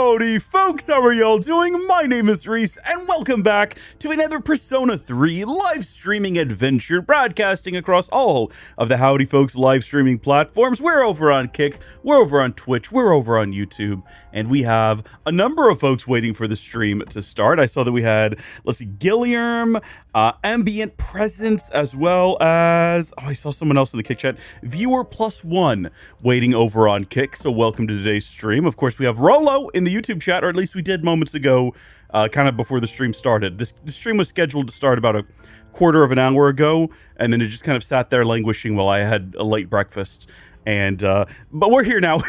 Howdy folks, how are y'all doing? My name is Reese, and welcome back to another Persona 3 live streaming adventure, broadcasting across all of the Howdy Folks live streaming platforms. We're over on Kick, we're over on Twitch, we're over on YouTube, and we have a number of folks waiting for the stream to start. I saw that we had, let's see, Gilliam, Ambient Presence, as well as, I saw someone else in the Kick chat, Viewer Plus One, waiting over on Kick, so welcome to today's stream. Of course, we have Rolo in the YouTube chat, or at least we did moments ago, kind of before the stream started. The stream was scheduled to start about a quarter of an hour ago, and then it just kind of sat there languishing while I had a late breakfast. And, but we're here now.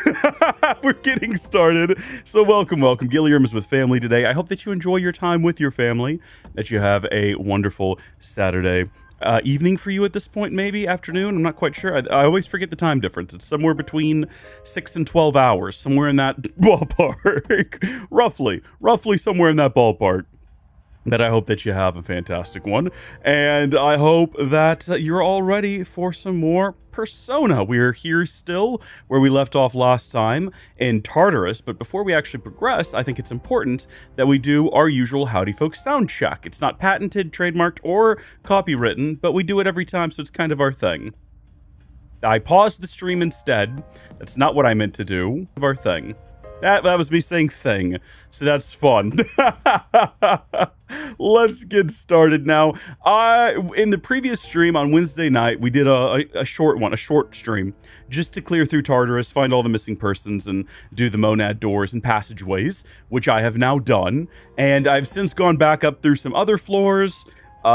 We're getting started. So welcome. Gilliam is with family today. I hope that you enjoy your time with your family, that you have a wonderful Saturday evening for you at this point, maybe afternoon. I'm not quite sure. I always forget the time difference. It's somewhere between 6 and 12 hours, somewhere in that ballpark. roughly somewhere in that ballpark. That I hope that you have a fantastic one, and I hope that you're all ready for some more Persona. We're here still where we left off last time in Tartarus, but before we actually progress, I think it's important that we do our usual Howdy Folks sound check. It's not patented, trademarked, or copywritten, but we do it every time, so it's kind of our thing. I paused the stream instead. That's not what I meant to do. Our thing. That was me saying thing, so that's fun. Let's get started now. In the previous stream on Wednesday night, we did a short stream, just to clear through Tartarus, find all the missing persons, and do the monad doors and passageways, which I have now done. And I've since gone back up through some other floors,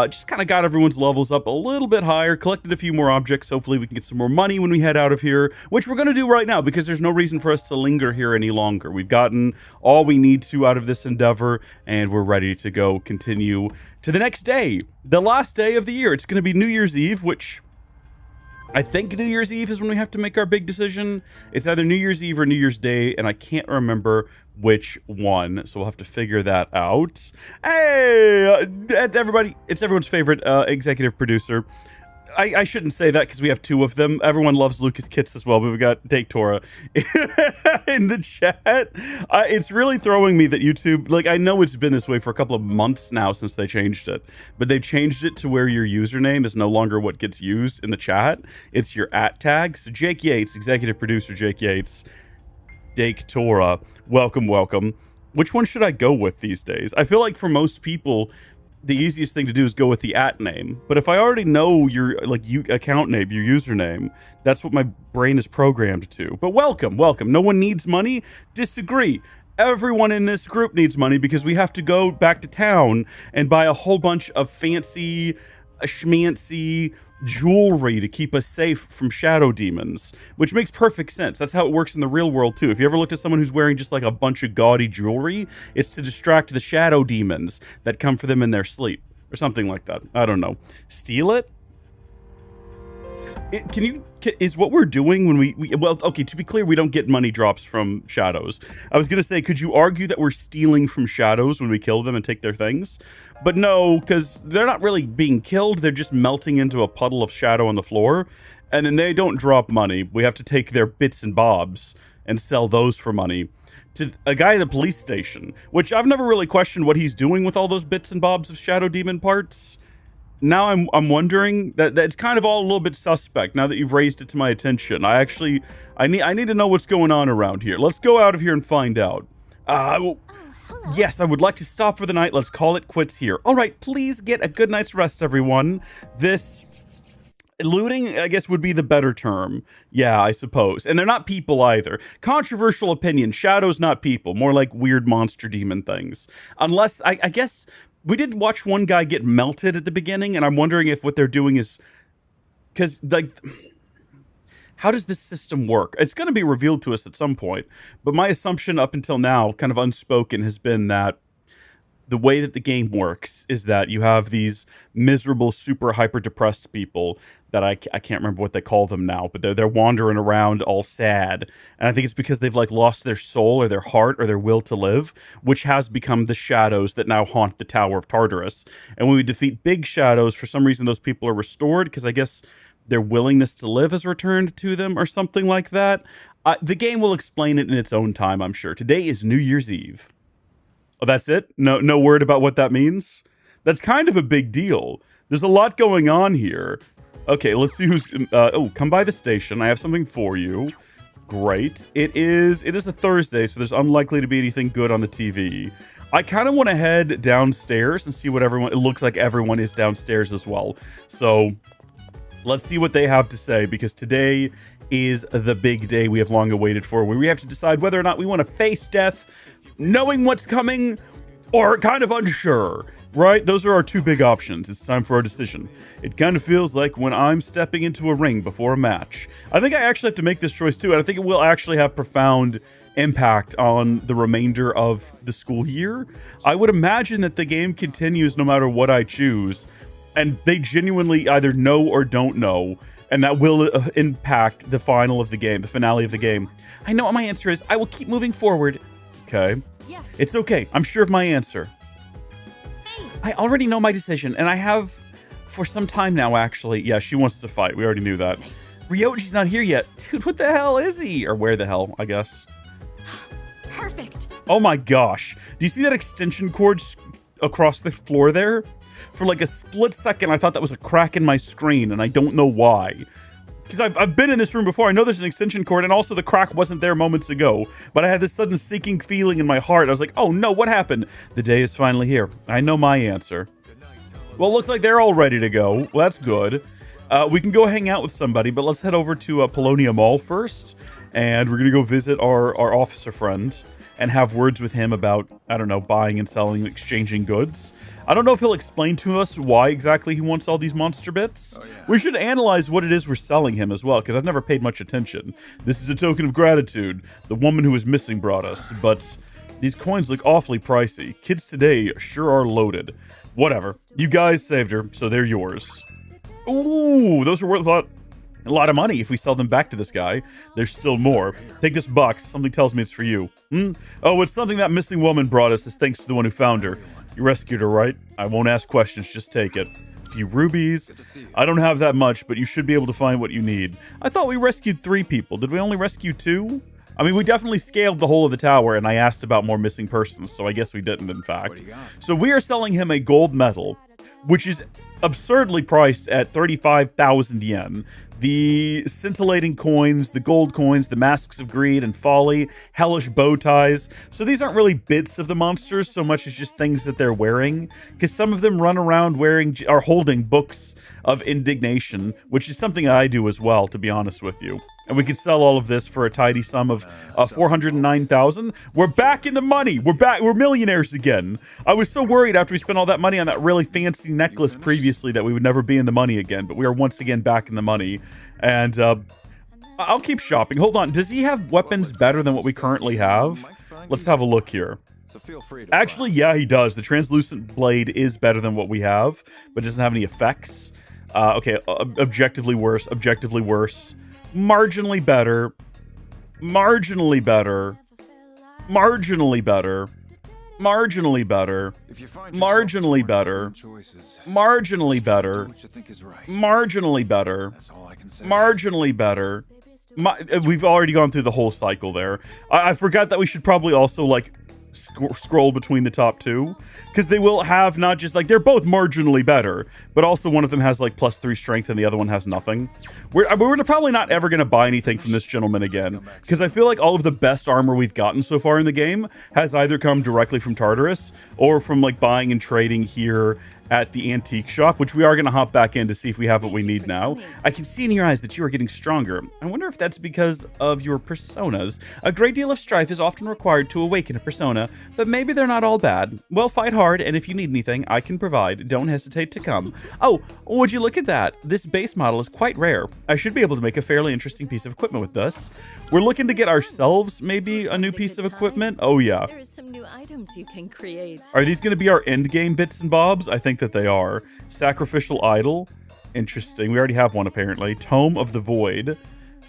just kind of got everyone's levels up a little bit higher, collected a few more objects. Hopefully we can get some more money when we head out of here, which we're going to do right now because there's no reason for us to linger here any longer. We've gotten all we need to out of this endeavor, and we're ready to go continue to the next day, the last day of the year. It's going to be New Year's Eve, which I think New Year's Eve is when we have to make our big decision. It's either New Year's Eve or New Year's Day, and I can't remember which one, so we'll have to figure that out. Hey, everybody, it's everyone's favorite executive producer. I shouldn't say that because we have two of them. Everyone loves Lucas Kitts as well, but we've got Dake Tora in the chat. It's really throwing me that YouTube, like, I know it's been this way for a couple of months now since they changed it, but they've changed it to where your username is no longer what gets used in the chat. It's your @ tag. So Jake Yates, executive producer Jake Yates, Dake Tora, welcome. Which one should I go with these days? I feel like for most people, the easiest thing to do is go with the @ name. But if I already know your account name, your username, that's what my brain is programmed to. But welcome. No one needs money. Disagree. Everyone in this group needs money because we have to go back to town and buy a whole bunch of fancy, schmancy jewelry to keep us safe from shadow demons, which makes perfect sense. That's how it works in the real world too. If you ever looked at someone who's wearing just like a bunch of gaudy jewelry, it's to distract the shadow demons that come for them in their sleep or something like that. I don't know. Steal it? Is what we're doing when well, okay, to be clear, we don't get money drops from shadows. I was gonna say, could you argue that we're stealing from shadows when we kill them and take their things? But no, because they're not really being killed, they're just melting into a puddle of shadow on the floor, and then they don't drop money. We have to take their bits and bobs and sell those for money to a guy at the police station, which I've never really questioned what he's doing with all those bits and bobs of shadow demon parts. Now I'm wondering that it's kind of all a little bit suspect now that you've raised it to my attention. I need to know what's going on around here. Let's go out of here and find out. Yes, I would like to stop for the night. Let's call it quits here. All right, please get a good night's rest, everyone. This looting, I guess, would be the better term. Yeah, I suppose. And they're not people either. Controversial opinion. Shadows, not people. More like weird monster demon things. Unless, I guess, we did watch one guy get melted at the beginning, and I'm wondering if what they're doing is... Because, like... How does this system work? It's going to be revealed to us at some point, but my assumption up until now, kind of unspoken, has been that the way that the game works is that you have these miserable, super hyper-depressed people that I can't remember what they call them now, but they're wandering around all sad, and I think it's because they've like lost their soul or their heart or their will to live, which has become the shadows that now haunt the Tower of Tartarus. And when we defeat big shadows, for some reason those people are restored, because I guess their willingness to live has returned to them or something like that. The game will explain it in its own time, I'm sure. Today is New Year's Eve. Oh, that's it? No word about what that means? That's kind of a big deal. There's a lot going on here. Okay, let's see who's... come by the station. I have something for you. Great. It is a Thursday, so there's unlikely to be anything good on the TV. I kind of want to head downstairs and see what everyone... It looks like everyone is downstairs as well. So, let's see what they have to say, because today is the big day we have long awaited for, where we have to decide whether or not we want to face death, knowing what's coming, or kind of unsure. Right? Those are our two big options. It's time for our decision. It kind of feels like when I'm stepping into a ring before a match. I think I actually have to make this choice too, and I think it will actually have profound impact on the remainder of the school year. I would imagine that the game continues no matter what I choose, and they genuinely either know or don't know, and that will impact the final of the game, the finale of the game. I know what my answer is. I will keep moving forward. Okay. Yes. It's okay. I'm sure of my answer. I already know my decision, and I have for some time now, actually. Yeah, she wants to fight. We already knew that. Nice. Ryoji's not here yet. Dude, what the hell is he? Or where the hell, I guess. Perfect. Oh my gosh. Do you see that extension cord across the floor there? For like a split second, I thought that was a crack in my screen, and I don't know why. Because I've been in this room before. I know there's an extension cord, and also the crack wasn't there moments ago. But I had this sudden sinking feeling in my heart. I was like, oh no, what happened? The day is finally here. I know my answer. Well, it looks like they're all ready to go. Well, that's good. We can go hang out with somebody, but let's head over to Polonia Mall first. And we're going to go visit our officer friend and have words with him about, I don't know, buying and selling, exchanging goods. I don't know if he'll explain to us why exactly he wants all these monster bits. Oh, yeah. We should analyze what it is we're selling him as well, because I've never paid much attention. This is a token of gratitude. The woman who was missing brought us, but these coins look awfully pricey. Kids today sure are loaded. Whatever. You guys saved her, so they're yours. Ooh, those are worth a lot of money if we sell them back to this guy. There's still more. Take this box. Something tells me it's for you. Oh, it's something that missing woman brought us as thanks to the one who found her. You rescued her, right? I won't ask questions, just take it. A few rubies. I don't have that much, but you should be able to find what you need. I thought we rescued 3 people. Did we only rescue 2? I mean, we definitely scaled the whole of the tower, and I asked about more missing persons, so I guess we didn't, in fact. So we are selling him a gold medal, which is absurdly priced at 35,000 yen. The scintillating coins, the gold coins, the masks of greed and folly, hellish bow ties. So these aren't really bits of the monsters so much as just things that they're wearing, because some of them run around wearing or holding books of indignation, which is something I do as well, to be honest with you. And we could sell all of this for a tidy sum of 409,000. We're back in the money. We're back. We're millionaires again. I was so worried after we spent all that money on that really fancy necklace previously that we would never be in the money again. But we are once again back in the money. And I'll keep shopping. Hold on. Does he have weapons better than what we currently have? Let's have a look here. Actually, yeah, he does. The translucent blade is better than what we have, but it doesn't have any effects. Okay, objectively worse. Objectively worse. Marginally better, marginally better, marginally better, marginally better, marginally better, marginally better, marginally better, marginally better. We've already gone through the whole cycle there. I forgot that we should probably also, like, scroll between the top 2, because they will have not just like, they're both marginally better, but also one of them has like +3 strength and the other one has nothing. We're probably not ever going to buy anything from this gentleman again, because I feel like all of the best armor we've gotten so far in the game has either come directly from Tartarus or from like buying and trading here at the antique shop, which we are going to hop back in to see if we have what we need now. I can see in your eyes that you are getting stronger. I wonder if that's because of your personas. A great deal of strife is often required to awaken a persona, but maybe they're not all bad. Well, fight hard, and if you need anything, I can provide. Don't hesitate to come. Oh, would you look at that? This base model is quite rare. I should be able to make a fairly interesting piece of equipment with this. We're looking to get ourselves maybe a new piece of equipment. Oh, yeah. There's some new items you can create. Are these going to be our end game bits and bobs? I think that they are. Sacrificial idol. Interesting. We already have one, apparently. Tome of the Void.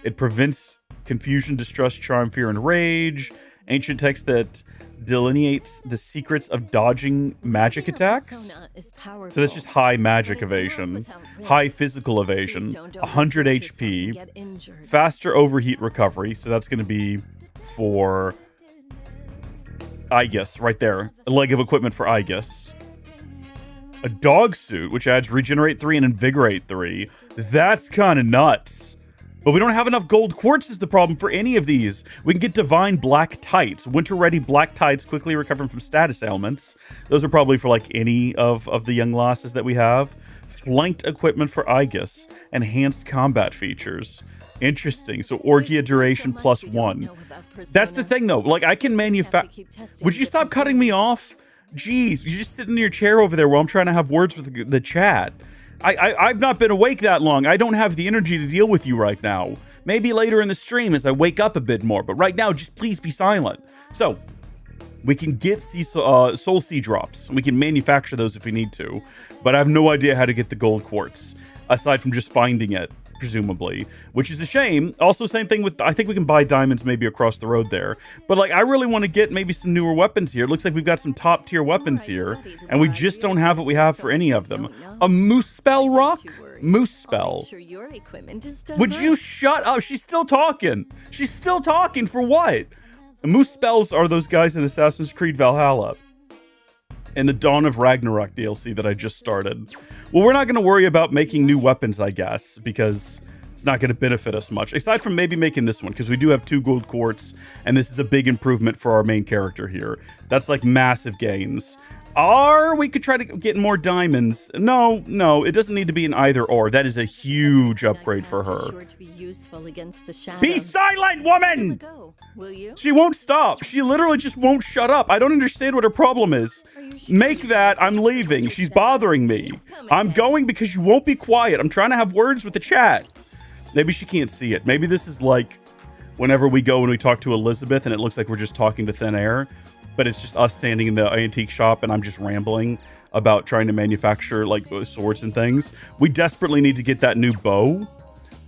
It prevents confusion, distrust, charm, fear, and rage. Ancient text that delineates the secrets of dodging magic attacks. So that's just high magic evasion, high physical evasion, 100 HP, faster overheat recovery. So that's going to be for Aegis right there. A leg of equipment for Aegis. A dog suit, which adds regenerate 3 and invigorate 3. That's kind of nuts. But we don't have enough gold quartz is the problem for any of these. We can get divine black tights. Winter-ready black tights quickly recovering from status ailments. Those are probably for like any of the young lasses that we have. Flanked equipment for Aegis. Enhanced combat features. Interesting. So Orgia duration +1. That's the thing though. Like I can manufacture... Would you stop cutting me off? Jeez, you're just sitting in your chair over there while I'm trying to have words with the chat. I've not been awake that long. I don't have the energy to deal with you right now. Maybe later in the stream as I wake up a bit more, but right now, just please be silent. So, we can get soul sea drops. We can manufacture those if we need to, but I have no idea how to get the gold quartz, aside from just finding it, presumably, which is a shame. Also, same thing with, I think we can buy diamonds maybe across the road there. But like, I really want to get maybe some newer weapons here. It looks like we've got some top tier weapons here, and we just don't have what we have for any of them. A moose spell rock? Moose spell. Would you shut up? She's still talking. She's still talking for what? Moose spells are those guys in Assassin's Creed Valhalla and the Dawn of Ragnarok DLC that I just started. Well, we're not going to worry about making new weapons, I guess, because it's not going to benefit us much. Aside from maybe making this one, because we do have 2 gold quartz, and this is a big improvement for our main character here. That's like massive gains. Or we could try to get more diamonds. No, it doesn't need to be an either or. That is a huge upgrade for her. Be silent, woman! She won't stop. She literally just won't shut up. I don't understand what her problem is. Make that. I'm leaving. She's bothering me. I'm going because you won't be quiet. I'm trying to have words with the chat. Maybe she can't see it. Maybe this is like whenever we go and we talk to Elizabeth and it looks like we're just talking to thin air. But it's just us standing in the antique shop and I'm just rambling about trying to manufacture like swords and things. We desperately need to get that new bow.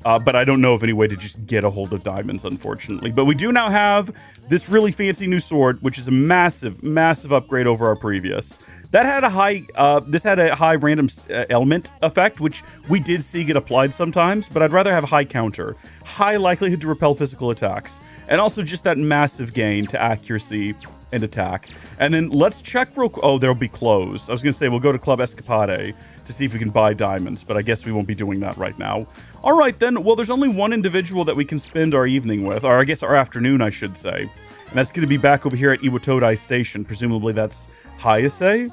But I don't know of any way to just get a hold of diamonds, unfortunately. But we do now have this really fancy new sword, which is a massive, massive upgrade over our previous. That had a high, this had a high random element effect, which we did see get applied sometimes, but I'd rather have high counter, high likelihood to repel physical attacks, and also just that massive gain to accuracy and attack. And then let's check real quick. Oh, they'll be closed. I was going to say we'll go to Club Escapade to see if we can buy diamonds, but I guess we won't be doing that right now. All right, then. Well, there's only one individual that we can spend our evening with, or I guess our afternoon, I should say. And that's going to be back over here at Iwatodai Station. Presumably that's Hayase?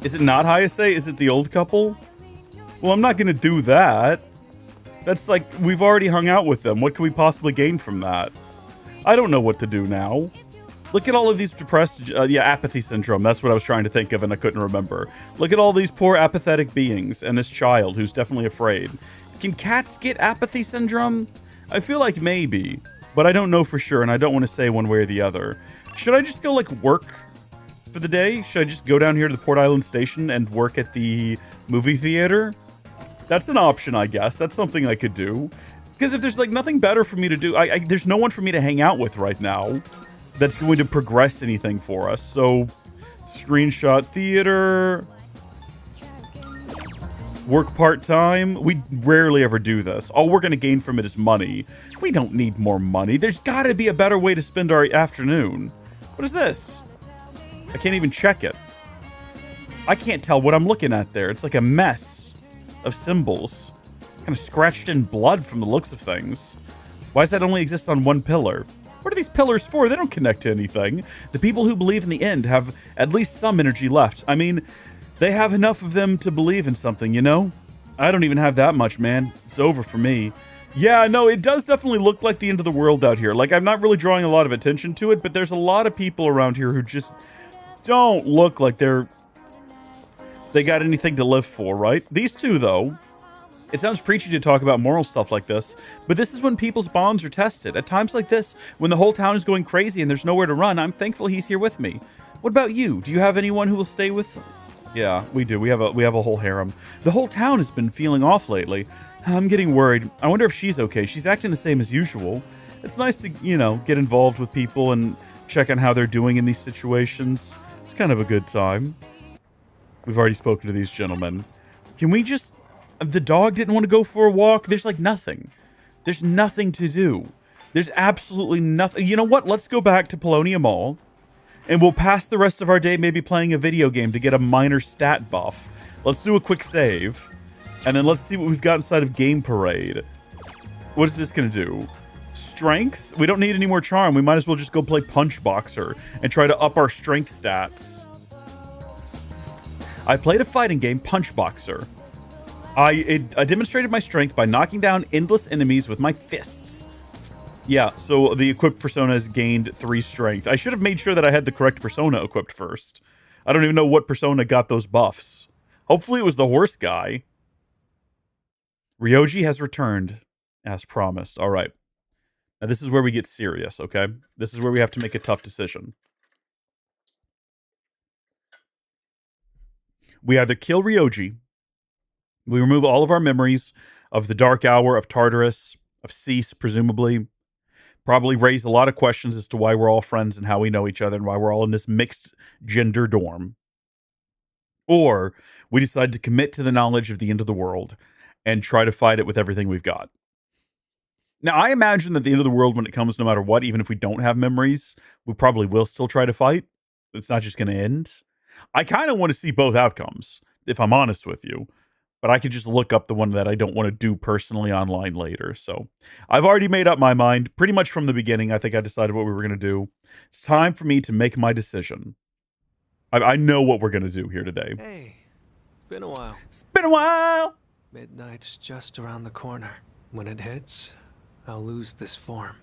Is it not Hayase? Is it the old couple? Well, I'm not going to do that. That's like, we've already hung out with them. What can we possibly gain from that? I don't know what to do now. Look at all of these depressed, apathy syndrome. That's what I was trying to think of and I couldn't remember. Look at all these poor apathetic beings and this child who's definitely afraid. Can cats get apathy syndrome? I feel like maybe, but I don't know for sure and I don't want to say one way or the other. Should I just go like work for the day? Should I just go down here to the Port Island station and work at the movie theater? That's an option, I guess. That's something I could do. Because if there's like nothing better for me to do, there's no one for me to hang out with right now that's going to progress anything for us. So, screenshot theater, work part-time. We rarely ever do this. All we're going to gain from it is money. We don't need more money. There's got to be a better way to spend our afternoon. What is this? I can't even check it. I can't tell what I'm looking at there. It's like a mess of symbols. Kind of scratched in blood from the looks of things. Why does that only exist on one pillar? What are these pillars for? They don't connect to anything. The people who believe in the end have at least some energy left. I mean, they have enough of them to believe in something, you know? I don't even have that much, man. It's over for me. Yeah, no, it does definitely look like the end of the world out here. Like, I'm not really drawing a lot of attention to it, but there's a lot of people around here who just don't look like they got anything to live for, right? These two, though. It sounds preachy to talk about moral stuff like this, but this is when people's bonds are tested. At times like this, when the whole town is going crazy and there's nowhere to run, I'm thankful he's here with me. What about you? Do you have anyone who will stay with? Yeah, we do. We have a whole harem. The whole town has been feeling off lately. I'm getting worried. I wonder if she's okay. She's acting the same as usual. it's nice to, you know, get involved with people and check on how they're doing in these situations. It's kind of a good time. We've already spoken to these gentlemen. Can we just... The dog didn't want to go for a walk. There's like nothing. There's nothing to do. There's absolutely nothing. You know what? Let's go back to Paulownia Mall. And we'll pass the rest of our day maybe playing a video game to get a minor stat buff. Let's do a quick save. And then let's see what we've got inside of Game Parade. What is this going to do? Strength? We don't need any more charm. We might as well just go play Punch Boxer and try to up our strength stats. I played a fighting game, Punch Boxer. I demonstrated my strength by knocking down endless enemies with my fists. Yeah, so the equipped persona has gained 3 strength. I should have made sure that I had the correct persona equipped first. I don't even know what persona got those buffs. Hopefully it was the horse guy. Ryoji has returned, as promised. All right. Now this is where we get serious, okay? This is where we have to make a tough decision. We either kill Ryoji, we remove all of our memories of the Dark Hour, of Tartarus, of S.E.E.S, presumably. Probably raise a lot of questions as to why we're all friends and how we know each other and why we're all in this mixed gender dorm. Or we decide to commit to the knowledge of the end of the world and try to fight it with everything we've got. Now, I imagine that the end of the world, when it comes, no matter what, even if we don't have memories, we probably will still try to fight. It's not just going to end. I kind of want to see both outcomes, if I'm honest with you. But I could just look up the one that I don't want to do personally online later. So I've already made up my mind. Pretty much from the beginning, I think I decided what we were going to do. It's time for me to make my decision. I know what we're going to do here today. Hey, it's been a while. It's been a while! Midnight's just around the corner. When it hits, I'll lose this form.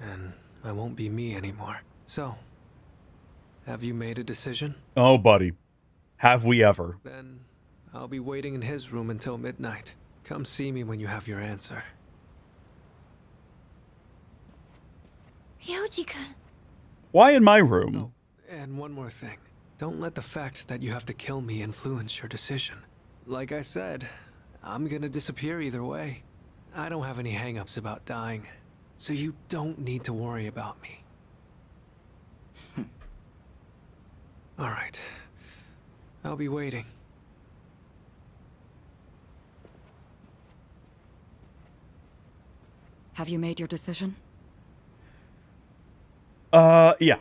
And I won't be me anymore. So, have you made a decision? Oh, buddy. Have we ever? Then I'll be waiting in his room until midnight. Come see me when you have your answer. Ryoji-kun. Why in my room? Oh, and one more thing. Don't let the fact that you have to kill me influence your decision. Like I said, I'm gonna disappear either way. I don't have any hang-ups about dying, so you don't need to worry about me. Alright. I'll be waiting. Have you made your decision? Yeah.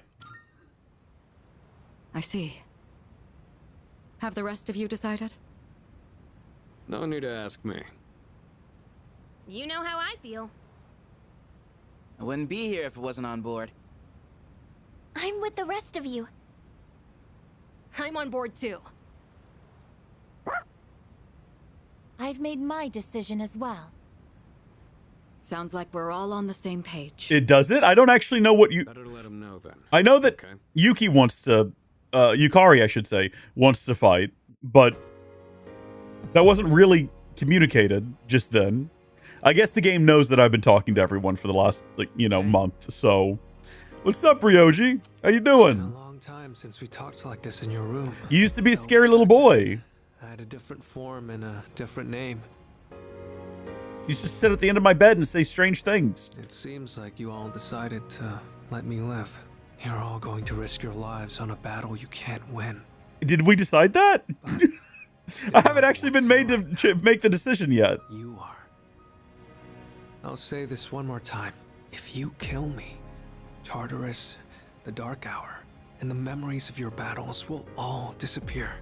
I see. Have the rest of you decided? No need to ask me. You know how I feel. I wouldn't be here if it wasn't on board. I'm with the rest of you. I'm on board too. I've made my decision as well. Sounds like we're all on the same page. It does it? I don't actually know what you... Better let him know then. I know that Okay. Yuki wants to... Yukari, I should say, wants to fight, but that wasn't really communicated just then. I guess the game knows that I've been talking to everyone for the last, like, you know, month, so... What's up, Ryoji? How you It's been a doing? long time since we talked like this in your room. You used to be a scary little boy. I had a different form and a different name. You used to sit at the end of my bed and say strange things. It seems like you all decided to let me live. You're all going to risk your lives on a battle you can't win. Did we decide that? But I haven't actually been made to make the decision yet. You are. I'll say this one more time. If you kill me, Tartarus, the Dark Hour, and the memories of your battles will all disappear.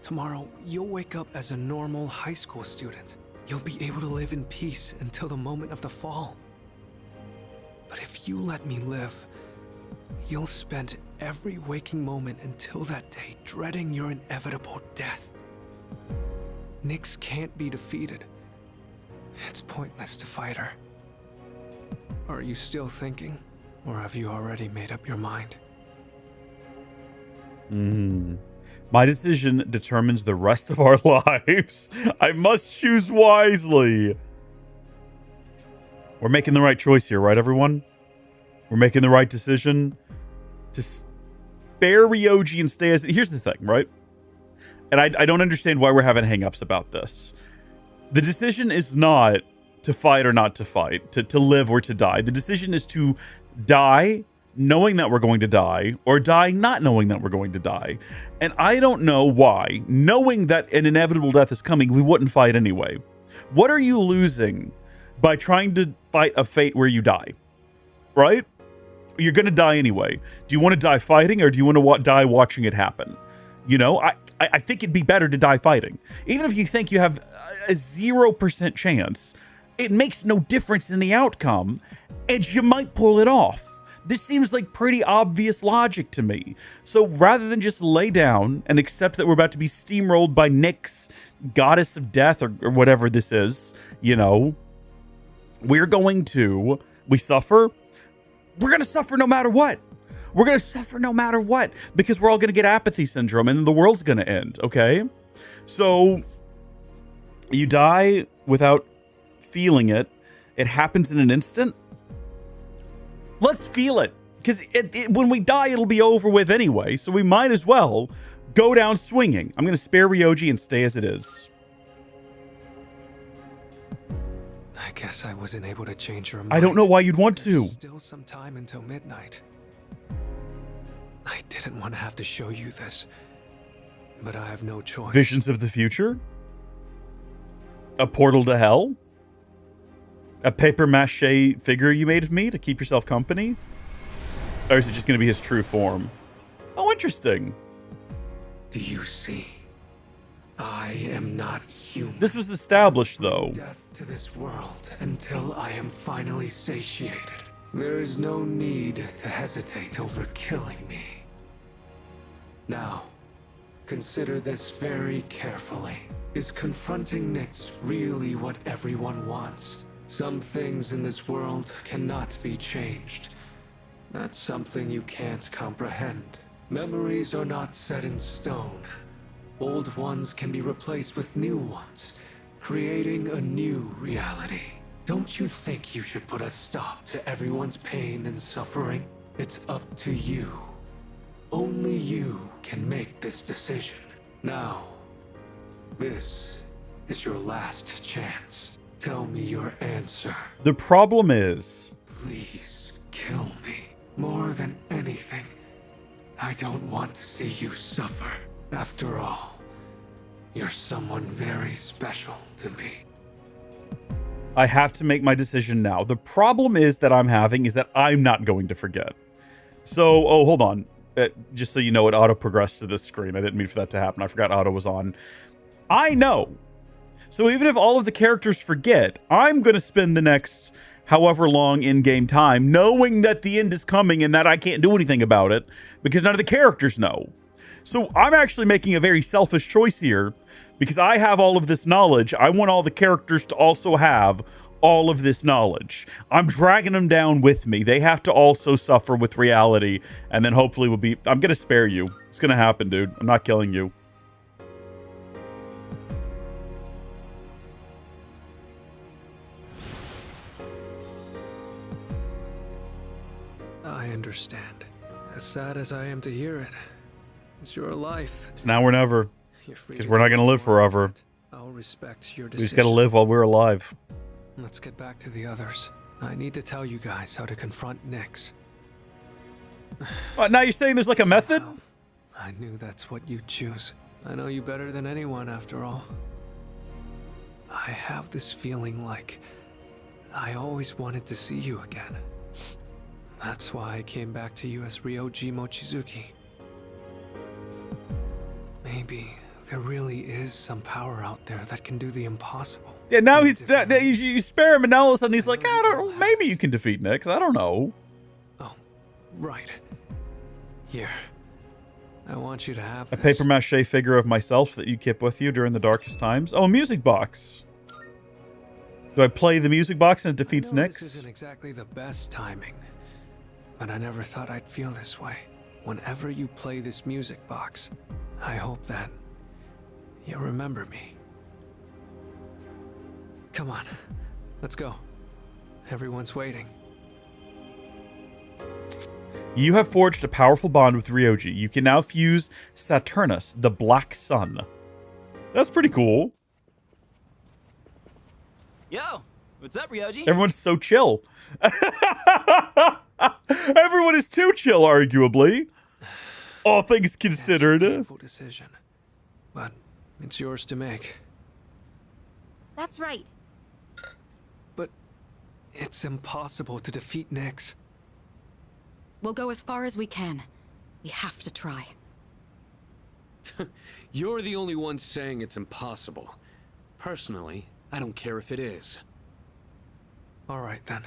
Tomorrow, you'll wake up as a normal high school student. You'll be able to live in peace until the moment of the fall. But if you let me live, you'll spend every waking moment until that day dreading your inevitable death. Nyx can't be defeated. It's pointless to fight her. Are you still thinking? Or have you already made up your mind? My decision determines the rest of our lives. I must choose wisely. We're making the right choice here, right, everyone? We're making the right decision to spare Ryoji and stay as... Here's the thing, right? And I don't understand why we're having hang-ups about this. The decision is not, to fight or not to fight, to live or to die. The decision is to die knowing that we're going to die, or die not knowing that we're going to die. And I don't know why, knowing that an inevitable death is coming, we wouldn't fight anyway. What are you losing by trying to fight a fate where you die? Right? You're going to die anyway. Do you want to die fighting, or do you want to die watching it happen? You know, I think it'd be better to die fighting. Even if you think you have a 0% chance, it makes no difference in the outcome, and you might pull it off. This seems like pretty obvious logic to me. So rather than just lay down and accept that we're about to be steamrolled by Nyx, goddess of death, or whatever this is, you know, we suffer. We're going to suffer no matter what. We're going to suffer no matter what, because we're all going to get apathy syndrome and then the world's going to end, okay? So you die without feeling it. It happens in an instant. Let's feel it, because when we die, it'll be over with anyway, so we might as well go down swinging. I'm going to spare Ryoji and stay as it is. I guess I wasn't able to change your mind. I don't know why you'd want to. There's still some time until midnight. I didn't want to have to show you this, but I have no choice. Visions of the future? A portal to hell? A paper mache figure you made of me to keep yourself company? Or is it just going to be his true form? Oh, interesting. Do you see? I am not human. This was established, though. Death to this world until I am finally satiated. There is no need to hesitate over killing me. Now, consider this very carefully. Is confronting Nyx really what everyone wants? Some things in this world cannot be changed. That's something you can't comprehend. Memories are not set in stone. Old ones can be replaced with new ones, creating a new reality. Don't you think you should put a stop to everyone's pain and suffering? It's up to you. Only you can make this decision. Now, this is your last chance. Tell me your answer. The problem is... Please kill me. More than anything, I don't want to see you suffer. After all, you're someone very special to me. I have to make my decision now. The problem is that I'm not going to forget. So, oh, hold on. Just so you know, it auto-progressed to this screen. I didn't mean for that to happen. I forgot auto was on. I know. So even if all of the characters forget, I'm going to spend the next however long in-game time knowing that the end is coming and that I can't do anything about it because none of the characters know. So I'm actually making a very selfish choice here because I have all of this knowledge. I want all the characters to also have all of this knowledge. I'm dragging them down with me. They have to also suffer with reality, and then hopefully I'm going to spare you. It's going to happen, dude. I'm not killing you. I understand. As sad as I am to hear it, it's your life. It's now or never. Because we're not going to live forever. I'll respect your We decision. just got to live while we're alive. Let's get back to the others. I need to tell you guys how to confront Nyx. Now you're saying there's like a method? I knew that's what you'd choose. I know you better than anyone, after all. I have this feeling like I always wanted to see you again. That's why I came back to you as Ryoji Mochizuki. Maybe there really is some power out there that can do the impossible. Yeah, now you spare him, and now all of a sudden he's like, I don't know, maybe you can defeat Nyx. I don't know. Oh, right. Here. I want you to have A this. paper mache figure of myself that you keep with you during the darkest times. Oh, a music box. Do I play the music box and it defeats I know Nyx? This isn't exactly the best timing, but I never thought I'd feel this way. Whenever you play this music box, I hope that you'll remember me. Come on, let's go. Everyone's waiting. You have forged a powerful bond with Ryoji. You can now fuse Saturnus, the Black Sun. That's pretty cool. Yo, What's up, Ryoji? Everyone's so chill. Everyone is too chill, arguably. All things considered. It's a painful decision, but it's yours to make. That's right. But it's impossible to defeat Nyx. We'll go as far as we can. We have to try. You're the only one saying it's impossible. Personally, I don't care if it is. All right, then.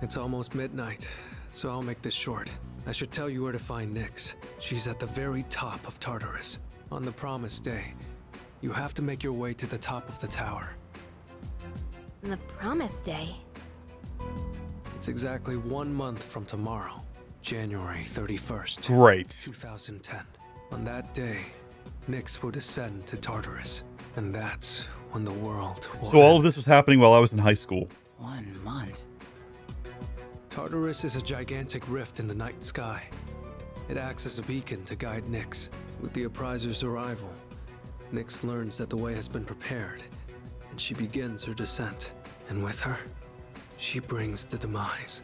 It's almost midnight, so I'll make this short. I should tell you where to find Nyx. She's at the very top of Tartarus. On the promised day, you have to make your way to the top of the tower. The promised day. It's exactly 1 month from tomorrow, January 31st. Great. 2010. On that day, Nyx will descend to Tartarus, and that's when the world will So all end. of this was happening while I was in high school. 1 month. Tartarus is a gigantic rift in the night sky. It acts as a beacon to guide Nyx. With the Appriser's arrival, Nyx learns that the way has been prepared, and she begins her descent. And with her, she brings the demise.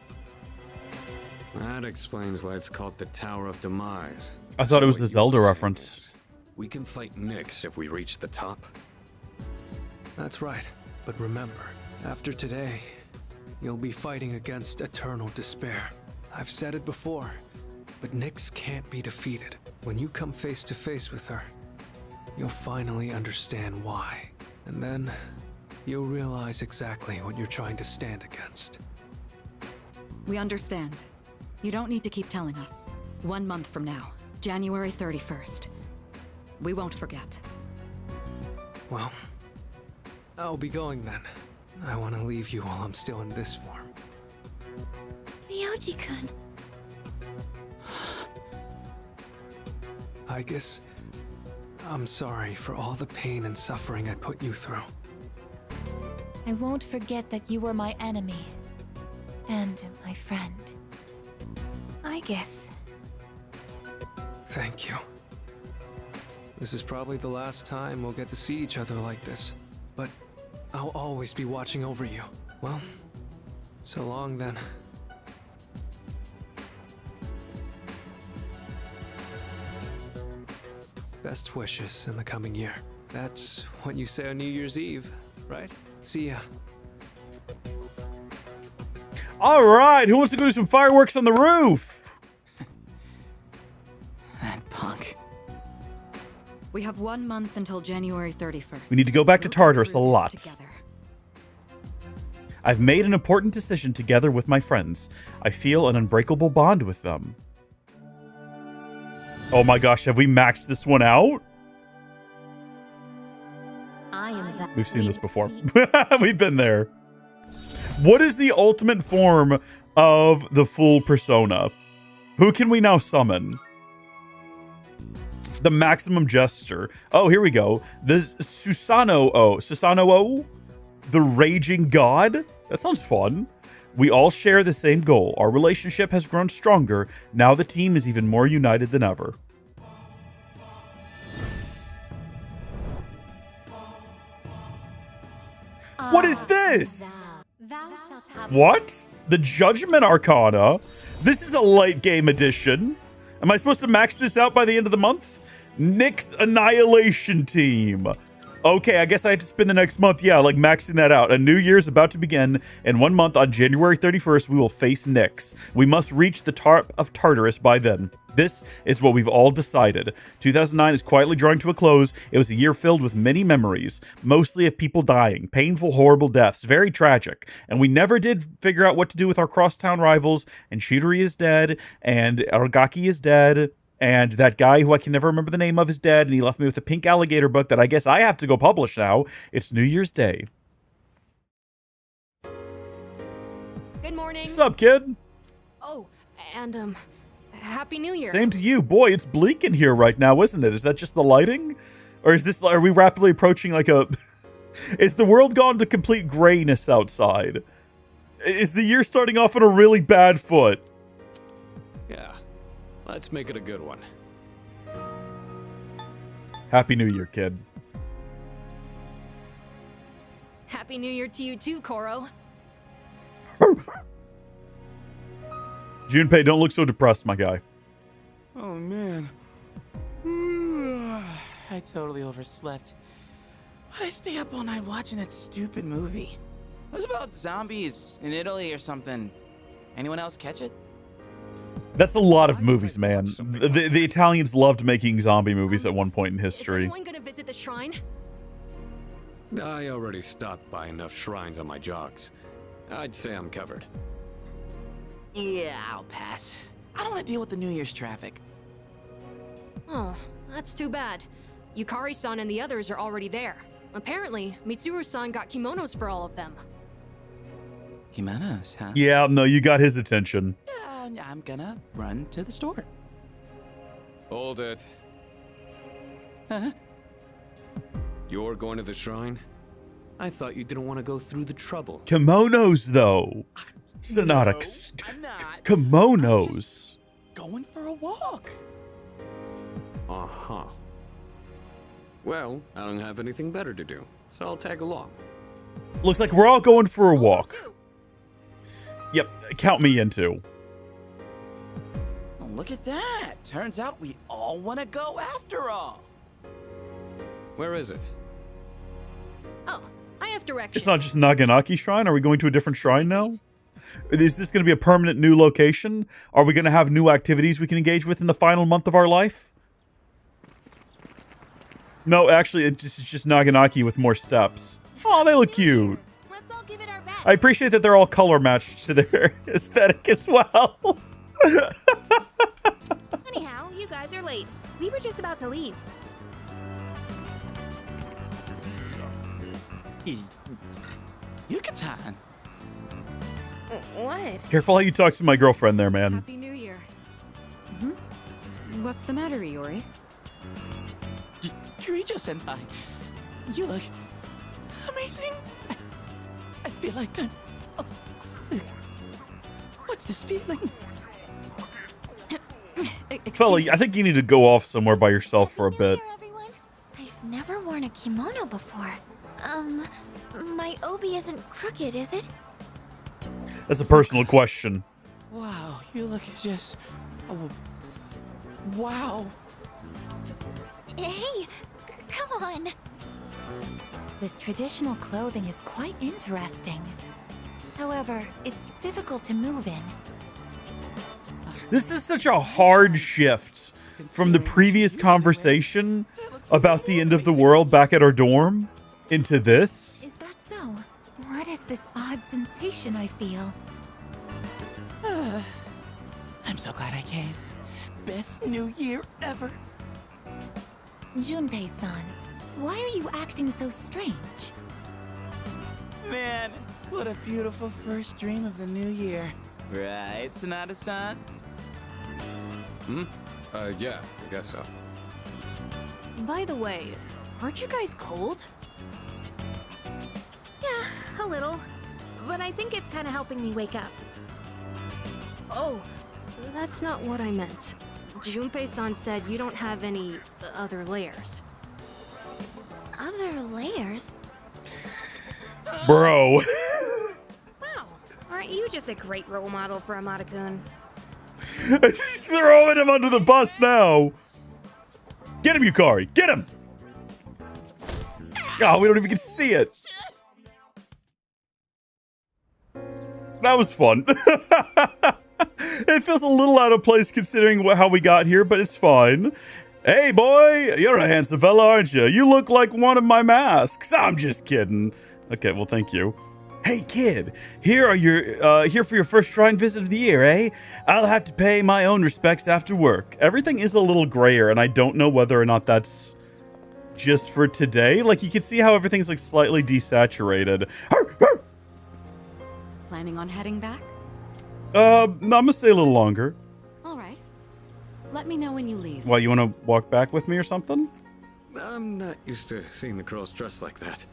That explains why it's called the Tower of Demise. I thought it was So a what Zelda you're saying reference. is, we can fight Nyx if we reach the top. That's right. But remember, after today, you'll be fighting against eternal despair. I've said it before, but Nyx can't be defeated. When you come face to face with her, you'll finally understand why. And then, you'll realize exactly what you're trying to stand against. We understand. You don't need to keep telling us. 1 month from now, January 31st. We won't forget. Well, I'll be going then. I want to leave you while I'm still in this form. Ryoji-kun. I guess I'm sorry for all the pain and suffering I put you through. I won't forget that you were my enemy. And my friend. I guess. Thank you. This is probably the last time we'll get to see each other like this, but I'll always be watching over you. Well, so long then. Best wishes in the coming year. That's what you say on New Year's Eve, right? See ya. All right, who wants to go do some fireworks on the roof? That punk. We have 1 month until January 31st. We need to go back to We'll get Tartarus through a this lot. together. I've made an important decision together with my friends. I feel an unbreakable bond with them. Oh my gosh, have we maxed this one out? I am that. We've seen this before. We've been there. What is the ultimate form of the full persona? Who can we now summon? The maximum gesture. Oh, here we go. The Susanoo, the raging god. That sounds fun. We all share the same goal. Our relationship has grown stronger. Now the team is even more united than ever. What is this? What? The Judgment Arcana? This is a late game edition. Am I supposed to max this out by the end of the month? Nyx Annihilation Team. Okay, I guess I have to spend the next month, yeah, like maxing that out. A new year's about to begin. In 1 month, on January 31st, we will face Nyx. We must reach the top of Tartarus by then. This is what we've all decided. 2009 is quietly drawing to a close. It was a year filled with many memories, mostly of people dying, painful, horrible deaths, very tragic. And we never did figure out what to do with our crosstown rivals, and Chidori is dead, and Aragaki is dead, and that guy who I can never remember the name of is dead, and he left me with a pink alligator book that I guess I have to go publish now. It's New Year's Day. Good morning. What's up, kid? Oh, and Happy New Year. Same to you. Boy, it's bleak in here right now, isn't it? Is that just the lighting? Or is this, are we rapidly approaching like a... Is the world gone to complete grayness outside? Is the year starting off on a really bad foot? Yeah, let's make it a good one. Happy New Year, kid. Happy New Year to you too, Koro. Junpei, don't look so depressed, my guy. Oh, man. I totally overslept. Why'd I stay up all night watching that stupid movie? It was about zombies in Italy or something. Anyone else catch it? That's a lot of movies, man. The Italians loved making zombie movies at one point in Is history. anyone gonna visit the shrine? I already stopped by enough shrines on my jogs. I'd say I'm covered. Yeah, I'll pass. I don't want to deal with the New Year's traffic. Oh, that's too bad. Yukari-san and the others are already there. Apparently, Mitsuru-san got kimonos for all of them. Kimonos, huh? Yeah, no, you got his attention. Yeah, I'm gonna run to the store. Hold it. Huh? You're going to the shrine? I thought you didn't want to go through the trouble. Kimonos, though. Sonata. No, I'm not. Kimonos. I'm just going for a walk. Uh-huh. Well, I don't have anything better to do, so I'll tag along. Looks like we're all going for a I'll go walk. too. Yep, count me in too. Oh, look at that. Turns out we all want to go after all. Where is it? Oh, I have directions. It's not just Naganaki Shrine. Are we going to a different shrine now? Is this going to be a permanent new location? Are we going to have new activities we can engage with in the final month of our life? No, actually, it's just Naganaki with more steps. Oh, they look cute. Let's all give it our best. I appreciate that they're all color matched to their aesthetic as well. Anyhow, you guys are late. We were just about to leave. Yucatan. What? Careful how you talk to my girlfriend there, man. Happy New Year. What's the matter, Iori? Kirijo-senpai, you look amazing. I feel like I'm... oh, what's this feeling? Fella, I think you need to go off somewhere by yourself for a bit. Here, everyone. I've never worn a kimono before. My obi isn't crooked, is it? That's a personal question. Wow, you look just... oh, wow. Hey, come on. This traditional clothing is quite interesting. However, it's difficult to move in. This is such a hard shift from the previous conversation about the end of the world back at our dorm into this. Is that so? What is this odd sensation I feel? I'm so glad I came. Best New Year ever. Junpei-san, why are you acting so strange? Man, what a beautiful first dream of the new year. Right, Sonata-san? Yeah, I guess so. By the way, aren't you guys cold? Yeah, a little. But I think it's kind of helping me wake up. Oh, that's not what I meant. Junpei-san said you don't have any other layers. Other layers? Bro. Wow, aren't you just a great role model for Amada-kun? He's throwing him under the bus now. Get him, Yukari. Get him. Oh, we don't even get to see it. That was fun. It feels a little out of place considering how we got here, but it's fine. Hey, boy, you're a handsome fella, aren't you? You look like one of my masks. I'm just kidding. Okay, well, thank you. Hey, kid, here for your first shrine visit of the year, eh? I'll have to pay my own respects after work. Everything is a little grayer, and I don't know whether or not that's just for today. Like, you can see how everything's, like, slightly desaturated. Planning on heading back? No, I'm gonna stay a little longer. All right. Let me know when you leave. Why, you want to walk back with me or something? I'm not used to seeing the girls dressed like that.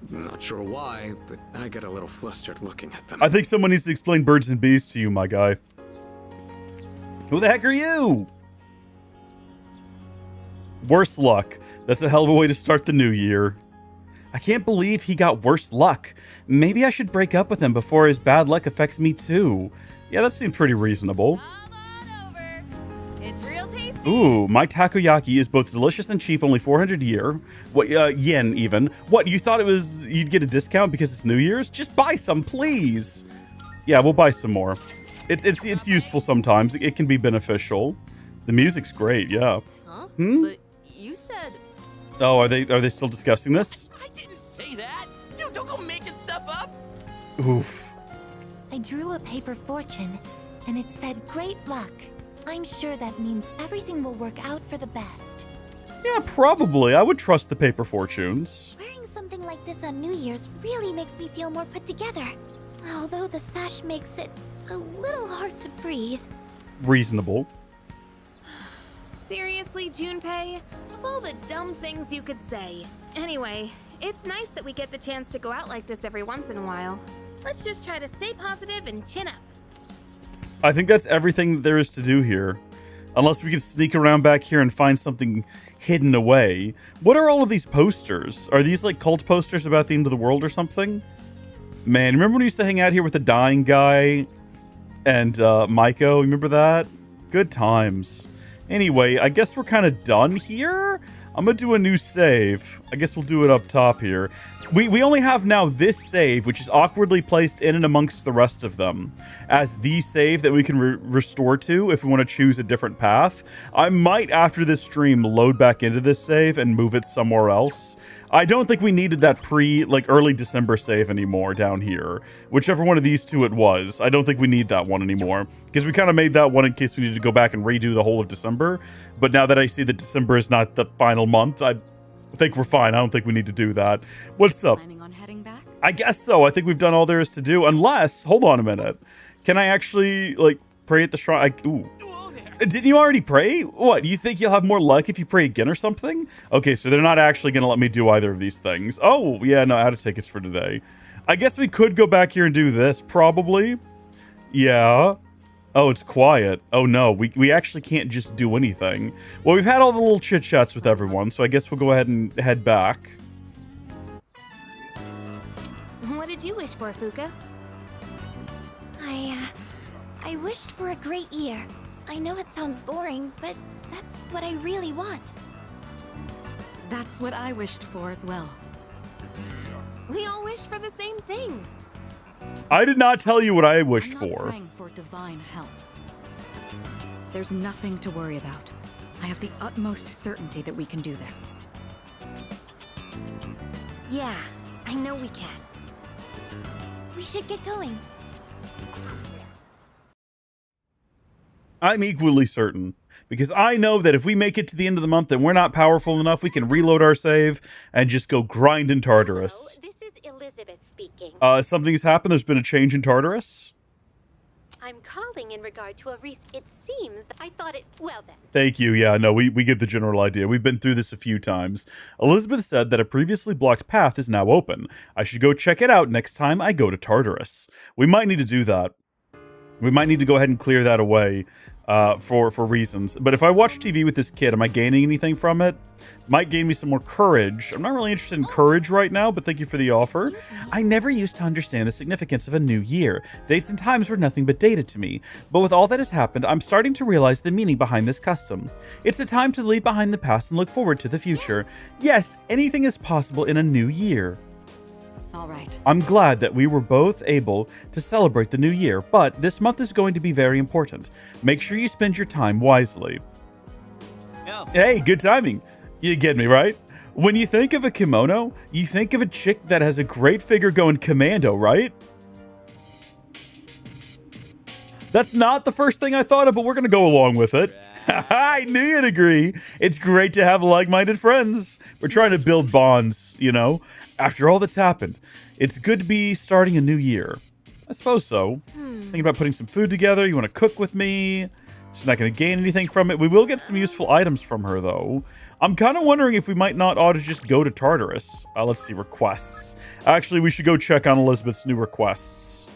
Not sure why, but I get a little flustered looking at them. I think someone needs to explain birds and bees to you, my guy. Who the heck are you? Worse luck. That's a hell of a way to start the new year. I can't believe he got worse luck. Maybe I should break up with him before his bad luck affects me too. Yeah, that seemed pretty reasonable. Come on over. It's real tasty. Ooh, my takoyaki is both delicious and cheap, only 400 a year. What, yen even. What, you thought you'd get a discount because it's New Year's? Just buy some, please. Yeah, we'll buy some more. It's useful sometimes. It can be beneficial. The music's great, yeah. Huh? Hmm? But you said... Oh, are they still discussing this? I didn't say that. Dude, don't go making stuff up. Oof. I drew a paper fortune, and it said great luck. I'm sure that means everything will work out for the best. Yeah, probably. I would trust the paper fortunes. Wearing something like this on New Year's really makes me feel more put together. Although the sash makes it a little hard to breathe. Reasonable. Seriously, Junpei? Of all the dumb things you could say. Anyway, it's nice that we get the chance to go out like this every once in a while. Let's just try to stay positive and chin up. I think that's everything there is to do here. Unless we can sneak around back here and find something hidden away. What are all of these posters? Are these like cult posters about the end of the world or something? Man, remember when we used to hang out here with the dying guy and Maiko? Remember that? Good times. Anyway, I guess we're kind of done here. I'm going to do a new save. I guess we'll do it up top here. We only have now this save, which is awkwardly placed in and amongst the rest of them, as the save that we can restore to if we want to choose a different path. I might, after this stream, load back into this save and move it somewhere else. I don't think we needed that early December save anymore down here. Whichever one of these two it was. I don't think we need that one anymore. Because we kind of made that one in case we need to go back and redo the whole of December. But now that I see that December is not the final month, I think we're fine. I don't think we need to do that. What's up? Planning on heading back? I guess so. I think we've done all there is to do. Unless, hold on a minute. Can I actually, like, pray at the shrine? Ooh. Didn't you already pray? What, you think you'll have more luck if you pray again or something? Okay, so they're not actually going to let me do either of these things. Oh, yeah, no, out of tickets for today. I guess we could go back here and do this, probably. Yeah. Oh, it's quiet. Oh, no, we actually can't just do anything. Well, we've had all the little chit-chats with everyone, so I guess we'll go ahead and head back. What did you wish for, Fuka? I wished for a great year. I know it sounds boring, but that's what I really want. That's what I wished for as well. We all wished for the same thing. I did not tell you what I wished I'm not for. praying for divine help. There's nothing to worry about. I have the utmost certainty that we can do this. Yeah, I know we can. We should get going. I'm equally certain, because I know that if we make it to the end of the month and we're not powerful enough, we can reload our save and just go grind in Tartarus. Hello, this is Elizabeth speaking. Something's happened. There's been a change in Tartarus. I'm calling in regard to a it seems that I thought it, well then. Thank you. Yeah, no, we get the general idea. We've been through this a few times. Elizabeth said that a previously blocked path is now open. I should go check it out next time I go to Tartarus. We might need to do that. We might need to go ahead and clear that away for reasons. But if I watch TV with this kid, am I gaining anything from it? Might gain me some more courage. I'm not really interested in courage right now, but thank you for the offer. I never used to understand the significance of a new year. Dates and times were nothing but data to me. But with all that has happened, I'm starting to realize the meaning behind this custom. It's a time to leave behind the past and look forward to the future. Yes, anything is possible in a new year. All right. I'm glad that we were both able to celebrate the new year, but this month is going to be very important. Make sure you spend your time wisely. Yo. Hey, good timing. You get me, right? When you think of a kimono, you think of a chick that has a great figure going commando, right? That's not the first thing I thought of, but we're going to go along with it. I knew you'd agree. It's great to have like-minded friends. We're trying to build bonds, you know? After all that's happened, it's good to be starting a new year. I suppose so. Thinking about putting some food together. You want to cook with me? She's not going to gain anything from it. We will get some useful items from her, though. I'm kind of wondering if we might not ought to just go to Tartarus. Let's see, requests. Actually, we should go check on Elizabeth's new requests.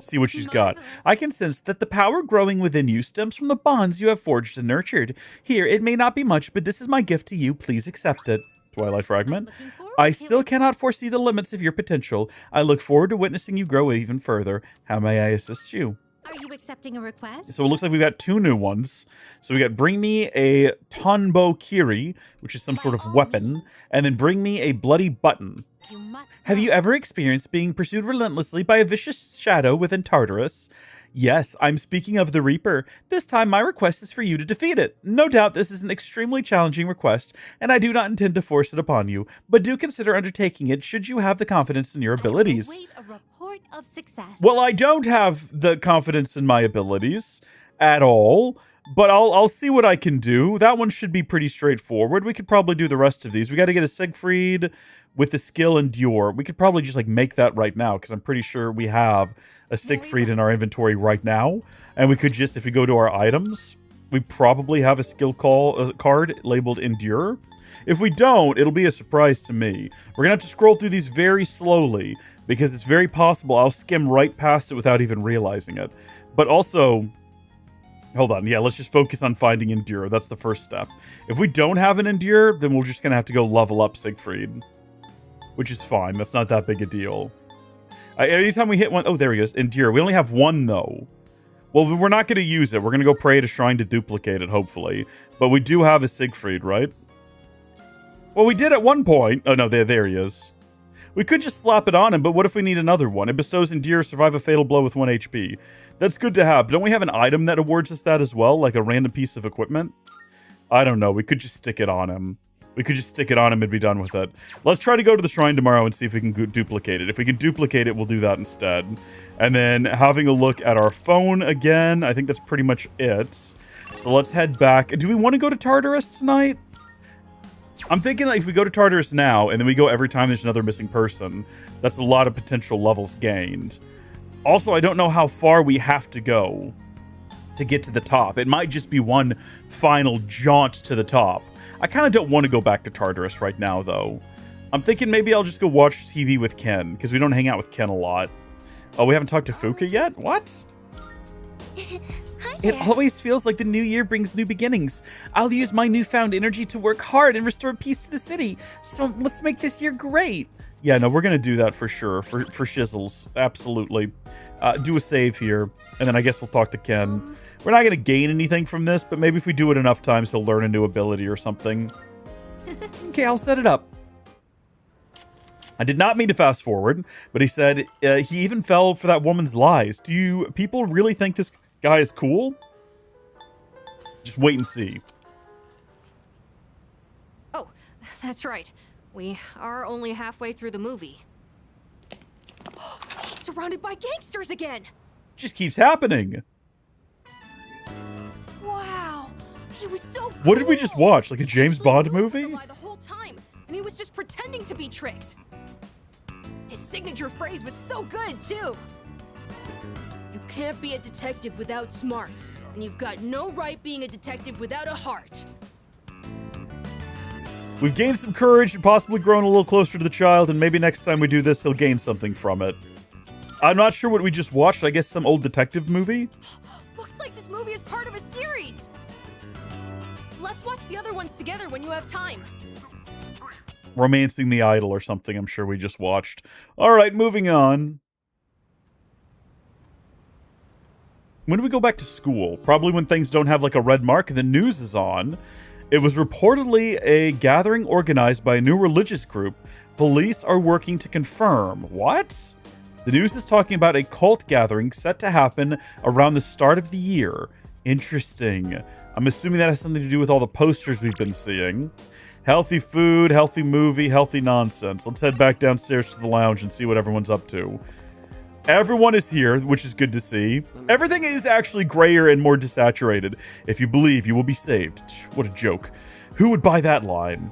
See what she's got. I can sense that the power growing within you stems from the bonds you have forged and nurtured. Here, it may not be much, but this is my gift to you. Please accept it. Twilight Fragment. to I still it. cannot foresee the limits of your potential. I look forward to witnessing you grow even further. How may I assist you? Are you accepting a request? So it looks like we've got 2 new ones. So we got bring me a Tonbo Kiri, which is some sort of weapon, and then bring me a bloody button. You must Have go. you ever experienced being pursued relentlessly by a vicious shadow within Tartarus? Yes, I'm speaking of the Reaper. This time my request is for you to defeat it. No doubt this is an extremely challenging request, and I do not intend to force it upon you, but do consider undertaking it should you have the confidence in your abilities. Wait a report of success. Well, I don't have the confidence in my abilities at all, but I'll see what I can do. That one should be pretty straightforward. We could probably do the rest of these. We got to get a Siegfried with the skill Endure. We could probably just like make that right now because I'm pretty sure we have a Siegfried in our inventory right now. And we could just, if we go to our items, we probably have a skill card labeled Endure. If we don't, it'll be a surprise to me. We're going to have to scroll through these very slowly because it's very possible I'll skim right past it without even realizing it. But also, hold on. Yeah, let's just focus on finding Endure. That's the first step. If we don't have an Endure, then we're just going to have to go level up Siegfried, which is fine. That's not that big a deal. Anytime we hit one, oh, there he goes. Endure. We only have one, though. Well, we're not going to use it. We're going to go pray at a shrine to duplicate it, hopefully. But we do have a Siegfried, right? Well, we did at one point. Oh, no, there he is. We could just slap it on him, but what if we need another one? It bestows Endure, survive a fatal blow with 1 HP. That's good to have. Don't we have an item that awards us that as well? Like a random piece of equipment? I don't know. We could just stick it on him. We could just stick it on him and be done with it. Let's try to go to the shrine tomorrow and see if we can duplicate it. If we can duplicate it, we'll do that instead. And then having a look at our phone again, I think that's pretty much it. So let's head back. Do we want to go to Tartarus tonight? I'm thinking like if we go to Tartarus now and then we go every time there's another missing person, that's a lot of potential levels gained. Also, I don't know how far we have to go to get to the top. It might just be one final jaunt to the top. I kind of don't want to go back to Tartarus right now, though. I'm thinking maybe I'll just go watch TV with Ken, because we don't hang out with Ken a lot. Oh, we haven't talked to Fuka yet? What? Hi It there. always feels like the new year brings new beginnings. I'll use my newfound energy to work hard and restore peace to the city. So let's make this year great. Yeah, no, we're going to do that for sure. For shizzles. Absolutely. Do a save here. And then I guess we'll talk to Ken. We're not going to gain anything from this, but maybe if we do it enough times, he'll learn a new ability or something. Okay, I'll set it up. I did not mean to fast forward, but he said he even fell for that woman's lies. Do you people really think this guy is cool? Just wait and see. Oh, that's right. We are only halfway through the movie. He's surrounded by gangsters again! Just keeps happening. Wow! He was so cool! What did we just watch? Like a James Bond He was movie? a lie the whole time, and he was just pretending to be tricked. His signature phrase was so good, too. You can't be a detective without smarts, and you've got no right being a detective without a heart. We've gained some courage and possibly grown a little closer to the child, and maybe next time we do this, he'll gain something from it. I'm not sure what we just watched. I guess some old detective movie? Looks like this movie is part of a series. Let's watch the other ones together when you have time. Romancing the Idol or something I'm sure we just watched. Alright, moving on. When do we go back to school? Probably when things don't have like a red mark and the news is on. It was reportedly a gathering organized by a new religious group. Police are working to confirm. What? The news is talking about a cult gathering set to happen around the start of the year. Interesting. I'm assuming that has something to do with all the posters we've been seeing. Healthy food, healthy movie, healthy nonsense. Let's head back downstairs to the lounge and see what everyone's up to. Everyone is here, which is good to see. Everything is actually grayer and more desaturated. If you believe, you will be saved. What a joke. Who would buy that line?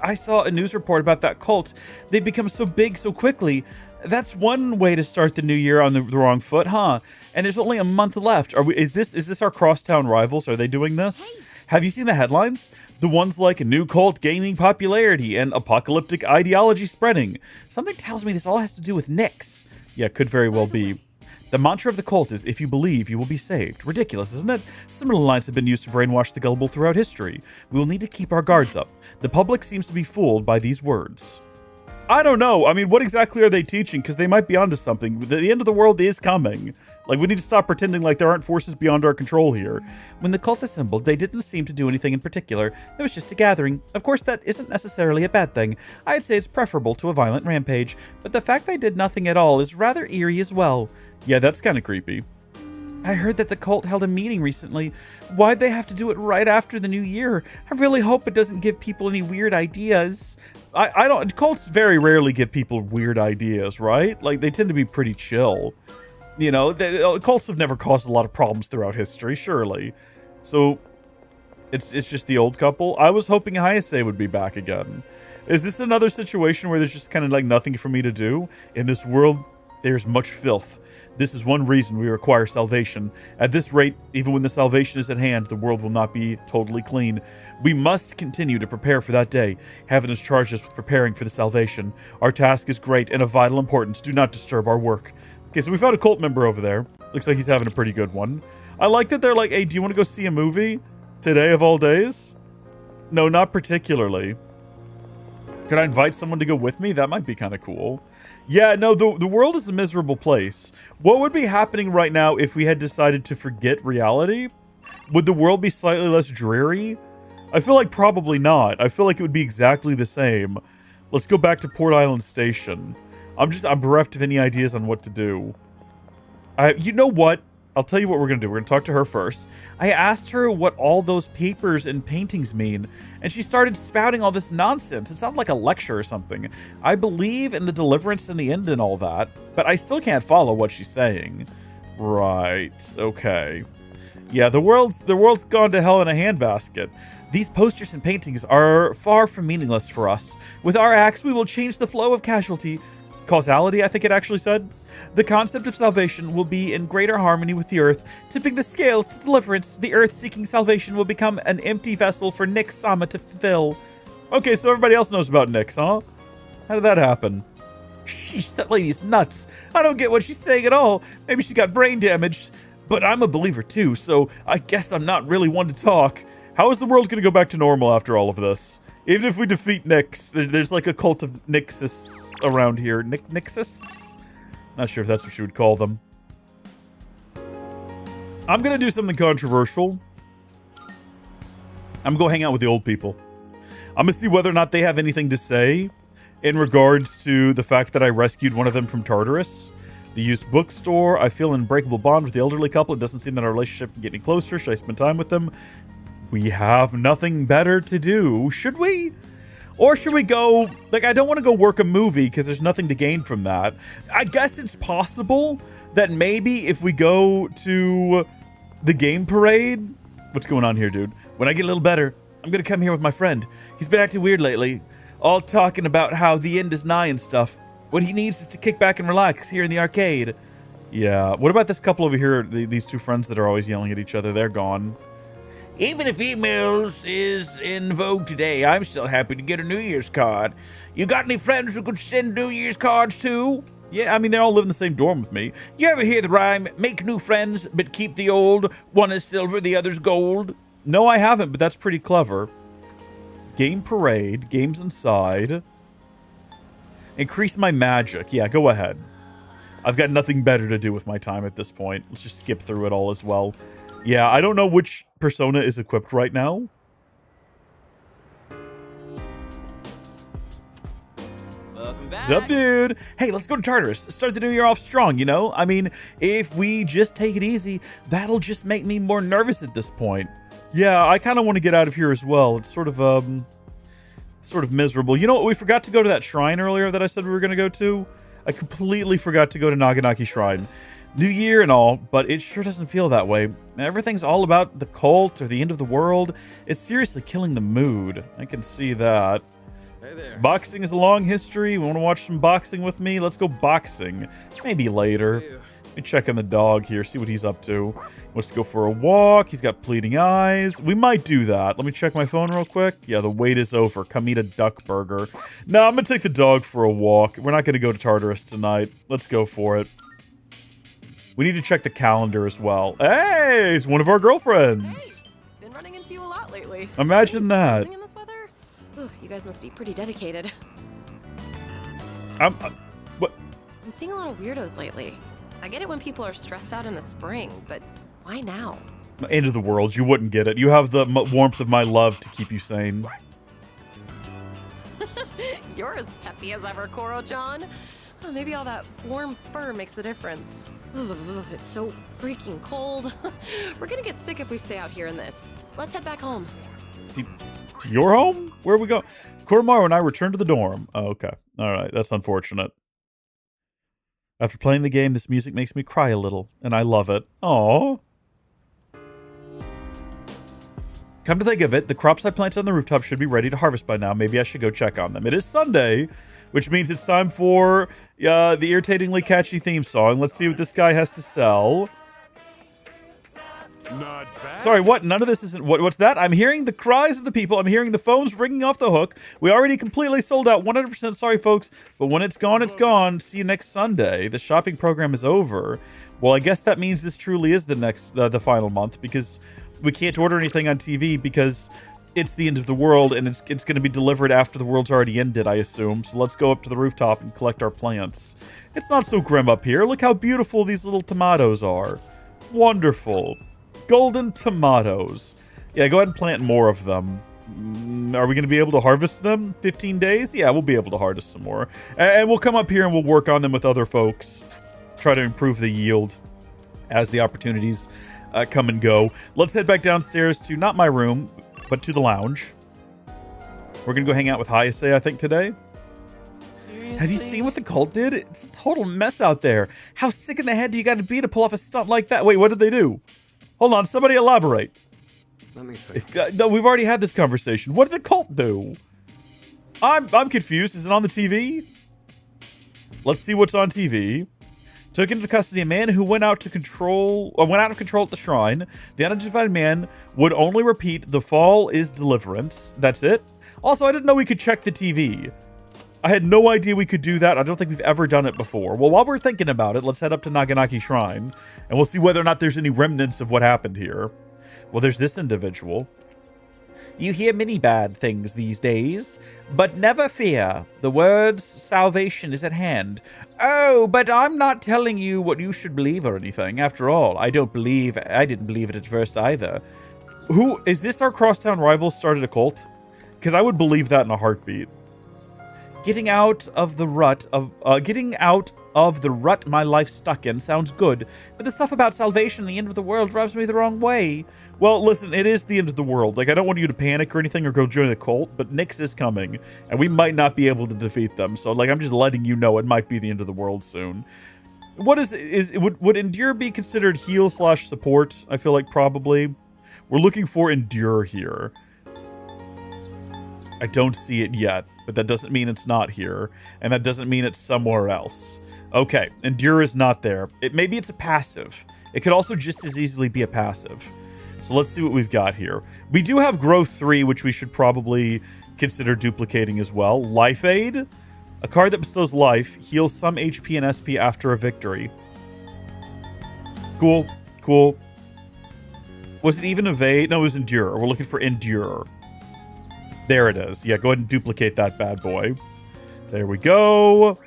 I saw a news report about that cult. They've become so big so quickly. That's one way to start the new year on the wrong foot, huh? And there's only a month left. Is this our crosstown rivals? Are they doing this? Hey. Have you seen the headlines? The ones like a new cult gaining popularity and apocalyptic ideology spreading. Something tells me this all has to do with Nyx. Yeah, could very well be. The mantra of the cult is, if you believe, you will be saved. Ridiculous, isn't it? Similar lines have been used to brainwash the gullible throughout history. We will need to keep our guards up. The public seems to be fooled by these words. I don't know. I mean, what exactly are they teaching? Because they might be onto something. The end of the world is coming. Like, we need to stop pretending like there aren't forces beyond our control here. When the cult assembled, they didn't seem to do anything in particular. It was just a gathering. Of course, that isn't necessarily a bad thing. I'd say it's preferable to a violent rampage. But the fact they did nothing at all is rather eerie as well. Yeah, that's kind of creepy. I heard that the cult held a meeting recently. Why'd they have to do it right after the new year? I really hope it doesn't give people any weird ideas. I don't... Cults very rarely give people weird ideas, right? Like, they tend to be pretty chill. You know, cults have never caused a lot of problems throughout history, surely. So, it's just the old couple. I was hoping Hayase would be back again. Is this another situation where there's just kind of like nothing for me to do? In this world, there's much filth. This is one reason we require salvation. At this rate, even when the salvation is at hand, the world will not be totally clean. We must continue to prepare for that day. Heaven has charged us with preparing for the salvation. Our task is great and of vital importance. Do not disturb our work. Okay, so we found a cult member over there. Looks like he's having a pretty good one. I like that they're like, hey, do you want to go see a movie? Today of all days? No, not particularly. Could I invite someone to go with me? That might be kind of cool. Yeah, no, the world is a miserable place. What would be happening right now if we had decided to forget reality? Would the world be slightly less dreary? I feel like probably not. I feel like it would be exactly the same. Let's go back to Port Island Station. I'm bereft of any ideas on what to do. You know what? I'll tell you what we're going to do. We're going to talk to her first. I asked her what all those papers and paintings mean, and she started spouting all this nonsense. It sounded like a lecture or something. I believe in the deliverance and the end and all that, but I still can't follow what she's saying. Right. Okay. Yeah, the world's gone to hell in a handbasket. These posters and paintings are far from meaningless for us. With our acts, we will change the flow of causality, I think it actually said. The concept of salvation will be in greater harmony with the earth, tipping the scales to deliverance. The earth seeking salvation will become an empty vessel for Nick Sama to fulfill. Okay, so everybody else knows about Nyx, huh? How did that happen? Sheesh, that lady's nuts. I don't get what she's saying at all. Maybe she got brain damaged. But I'm a believer too, so I guess I'm not really one to talk. How is the world going to go back to normal after all of this? Even if we defeat Nyx, there's like a cult of Nyxists around here. Nyxists? Not sure if that's what you would call them. I'm going to do something controversial. I'm going to go hang out with the old people. I'm going to see whether or not they have anything to say in regards to the fact that I rescued one of them from Tartarus. The used bookstore. I feel an unbreakable bond with the elderly couple. It doesn't seem that our relationship can get any closer. Should I spend time with them? We have nothing better to do. Should we? Or should we go... Like, I don't want to go work a movie because there's nothing to gain from that. I guess it's possible that maybe if we go to the game parade... What's going on here, dude? When I get a little better, I'm going to come here with my friend. He's been acting weird lately. All talking about how the end is nigh and stuff. What he needs is to kick back and relax here in the arcade. Yeah. What about this couple over here? These two friends that are always yelling at each other. They're gone. Even if emails is in vogue today, I'm still happy to get a New Year's card. You got any friends who could send New Year's cards too? Yeah, I mean, they all live in the same dorm with me. You ever hear the rhyme, make new friends, but keep the old? One is silver, the other's gold. No, I haven't, but that's pretty clever. Game parade, games inside. Increase my magic. Yeah, go ahead. I've got nothing better to do with my time at this point. Let's just skip through it all as well. Yeah, I don't know which persona is equipped right now. Welcome back. What's up, dude? Hey, let's go to Tartarus. Start the new year off strong, you know? I mean, if we just take it easy, that'll just make me more nervous at this point. Yeah, I kind of want to get out of here as well. It's sort of miserable. You know what? We forgot to go to that shrine earlier that I said we were going to go to. I completely forgot to go to Naganaki Shrine. New year and all, but it sure doesn't feel that way. Everything's all about the cult or the end of the world. It's seriously killing the mood. I can see that. Hey there. Boxing is a long history. Want to watch some boxing with me? Let's go boxing. Maybe later. Let me check on the dog here, see what he's up to. Wants to go for a walk. He's got pleading eyes. We might do that. Let me check my phone real quick. Yeah, the wait is over. Come eat a duck burger. No, I'm going to take the dog for a walk. We're not going to go to Tartarus tonight. Let's go for it. We need to check the calendar as well. Hey, it's one of our girlfriends. Hey, been running into you a lot lately. Imagine that. In this weather? Ooh, you guys must be pretty dedicated. What? I'm seeing a lot of weirdos lately. I get it when people are stressed out in the spring, but why now? End of the world. You wouldn't get it. You have the warmth of my love to keep you sane. You're as peppy as ever, Koro-chan. Oh, maybe all that warm fur makes a difference. Ugh, it's so freaking cold. We're gonna get sick if we stay out here in this. Let's head back home. To your home? Where are we going? Koromaru and I return to the dorm. Oh, okay. All right. That's unfortunate. After playing the game, this music makes me cry a little, and I love it. Aww. Come to think of it, the crops I planted on the rooftop should be ready to harvest by now. Maybe I should go check on them. It is Sunday, which means it's time for the irritatingly catchy theme song. Let's see what this guy has to sell. Not bad. Sorry, what? None of this isn't... What's that? I'm hearing the cries of the people. I'm hearing the phones ringing off the hook. We already completely sold out. 100% sorry, folks. But when it's gone, it's gone. See you next Sunday. The shopping program is over. Well, I guess that means this truly is the final month, because we can't order anything on TV because it's the end of the world, and it's going to be delivered after the world's already ended, I assume. So let's go up to the rooftop and collect our plants. It's not so grim up here. Look how beautiful these little tomatoes are. Wonderful. Golden tomatoes. Yeah, go ahead and plant more of them. Are we going to be able to harvest them? 15 days? Yeah, we'll be able to harvest some more. And we'll come up here and we'll work on them with other folks. Try to improve the yield as the opportunities come and go. Let's head back downstairs to not my room, but to the lounge. We're going to go hang out with Hayase, I think, today. Seriously? Have you seen what the cult did? It's a total mess out there. How sick in the head do you got to be to pull off a stunt like that? Wait, what did they do? Hold on, somebody elaborate. Let me think. No, we've already had this conversation. What did the cult do? I'm confused. Is it on the TV? Let's see what's on TV. Took into custody a man who went out of control at the shrine. The unidentified man would only repeat, "The fall is deliverance." That's it. Also, I didn't know we could check the TV. I had no idea we could do that. I don't think we've ever done it before. Well, while we're thinking about it, let's head up to Naganaki Shrine, and we'll see whether or not there's any remnants of what happened here. Well, there's this individual. You hear many bad things these days, but never fear. The word's salvation is at hand. Oh, but I'm not telling you what you should believe or anything. After all, I didn't believe it at first either. Who is this? Our crosstown rival started a cult? Because I would believe that in a heartbeat. Getting out of the rut my life's stuck in sounds good, but the stuff about salvation and the end of the world rubs me the wrong way. Well, listen, it is the end of the world. Like, I don't want you to panic or anything or go join a cult, but Nyx is coming, and we might not be able to defeat them. So, like, I'm just letting you know it might be the end of the world soon. What would Endure be considered heal/support? I feel like probably. We're looking for Endure here. I don't see it yet, but that doesn't mean it's not here, and that doesn't mean it's somewhere else. Okay, Endure is not there. Maybe it's a passive. It could also just as easily be a passive. So let's see what we've got here. We do have Growth 3, which we should probably consider duplicating as well. Life Aid, a card that bestows life, heals some HP and SP after a victory. Cool, cool. Was it even Evade? No, it was Endure. We're looking for Endure. There it is. Yeah, go ahead and duplicate that bad boy. There we go.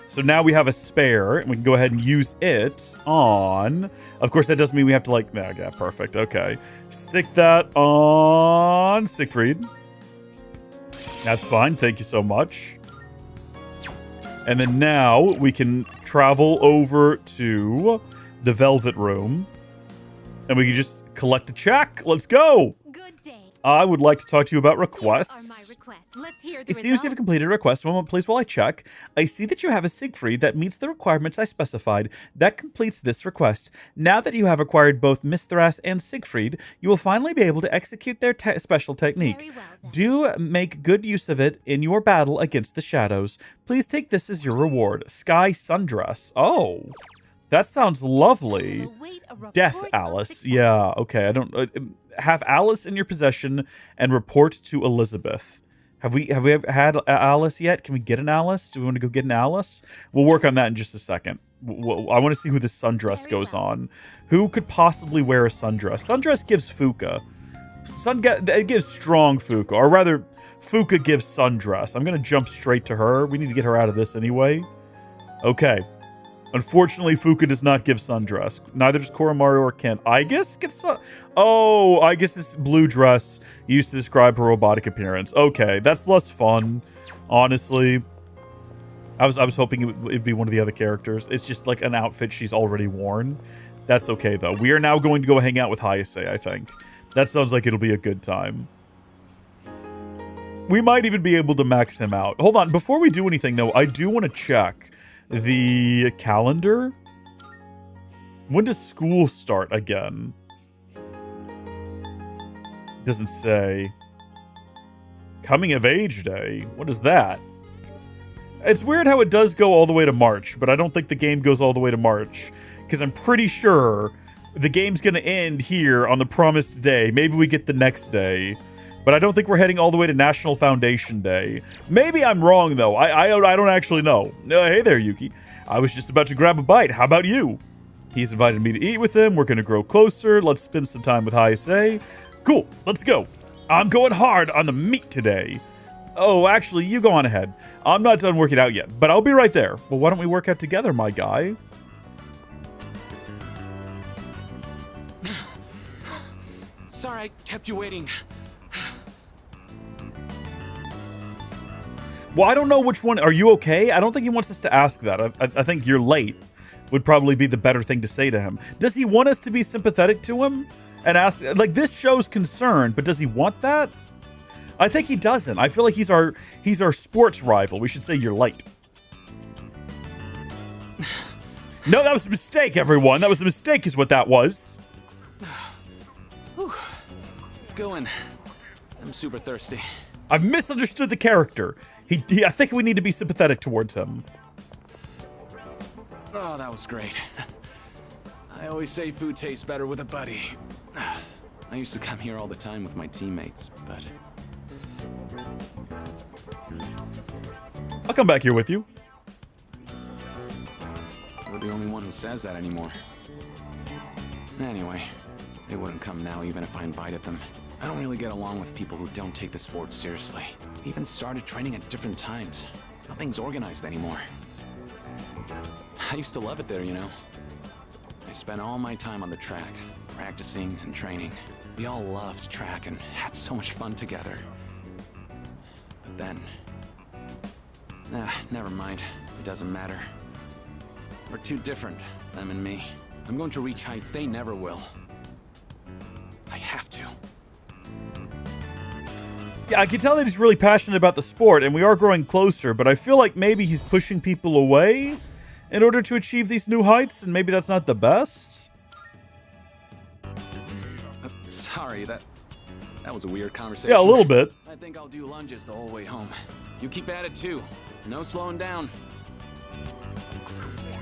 So now we have a spare, and we can go ahead and use it on... Of course, that doesn't mean we have to, like... Yeah, perfect. Okay. Stick that on Siegfried. That's fine. Thank you so much. And then now we can travel over to the Velvet Room. And we can just collect a check. Let's go! Good day. I would like to talk to you about requests. Are my requests. Let's hear the It seems you have completed a request. One moment, please, while I check. I see that you have a Siegfried that meets the requirements I specified. That completes this request. Now that you have acquired both Mithras and Siegfried, you will finally be able to execute their special technique. Very well, then. Do make good use of it in your battle against the shadows. Please take this as your reward. Sky Sundress. Oh, that sounds lovely. Await a report Death of Alice. success. Yeah, okay. I don't... have Alice in your possession and report to Elizabeth. Have we ever had Alice yet? Can we get an Alice? Do we want to go get an Alice? We'll work on that in just a second. I want to see who this sundress goes on. Who could possibly wear a sundress? Sundress gives Fuka. It gives strong Fuka, or rather, Fuka gives sundress. I'm gonna jump straight to her. We need to get her out of this anyway. Okay. Unfortunately, Fuka does not give sundress. Neither does Koromaru or Ken. Aigis gets Oh, Aigis' this blue dress used to describe her robotic appearance. Okay, that's less fun, honestly. I was hoping it'd be one of the other characters. It's just like an outfit she's already worn. That's okay, though. We are now going to go hang out with Hayase, I think. That sounds like it'll be a good time. We might even be able to max him out. Hold on, before we do anything, though, I do want to check the calendar. When does school start again? Doesn't say. Coming of age day. What is that? It's weird how it does go all the way to March, but I don't think the game goes all the way to March, because I'm pretty sure the game's going to end here on the promised day. Maybe we get the next day, but I don't think we're heading all the way to National Foundation Day. Maybe I'm wrong, though. I don't actually know. Hey there, Yuki. I was just about to grab a bite. How about you? He's invited me to eat with him. We're going to grow closer. Let's spend some time with Hayase. Cool. Let's go. I'm going hard on the meat today. Oh, actually, you go on ahead. I'm not done working out yet, but I'll be right there. Well, why don't we work out together, my guy? Sorry, I kept you waiting. Well, I don't know which one. Are you okay? I don't think he wants us to ask that. I think you're late would probably be the better thing to say to him. Does he want us to be sympathetic to him and ask? Like, this shows concern, but does he want that? I think he doesn't. I feel like he's our sports rival. We should say you're late. No, that was a mistake, everyone. That was a mistake is what that was. Whew. Let's go in. I'm super thirsty. I've misunderstood the character. I think we need to be sympathetic towards him. Oh, that was great. I always say food tastes better with a buddy. I used to come here all the time with my teammates, but... I'll come back here with you. You're the only one who says that anymore. Anyway, they wouldn't come now even if I invited them. I don't really get along with people who don't take the sport seriously. Even started training at different times. Nothing's organized anymore. I used to love it there, you know. I spent all my time on the track, practicing and training. We all loved track and had so much fun together. But then... never mind. It doesn't matter. We're too different, them and me. I'm going to reach heights they never will. I have to. Yeah, I can tell that he's really passionate about the sport, and we are growing closer, but I feel like maybe he's pushing people away in order to achieve these new heights, and maybe that's not the best. Sorry, that was a weird conversation. Yeah, a little bit. I think I'll do lunges the whole way home. You keep at it too. No slowing down.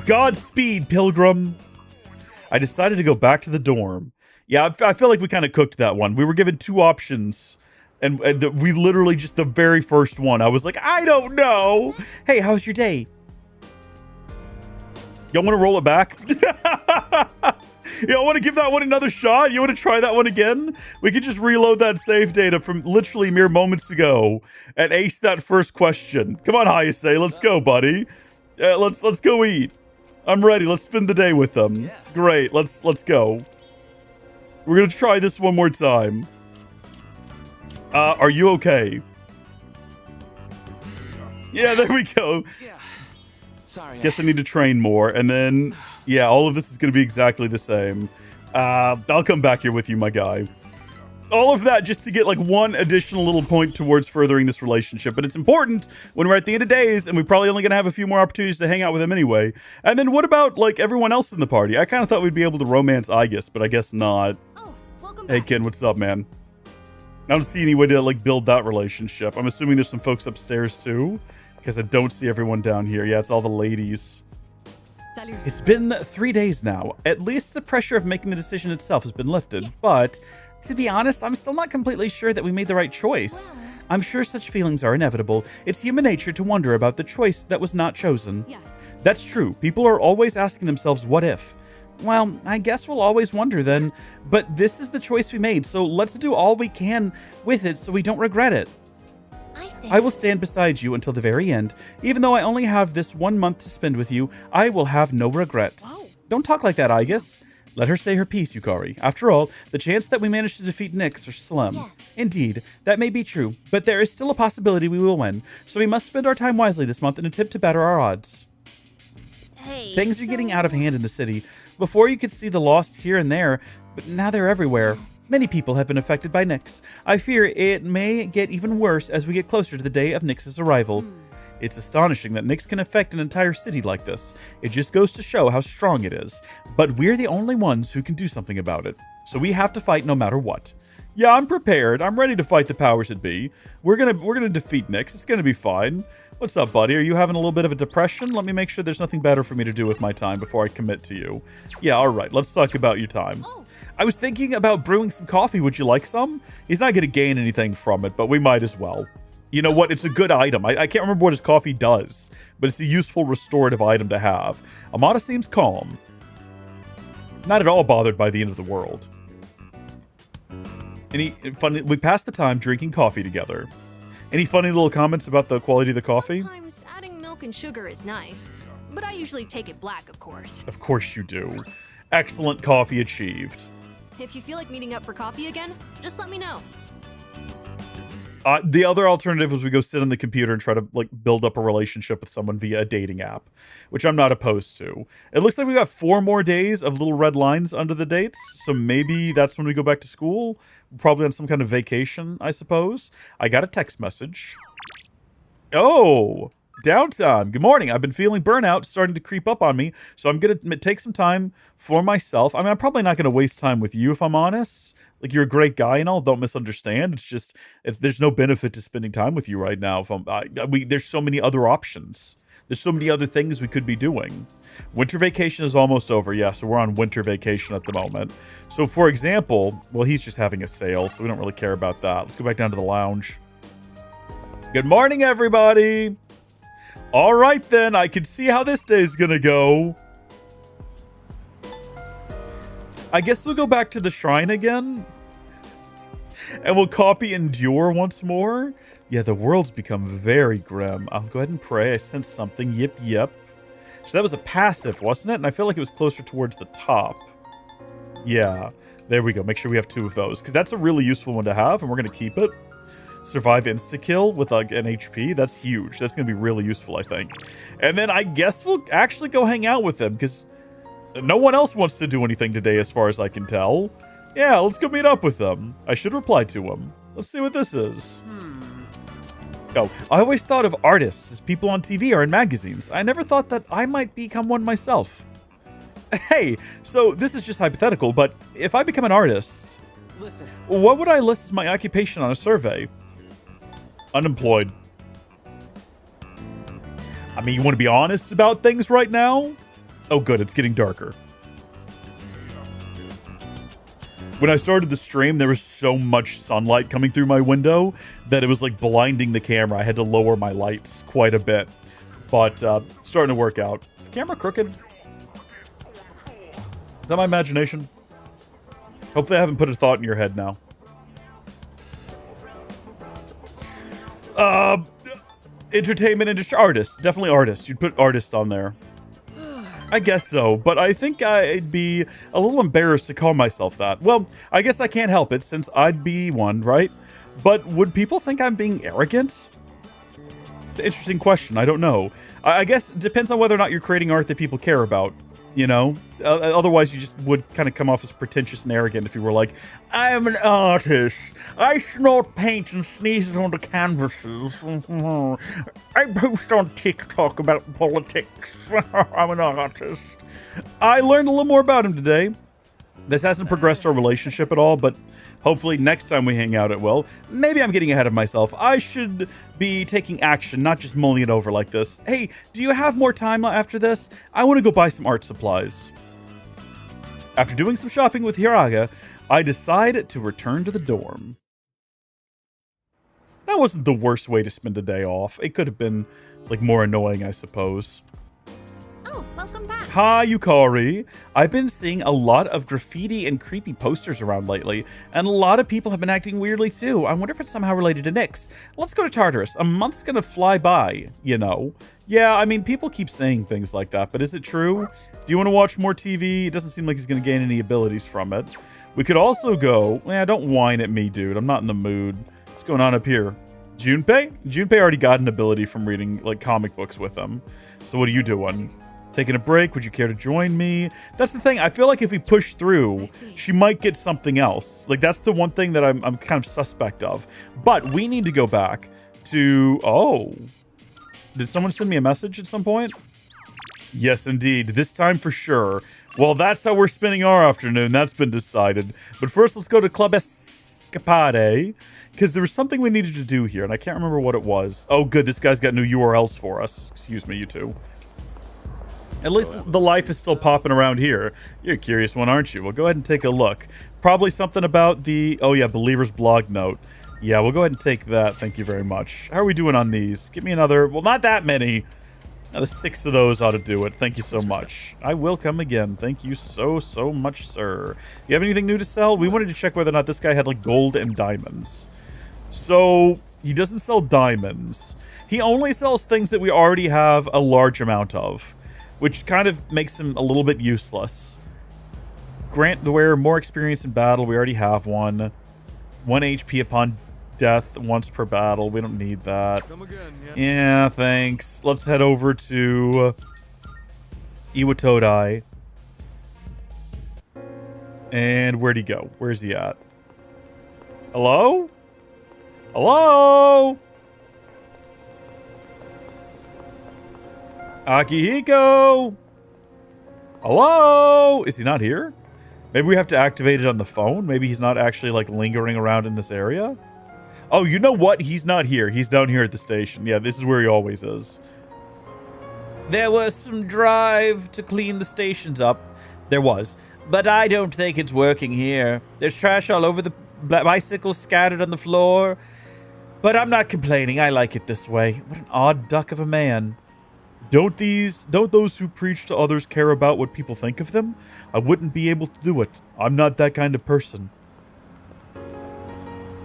Godspeed, Pilgrim. I decided to go back to the dorm. Yeah, I feel like we kind of cooked that one. We were given two options, and we literally just the very first one. I was like, I don't know. Hey, how's your day? Y'all want to roll it back? Y'all want to give that one another shot? You want to try that one again? We could just reload that save data from literally mere moments ago and ace that first question. Come on, Hayase, let's go, buddy. Let's go eat. I'm ready. Let's spend the day with them. Yeah. Great. Let's go. We're gonna try this one more time. Are you okay? Yeah, there we go. Yeah. Sorry. Guess I need to train more, and then yeah, all of this is gonna be exactly the same. I'll come back here with you, my guy. All of that just to get like one additional little point towards furthering this relationship. But it's important when we're at the end of days and we're probably only going to have a few more opportunities to hang out with him anyway. And then what about like everyone else in the party? I kind of thought we'd be able to romance Aigis, but I guess not. Oh, welcome Hey, back. Ken, what's up, man? I don't see any way to like build that relationship. I'm assuming there's some folks upstairs too, because I don't see everyone down here. Yeah, it's all the ladies. Salut. It's been 3 days now. At least the pressure of making the decision itself has been lifted, Yes. but... to be honest, I'm still not completely sure that we made the right choice. I'm sure such feelings are inevitable. It's human nature to wonder about the choice that was not chosen. Yes. That's true. People are always asking themselves, what if? Well, I guess we'll always wonder then, but this is the choice we made, so let's do all we can with it so we don't regret it. I will stand beside you until the very end. Even though I only have this 1 month to spend with you, I will have no regrets. Whoa. Don't talk like that, Aigis. Let her say her piece, Yukari. After all, the chance that we manage to defeat Nyx are slim. Yes. Indeed, that may be true, but there is still a possibility we will win, so we must spend our time wisely this month in an attempt to better our odds. Hey, things are getting out of hand in the city. Before you could see the lost here and there, but now they're everywhere. Yes. Many people have been affected by Nyx. I fear it may get even worse as we get closer to the day of Nyx's arrival. It's astonishing that Nyx can affect an entire city like this. It just goes to show how strong it is. But we're the only ones who can do something about it. So we have to fight no matter what. Yeah, I'm prepared. I'm ready to fight the powers that be. We're gonna defeat Nyx. It's gonna be fine. What's up, buddy? Are you having a little bit of a depression? Let me make sure there's nothing better for me to do with my time before I commit to you. Yeah, alright. Let's talk about your time. I was thinking about brewing some coffee. Would you like some? He's not gonna gain anything from it, but we might as well. You know what? It's a good item. I can't remember what his coffee does, but it's a useful restorative item to have. Amada seems calm. Not at all bothered by the end of the world. We passed the time drinking coffee together. Any funny little comments about the quality of the coffee? Sometimes adding milk and sugar is nice, but I usually take it black, of course. Of course you do. Excellent coffee achieved. If you feel like meeting up for coffee again, just let me know. The other alternative was we go sit on the computer and try to build up a relationship with someone via a dating app, which I'm not opposed to. It looks like we got 4 more days of little red lines under the dates, so maybe that's when we go back to school. Probably on some kind of vacation, I suppose. I got a text message. Oh, downtime. Good morning. I've been feeling burnout starting to creep up on me, so I'm going to take some time for myself. I mean, I'm probably not going to waste time with you if I'm honest. Like, you're a great guy and all, don't misunderstand. It's just, there's no benefit to spending time with you right now. There's so many other options. There's so many other things we could be doing. Winter vacation is almost over. Yeah, so we're on winter vacation at the moment. So, for example, well, he's just having a sale, so we don't really care about that. Let's go back down to the lounge. Good morning, everybody. All right, then. I can see how this day's gonna go. I guess we'll go back to the shrine again. And we'll copy Endure once more. Yeah, the world's become very grim. I'll go ahead and pray. I sense something. Yep. So that was a passive, wasn't it? And I feel like it was closer towards the top. Yeah, there we go. Make sure we have 2 of those, because that's a really useful one to have, and we're going to keep it. Survive insta-kill with an HP. That's huge. That's going to be really useful, I think. And then I guess we'll actually go hang out with them, because no one else wants to do anything today as far as I can tell. Yeah, let's go meet up with them. I should reply to them. Let's see what this is. Oh, I always thought of artists as people on TV or in magazines. I never thought that I might become one myself. Hey, so this is just hypothetical, but if I become an artist, Listen. What would I list as my occupation on a survey? Unemployed. I mean, you want to be honest about things right now? Oh, good, it's getting darker. When I started the stream, there was so much sunlight coming through my window that it was like blinding the camera. I had to lower my lights quite a bit. But starting to work out. Is the camera crooked? Is that my imagination? Hopefully I haven't put a thought in your head now. Entertainment industry. Artist. Definitely artist. You'd put artist on there. I guess so, but I think I'd be a little embarrassed to call myself that. Well, I guess I can't help it since I'd be one, right? But would people think I'm being arrogant? It's an interesting question. I don't know. I guess it depends on whether or not you're creating art that people care about, you know? Otherwise, you just would kind of come off as pretentious and arrogant if you were like, I'm an artist. I snort paint and sneeze it onto canvases. I post on TikTok about politics. I'm an artist. I learned a little more about him today. This hasn't progressed our relationship at all, but hopefully next time we hang out it will. Maybe I'm getting ahead of myself. I should be taking action, not just mulling it over like this. Hey, do you have more time after this? I want to go buy some art supplies. After doing some shopping with Hiraga, I decide to return to the dorm. That wasn't the worst way to spend a day off. It could have been, like, more annoying, I suppose. Oh, welcome back. Hi, Yukari. I've been seeing a lot of graffiti and creepy posters around lately, and a lot of people have been acting weirdly too. I wonder if it's somehow related to Nyx. Let's go to Tartarus. A month's gonna fly by, you know. Yeah, I mean, people keep saying things like that, but is it true? Do you want to watch more TV? It doesn't seem like he's gonna gain any abilities from it. We could also go... don't whine at me, dude. I'm not in the mood. What's going on up here? Junpei? Junpei already got an ability from reading, like, comic books with him. So what are you doing? Taking a break? Would you care to join me? That's the thing. I feel like if we push through, she might get something else. Like, that's the one thing that I'm kind of suspect of. But we need to go back to... Oh. Did someone send me a message at some point? Yes, indeed. This time for sure. Well, that's how we're spending our afternoon. That's been decided. But first, let's go to Club Escapade. Because there was something we needed to do here, and I can't remember what it was. Oh, good. This guy's got new URLs for us. Excuse me, you two. At least the life is still popping around here. You're a curious one, aren't you? Well, go ahead and take a look. Probably something about the... Oh, yeah, Believer's blog note. Yeah, we'll go ahead and take that. Thank you very much. How are we doing on these? Give me another... Well, not that many. Another 6 of those ought to do it. Thank you so much. I will come again. Thank you so much, sir. You have anything new to sell? We wanted to check whether or not this guy had, like, gold and diamonds. So, he doesn't sell diamonds. He only sells things that we already have a large amount of, which kind of makes him a little bit useless. Grant the wearer more experience in battle. We already have one. 1 HP upon death once per battle. We don't need that. Come again, yeah, thanks. Let's head over to Iwatodai. And where'd he go? Where's he at? Hello? Hello? Akihiko? Hello? Is he not here? Maybe we have to activate it on the phone? Maybe he's not actually, like, lingering around in this area? Oh, you know what? He's not here. He's down here at the station. Yeah, this is where he always is. There was some drive to clean the stations up. There was. But I don't think it's working here. There's trash all over the bicycles scattered on the floor. But I'm not complaining. I like it this way. What an odd duck of a man. Don't those who preach to others care about what people think of them? I wouldn't be able to do it. I'm not that kind of person.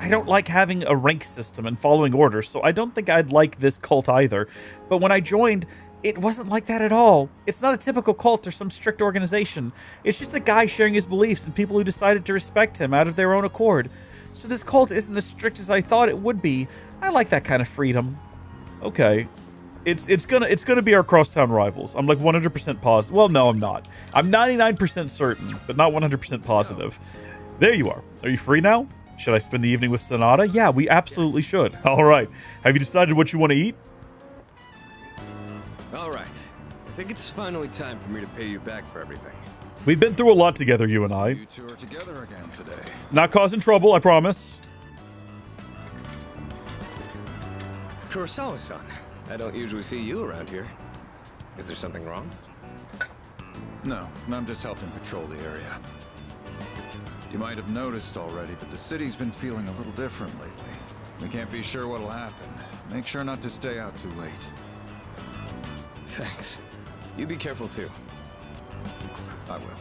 I don't like having a rank system and following orders, so I don't think I'd like this cult either. But when I joined, it wasn't like that at all. It's not a typical cult or some strict organization. It's just a guy sharing his beliefs and people who decided to respect him out of their own accord. So this cult isn't as strict as I thought it would be. I like that kind of freedom. Okay. It's gonna be our crosstown rivals. I'm like 100% positive. Well, no, I'm not. I'm 99% certain, but not 100% positive. There you are. Are you free now? Should I spend the evening with Sonata? Yeah, we absolutely should. All right. Have you decided what you want to eat? All right. I think it's finally time for me to pay you back for everything. We've been through a lot together, you and I. You two are together again today. Not causing trouble, I promise. Kurosawa-san, I don't usually see you around here. Is there something wrong? No, I'm just helping patrol the area. You might have noticed already, but the city's been feeling a little different lately. We can't be sure what'll happen. Make sure not to stay out too late. Thanks. You be careful too. I will.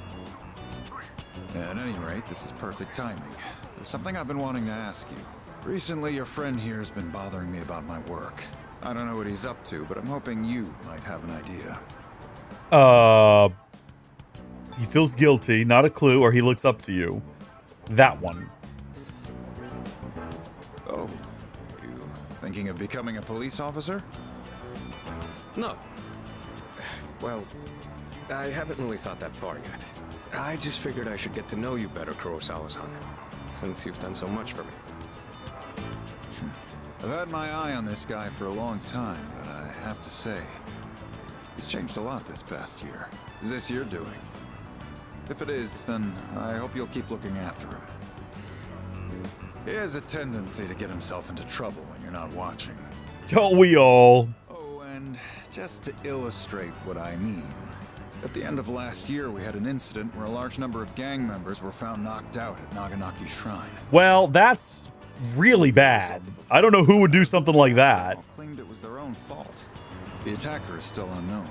At any rate, this is perfect timing. There's something I've been wanting to ask you. Recently, your friend here has been bothering me about my work. I don't know what he's up to, but I'm hoping you might have an idea. He feels guilty, not a clue, or he looks up to you. That one. Oh, you thinking of becoming a police officer? No. Well, I haven't really thought that far yet. I just figured I should get to know you better, Kurosawa-san, since you've done so much for me. I've had my eye on this guy for a long time, but I have to say, he's changed a lot this past year. Is this your doing? If it is, then I hope you'll keep looking after him. He has a tendency to get himself into trouble when you're not watching. Don't we all? Oh, and just to illustrate what I mean, at the end of last year we had an incident where a large number of gang members were found knocked out at Naganaki Shrine. Well, that's really bad. I don't know who would do something like that. All claimed it was their own fault. The attacker is still unknown.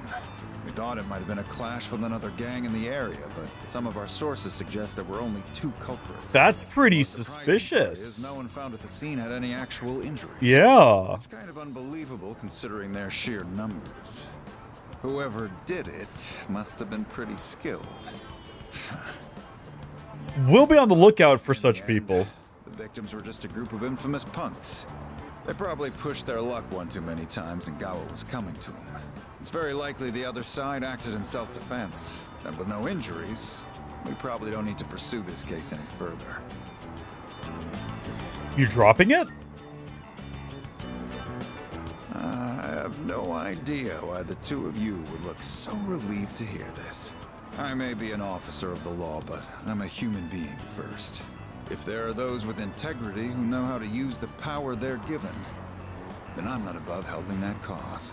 We thought it might have been a clash with another gang in the area, but some of our sources suggest there were only 2 culprits. That's pretty What the surprising part suspicious. is no one found at the scene had any actual injuries. Yeah. It's kind of unbelievable considering their sheer numbers. Whoever did it must have been pretty skilled. We'll be on the lookout for such people. The victims were just a group of infamous punks. They probably pushed their luck one too many times and got what was coming to them. It's very likely the other side acted in self-defense. And with no injuries, we probably don't need to pursue this case any further. You dropping it? I have no idea why the 2 of you would look so relieved to hear this. I may be an officer of the law, but I'm a human being first. If there are those with integrity who know how to use the power they're given, then I'm not above helping that cause.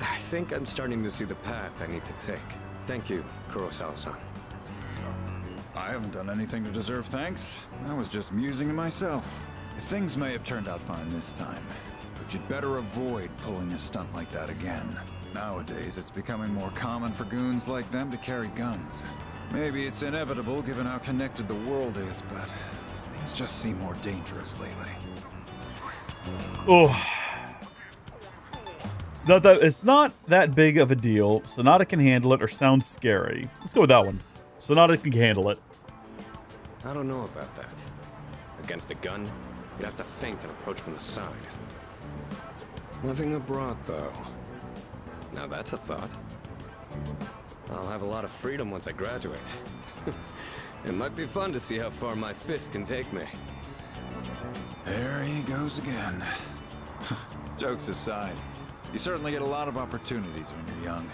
I think I'm starting to see the path I need to take. Thank you, Kurosawa-san. I haven't done anything to deserve thanks. I was just musing to myself. Things may have turned out fine this time, but you'd better avoid pulling a stunt like that again. Nowadays, it's becoming more common for goons like them to carry guns. Maybe it's inevitable given how connected the world is, but things just seem more dangerous lately. Oh. It's not that big of a deal. Sonata can handle it or sounds scary. Let's go with that one. Sonata can handle it. I don't know about that. Against a gun, you'd have to feint and approach from the side. Nothing abroad, though. Now that's a thought. I'll have a lot of freedom once I graduate. It might be fun to see how far my fist can take me. There he goes again. Jokes aside, you certainly get a lot of opportunities when you're young.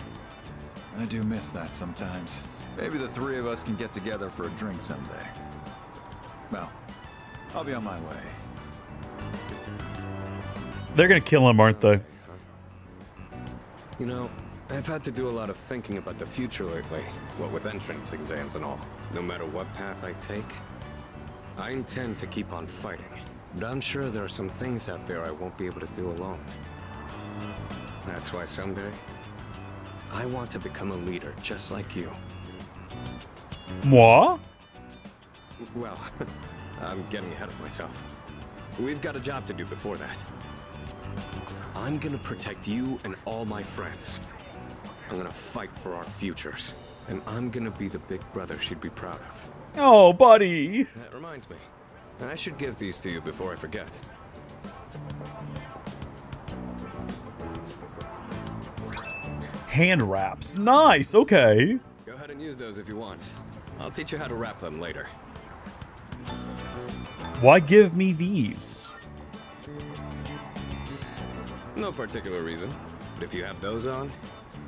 I do miss that sometimes. Maybe the 3 of us can get together for a drink someday. Well, I'll be on my way. They're gonna kill him, aren't they? You know, I've had to do a lot of thinking about the future lately, what with entrance exams and all. No matter what path I take, I intend to keep on fighting. But I'm sure there are some things out there I won't be able to do alone. That's why someday, I want to become a leader just like you. Moi? Well, I'm getting ahead of myself. We've got a job to do before that. I'm gonna protect you and all my friends. I'm gonna fight for our futures. And I'm gonna be the big brother she'd be proud of. Oh, buddy. That reminds me. I should give these to you before I forget. Hand wraps. Nice, okay. Go ahead and use those if you want. I'll teach you how to wrap them later. Why give me these? No particular reason. But if you have those on,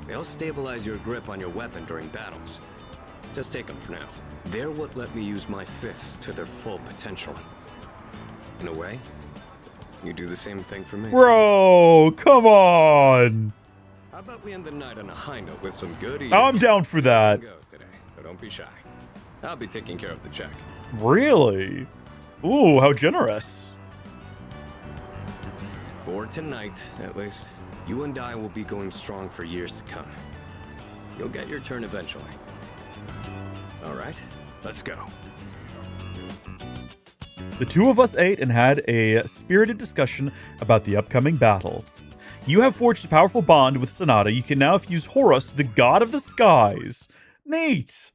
they'll stabilize your grip on your weapon during battles. Just take them for now. They're what let me use my fists to their full potential. In a way, you do the same thing for me. Bro, come on. How about we end the night on a high note with some good eating? I'm down for that. Goes today, so don't be shy. I'll be taking care of the check. Really? Ooh, how generous. For tonight, at least, you and I will be going strong for years to come. You'll get your turn eventually. All right, let's go. The 2 of us ate and had a spirited discussion about the upcoming battle. You have forged a powerful bond with Sonata. You can now fuse Horus, the god of the skies. Neat.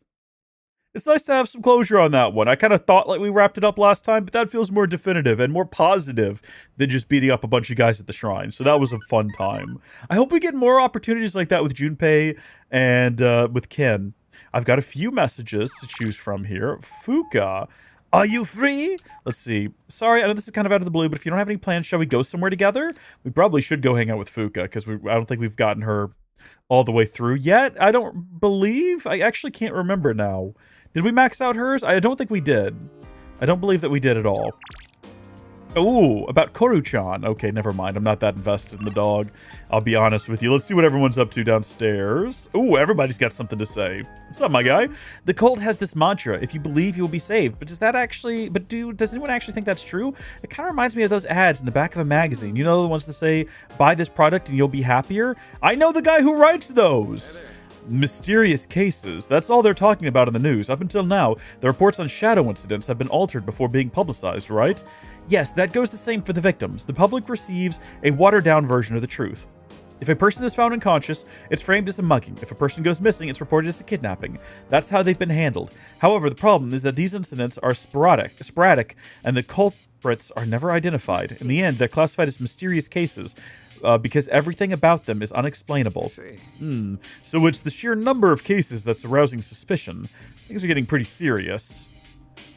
It's nice to have some closure on that one. I kind of thought like we wrapped it up last time, but that feels more definitive and more positive than just beating up a bunch of guys at the shrine. So that was a fun time. I hope we get more opportunities like that with Junpei and with Ken. I've got a few messages to choose from here. Fuka, are you free? Let's see. Sorry, I know this is kind of out of the blue, but if you don't have any plans, shall we go somewhere together? We probably should go hang out with Fuka because I don't think we've gotten her all the way through yet. I don't believe. I actually can't remember now. Did we max out hers? I don't think we did. I don't believe that we did at all. Oh, about Koru-chan. Okay, never mind. I'm not that invested in the dog. I'll be honest with you. Let's see what everyone's up to downstairs. Oh, everybody's got something to say. What's up, my guy? The cult has this mantra: if you believe, you will be saved. But does anyone actually think that's true? It kind of reminds me of those ads in the back of a magazine. You know, the ones that say, buy this product and you'll be happier? I know the guy who writes those. Mysterious cases. That's all they're talking about in the news. Up until now, the reports on shadow incidents have been altered before being publicized, right? Yes, that goes the same for the victims. The public receives a watered-down version of the truth. If a person is found unconscious, it's framed as a mugging. If a person goes missing, it's reported as a kidnapping. That's how they've been handled. However, the problem is that these incidents are sporadic, and the culprits are never identified. In the end, they're classified as mysterious cases, because everything about them is unexplainable. So it's the sheer number of cases that's arousing suspicion. Things are getting pretty serious.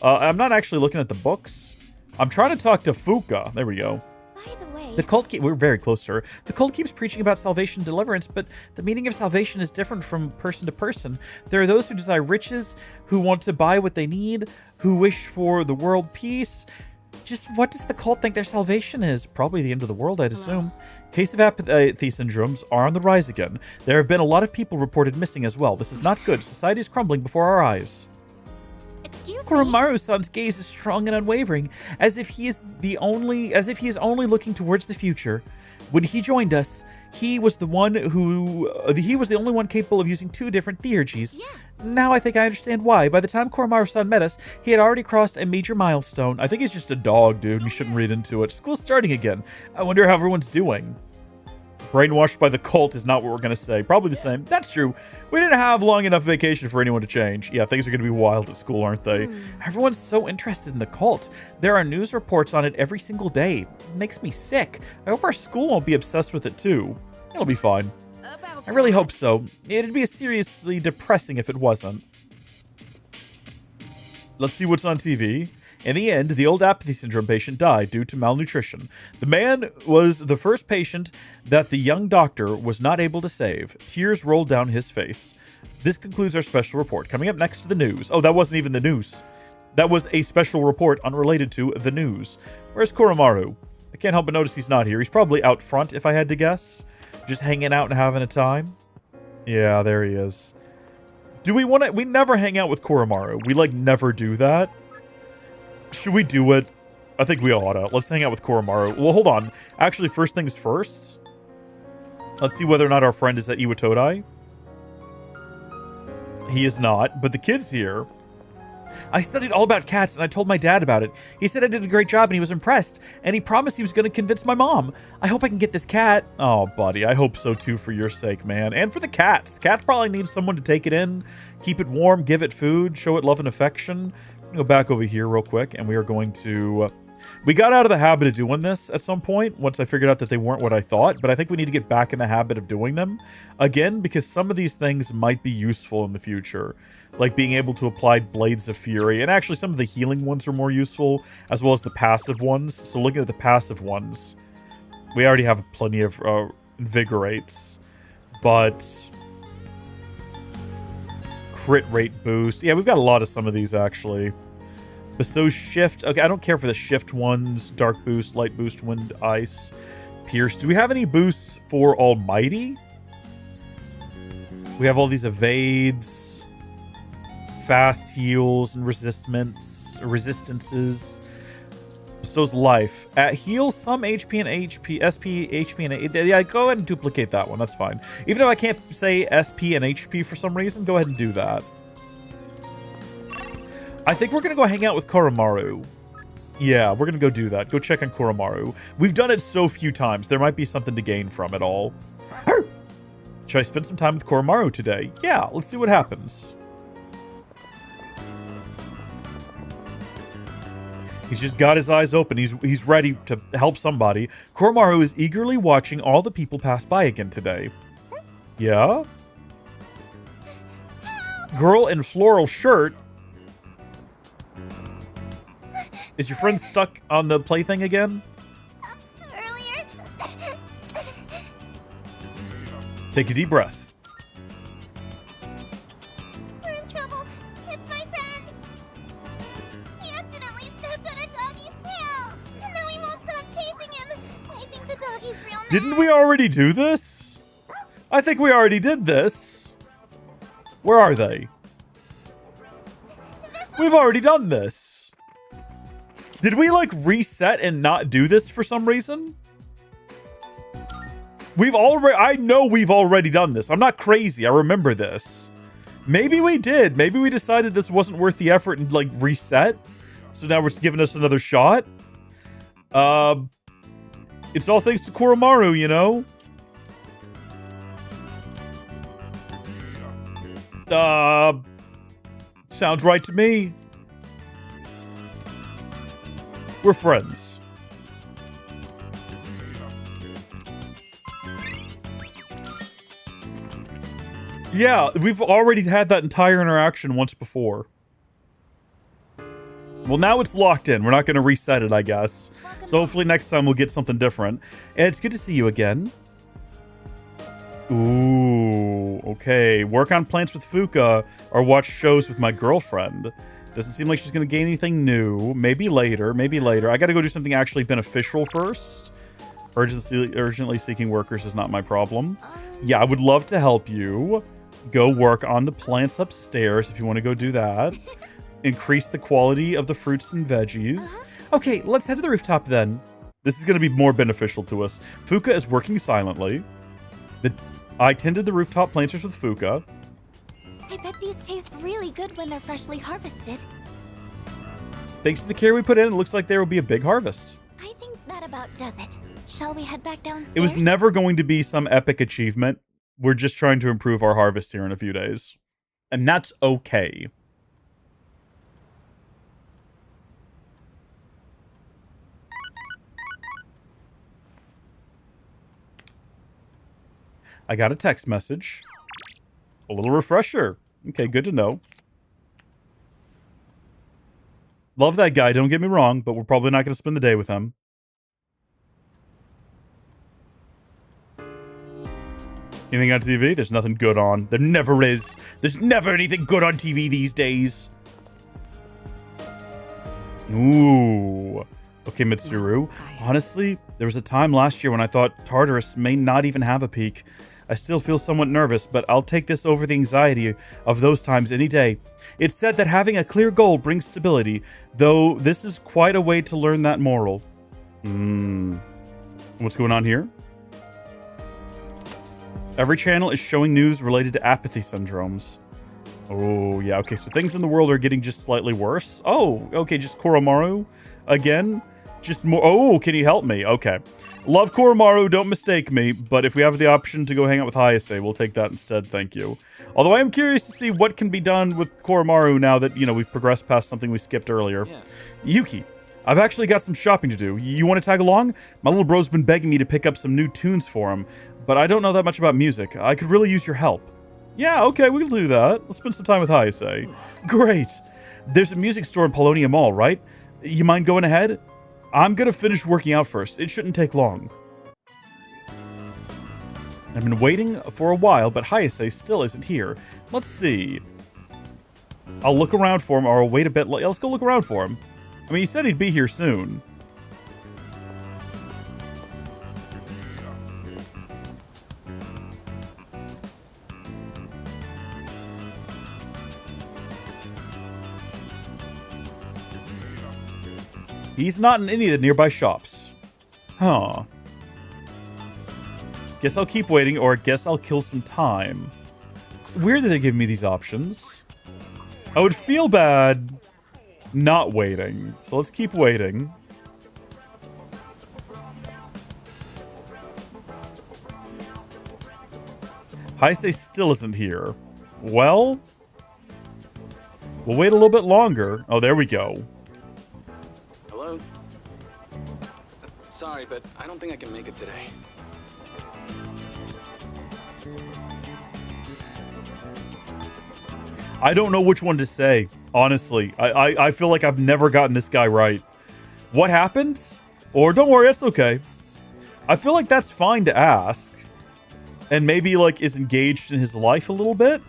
I'm not actually looking at the books. I'm trying to talk to Fuka. There we go. By the way, The cult we're very close to her. The cult keeps preaching about salvation and deliverance, but the meaning of salvation is different from person to person. There are those who desire riches, who want to buy what they need, who wish for the world peace. Just what does the cult think their salvation is? Probably the end of the world, I'd assume. Case of apathy syndromes are on the rise again. There have been a lot of people reported missing as well. This is not good. Society is crumbling before our eyes. Koromaru-san's gaze is strong and unwavering, as if he is only looking towards the future. When he joined us, he was the only one capable of using two different theurgies. Yes. Now I think I understand why. By the time Koromaru-san met us, he had already crossed a major milestone. I think he's just a dog, dude. You shouldn't read into it. School's starting again. I wonder how everyone's doing. Brainwashed by the cult is not what we're going to say. Probably the same. That's true. We didn't have long enough vacation for anyone to change. Yeah, things are going to be wild at school, aren't they? Everyone's so interested in the cult. There are news reports on it every single day. It makes me sick. I hope our school won't be obsessed with it too. It'll be fine. I really hope so. It'd be seriously depressing if it wasn't. Let's see what's on TV. In the end, the old apathy syndrome patient died due to malnutrition. The man was the first patient that the young doctor was not able to save. Tears rolled down his face. This concludes our special report. Coming up next to the news. Oh, that wasn't even the news. That was a special report unrelated to the news. Where's Koromaru? I can't help but notice he's not here. He's probably out front, if I had to guess. Just hanging out and having a time. Yeah, there he is. Do we want to... We never hang out with Koromaru. We, never do that. Should we do it? I think we oughta. Let's hang out with Koromaru. Well, hold on. Actually, first things first. Let's see whether or not our friend is at Iwatodai. He is not, but the kid's here. I studied all about cats, and I told my dad about it. He said I did a great job, and he was impressed. And he promised he was going to convince my mom. I hope I can get this cat. Oh, buddy, I hope so, too, for your sake, man. And for the cats. The cat probably needs someone to take it in, keep it warm, give it food, show it love and affection. Go back over here real quick, and we are going to... we got out of the habit of doing this at some point, once I figured out that they weren't what I thought, but I think we need to get back in the habit of doing them again, because some of these things might be useful in the future. Like being able to apply Blades of Fury, and actually some of the healing ones are more useful, as well as the passive ones. So looking at the passive ones, we already have plenty of Invigorates, but... crit rate boost. Yeah, we've got a lot of some of these, actually. Bestow shift. Okay, I don't care for the shift ones. Dark boost, light boost, wind, ice, pierce. Do we have any boosts for Almighty? We have all these evades, fast heals, and resistances. Bestows life. Heal some HP and HP, SP, HP, and... yeah, go ahead and duplicate that one. That's fine. Even if I can't say SP and HP for some reason, go ahead and do that. I think we're going to go hang out with Koromaru. Yeah, we're going to go do that. Go check on Koromaru. We've done it so few times. There might be something to gain from it all. Should I spend some time with Koromaru today? Yeah, let's see what happens. He's just got his eyes open. He's ready to help somebody. Koromaru is eagerly watching all the people pass by again today. Yeah? Girl in floral shirt. Is your friend stuck on the plaything again? Earlier. Take a deep breath. We're in trouble. It's my friend. He accidentally stepped on a doggy's tail, and now he won't Didn't we already do this? I think we already did this. Where are they? We've already done this. Did we, like, reset and not do this for some reason? I know we've already done this. I'm not crazy. I remember this. Maybe we did. Maybe we decided this wasn't worth the effort and, like, reset. So now it's giving us another shot. It's all thanks to Koromaru, you know? Sounds right to me. We're friends. Yeah, we've already had that entire interaction once before. Well, now it's locked in. We're not going to reset it, I guess. So hopefully next time we'll get something different. And it's good to see you again. Ooh, okay. Work on plants with Fuka or watch shows with my girlfriend. Doesn't seem like she's going to gain anything new. Maybe later. Maybe later. I got to go do something actually beneficial first. Urgently seeking workers is not my problem. Yeah, I would love to help you. Go work on the plants upstairs if you want to go do that. Increase the quality of the fruits and veggies. Okay, let's head to the rooftop then. This is going to be more beneficial to us. Fuka is working silently. I tended the rooftop planters with Fuka. I bet these taste really good when they're freshly harvested. Thanks to the care we put in, it looks like there will be a big harvest. I think that about does it. Shall we head back downstairs? It was never going to be some epic achievement. We're just trying to improve our harvest here in a few days. And that's okay. I got a text message. A little refresher. Okay, good to know. Love that guy, don't get me wrong, but we're probably not going to spend the day with him. Anything on TV? There's nothing good on. There never is. There's never anything good on TV these days. Ooh. Okay, Mitsuru. Honestly, there was a time last year when I thought Tartarus may not even have a peak. I still feel somewhat nervous, but I'll take this over the anxiety of those times any day. It's said that having a clear goal brings stability, though this is quite a way to learn that moral. What's going on here? Every channel is showing news related to apathy syndromes. Oh, yeah, okay, so things in the world are getting just slightly worse. Oh, okay, just Koromaru again? Just more. Oh, can you help me? Okay. Love Koromaru, don't mistake me, but if we have the option to go hang out with Hayase, we'll take that instead, thank you. Although I am curious to see what can be done with Koromaru now that, you know, we've progressed past something we skipped earlier. Yeah. Yuki, I've actually got some shopping to do. You want to tag along? My little bro's been begging me to pick up some new tunes for him, but I don't know that much about music. I could really use your help. Yeah, okay, we'll do that. Let's spend some time with Hayase. Great. There's a music store in Paulownia Mall, right? You mind going ahead? I'm gonna finish working out first. It shouldn't take long. I've been waiting for a while, but Hayase still isn't here. Let's see. I'll look around for him, or I'll wait a bit. Let's go look around for him. I mean, he said he'd be here soon. He's not in any of the nearby shops. Huh. Guess I'll keep waiting, or guess I'll kill some time. It's weird that they're giving me these options. I would feel bad not waiting. So let's keep waiting. Hayase still isn't here. Well, we'll wait a little bit longer. Oh, there we go. Hello? Sorry, but I don't think I can make it today. I don't know which one to say, honestly. I feel like I've never gotten this guy right. What happened? Or don't worry, that's okay. I feel like that's fine to ask. And maybe, like, is engaged in his life a little bit.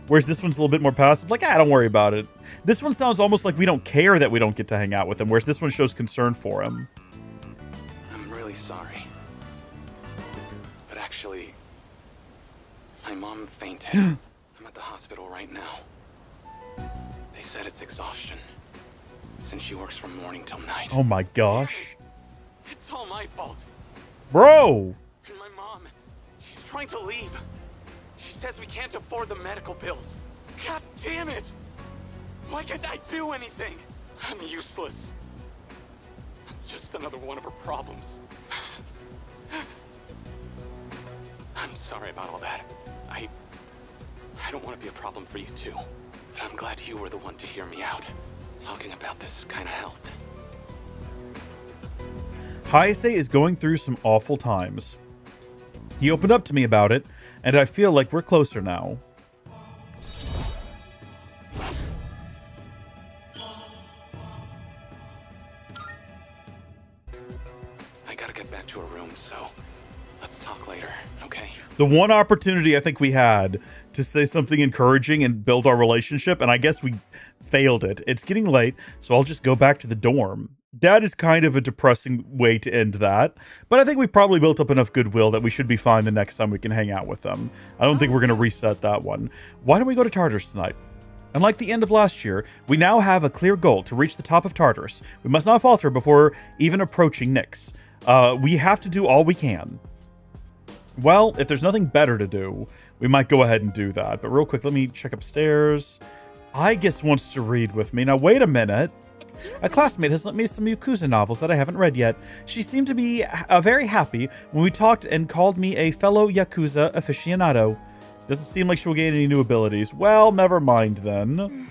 Whereas this one's a little bit more passive. Like, don't worry about it. This one sounds almost like we don't care that we don't get to hang out with him. Whereas this one shows concern for him. I'm really sorry. Actually, my mom fainted. I'm at the hospital right now. They said it's exhaustion, since she works from morning till night. Oh my gosh. It's all my fault. Bro! And my mom, she's trying to leave. She says we can't afford the medical bills. God damn it! Why can't I do anything? I'm useless. I'm just another one of her problems. I'm sorry about all that. I don't want to be a problem for you too. But I'm glad you were the one to hear me out. Talking about this kind of helped. Hayase is going through some awful times. He opened up to me about it, and I feel like we're closer now. I gotta get back to her room, so let's talk later, okay? The one opportunity I think we had to say something encouraging and build our relationship, and I guess we failed it. It's getting late, so I'll just go back to the dorm. That is kind of a depressing way to end that, but I think we probably built up enough goodwill that we should be fine the next time we can hang out with them. I don't think we're going to reset that one. Why don't we go to Tartarus tonight? Unlike the end of last year, we now have a clear goal to reach the top of Tartarus. We must not falter before even approaching Nyx. We have to do all we can. Well, if there's nothing better to do, we might go ahead and do that. But real quick, let me check upstairs. I guess wants to read with me. Now, wait a minute. A classmate has lent me some Yakuza novels that I haven't read yet. She seemed to be very happy when we talked and called me a fellow Yakuza aficionado. Doesn't seem like she'll gain any new abilities. Well, never mind then.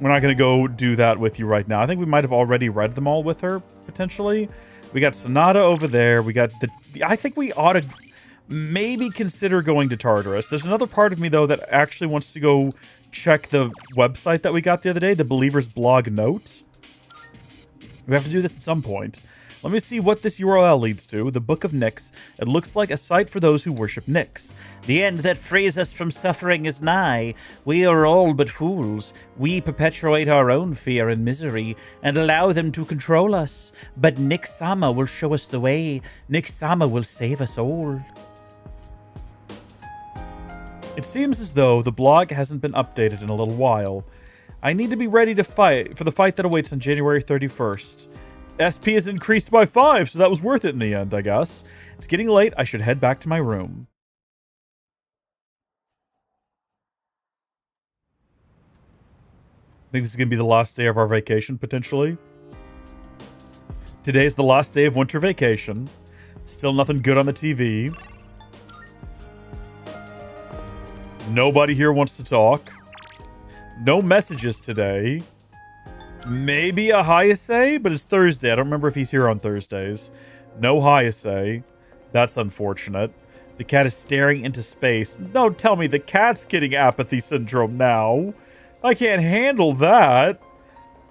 We're not going to go do that with you right now. I think we might have already read them all with her, potentially. We got Sonata over there. We got the... I think we ought to maybe consider going to Tartarus. There's another part of me, though, that actually wants to go check the website that we got the other day, the Believer's Blog Note. We have to do this at some point. Let me see what this URL leads to. The Book of Nyx. It looks like a site for those who worship Nyx. The end that frees us from suffering is nigh. We are all but fools. We perpetuate our own fear and misery and allow them to control us. But Nyx-sama will show us the way. Nyx-sama will save us all. It seems as though the blog hasn't been updated in a little while. I need to be ready to fight for the fight that awaits on January 31st. SP is increased by 5, so that was worth it in the end, I guess. It's getting late. I should head back to my room. I think this is going to be the last day of our vacation, potentially. Today's the last day of winter vacation. Still nothing good on the TV. Nobody here wants to talk. No messages today. Maybe a Hayase, but it's Thursday. I don't remember if he's here on Thursdays. No Hayase. That's unfortunate. The cat is staring into space. Don't tell me the cat's getting apathy syndrome now. I can't handle that.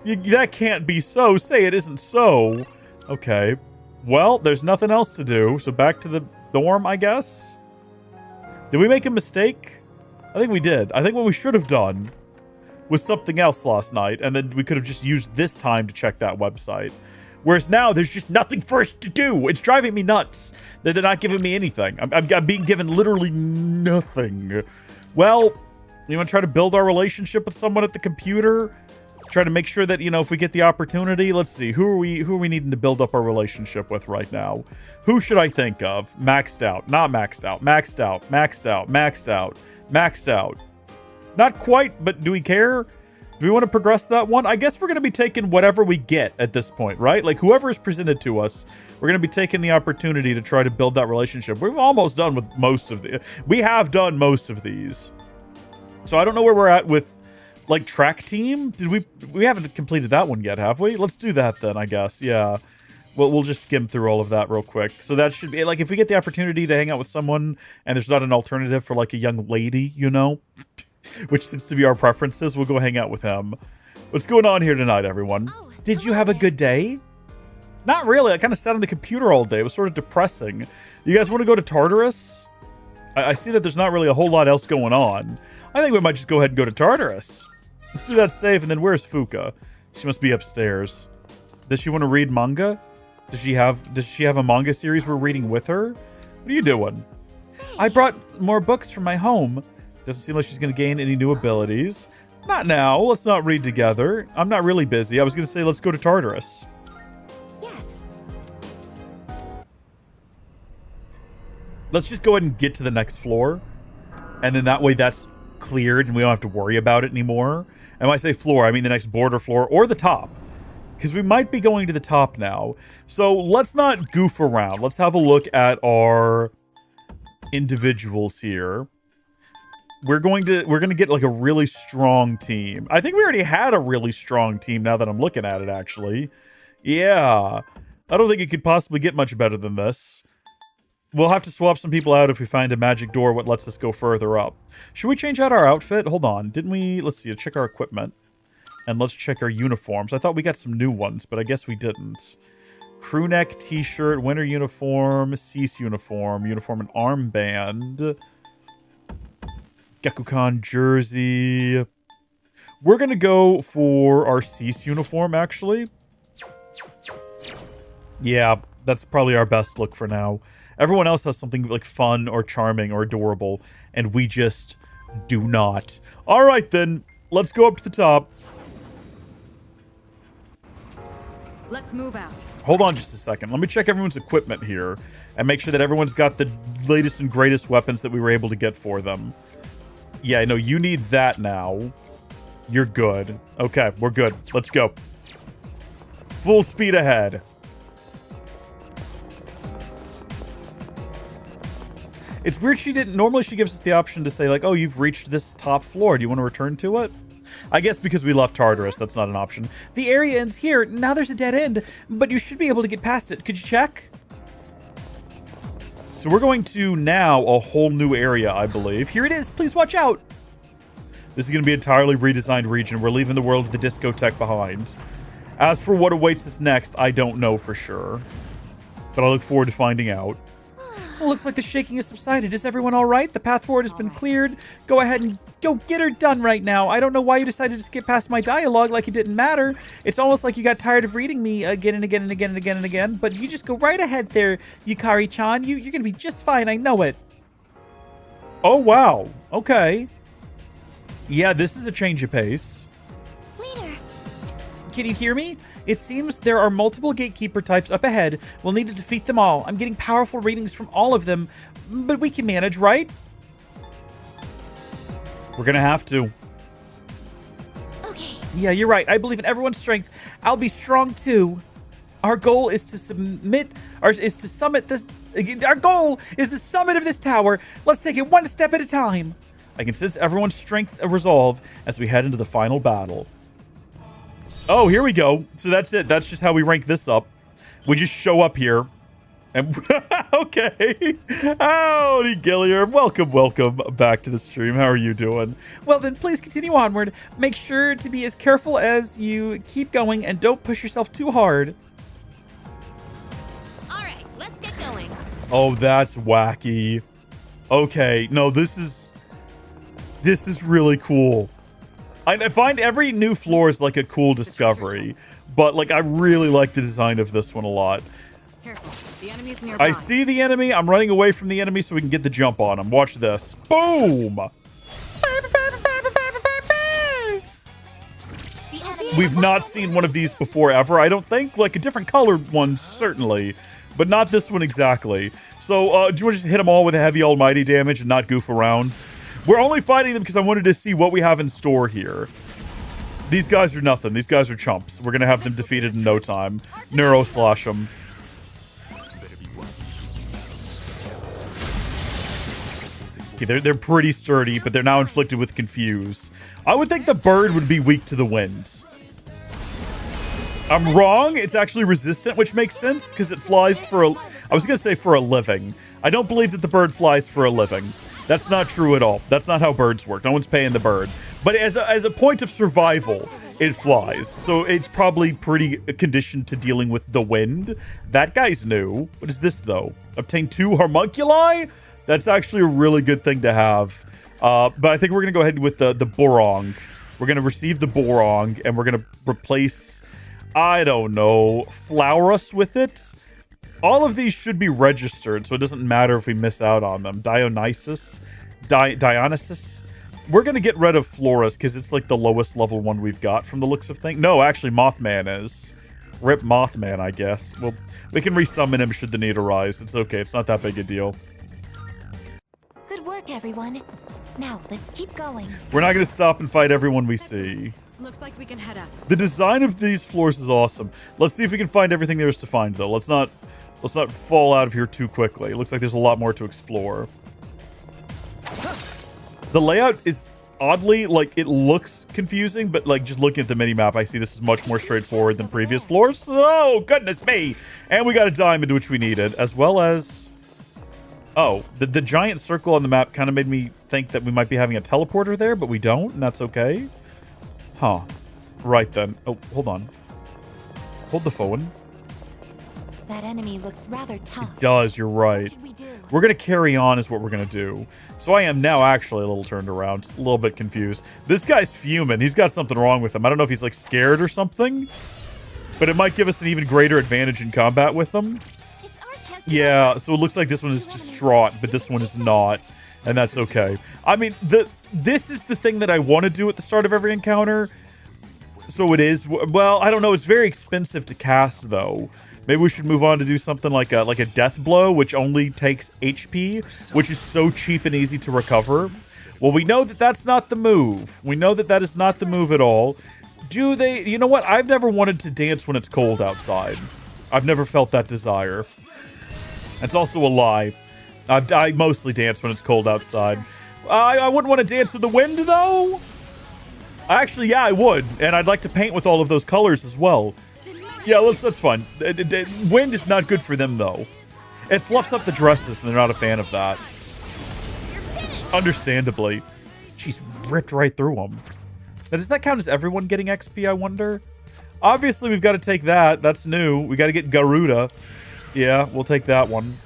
That can't be so. Say it isn't so. Okay. Well, there's nothing else to do, so back to the dorm, I guess? Did we make a mistake? I think we did. I think what we should have done was something else last night, and then we could have just used this time to check that website. Whereas now, there's just nothing for us to do. It's driving me nuts that they're not giving me anything. I'm being given literally nothing. Well, you want to try to build our relationship with someone at the computer? Try to make sure that, you know, if we get the opportunity, let's see. Who are we needing to build up our relationship with right now? Who should I think of? Maxed out. Not maxed out. Maxed out. Maxed out. Maxed out. Maxed out. Not quite, but do we care? Do we want to progress that one? I guess we're going to be taking whatever we get at this point, right? Like, whoever is presented to us, we're going to be taking the opportunity to try to build that relationship. We've almost done with most of the... We have done most of these. So I don't know where we're at with, like, track team. Did we haven't completed that one yet, have we? Let's do that then, I guess. Yeah. We'll just skim through all of that real quick. So that should be, like, if we get the opportunity to hang out with someone and there's not an alternative for, like, a young lady, you know, which seems to be our preferences, we'll go hang out with him. What's going on here tonight, everyone? Did you have a good day? Not really. I kind of sat on the computer all day. It was sort of depressing. You guys want to go to Tartarus? I see that there's not really a whole lot else going on. I think we might just go ahead and go to Tartarus. Let's do that save, and then where's Fuka? She must be upstairs. Does she want to read manga? Does she have a manga series we're reading with her? What are you doing? I brought more books from my home. Doesn't seem like she's going to gain any new abilities. Not now. Let's not read together. I'm not really busy. I was going to say let's go to Tartarus. Yes. Let's just go ahead and get to the next floor. And then that way that's cleared and we don't have to worry about it anymore. And when I say floor, I mean the next border floor or the top. Because we might be going to the top now. So let's not goof around. Let's have a look at our individuals here. We're going to get like a really strong team. I think we already had a really strong team now that I'm looking at it, actually. Yeah. I don't think it could possibly get much better than this. We'll have to swap some people out if we find a magic door what lets us go further up. Should we change out our outfit? Hold on. Didn't we? Let's see. Check our equipment. And let's check our uniforms. I thought we got some new ones, but I guess we didn't. Crew neck, t-shirt, winter uniform, S.E.E.S uniform, uniform and armband. Gekukan jersey. We're going to go for our S.E.E.S uniform, actually. Yeah, that's probably our best look for now. Everyone else has something like fun or charming or adorable, and we just do not. All right, then. Let's go up to the top. Let's move out. Hold on just a second. Let me check everyone's equipment here and make sure that everyone's got the latest and greatest weapons that we were able to get for them. Yeah, no, you need that now. You're good. Okay, we're good. Let's go. Full speed ahead. It's weird she didn't... Normally she gives us the option to say, like, oh, you've reached this top floor. Do you want to return to it? I guess because we left Tartarus, that's not an option. The area ends here. Now there's a dead end, but you should be able to get past it. Could you check? So we're going to now a whole new area, I believe. Here it is. Please watch out. This is going to be an entirely redesigned region. We're leaving the world of the discotheque behind. As for what awaits us next, I don't know for sure. But I look forward to finding out. Well, looks like the shaking has subsided. Is everyone all right? The path forward has been cleared. Go ahead and go get her done right now. I don't know why you decided to skip past my dialogue like it didn't matter. It's almost like you got tired of reading me again and again and again and again and again. But you just go right ahead there, Yukari-chan. You're going to be just fine. I know it. Oh, wow. Okay. Yeah, this is a change of pace. Leader. Can you hear me? It seems there are multiple gatekeeper types up ahead. We'll need to defeat them all. I'm getting powerful readings from all of them, but we can manage, right? We're gonna have to. Okay. Yeah, you're right. I believe in everyone's strength. I'll be strong too. Our goal is to summit this. Our goal is the summit of this tower. Let's take it one step at a time. I can sense everyone's strength and resolve as we head into the final battle. Oh, here we go. So that's it. That's just how we rank this up. We just show up here. And okay. Howdy, Gillier. Welcome back to the stream. How are you doing? Well, then please continue onward. Make sure to be as careful as you keep going and don't push yourself too hard. All right, let's get going. Oh, that's wacky. Okay. No, this is really cool. I find every new floor is like a cool discovery, but like I really like the design of this one a lot. Careful. The enemy's nearby. I see the enemy. I'm running away from the enemy so we can get the jump on him. Watch this. Boom! We've not seen one of these before ever, I don't think. Like a different colored one, certainly, but not this one exactly. So, do you want to just hit them all with a heavy almighty damage and not goof around? We're only fighting them because I wanted to see what we have in store here. These guys are nothing. These guys are chumps. We're going to have them defeated in no time. Neuro slash them. Okay, they're pretty sturdy, but they're now inflicted with confuse. I would think the bird would be weak to the wind. I'm wrong. It's actually resistant, which makes sense because it flies for a... I was going to say for a living. I don't believe that the bird flies for a living. That's not true at all. That's not how birds work. No one's paying the bird. But as a point of survival, it flies. So it's probably pretty conditioned to dealing with the wind. That guy's new. What is this, though? Obtain 2 homunculi? That's actually a really good thing to have. But I think we're going to go ahead with the Borong. We're going to receive the Borong, and we're going to replace, I don't know, Flowerus with it. All of these should be registered, so it doesn't matter if we miss out on them. Dionysus. We're going to get rid of Florus because it's like the lowest level one we've got from the looks of things. No, actually, Mothman is. Rip Mothman, I guess. Well, we can resummon him should the need arise. It's okay. It's not that big a deal. Good work, everyone. Now, let's keep going. We're not going to stop and fight everyone we see. Looks like we can head up. The design of these floors is awesome. Let's see if we can find everything there is to find, though. Let's not fall out of here too quickly. It looks like there's a lot more to explore. The layout is oddly, like, it looks confusing, but, like, just looking at the mini-map, I see this is much more straightforward than previous floors. Oh, goodness me! And we got a diamond, which we needed, as well as... Oh, the giant circle on the map kind of made me think that we might be having a teleporter there, but we don't, and that's okay. Huh. Right then. Oh, hold on. Hold the phone. That enemy looks rather tough. It does, you're right. What should we do? We're going to carry on is what we're going to do. So I am now actually a little turned around, a little bit confused. This guy's fuming. He's got something wrong with him. I don't know if he's like scared or something, but it might give us an even greater advantage in combat with him. Yeah, so it looks like this one is distraught, but this one is not, and that's okay. I mean, this is the thing that I want to do at the start of every encounter. So it is, well, I don't know. It's very expensive to cast, though. Maybe we should move on to do something like a death blow, which only takes HP, which is so cheap and easy to recover. Well, we know that that's not the move. We know that that is not the move at all. Do they... You know what? I've never wanted to dance when it's cold outside. I've never felt that desire. That's also a lie. I mostly dance when it's cold outside. I wouldn't want to dance in the wind, though. Actually, yeah, I would. And I'd like to paint with all of those colors as well. Yeah, that's fun. Wind is not good for them, though. It fluffs up the dresses, and they're not a fan of that. Understandably. She's ripped right through them. Now, does that count as everyone getting XP, I wonder? Obviously, we've got to take that. That's new. We got to get Garuda. Yeah, we'll take that one.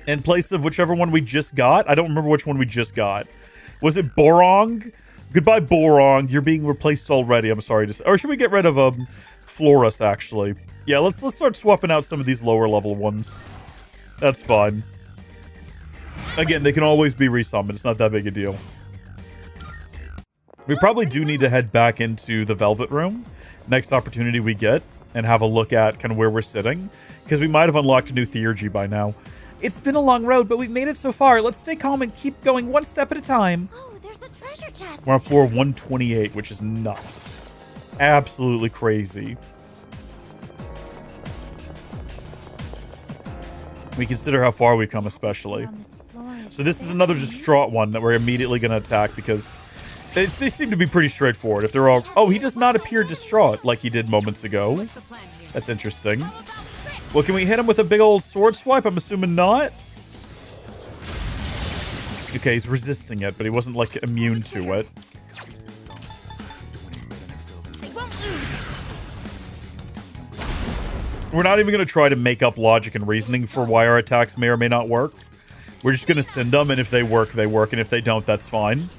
In place of whichever one we just got. I don't remember which one we just got. Was it Borong? Goodbye, Borong. You're being replaced already. I'm sorry to say. Or should we get rid of Florus, actually? Yeah, let's start swapping out some of these lower level ones. That's fine. Again, they can always be resummoned. It's not that big a deal. We probably do need to head back into the Velvet Room next opportunity we get and have a look at kind of where we're sitting, because we might have unlocked a new theurgy by now. It's been a long road, but we've made it so far. Let's stay calm and keep going one step at a time. Oh, there's a treasure chest. We're on floor 128, which is nuts. Absolutely crazy. We consider how far we've come, especially. So this is another distraught one that we're immediately going to attack because they seem to be pretty straightforward. If they're all... Oh, he does not appear distraught like he did moments ago. That's interesting. Well, can we hit him with a big old sword swipe? I'm assuming not. Okay, he's resisting it, but he wasn't, like, immune to it. We're not even going to try to make up logic and reasoning for why our attacks may or may not work. We're just going to send them, and if they work, they work, and if they don't, that's fine.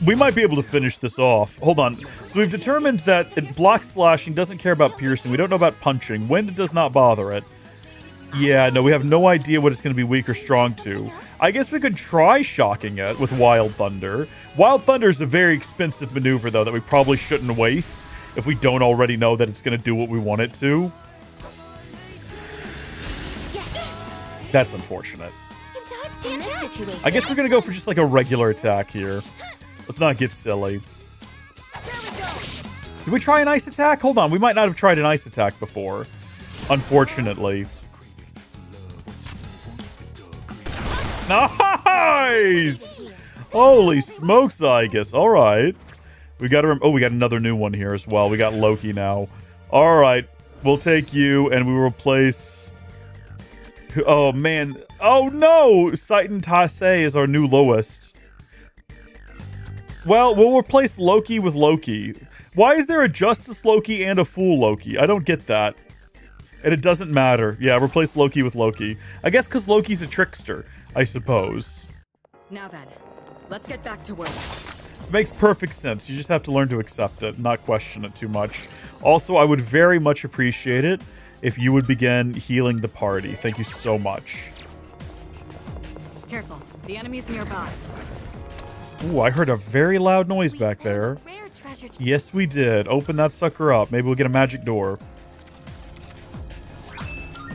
We might be able to finish this off. Hold on. So we've determined that it blocks slashing, doesn't care about piercing. We don't know about punching. Wind does not bother it. Yeah, no, we have no idea what it's going to be weak or strong to. I guess we could try shocking it with Wild Thunder. Wild Thunder is a very expensive maneuver, though, that we probably shouldn't waste if we don't already know that it's going to do what we want it to. That's unfortunate. I guess we're going to go for just like a regular attack here. Let's not get silly. Did we try an ice attack? Hold on, we might not have tried an ice attack before. Unfortunately. Nice! Holy smokes, I guess. All right. We got to... Oh, we got another new one here as well. We got Loki now. All right. We'll take you, and we will replace... Oh, man. Oh, no! Saiton Tasei is our new lowest. Well, we'll replace Loki with Loki. Why is there a Justice Loki and a Fool Loki? I don't get that. And it doesn't matter. Yeah, replace Loki with Loki. I guess because Loki's a trickster, I suppose. Now then, let's get back to work. Makes perfect sense. You just have to learn to accept it, not question it too much. Also, I would very much appreciate it if you would begin healing the party. Thank you so much. Careful. The enemy's nearby. Ooh, I heard a very loud noise back there. Yes, we did. Open that sucker up. Maybe we'll get a magic door.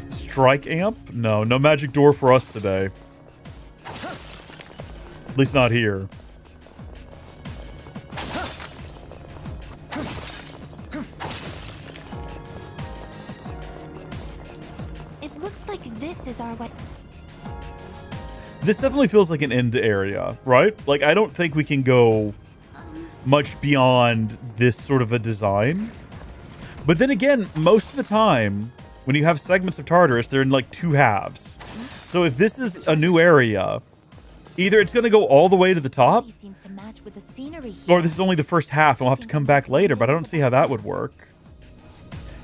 Strike amp? No, no magic door for us today. At least not here. It looks like this is our way. This definitely feels like an end area, right? Like, I don't think we can go much beyond this sort of a design. But then again, most of the time, when you have segments of Tartarus, they're in like 2 halves. So if this is a new area, either it's going to go all the way to the top, or this is only the first half and we'll have to come back later, but I don't see how that would work.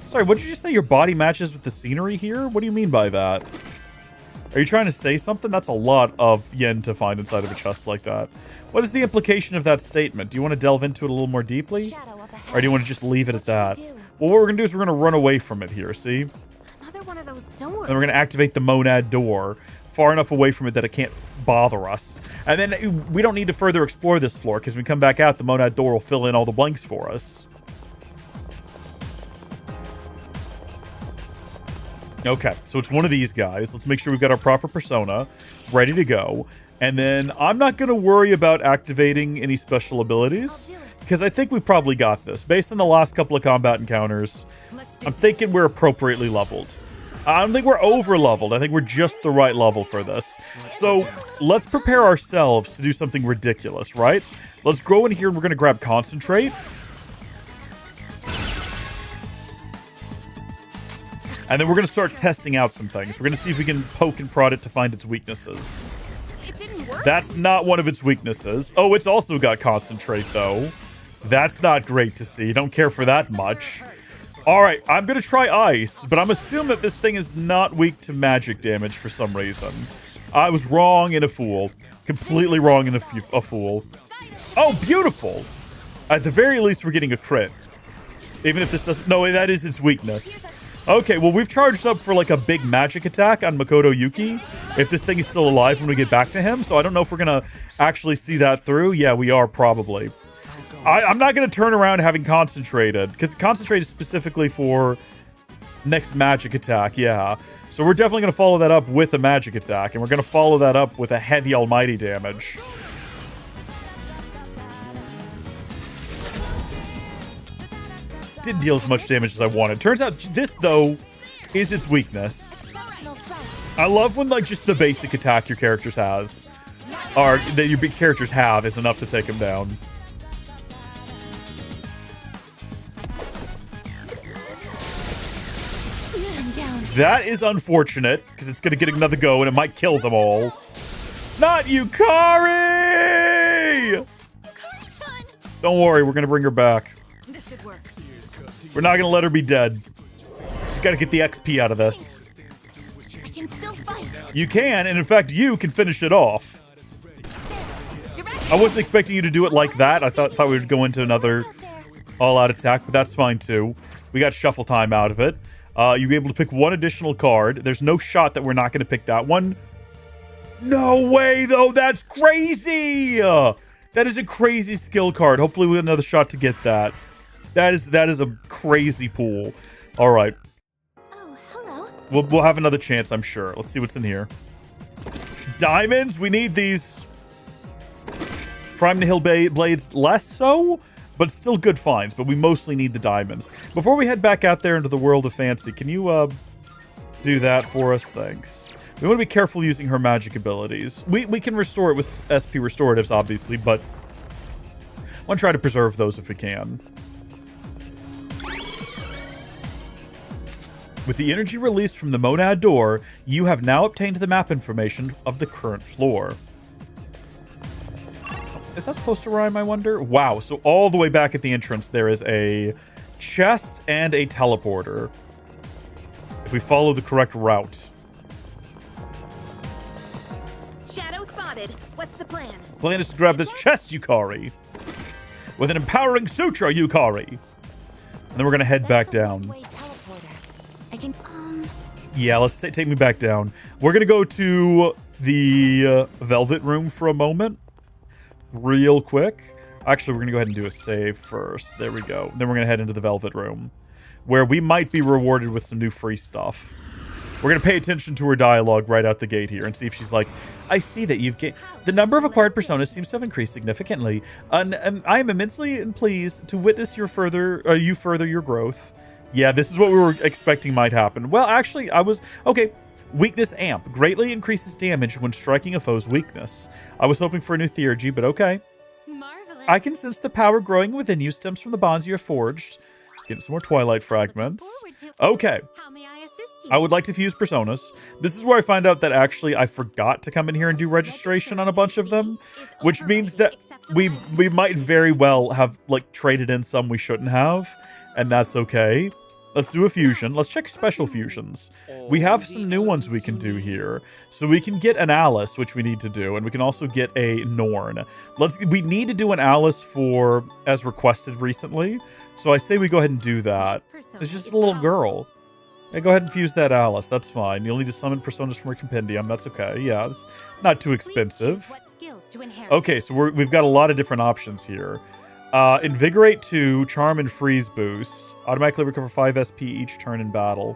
Sorry, what did you just say? Your body matches with the scenery here? What do you mean by that? Are you trying to say something? That's a lot of yen to find inside of a chest like that. What is the implication of that statement? Do you want to delve into it a little more deeply? Or do you want to just leave it at that? Well, what we're going to do is we're going to run away from it here, see? Another one of those doors. And we're going to activate the monad door far enough away from it that it can't bother us. And then we don't need to further explore this floor, because when we come back out, the monad door will fill in all the blanks for us. Okay, so it's one of these guys. Let's make sure we've got our proper persona ready to go. And then I'm not going to worry about activating any special abilities, because I think we probably got this. Based on the last couple of combat encounters, I'm thinking we're appropriately leveled. I don't think we're over-leveled. I think we're just the right level for this. So let's prepare ourselves to do something ridiculous, right? Let's go in here and we're going to grab Concentrate. And then we're going to start testing out some things. We're going to see if we can poke and prod it to find its weaknesses. It didn't work. That's not one of its weaknesses. Oh, it's also got Concentrate, though. That's not great to see. Don't care for that much. All right, I'm going to try Ice, but I'm assuming that this thing is not weak to magic damage for some reason. I was wrong and a fool. Completely wrong and a fool. Oh, beautiful. At the very least, we're getting a crit. Even if this doesn't... No, that is its weakness. Okay, well, we've charged up for, like, a big magic attack on Makoto Yuki, if this thing is still alive when we get back to him, so I don't know if we're gonna actually see that through. Yeah, we are, probably. I'm not gonna turn around having Concentrated, because Concentrate is specifically for next magic attack, yeah. So we're definitely gonna follow that up with a magic attack, and we're gonna follow that up with a heavy almighty damage. Didn't deal as much damage as I wanted. Turns out this, though, is its weakness. I love when, like, just the basic attack your characters has, or that your characters have, is enough to take them down. That is unfortunate, because it's going to get another go, and it might kill them all. Not Yukari! Don't worry, we're going to bring her back. This should work. We're not going to let her be dead. Just got to get the XP out of this. I can still fight. You can, and in fact, you can finish it off. I wasn't expecting you to do it like that. I thought we would go into another all-out attack, but that's fine, too. We got shuffle time out of it. You'll be able to pick one additional card. There's no shot that we're not going to pick that one. No way, though. That's crazy. That is a crazy skill card. Hopefully we have another shot to get that. That is a crazy pool. All right. Oh, hello. We'll have another chance, I'm sure. Let's see what's in here. Diamonds. We need these. Prime Nihil Blades less so, but still good finds. But we mostly need the diamonds. Before we head back out there into the world of fancy, can you do that for us? Thanks. We want to be careful using her magic abilities. We can restore it with SP restoratives, obviously, but I want to try to preserve those if we can. With the energy released from the monad door, you have now obtained the map information of the current floor. Is that supposed to rhyme, I wonder? Wow, so all the way back at the entrance, there is a chest and a teleporter. If we follow the correct route. Shadow spotted. What's the plan? Plan is to grab this chest, Yukari. With an empowering sutra, Yukari. And then we're going to head back down. I can, Yeah, let's take me back down. We're gonna go to the Velvet Room for a moment. Real quick. Actually, we're gonna go ahead and do a save first. There we go. Then we're gonna head into the Velvet Room, where we might be rewarded with some new free stuff. We're going to pay attention to her dialogue right out the gate here and see if she's like, I see that you've gained... The number of acquired personas seems to have increased significantly. And I am immensely pleased to witness you further your growth. Yeah, this is what we were expecting might happen. Well, actually, I was... Okay, weakness amp. Greatly increases damage when striking a foe's weakness. I was hoping for a new theurgy, but okay. marvelous. I can sense the power growing within you stems from the bonds you have forged. Getting some more Twilight fragments. Okay. How may I assist you? I would like to fuse personas. This is where I find out that actually I forgot to come in here and do registration on a bunch of them, which means that we might very well have like traded in some we shouldn't have, and that's okay. Let's do a fusion. Let's check special fusions. We have some new ones we can do here. So we can get an Alice, which we need to do, and we can also get a Norn. We need to do an Alice for as requested recently. So I say we go ahead and do that. It's just a little girl. Yeah, go ahead and fuse that Alice. That's fine. You'll need to summon personas from her compendium. That's okay. Yeah, it's not too expensive. Okay, so we've got a lot of different options here. Invigorate 2, Charm and Freeze boost. Automatically recover 5 SP each turn in battle.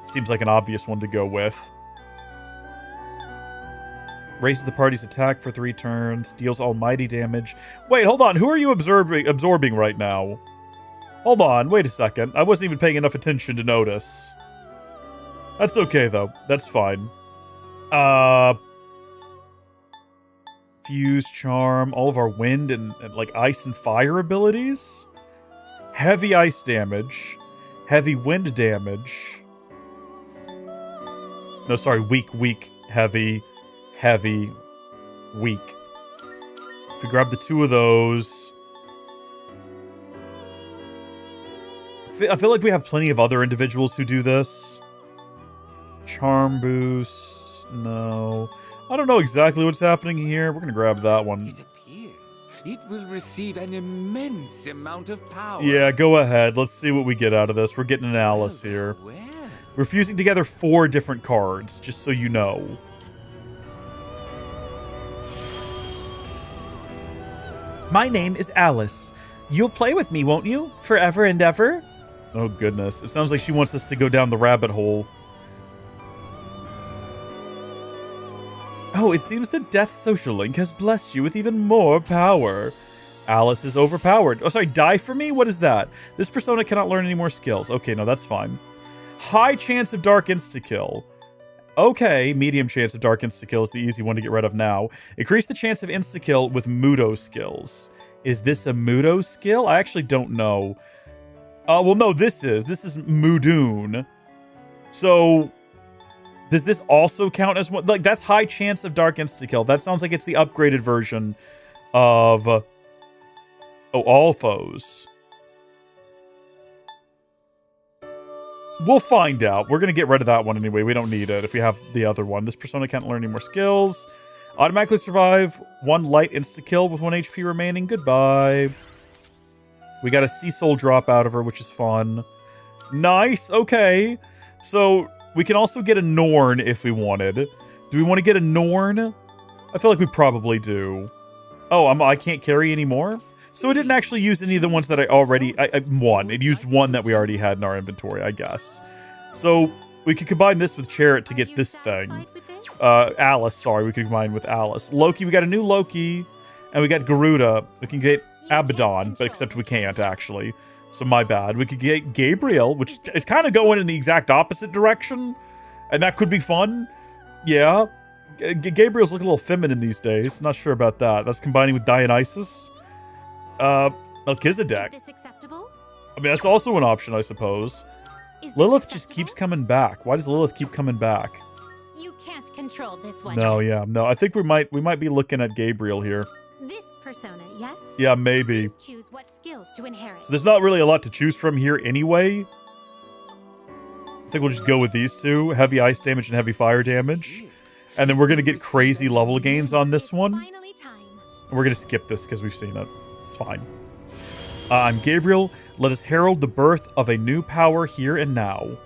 Seems like an obvious one to go with. Raises the party's attack for 3 turns. Deals almighty damage. Wait, hold on. Who are you absorbing right now? Hold on. Wait a second. I wasn't even paying enough attention to notice. That's okay, though. That's fine. Fuse, Charm, all of our wind and like ice and fire abilities. Heavy ice damage. Heavy wind damage. No, sorry, weak, heavy, weak. If we grab the 2 of those... I feel like we have plenty of other individuals who do this. Charm boost, no. I don't know exactly what's happening here. We're going to grab that one. It appears it will receive an immense amount of power. Yeah, go ahead. Let's see what we get out of this. We're getting an Alice here. We're fusing together 4 different cards, just so you know. My name is Alice. You'll play with me, won't you? Forever and ever? Oh, goodness. It sounds like she wants us to go down the rabbit hole. Oh, it seems the Death Social Link has blessed you with even more power. Alice is overpowered. Oh, sorry, die for me? What is that? This persona cannot learn any more skills. Okay, no, that's fine. High chance of Dark Insta-Kill. Okay, medium chance of Dark Insta-Kill is the easy one to get rid of now. Increase the chance of Insta-Kill with Mudo skills. Is this a Mudo skill? I actually don't know. Well, no, this is Mudoon. So... does this also count as one? Like, that's high chance of Dark Insta-Kill. That sounds like it's the upgraded version of... all foes. We'll find out. We're going to get rid of that one anyway. We don't need it if we have the other one. This persona can't learn any more skills. Automatically survive 1 light insta-kill with 1 HP remaining. Goodbye. We got a Sea Soul drop out of her, which is fun. Nice. Okay. So... we can also get a Norn if we wanted. Do we want to get a Norn? I feel like we probably do. Oh, I can't carry anymore? So it didn't actually use any of the ones that I already... one. It used one that we already had in our inventory, I guess. So we could combine this with Chariot to get this thing. Alice, sorry. We could combine with Alice. Loki, we got a new Loki. And we got Garuda. We can get Abaddon, but except we can't, actually. So my bad. We could get Gabriel, which is kind of going in the exact opposite direction. And that could be fun. Yeah. Gabriel's looking a little feminine these days. Not sure about that. That's combining with Dionysus. Melchizedek. Is this acceptable? I mean, that's also an option, I suppose. Lilith just keeps coming back. Why does Lilith keep coming back? You can't control this one. No, yeah. No, I think we might be looking at Gabriel here. This persona, yes? Yeah, maybe. Please choose what skills to inherit. So there's not really a lot to choose from here anyway. I think we'll just go with these 2. Heavy ice damage and heavy fire damage. And then we're going to get crazy level gains on this one. And we're going to skip this because we've seen it. It's fine. I'm Gabriel. Let us herald the birth of a new power here and now.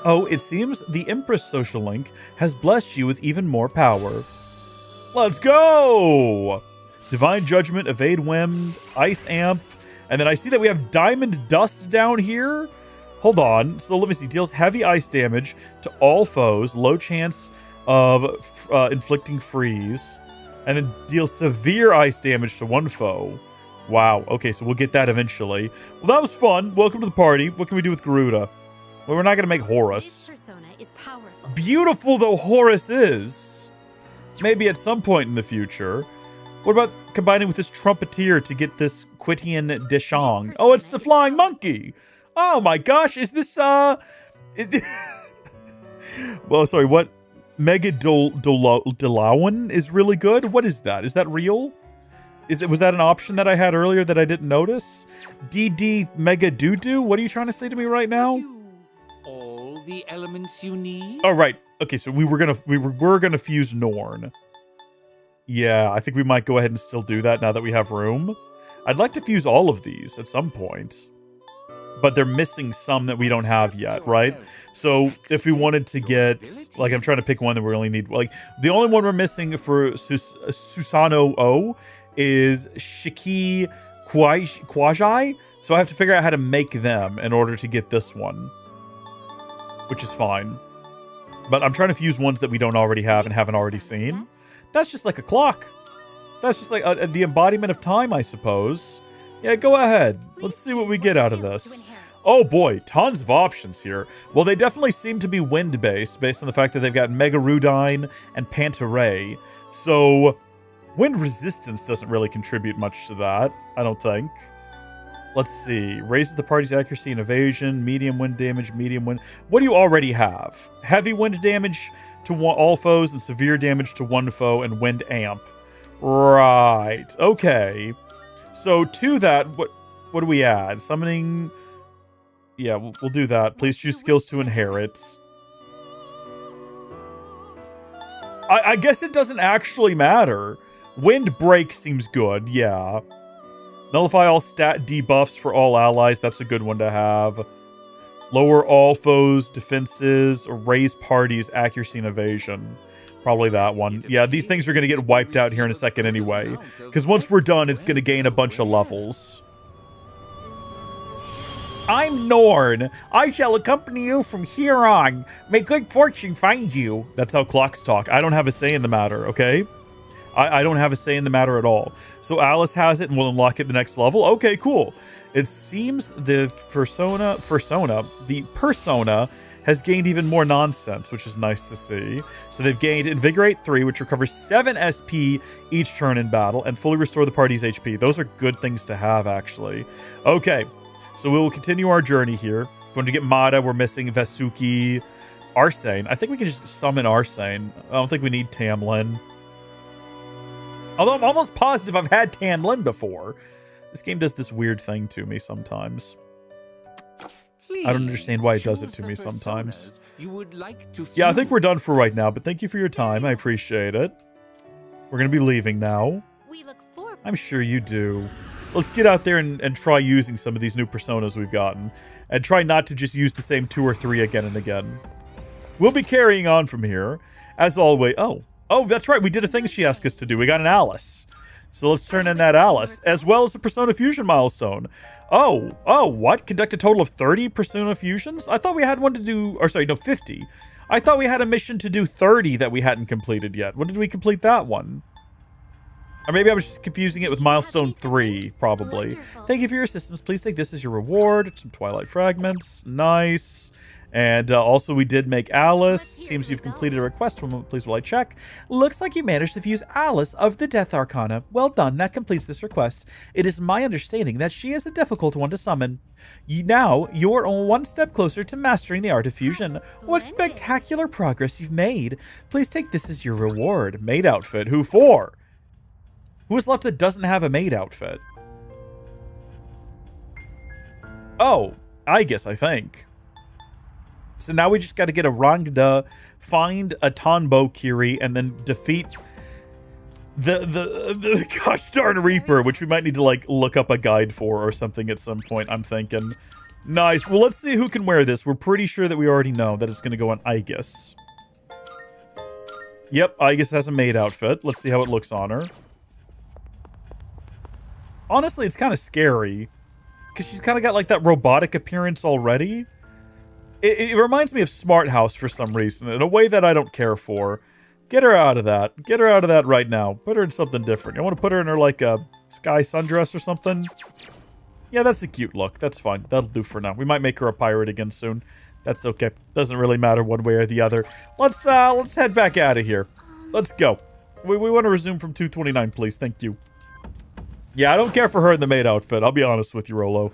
Oh, it seems the Empress social link has blessed you with even more power. Let's go! Divine Judgment, Evade Wind, Ice Amp, and then I see that we have Diamond Dust down here. Hold on. So let me see. Deals heavy ice damage to all foes, low chance of inflicting freeze, and then deals severe ice damage to one foe. Wow. Okay, so we'll get that eventually. Well, that was fun. Welcome to the party. What can we do with Garuda? Well, we're not going to make Horus. This persona is powerful. Beautiful though Horus is. Maybe at some point in the future. What about combining with this trumpeter to get this Quitian Deshang? Oh, it's the flying monkey. Oh my gosh, is this well, sorry, what? Mega Delawan is really good? What is that? Is that real? Was that an option that I had earlier that I didn't notice? DD Mega Doo-Doo? What are you trying to say to me right now? All the elements you need? Oh, right. Okay, so we were gonna fuse Norn. Yeah, I think we might go ahead and still do that now that we have room. I'd like to fuse all of these at some point. But they're missing some that we don't have yet, right? So if we wanted to get, like, I'm trying to pick one that we only need, like, the only one we're missing for Susano O is Shiki Quajai. So I have to figure out how to make them in order to get this one, which is fine. But I'm trying to fuse ones that we don't already have and haven't already seen. That's just like a clock. That's just like the embodiment of time, I suppose. Yeah, go ahead. Let's see what we get out of this. Oh boy, tons of options here. Well, they definitely seem to be wind-based, based on the fact that they've got Mega Rudine and Pantaray. So, wind resistance doesn't really contribute much to that, I don't think. Let's see. Raises the party's accuracy and evasion, medium wind damage, medium wind. What do you already have? Heavy wind damage to all foes and severe damage to one foe and wind amp. Right. Okay. So to that, what do we add? Summoning. Yeah, we'll do that. Please choose skills to inherit. I guess it doesn't actually matter. Wind break seems good. Yeah. Nullify all stat debuffs for all allies. That's a good one to have. Lower all foes' defenses. Or raise parties' accuracy and evasion. Probably that one. Yeah, these things are going to get wiped out here in a second anyway. Because once we're done, it's going to gain a bunch of levels. I'm Norn. I shall accompany you from here on. May good fortune find you. That's how clocks talk. I don't have a say in the matter, okay? I don't have a say in the matter at all. So Alice has it and we'll unlock it the next level. Okay, cool. It seems the persona has gained even more nonsense, which is nice to see. So they've gained Invigorate 3, which recovers 7 SP each turn in battle, and fully restore the party's HP. Those are good things to have, actually. Okay, so we will continue our journey here. Going to get Mada, we're missing Vesuki, Arsane. I think we can just summon Arsane. I don't think we need Tamlin. Although I'm almost positive I've had Tamlin before. This game does this weird thing to me sometimes. I don't understand why it does it to me sometimes. Yeah, I think we're done for right now, but thank you for your time. I appreciate it. We're going to be leaving now. I'm sure you do. Let's get out there and try using some of these new personas we've gotten. And try not to just use the same 2 or 3 again and again. We'll be carrying on from here. As always. Oh, that's right. We did a thing she asked us to do. We got an Alice. So let's turn in that Alice, as well as a Persona Fusion milestone. Oh, what? Conduct a total of 30 Persona Fusions? I thought we had one to do, or sorry, no, 50. I thought we had a mission to do 30 that we hadn't completed yet. When did we complete that one? Or maybe I was just confusing it with milestone 3, probably. Thank you for your assistance. Please take this as your reward. Some Twilight Fragments. Nice. And also we did make Alice. Seems you've completed a request. One moment, please, while I check. Looks like you managed to fuse Alice of the Death Arcana. Well done. That completes this request. It is my understanding that she is a difficult one to summon. Now, you're one step closer to mastering the art of fusion. What spectacular progress you've made. Please take this as your reward. Maid outfit. Who for? Who is left that doesn't have a maid outfit? Oh, I think. So now we just got to get a Rangda, find a Tanbo Kiri, and then defeat the gosh darn Reaper, which we might need to like look up a guide for or something at some point, I'm thinking. Nice. Well, let's see who can wear this. We're pretty sure that we already know that it's going to go on Aegis. Yep, Aegis has a maid outfit. Let's see how it looks on her. Honestly, it's kind of scary. Because she's kind of got like that robotic appearance already. It reminds me of Smart House for some reason, in a way that I don't care for. Get her out of that. Get her out of that right now. Put her in something different. I want to put her in her like a sky sundress or something. Yeah, that's a cute look. That's fine. That'll do for now. We might make her a pirate again soon. That's okay. Doesn't really matter one way or the other. Let's head back out of here. Let's go. We want to resume from 229, please. Thank you. Yeah, I don't care for her in the maid outfit. I'll be honest with you, Rolo.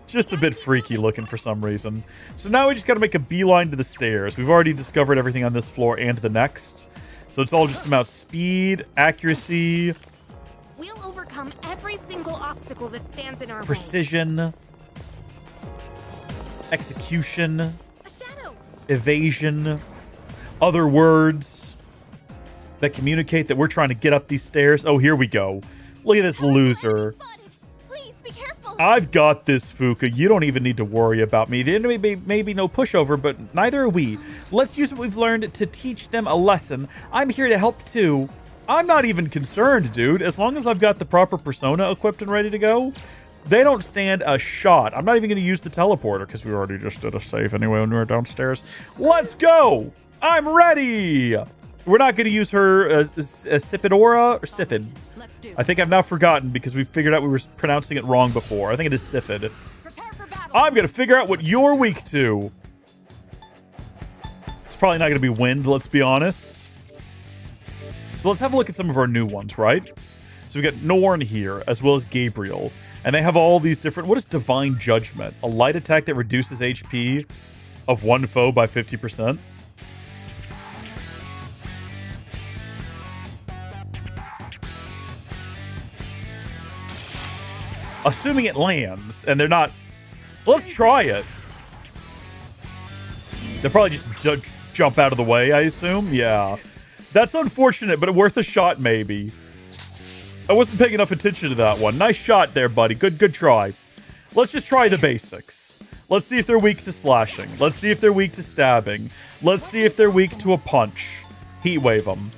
Just a bit freaky looking for some reason. So now we just got to make a beeline to the stairs. We've already discovered everything on this floor and the next. So it's all just about speed, accuracy, We'll overcome every single obstacle that stands in our way. precision, execution, evasion, other words that communicate that we're trying to get up these stairs. Oh, here we go. Look at this loser. I've got this, Fuka. You don't even need to worry about me. The enemy may be no pushover, but neither are we. Let's use what we've learned to teach them a lesson. I'm here to help too. I'm not even concerned, dude. As long as I've got the proper persona equipped and ready to go, they don't stand a shot. I'm not even going to use the teleporter because we already just did a save anyway when we were downstairs. Let's go! I'm ready! We're not going to use her Sipidora or Sifid. I think I've now forgotten because we figured out we were pronouncing it wrong before. I think it is Sifid. I'm going to figure out what you're weak to. It's probably not going to be wind, let's be honest. So let's have a look at some of our new ones, right? So we got Norn here, as well as Gabriel. And they have all these different... What is Divine Judgment? A light attack that reduces HP of one foe by 50%? Assuming it lands, and they're not... Let's try it. They'll probably just jump out of the way, I assume? Yeah. That's unfortunate, but worth a shot, maybe. I wasn't paying enough attention to that one. Nice shot there, buddy. Good try. Let's just try the basics. Let's see if they're weak to slashing. Let's see if they're weak to stabbing. Let's see if they're weak to a punch. Heat wave them.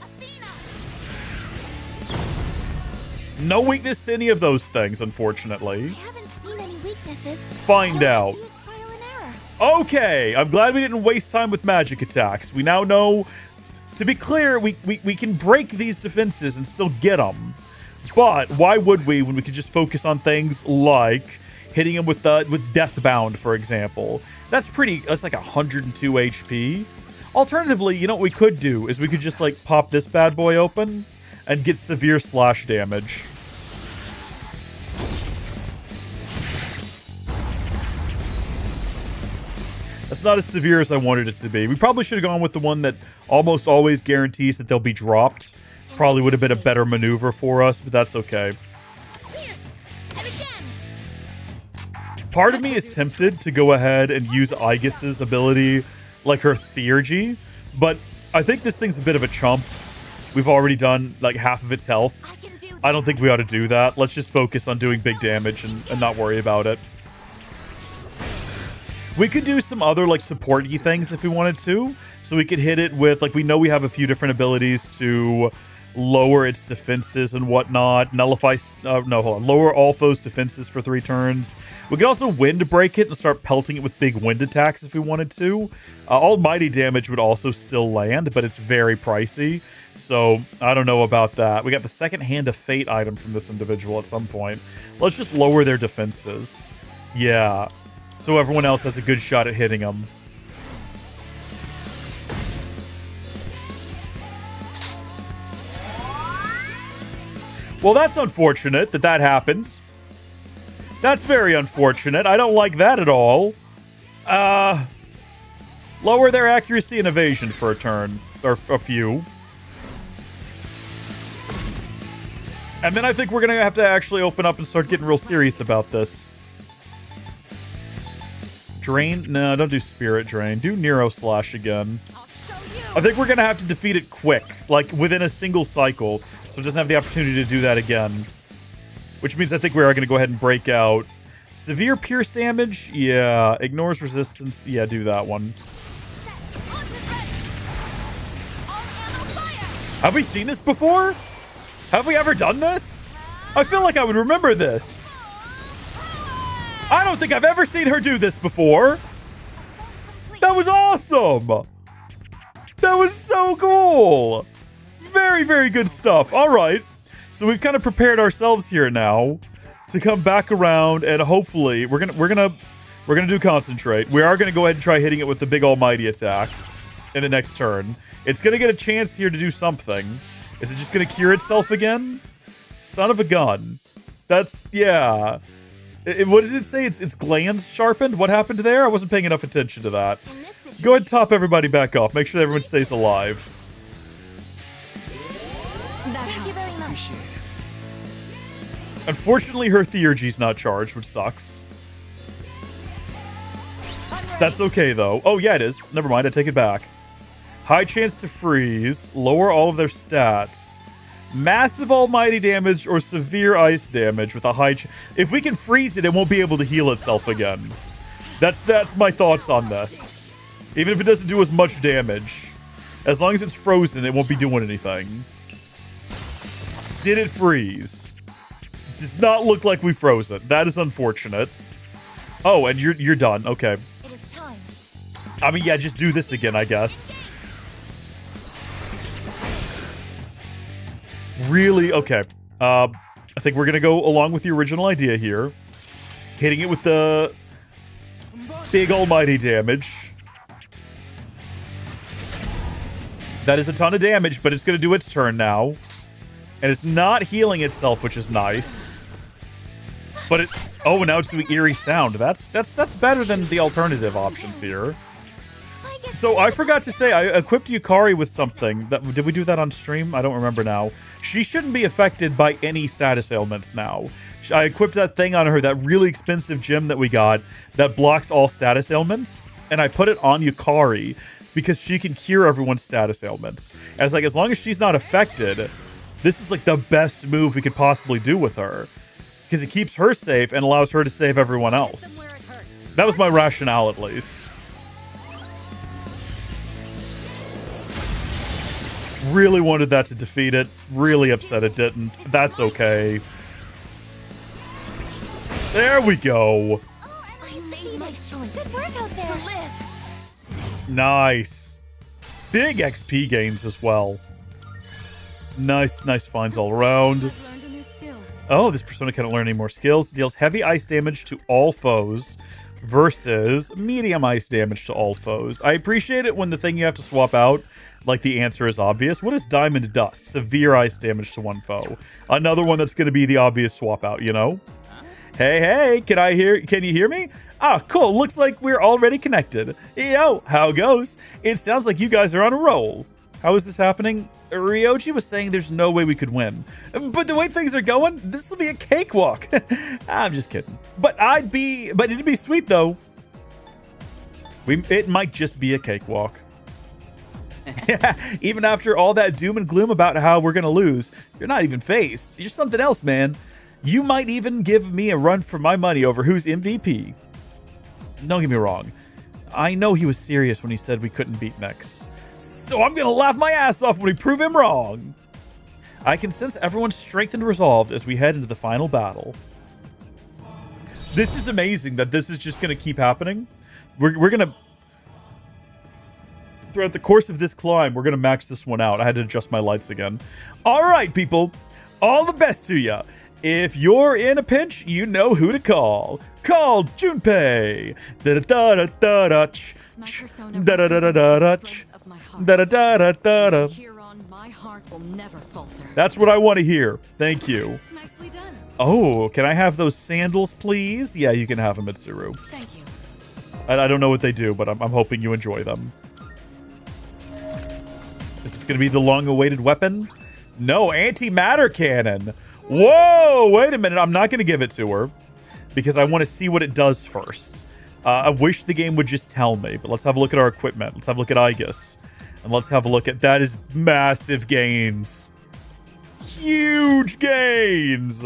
No weakness to any of those things, unfortunately. I haven't seen any weaknesses. Find out. Okay, I'm glad we didn't waste time with magic attacks. We now know, to be clear, we can break these defenses and still get them. But why would we when we could just focus on things like hitting him with Deathbound, for example? That's like 102 HP. Alternatively, you know what we could do is we could just like pop this bad boy open and get severe slash damage. That's not as severe as I wanted it to be. We probably should have gone with the one that almost always guarantees that they'll be dropped. Probably would have been a better maneuver for us, but that's okay. Part of me is tempted to go ahead and use Aegis's ability, like her Theurgy, but I think this thing's a bit of a chump. We've already done like half of its health. I don't think we ought to do that. Let's just focus on doing big damage and not worry about it. We could do some other like support-y things if we wanted to. So we could hit it with, like, we know we have a few different abilities to lower its defenses and whatnot. Lower all foes' defenses for 3 turns. We could also wind break it and start pelting it with big wind attacks if we wanted to. Almighty damage would also still land, but it's very pricey. So I don't know about that. We got the second Hand of Fate item from this individual at some point. Let's just lower their defenses. Yeah. So everyone else has a good shot at hitting them. Well, that's unfortunate that happened. That's very unfortunate. I don't like that at all. Lower their accuracy and evasion for a turn. Or a few. And then I think we're going to have to actually open up and start getting real serious about this. Drain? No, don't do Spirit Drain. Do Nero Slash again. I think we're going to have to defeat it quick. Like, within a single cycle. So it doesn't have the opportunity to do that again. Which means I think we are going to go ahead and break out Severe pierce damage? Yeah. Ignores resistance? Yeah, do that one. Have we seen this before? Have we ever done this? I feel like I would remember this. I don't think I've ever seen her do this before. That was awesome. That was so cool. Very, very good stuff. All right. So we've kind of prepared ourselves here now to come back around, and hopefully we're gonna do concentrate. We are gonna go ahead and try hitting it with the big almighty attack in the next turn. It's gonna get a chance here to do something. Is it just gonna cure itself again? Son of a gun. That's, yeah. What does it say? It's glands sharpened? What happened there? I wasn't paying enough attention to that. Go ahead and top everybody back off. Make sure everyone stays alive. Thank you very much. Unfortunately, her theurgy's not charged, which sucks. That's okay, though. Oh, yeah, it is. Never mind, I take it back. High chance to freeze. Lower all of their stats. Massive almighty damage or severe ice damage with a high if we can freeze it, it won't be able to heal itself again. That's my thoughts on this. Even if it doesn't do as much damage. As long as it's frozen, it won't be doing anything. Did it freeze? Does not look like we froze it. That is unfortunate. Oh, and you're done. Okay. It is time. I mean, yeah, just do this again, I guess. Really? Okay. I think we're going to go along with the original idea here. Hitting it with the big almighty damage. That is a ton of damage, but it's going to do its turn now. And it's not healing itself, which is nice. But it... Oh, now it's doing eerie sound. That's better than the alternative options here. So I forgot to say, I equipped Yukari with something. Did we do that on stream? I don't remember now. She shouldn't be affected by any status ailments now. I equipped that thing on her, that really expensive gem that we got that blocks all status ailments. And I put it on Yukari because she can cure everyone's status ailments. As long as she's not affected, this is like the best move we could possibly do with her. Because it keeps her safe and allows her to save everyone else. That was my rationale, at least. Really wanted that to defeat it. Really upset it didn't. That's okay. There we go. I made my choice. Good work out there. To live. Nice. Big XP gains as well. Nice finds all around. Oh, this persona can't learn any more skills. Deals heavy ice damage to all foes versus medium ice damage to all foes. I appreciate it when the thing you have to swap out, like the answer is obvious. What is Diamond Dust? Severe ice damage to one foe. Another one that's going to be the obvious swap out, you know? Hey, can you hear me? Ah, cool. Looks like we're already connected. Yo, how goes? It sounds like you guys are on a roll. How is this happening? Ryoji was saying there's no way we could win. But the way things are going, this will be a cakewalk. I'm just kidding. But it'd be sweet though. It might just be a cakewalk. Even after all that doom and gloom about how we're gonna lose, you're not even face. You're something else, man. You might even give me a run for my money over who's MVP. Don't get me wrong. I know he was serious when he said we couldn't beat Nex. So I'm gonna laugh my ass off when we prove him wrong. I can sense everyone's strength and resolve as we head into the final battle. This is amazing that this is just gonna keep happening. We're gonna... Throughout the course of this climb, we're gonna max this one out. I had to adjust my lights again. All right, people. All the best to ya. If you're in a pinch, you know who to call. Call Junpei. Da-da-da-da-da-da-ch. Da-da-da-da-da-da-ch. Da-da-da-da-da-da. Here on, my heart will never falter. That's what I want to hear. Thank you. Nicely done. Oh, can I have those sandals, please? Yeah, you can have them, Mitsuru. Thank you. I don't know what they do, but I'm hoping you enjoy them. Is this going to be the long-awaited weapon? No, antimatter cannon. Whoa, wait a minute. I'm not going to give it to her because I want to see what it does first. I wish the game would just tell me, but let's have a look at our equipment. Let's have a look at Aegis. And let's have a look at... That is massive gains. Huge gains.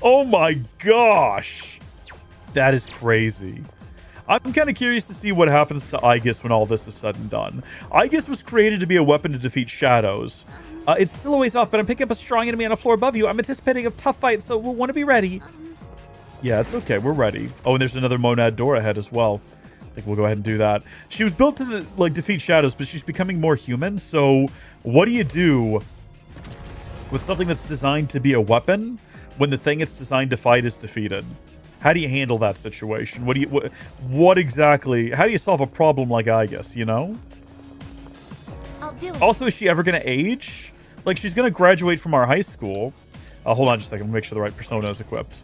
Oh my gosh. That is crazy. I'm kind of curious to see what happens to Aegis when all this is said and done. Aegis was created to be a weapon to defeat shadows. It's still a ways off, but I'm picking up a strong enemy on a floor above you. I'm anticipating a tough fight, so we'll want to be ready. Yeah, it's okay. We're ready. Oh, and there's another monad door ahead as well. I think we'll go ahead and do that. She was built to like defeat shadows, but she's becoming more human. So what do you do with something that's designed to be a weapon when the thing it's designed to fight is defeated? How do you handle that situation? What exactly? How do you solve a problem like Aegis, you know? I'll do it. Also, is she ever going to age? Like, she's going to graduate from our high school. Hold on just a second. Make sure the right persona is equipped.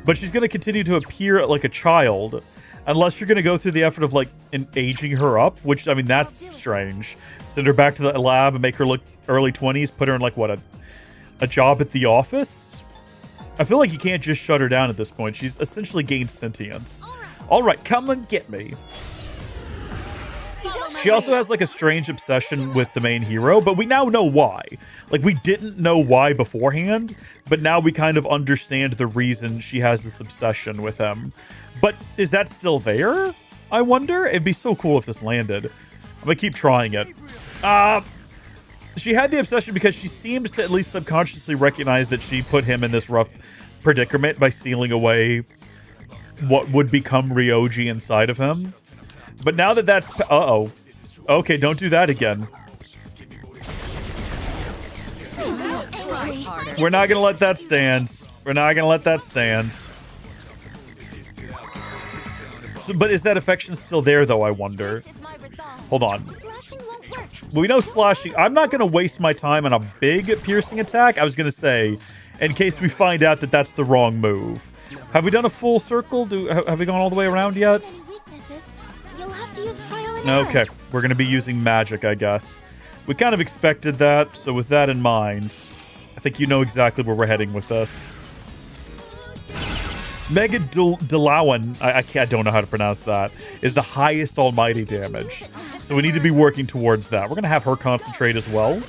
But she's going to continue to appear like a child unless you're going to go through the effort of, like, aging her up, which, I mean, that's strange. Send her back to the lab and make her look early 20s, put her in, like, what, a job at the office? I feel like you can't just shut her down at this point. She's essentially gained sentience. All right, come and get me. She also has like a strange obsession with the main hero, but we now know why. Like, we didn't know why beforehand, but now we kind of understand the reason she has this obsession with him. But is that still there? I wonder. It'd be so cool if this landed. I'm gonna keep trying it. She had the obsession because she seemed to at least subconsciously recognize that she put him in this rough predicament by sealing away what would become Ryoji inside of him. But now that that's... Uh-oh. Okay, don't do that again. We're not going to let that stand. We're not going to let that stand. So, but is that affection still there, though, I wonder? Hold on. Well, we know slashing... I'm not going to waste my time on a big piercing attack. I was going to say, in case we find out that that's the wrong move. Have we done a full circle? Have we gone all the way around yet? Okay, we're going to be using magic, I guess. We kind of expected that, so with that in mind, I think you know exactly where we're heading with this. Mega Delawan, I don't know how to pronounce that, is the highest almighty damage. So we need to be working towards that. We're going to have her concentrate as well.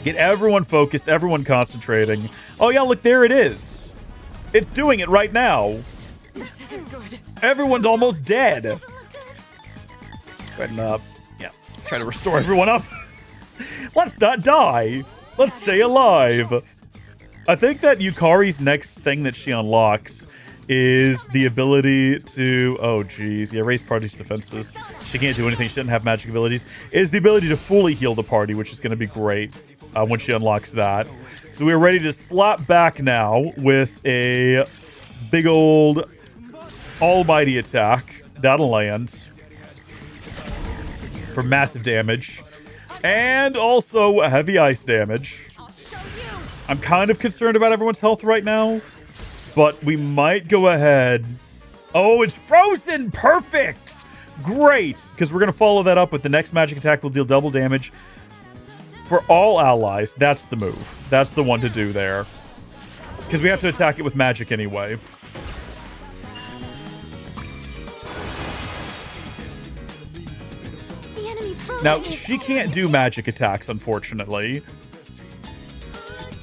Get everyone focused, everyone concentrating. Oh yeah, look, there it is. It's doing it right now. This isn't good. Everyone's almost dead. And, yeah, try to restore everyone up. Let's not die. Let's stay alive. I think that Yukari's next thing that she unlocks is the ability to... Oh, geez. Yeah, raise party's defenses. She can't do anything. She doesn't have magic abilities. Is the ability to fully heal the party, which is going to be great when she unlocks that. So we're ready to slap back now with a big old almighty attack. That'll land for massive damage. And also heavy ice damage. I'm kind of concerned about everyone's health right now, but we might go ahead. Oh, it's frozen! Perfect! Great! Because we're going to follow that up with the next magic attack will deal double damage for all allies. That's the move. That's the one to do there. Because we have to attack it with magic anyway. Now, she can't do magic attacks, unfortunately.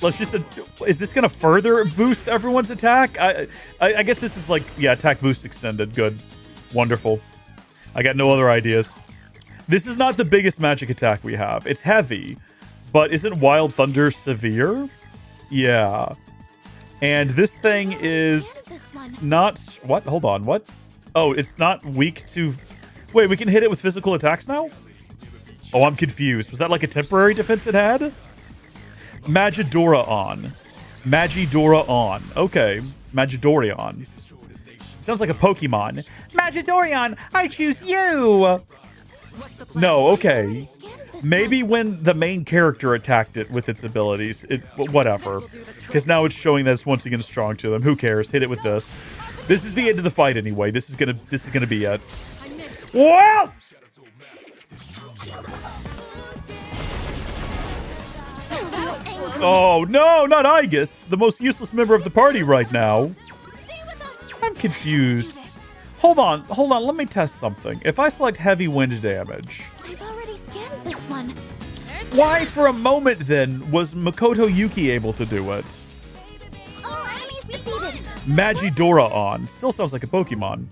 Let's just... Is this going to further boost everyone's attack? I guess this is like... Yeah, attack boost extended. Good. Wonderful. I got no other ideas. This is not the biggest magic attack we have. It's heavy. But isn't Wild Thunder severe? Yeah. And this thing is not... What? Hold on. What? Oh, it's not weak to... Wait, we can hit it with physical attacks now? Oh, I'm confused. Was that like a temporary defense it had? Magidora on. Magidora on. Okay. Magidorion. Sounds like a Pokemon. Magidorion, I choose you! No, okay. Maybe when the main character attacked it with its abilities, whatever. Because now it's showing that it's once again strong to them. Who cares? Hit it with this. This is the end of the fight anyway. This is gonna be it. Well! Oh, no, not Aegis. The most useless member of the party right now. I'm confused. Hold on. Let me test something. If I select heavy wind damage... I've already scanned this one. Why, for a moment, then, was Makoto Yuki able to do it? All enemies defeated. Magidora on. Still sounds like a Pokemon.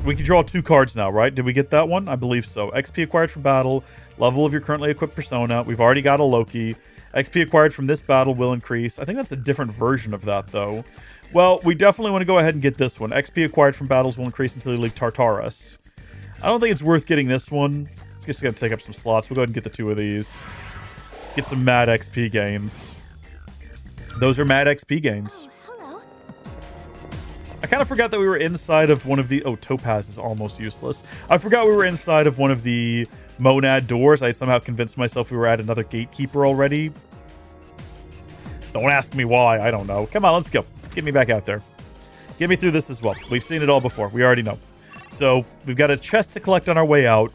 We can draw 2 cards now, right? Did we get that one? I believe so. XP acquired from battle. Level of your currently equipped persona. We've already got a Loki. XP acquired from this battle will increase. I think that's a different version of that, though. Well, we definitely want to go ahead and get this one. XP acquired from battles will increase until you leave Tartarus. I don't think it's worth getting this one. It's just going to take up some slots. We'll go ahead and get the 2 of these. Get some mad XP gains. Those are mad XP gains. I kind of forgot that we were inside of one of the... Oh, Topaz is almost useless. I forgot we were inside of one of the Monad doors. I had somehow convinced myself we were at another gatekeeper already. Don't ask me why. I don't know. Come on, let's go. Let's get me back out there. Get me through this as well. We've seen it all before. We already know. So, we've got a chest to collect on our way out.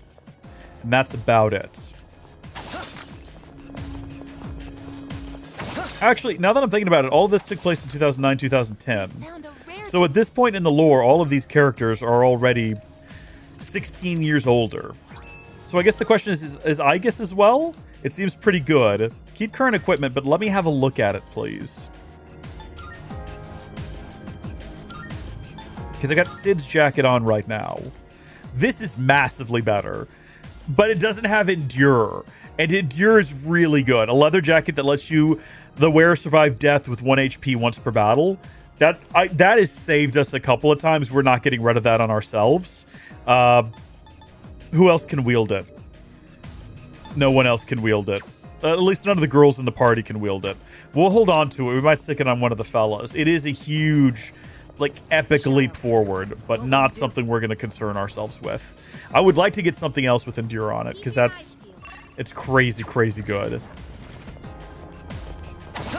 And that's about it. Actually, now that I'm thinking about it, all of this took place in 2009, 2010. So at this point in the lore, all of these characters are already 16 years older. So I guess the question is Aegis as well? It seems pretty good. Keep current equipment, but let me have a look at it, please. Because I got Sid's jacket on right now. This is massively better. But it doesn't have Endure. And Endure is really good. A leather jacket that lets the wearer survive death with 1 HP once per battle. That has saved us a couple of times. We're not getting rid of that on ourselves. Who else can wield it? No one else can wield it. At least none of the girls in the party can wield it. We'll hold on to it. We might stick it on one of the fellas. It is a huge, like, epic leap forward, but not something we're going to concern ourselves with. I would like to get something else with Endure on it, because it's crazy, crazy good.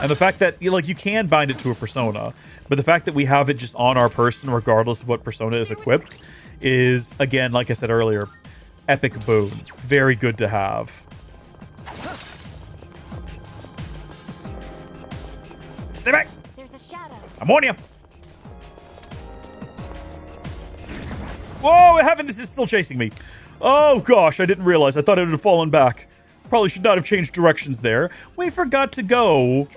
And the fact that, like, you can bind it to a persona, but the fact that we have it just on our person, regardless of what persona is equipped, is, again, like I said earlier, epic boon. Very good to have. Stay back! There's a shadow. I'm on you! Whoa, heaven, this is still chasing me. Oh, gosh, I didn't realize. I thought it would have fallen back. Probably should not have changed directions there. We forgot to go...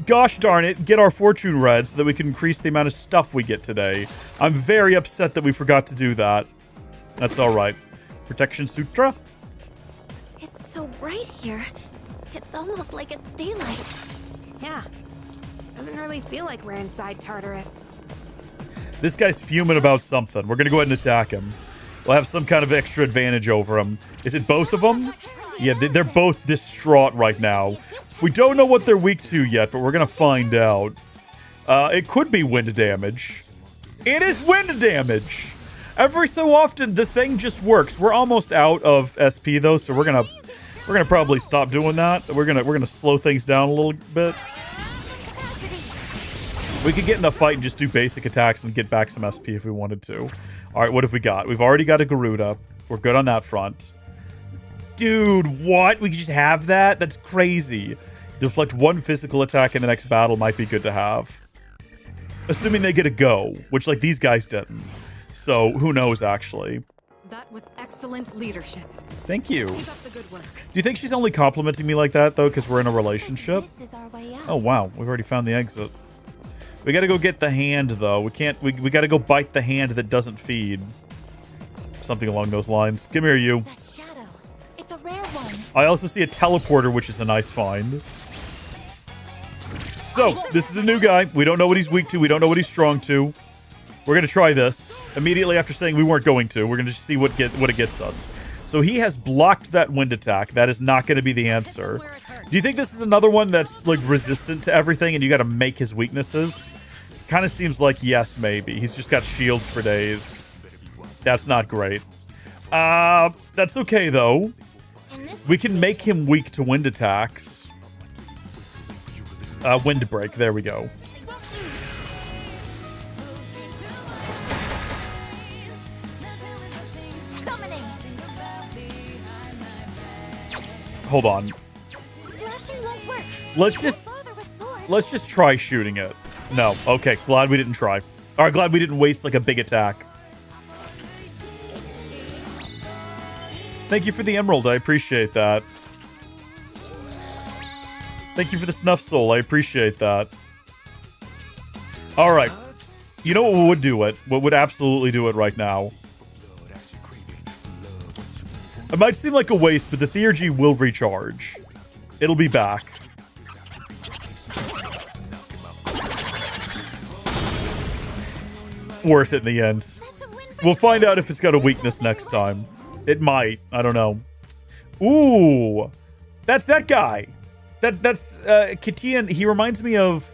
Gosh darn it, get our fortune red so that we can increase the amount of stuff we get today. I'm very upset that we forgot to do that. That's alright. Protection Sutra? It's so bright here. It's almost like it's daylight. Yeah. Doesn't really feel like we're inside Tartarus. This guy's fuming about something. We're gonna go ahead and attack him. We'll have some kind of extra advantage over him. Is it both of them? Yeah, they're both distraught right now. We don't know what they're weak to yet, but we're going to find out. It could be wind damage. It is wind damage! Every so often, the thing just works. We're almost out of SP, though, so we're gonna probably stop doing that. We're gonna slow things down a little bit. We could get in a fight and just do basic attacks and get back some SP if we wanted to. All right, what have we got? We've already got a Garuda. We're good on that front. Dude, what? We could just have that? That's crazy. Deflect 1 physical attack in the next battle might be good to have. Assuming they get a go, which, like, these guys didn't. So, who knows, actually. That was excellent leadership. Thank you. Keep up the good work. Do you think she's only complimenting me like that, though, because we're in a relationship? This is our way out. Oh, wow. We've already found the exit. We gotta go get the hand, though. We can't... We gotta go bite the hand that doesn't feed. Something along those lines. Come here, you. That shadow. It's a rare one. I also see a teleporter, which is a nice find. So, this is a new guy. We don't know what he's weak to. We don't know what he's strong to. We're going to try this. Immediately after saying we weren't going to, we're going to see what it gets us. So he has blocked that wind attack. That is not going to be the answer. Do you think this is another one that's, like, resistant to everything and you got to make his weaknesses? Kind of seems like yes, maybe. He's just got shields for days. That's not great. That's okay, though. We can make him weak to wind attacks. Wind break. There we go. Summoning. Hold on. Flashing won't work. Let's just try shooting it. No. Okay. Glad we didn't try. Or glad we didn't waste like a big attack. Thank you for the emerald. I appreciate that. Thank you for the snuff soul. I appreciate that. All right. You know what would do it? What would absolutely do it right now? It might seem like a waste, but the Theurgy will recharge. It'll be back. Worth it in the end. We'll find out if it's got a weakness next time. It might. I don't know. Ooh. That's that guy. That's Kitian. He reminds me of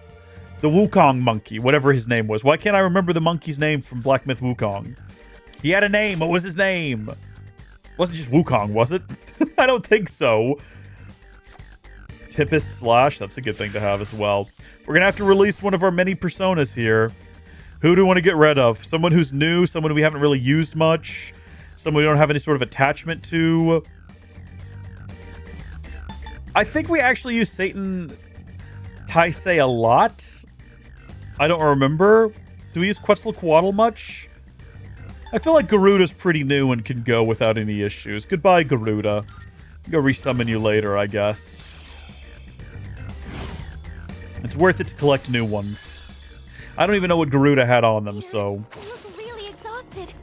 the Wukong monkey, whatever his name was. Why can't I remember the monkey's name from Black Myth Wukong? He had a name. What was his name? It wasn't just Wukong, was it? I don't think so. Tippus Slash. That's a good thing to have as well. We're going to have to release one of our many personas here. Who do we want to get rid of? Someone who's new, someone we haven't really used much, someone we don't have any sort of attachment to. I think we actually use Satan Taisei a lot. I don't remember. Do we use Quetzalcoatl much? I feel like Garuda's pretty new and can go without any issues. Goodbye, Garuda. Go resummon you later, I guess. It's worth it to collect new ones. I don't even know what Garuda had on them, so... You look really exhausted.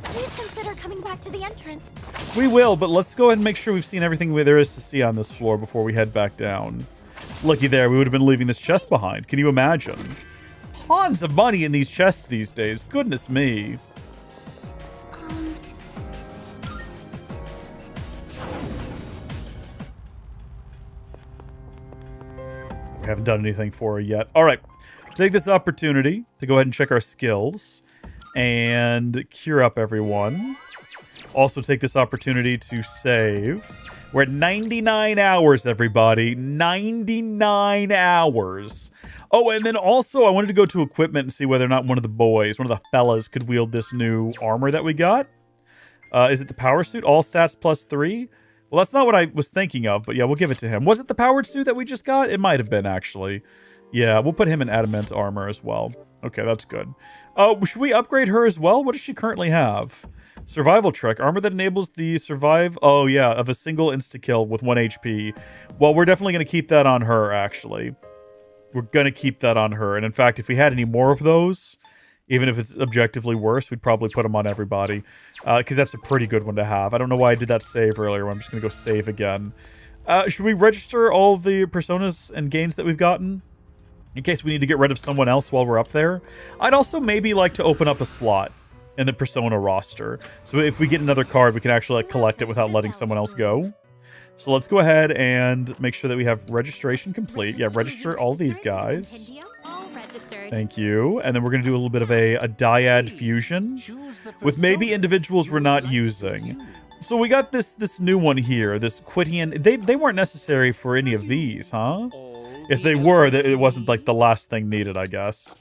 Please consider coming back to the entrance. We will, but let's go ahead and make sure we've seen everything there is to see on this floor before we head back down. Looky there, we would have been leaving this chest behind. Can you imagine? Tons of money in these chests these days. Goodness me. We haven't done anything for her yet. All right. Take this opportunity to go ahead and check our skills and cure up everyone. Also take this opportunity to save. We're at 99 hours, everybody. 99 hours. Oh, and then also I wanted to go to equipment and see whether or not one of the boys, one of the fellas, could wield this new armor that we got. Is it the power suit? All stats +3? Well, that's not what I was thinking of, but yeah, we'll give it to him. Was it the powered suit that we just got? It might have been, actually. Yeah, we'll put him in adamant armor as well. Okay, that's good. Should we upgrade her as well? What does she currently have? Survival trick. Armor that enables the survive... Oh, yeah, of a single insta-kill with 1 HP. Well, we're definitely going to keep that on her, actually. We're going to keep that on her. And in fact, if we had any more of those, even if it's objectively worse, we'd probably put them on everybody. Because that's a pretty good one to have. I don't know why I did that save earlier. I'm just going to go save again. Should we register all the personas and gains that we've gotten? In case we need to get rid of someone else while we're up there. I'd also maybe like to open up a slot in the persona roster. So if we get another card, we can actually collect it without letting someone else go. So let's go ahead and make sure that we have registration complete. Yeah, register all these guys. Thank you. And then we're going to do a little bit of a dyad fusion with maybe individuals we're not using. So we got this new one here, this Quitian. They weren't necessary for any of these, huh? If they were, it wasn't like the last thing needed, I guess.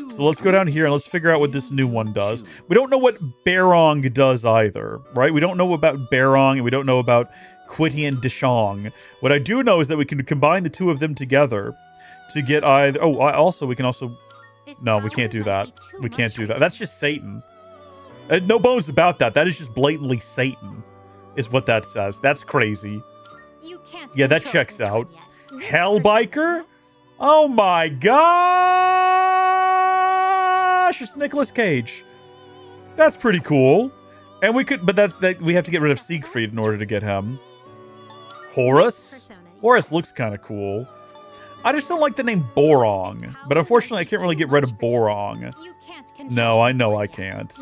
So let's go down here and let's figure out what this new one does. We don't know what Barong does either, right? We don't know about Barong and we don't know about Quitian Dishong. What I do know is that we can combine the two of them together to get either... Oh, also, we can also... No, we can't do that. We can't do that. That's just Satan. No bones about that. That is just blatantly Satan, is what that says. That's crazy. Yeah, that checks out. Hellbiker? Oh my gosh! It's Nicolas Cage. That's pretty cool. And we could, but we have to get rid of Siegfried in order to get him. Horus? Horus looks kind of cool. I just don't like the name Borong. But unfortunately, I can't really get rid of Borong. No, I know I can't.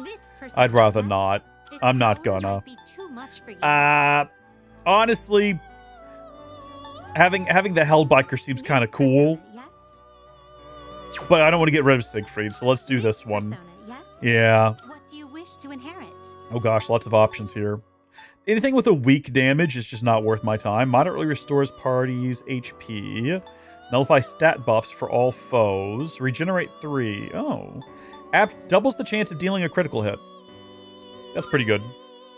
I'd rather not. I'm not gonna. Honestly, having the Hellbiker seems kind of cool. But I don't want to get rid of Siegfried, so let's do this one. Yeah. Oh gosh, lots of options here. Anything with a weak damage is just not worth my time. Moderately restores parties' HP. Nullify stat buffs for all foes. Regenerate 3. Oh. Apt doubles the chance of dealing a critical hit. That's pretty good.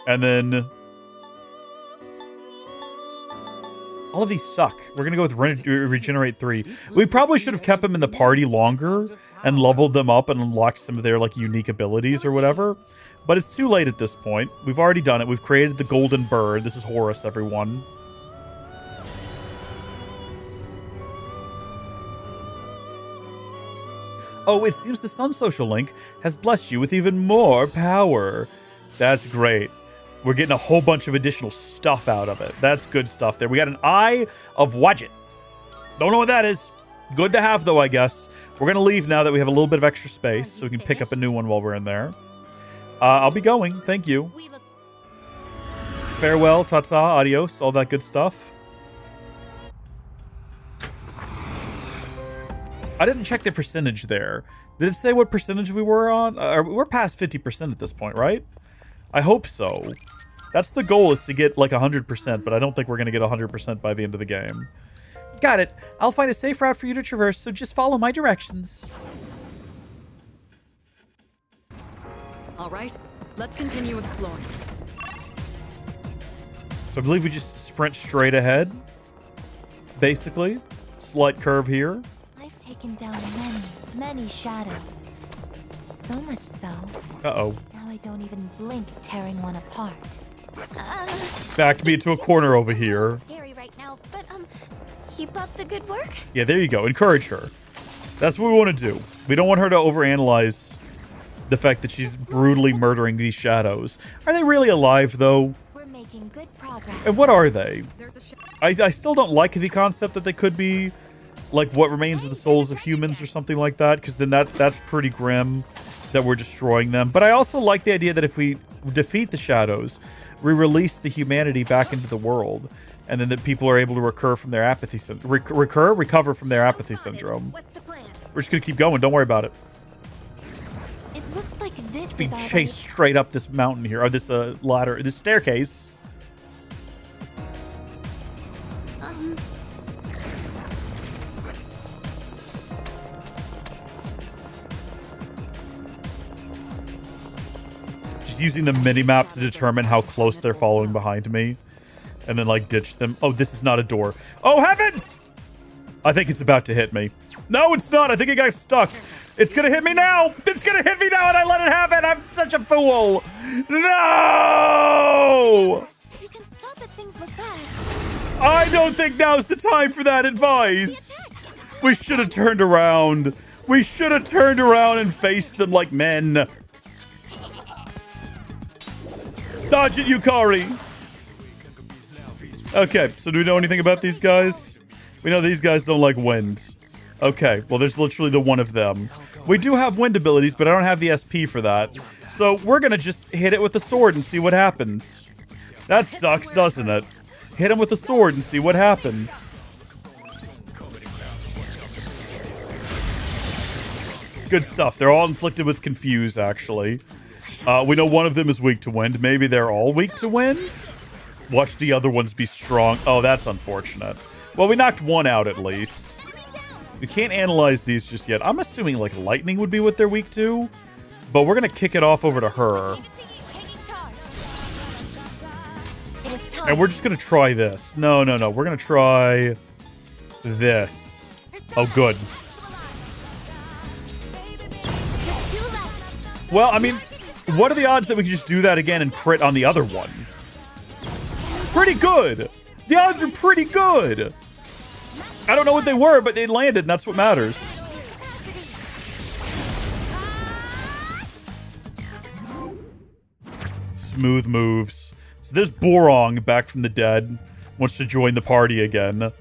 And then... all of these suck. We're going to go with Regenerate 3. We probably should have kept them in the party longer and leveled them up and unlocked some of their like unique abilities or whatever. But it's too late at this point. We've already done it. We've created the Golden Bird. This is Horus, everyone. Oh, it seems the Sun Social Link has blessed you with even more power. That's great. We're getting a whole bunch of additional stuff out of it. That's good stuff there. We got an Eye of Wadjet. Don't know what that is. Good to have, though, I guess. We're going to leave now that we have a little bit of extra space, so we can pick up a new one while we're in there. I'll be going. Thank you. Farewell, ta-ta, adios, all that good stuff. I didn't check the percentage there. Did it say what percentage we were on? We're past 50% at this point, right? I hope so. That's the goal, is to get like 100%, but I don't think we're going to get 100% by the end of the game. Got it. I'll find a safe route for you to traverse, so just follow my directions. All right, let's continue exploring. So I believe we just sprint straight ahead. Basically. Slight curve here. I've taken down many shadows. So much so. Uh-oh. Now I don't even blink tearing one apart. Backed me into a corner over here. Scary right now, but keep up the good work. Yeah, there you go. Encourage her. That's what we want to do. We don't want her to overanalyze the fact that she's brutally murdering these shadows. Are they really alive, though? We're making good progress. And what are they? I still don't like the concept that they could be like what remains of the souls of humans or something like that, because then that's pretty grim that we're destroying them. But I also like the idea that if we defeat the shadows, we release the humanity back into the world, and then that people are able to recover from their apathy syndrome. What's the plan? We're just gonna keep going. Don't worry about it. It looks like this Being is our chased straight up this mountain here, or this ladder, this staircase. Just using the mini-map to determine how close they're following behind me, and then like ditch them. Oh, this is not a door. Oh heavens! I think it's about to hit me. No, it's not. I think it got stuck. It's gonna hit me now. It's gonna hit me now, and I let it have it. I'm such a fool. No! You can stop if things look bad. I don't think now's the time for that advice. We should have turned around. We should have turned around and faced them like men. Dodge it, Yukari. Okay, so do we know anything about these guys? We know these guys don't like wind. Okay, well, there's literally the one of them. We do have wind abilities, but I don't have the SP for that. So we're gonna just hit it with the sword and see what happens. That sucks, doesn't it? Hit him with the sword and see what happens. Good stuff. They're all inflicted with confuse, actually. We know one of them is weak to wind. Maybe they're all weak to wind? Watch the other ones be strong. Oh, that's unfortunate. Well, we knocked one out at least. We can't analyze these just yet. I'm assuming like lightning would be what they're weak to, but we're gonna kick it off over to her. And we're just gonna try this. No. We're gonna try this. Oh, good. Well, I mean, what are the odds that we can just do that again and crit on the other one? Pretty good. The odds are pretty good. I don't know what they were, but they landed, and that's what matters. Smooth moves. So there's Borong back from the dead. Wants to join the party again.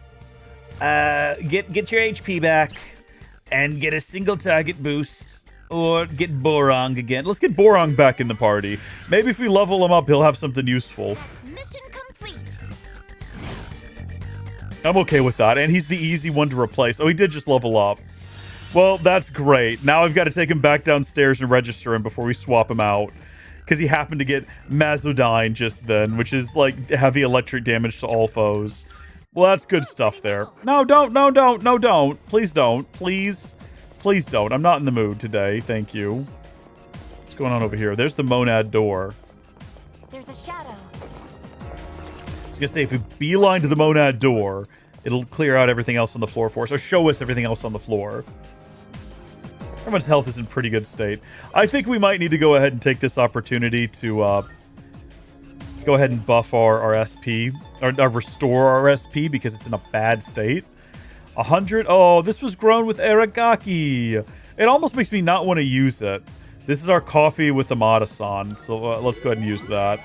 Get your HP back and get a single target boost. Or get Borong again. Let's get Borong back in the party. Maybe if we level him up, he'll have something useful. Mission complete. I'm okay with that. And he's the easy one to replace. Oh, he did just level up. Well, that's great. Now I've got to take him back downstairs and register him before we swap him out. Because he happened to get Mazodyne just then, which is like heavy electric damage to all foes. Well, that's good stuff there. No, don't. Please don't. Please don't. I'm not in the mood today. Thank you. What's going on over here? There's the monad door. There's a shadow. I was gonna say, if we beeline to the monad door, it'll clear out everything else on the floor for us, or show us everything else on the floor. Everyone's health is in pretty good state. I think we might need to go ahead and take this opportunity to go ahead and buff our SP, or restore our SP, because it's in a bad state. 100. Oh, this was grown with Aragaki. It almost makes me not want to use it. This is our coffee with Amada-san, so let's go ahead and use that.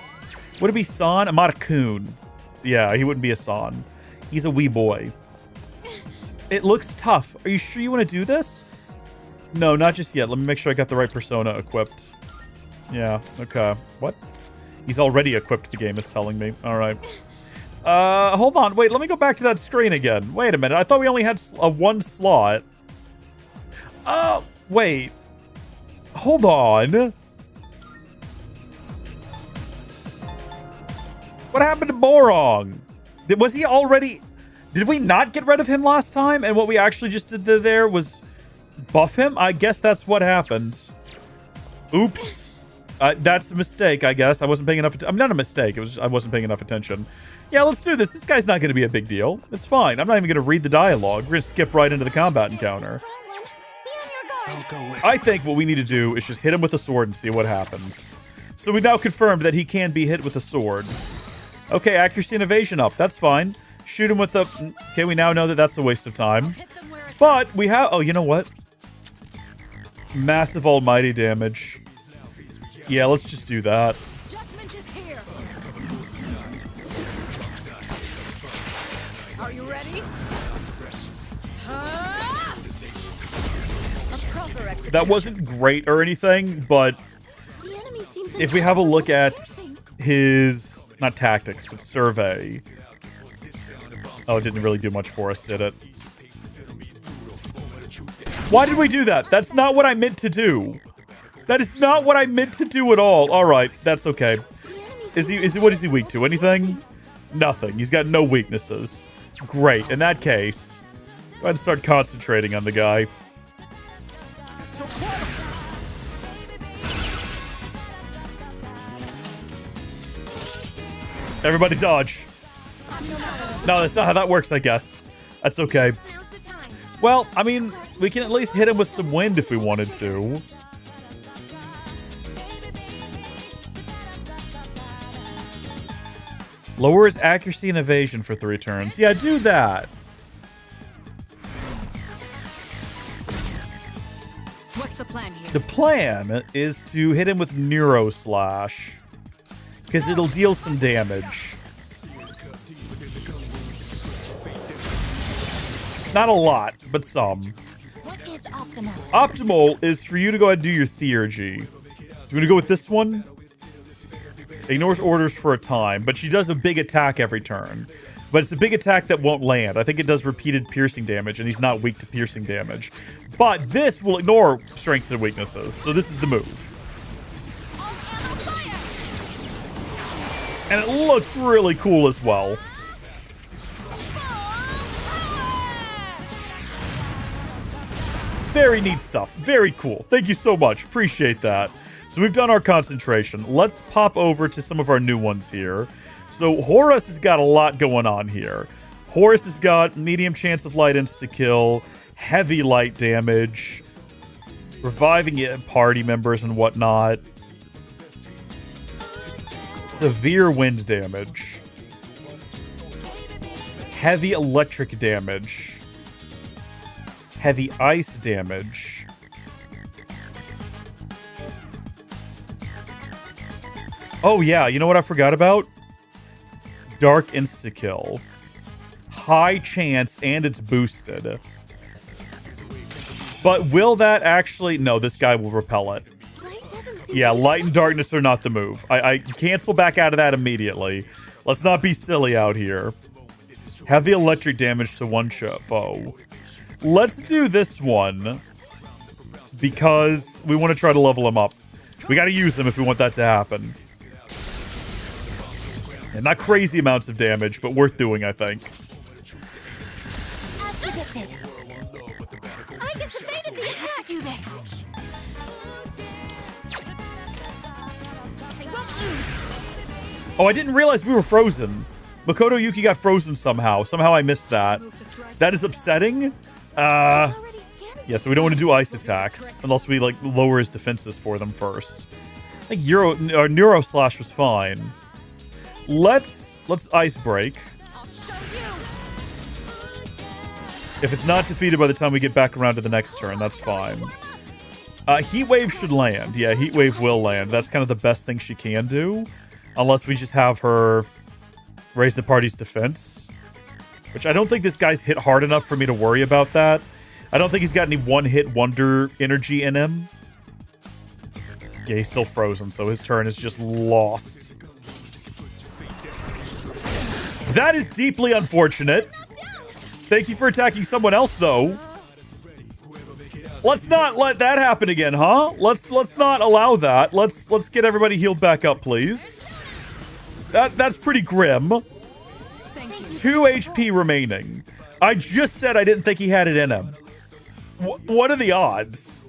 Would it be San? Amada-kun. Yeah, he wouldn't be a San. He's a wee boy. It looks tough. Are you sure you want to do this? No, not just yet. Let me make sure I got the right persona equipped. Yeah, okay. What? He's already equipped, the game is telling me. All right. Hold on. Wait, let me go back to that screen again. Wait a minute. I thought we only had one slot. Oh, wait. Hold on. What happened to Borong? Was he already... Did we not get rid of him last time? And what we actually just did there was buff him? I guess that's what happened. Oops. That's a mistake, I guess. I wasn't paying enough attention. I'm not a mistake. It was I wasn't paying enough attention. Yeah, let's do this. This guy's not going to be a big deal. It's fine. I'm not even going to read the dialogue. We're going to skip right into the combat encounter. I think what we need to do is just hit him with a sword and see what happens. So we now confirmed that he can be hit with a sword. Okay, accuracy and evasion up. That's fine. Shoot him with the... Okay, we now know that that's a waste of time. But we have... Oh, you know what? Massive almighty damage. Yeah, let's just do that. Are you ready? That wasn't great or anything, but if we have a look at his... Not tactics, but survey... Oh, it didn't really do much for us, did it? Why did we do that? That's not what I meant to do. That is not what I meant to do at all. All right, that's okay. What is he weak to? Anything? Nothing. He's got no weaknesses. Great. In that case, go ahead and start concentrating on the guy. Everybody dodge. No, that's not how that works, I guess. That's okay. Well, I mean, we can at least hit him with some wind if we wanted to. Lower his accuracy and evasion for 3 turns. Yeah, do that. What's the plan here? The plan is to hit him with Neuro Slash. Because it'll deal some damage. Not a lot, but some. What is optimal? Optimal is for you to go ahead and do your theurgy. So we're going to go with this one. Ignores orders for a time, but she does a big attack every turn. But it's a big attack that won't land. I think it does repeated piercing damage, and he's not weak to piercing damage. But this will ignore strengths and weaknesses, so this is the move. And it looks really cool as well. Very neat stuff. Very cool. Thank you so much. Appreciate that. So we've done our concentration. Let's pop over to some of our new ones here. So Horus has got a lot going on here. Horus has got medium chance of light insta-kill, heavy light damage, reviving party members and whatnot, severe wind damage, heavy electric damage, heavy ice damage, oh yeah, you know what I forgot about? Dark insta-kill. High chance and it's boosted. But will that actually... No, this guy will repel it. Yeah, light and darkness are not the move. I cancel back out of that immediately. Let's not be silly out here. Heavy electric damage to one foe. Let's do this one because we want to try to level him up. We got to use him if we want that to happen. And not crazy amounts of damage, but worth doing, I think. As predicted. I anticipated the attack to do this. Oh, I didn't realize we were frozen. Makoto Yuki got frozen somehow. Somehow I missed that. That is upsetting. Yeah, so we don't want to do ice attacks unless we like lower his defenses for them first. I think Neuro Slash was fine. Let's ice break. If it's not defeated by the time we get back around to the next turn, that's fine. Heat Wave should land. Yeah, Heat Wave will land. That's kind of the best thing she can do. Unless we just have her raise the party's defense. Which I don't think this guy's hit hard enough for me to worry about that. I don't think he's got any one-hit wonder energy in him. Yeah, he's still frozen, so his turn is just lost. That is deeply unfortunate. Thank you for attacking someone else, though. Let's not let that happen again, huh? Let's not allow that. Let's get everybody healed back up, please. That's pretty grim. 2 HP remaining. I just said I didn't think he had it in him. What are the odds?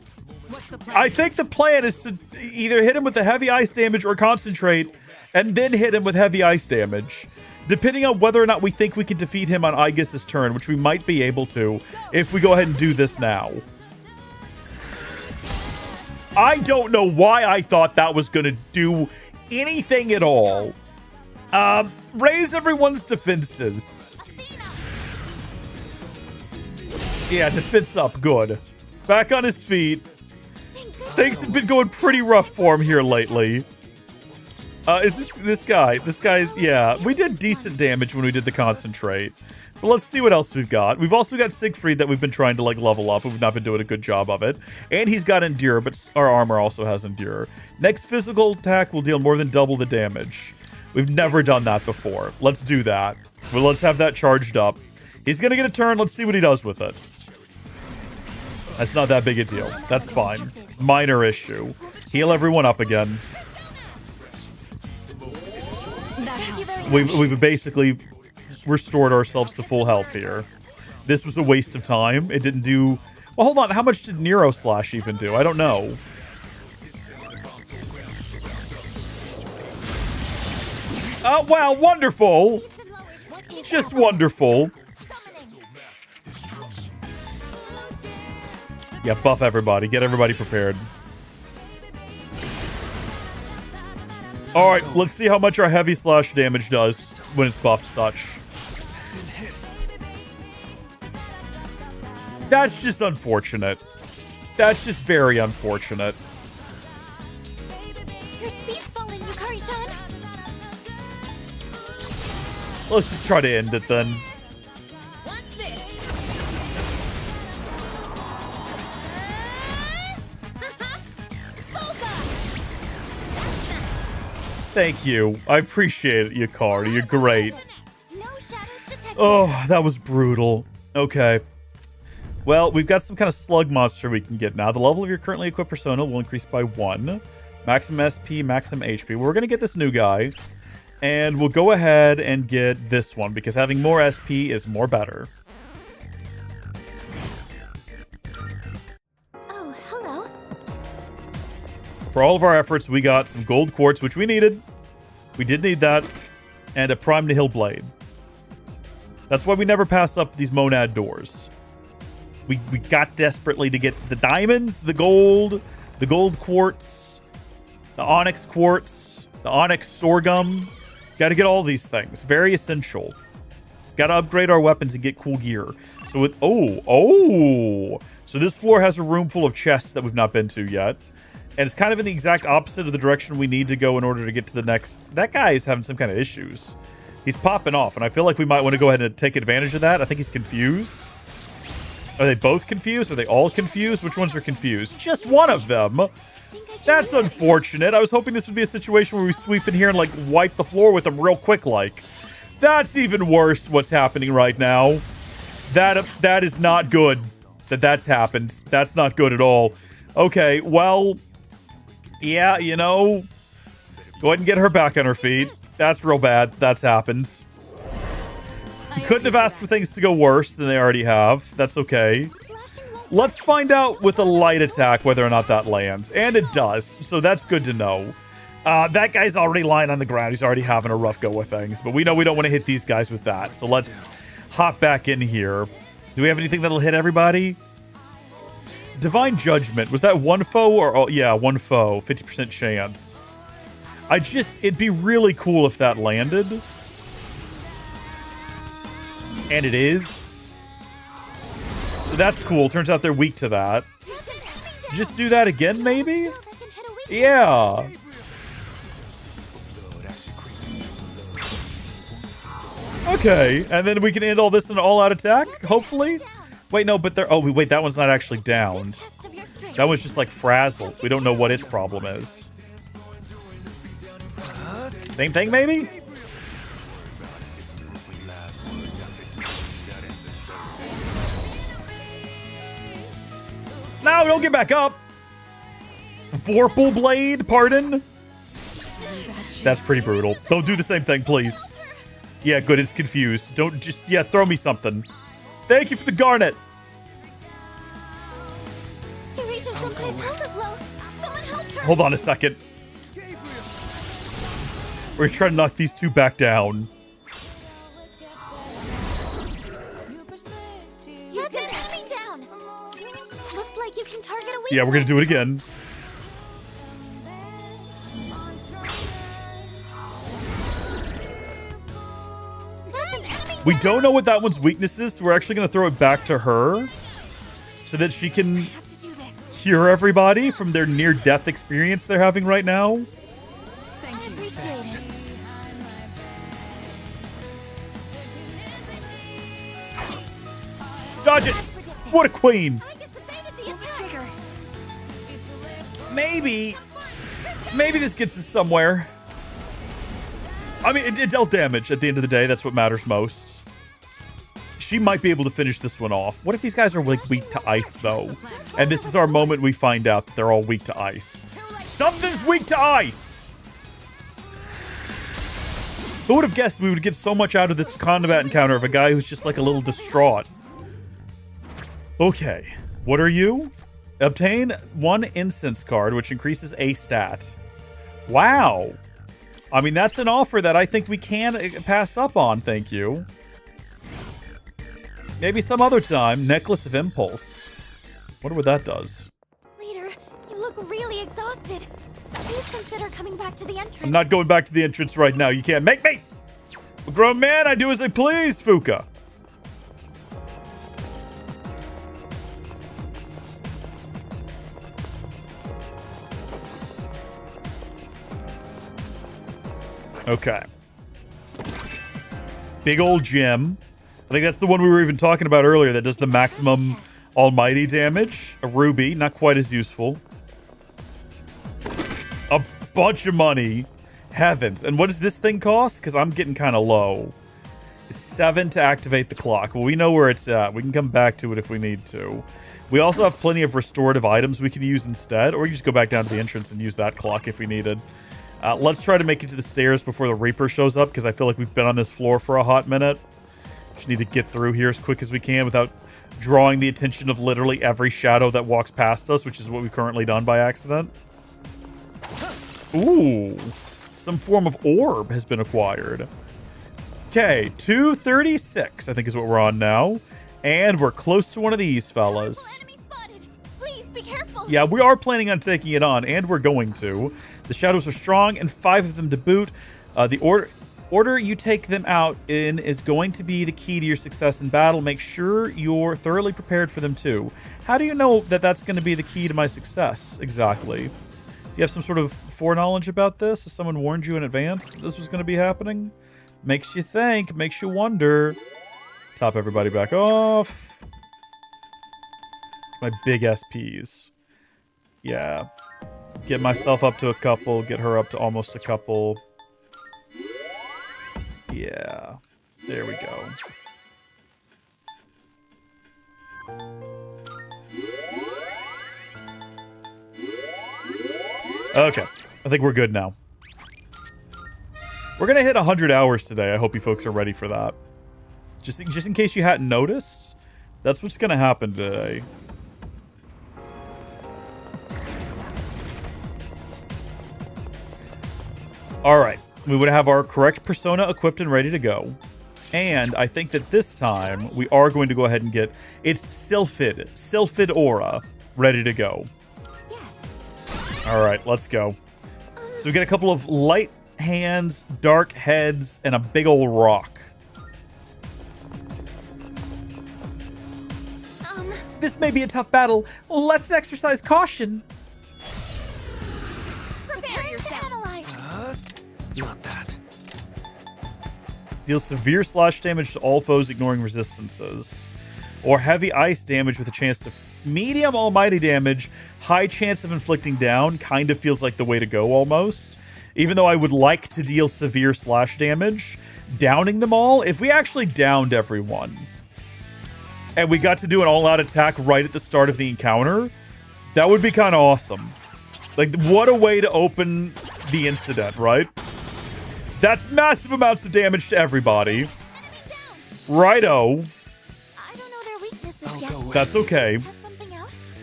I think the plan is to either hit him with the heavy ice damage or concentrate, and then hit him with heavy ice damage. Depending on whether or not we think we can defeat him on Aegis's turn, which we might be able to if we go ahead and do this now. I don't know why I thought that was going to do anything at all. Raise everyone's defenses. Yeah, defense up. Good. Back on his feet. Things have been going pretty rough for him here lately. Is this guy? This guy's, yeah. We did decent damage when we did the concentrate. But let's see what else we've got. We've also got Siegfried that we've been trying to, like, level up. We've not been doing a good job of it. And he's got Endure, but our armor also has Endure. Next physical attack will deal more than double the damage. We've never done that before. Let's do that. Well, let's have that charged up. He's gonna get a turn. Let's see what he does with it. That's not that big a deal. That's fine. Minor issue. Heal everyone up again. We've basically restored ourselves to full health here. This was a waste of time. It didn't do... Well, hold on. How much did Nero Slash even do? I don't know. Oh, wow. Wonderful. Just wonderful. Yeah, buff everybody. Get everybody prepared. Alright, let's see how much our heavy slash damage does when it's buffed such. That's just unfortunate. That's just very unfortunate. Your speed's falling, Yukari-chan. Let's just try to end it then. Thank you. I appreciate it, Yukari. You're great. Oh, that was brutal. Okay. Well, we've got some kind of slug monster we can get now. The level of your currently equipped persona will increase by 1. Maximum SP, maximum HP. We're going to get this new guy. And we'll go ahead and get this one, because having more SP is more better. Oh, hello. For all of our efforts, we got some gold quartz, which we needed. We did need that. And a Prime to Hill Blade. That's why we never pass up these monad doors. We got desperately to get the diamonds, the gold quartz, the onyx quartz, the onyx sorghum. Got to get all these things. Very essential. Got to upgrade our weapons and get cool gear. So with... Oh! So this floor has a room full of chests that we've not been to yet. And it's kind of in the exact opposite of the direction we need to go in order to get to the next... That guy is having some kind of issues. He's popping off, and I feel like we might want to go ahead and take advantage of that. I think he's confused. Are they both confused? Are they all confused? Which ones are confused? Just one of them. That's unfortunate. I was hoping this would be a situation where we sweep in here and, like, wipe the floor with them real quick, like. That's even worse what's happening right now. That is not good that's happened. That's not good at all. Okay, well, yeah, you know, go ahead and get her back on her feet. That's real bad. That's happened. You couldn't have asked for things to go worse than they already have. That's okay. Let's find out with a light attack whether or not that lands. And it does, so that's good to know. That guy's already lying on the ground. He's already having a rough go with things. But we know we don't want to hit these guys with that. So let's hop back in here. Do we have anything that'll hit everybody? Divine Judgment. Was that one foe or... Oh, yeah, one foe. 50% chance. It'd be really cool if that landed. And it is. So that's cool. Turns out they're weak to that. Just do that again, maybe? Yeah. Okay, and then we can end all this in an all-out attack, hopefully? Wait, no, but there... Oh, wait, that one's not actually downed. That one's just, like, frazzled. We don't know what its problem is. Same thing, maybe? No, don't get back up! Vorpal Blade, pardon? That's pretty brutal. Don't do the same thing, please. Yeah, good, it's confused. Don't just... Yeah, throw me something. Thank you for the garnet! Hold on a second. We're trying to knock these two back down. You did enemy down. Looks like you can target a weak. Yeah, we're gonna do it again. We don't know what that one's weakness is, so we're actually going to throw it back to her so that she can cure everybody from their near-death experience they're having right now. Dodge it! What a queen! Maybe this gets us somewhere. I mean, it dealt damage at the end of the day. That's what matters most. She might be able to finish this one off. What if these guys are like weak to ice, though? And this is our moment we find out that they're all weak to ice. Something's weak to ice! Who would have guessed we would get so much out of this combat encounter of a guy who's just like a little distraught? Okay. What are you? Obtain 1 incense card, which increases a stat. Wow. I mean, that's an offer that I think we can pass up on, thank you. Maybe some other time. Necklace of Impulse. Wonder what that does. Leader, you look really exhausted. Please consider coming back to the entrance. I'm not going back to the entrance right now. You can't make me! I'm a grown man, I do as I please, Fuka. Okay. Big old gem. I think that's the one we were even talking about earlier that does the maximum almighty damage. A ruby, not quite as useful. A bunch of money. Heavens. And what does this thing cost? Because I'm getting kind of low. It's 7 to activate the clock. Well, we know where it's at. We can come back to it if we need to. We also have plenty of restorative items we can use instead. Or we can just go back down to the entrance and use that clock if we needed. Let's try to make it to the stairs before the Reaper shows up, because I feel like we've been on this floor for a hot minute. Just need to get through here as quick as we can without drawing the attention of literally every shadow that walks past us, which is what we've currently done by accident. Ooh. Some form of orb has been acquired. Okay, 236, I think is what we're on now. And we're close to one of these fellas. Please be careful. Yeah, we are planning on taking it on, and we're going to. The shadows are strong, and 5 of them to boot. The order you take them out in is going to be the key to your success in battle. Make sure you're thoroughly prepared for them, too. How do you know that that's going to be the key to my success, exactly? Do you have some sort of foreknowledge about this? Has someone warned you in advance this was going to be happening? Makes you think, makes you wonder. Top everybody back off. My big SPs. Yeah. Get myself up to a couple, get her up to almost a couple. Yeah. There we go. Okay. I think we're good now. We're going to hit 100 hours today. I hope you folks are ready for that. Just in case you hadn't noticed, that's what's going to happen today. All right. We would have our correct persona equipped and ready to go. And I think that this time we are going to go ahead and get its Sylphid Aura ready to go. Yes. All right, let's go. So we get a couple of light hands, dark heads, and a big old rock. This may be a tough battle. Let's exercise caution. Prepare yourself. Not that. Deal severe slash damage to all foes ignoring resistances. Or heavy ice damage with a chance to... Medium almighty damage. High chance of inflicting down. Kind of feels like the way to go almost. Even though I would like to deal severe slash damage. Downing them all. If we actually downed everyone. And we got to do an all-out attack right at the start of the encounter. That would be kind of awesome. Like, what a way to open the incident, right? That's massive amounts of damage to everybody. Righto. I don't know their weaknesses yet. That's okay.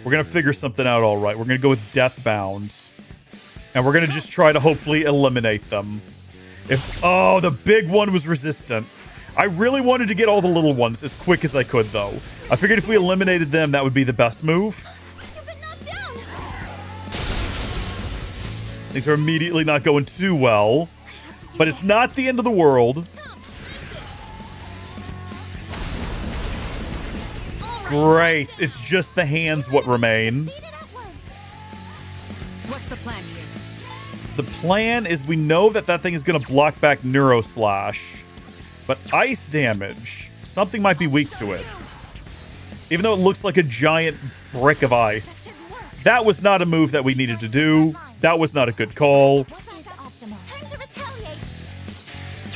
We're going to figure something out all right. We're going to go with Deathbound. And we're going to just try to hopefully eliminate them. Oh, the big one was resistant. I really wanted to get all the little ones as quick as I could, though. I figured if we eliminated them, that would be the best move. Things are immediately not going too well. But it's not the end of the world. Great. It's just the hands what remain. What's the plan here? The plan is we know that that thing is going to block back Neuro Slash. But ice damage, something might be weak to it. Even though it looks like a giant brick of ice. That was not a move that we needed to do. That was not a good call.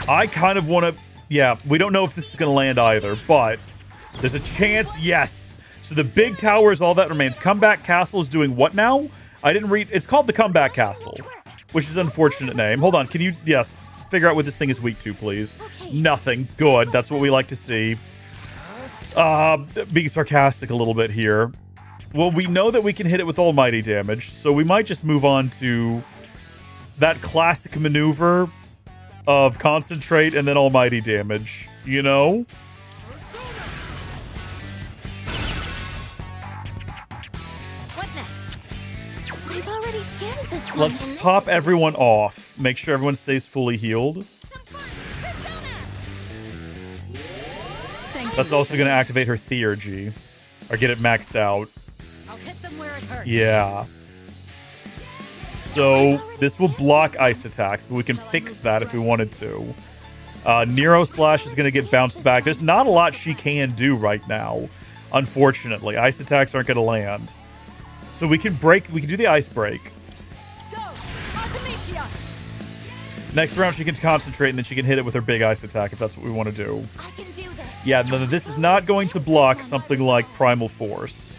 I kind of want to... Yeah, we don't know if this is going to land either, but there's a chance, yes. So the big tower is all that remains. Comeback Castle is doing what now? I didn't read... It's called the Comeback Castle, which is an unfortunate name. Hold on, can you... Yes, figure out what this thing is weak to, please. Nothing. Good. That's what we like to see. Being sarcastic a little bit here. Well, we know that we can hit it with almighty damage, so we might just move on to that classic maneuver of concentrate and then almighty damage, you know? What next? I've already scanned this one. Let's top everyone off. Make sure everyone stays fully healed. That's also going to activate her Theurgy. Or get it maxed out. I'll hit them where it hurts. Yeah. So, this will block ice attacks, but we can fix that if we wanted to. Neuro Slash is going to get bounced back. There's not a lot she can do right now, unfortunately. Ice attacks aren't going to land. So we can do the ice break. Next round she can concentrate and then she can hit it with her big ice attack if that's what we want to do. Yeah, no, this is not going to block something like Primal Force.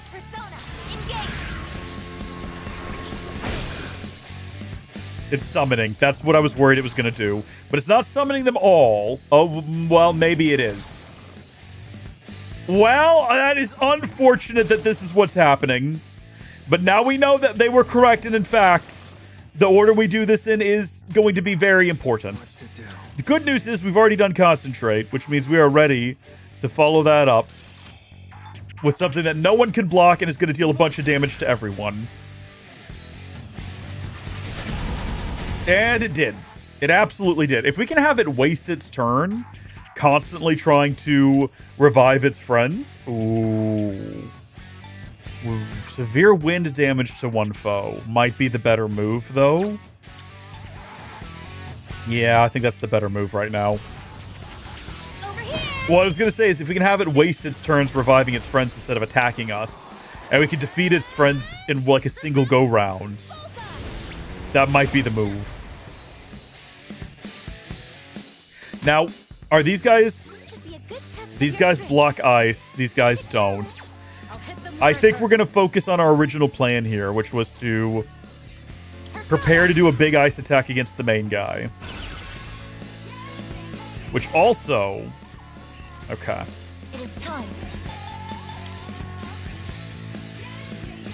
It's summoning. That's what I was worried it was going to do. But it's not summoning them all. Oh, well, maybe it is. Well, that is unfortunate that this is what's happening. But now we know that they were correct, and in fact, the order we do this in is going to be very important. The good news is we've already done Concentrate, which means we are ready to follow that up with something that no one can block and is going to deal a bunch of damage to everyone. And it did. It absolutely did. If we can have it waste its turn, constantly trying to revive its friends. Ooh. Severe wind damage to one foe. Might be the better move, though. Yeah, I think that's the better move right now. What I was going to say is if we can have it waste its turns reviving its friends instead of attacking us, and we can defeat its friends in like a single go-round, that might be the move. Now, are these guys... These guys block ice. These guys don't. I think we're going to focus on our original plan here, which was to prepare to do a big ice attack against the main guy. Which also... Okay. It is time.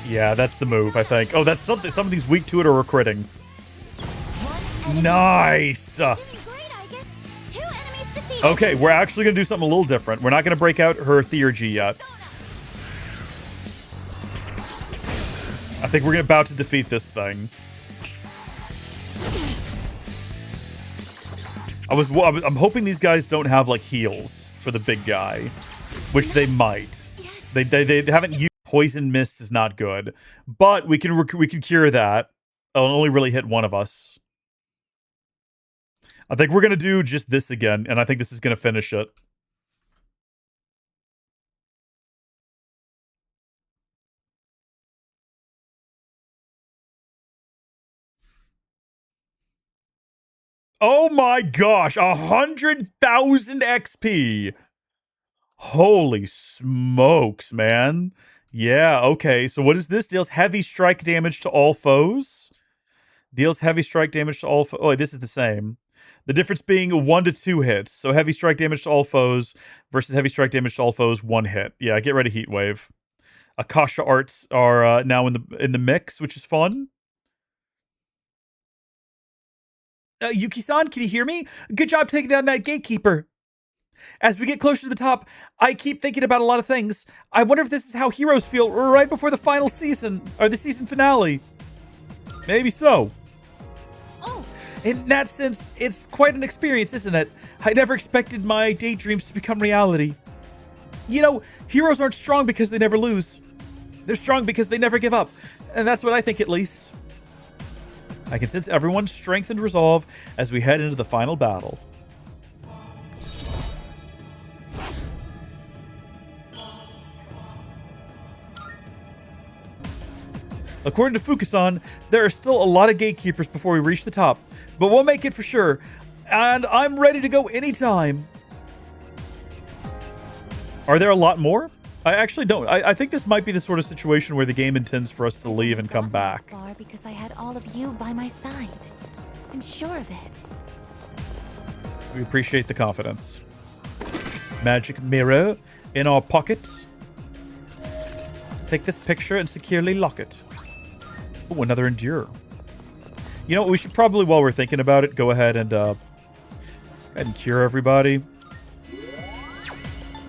Yeah, that's the move, I think. Oh, that's something. Some of these weak to it are critting. Nice! Okay, we're actually going to do something a little different. We're not going to break out her Theurgy yet. I think we're about to defeat this thing. I'm hoping these guys don't have, like, heals for the big guy. Which they might. They haven't used Poison mist is not good, but we can cure that. It'll only really hit one of us. I think we're gonna do just this again, and I think this is gonna finish it. Oh my gosh, 100,000 XP. Holy smokes, man. Yeah, okay. So what is this? Deals heavy strike damage to all foes. Deals heavy strike damage to all foes. Oh, this is the same. The difference being 1 to 2 hits. So heavy strike damage to all foes versus heavy strike damage to all foes, 1 hit. Yeah, get rid of Heat Wave. Akasha arts are now in the mix, which is fun. Yuki-san, can you hear me? Good job taking down that gatekeeper. As we get closer to the top, I keep thinking about a lot of things. I wonder if this is how heroes feel right before the final season, or the season finale. Maybe so. Oh. In that sense, it's quite an experience, isn't it? I never expected my daydreams to become reality. You know, heroes aren't strong because they never lose. They're strong because they never give up. And that's what I think, at least. I can sense everyone's strength and resolve as we head into the final battle. According to Fukusan, there are still a lot of gatekeepers before we reach the top, but we'll make it for sure, and I'm ready to go anytime. Are there a lot more? I actually don't. I think this might be the sort of situation where the game intends for us to leave and come back. Far because I had all of you by my side. I'm sure of it. We appreciate the confidence. Magic mirror in our pocket. Take this picture and securely lock it. Oh, another endure. You know what? We should probably, while we're thinking about it, go ahead and cure everybody.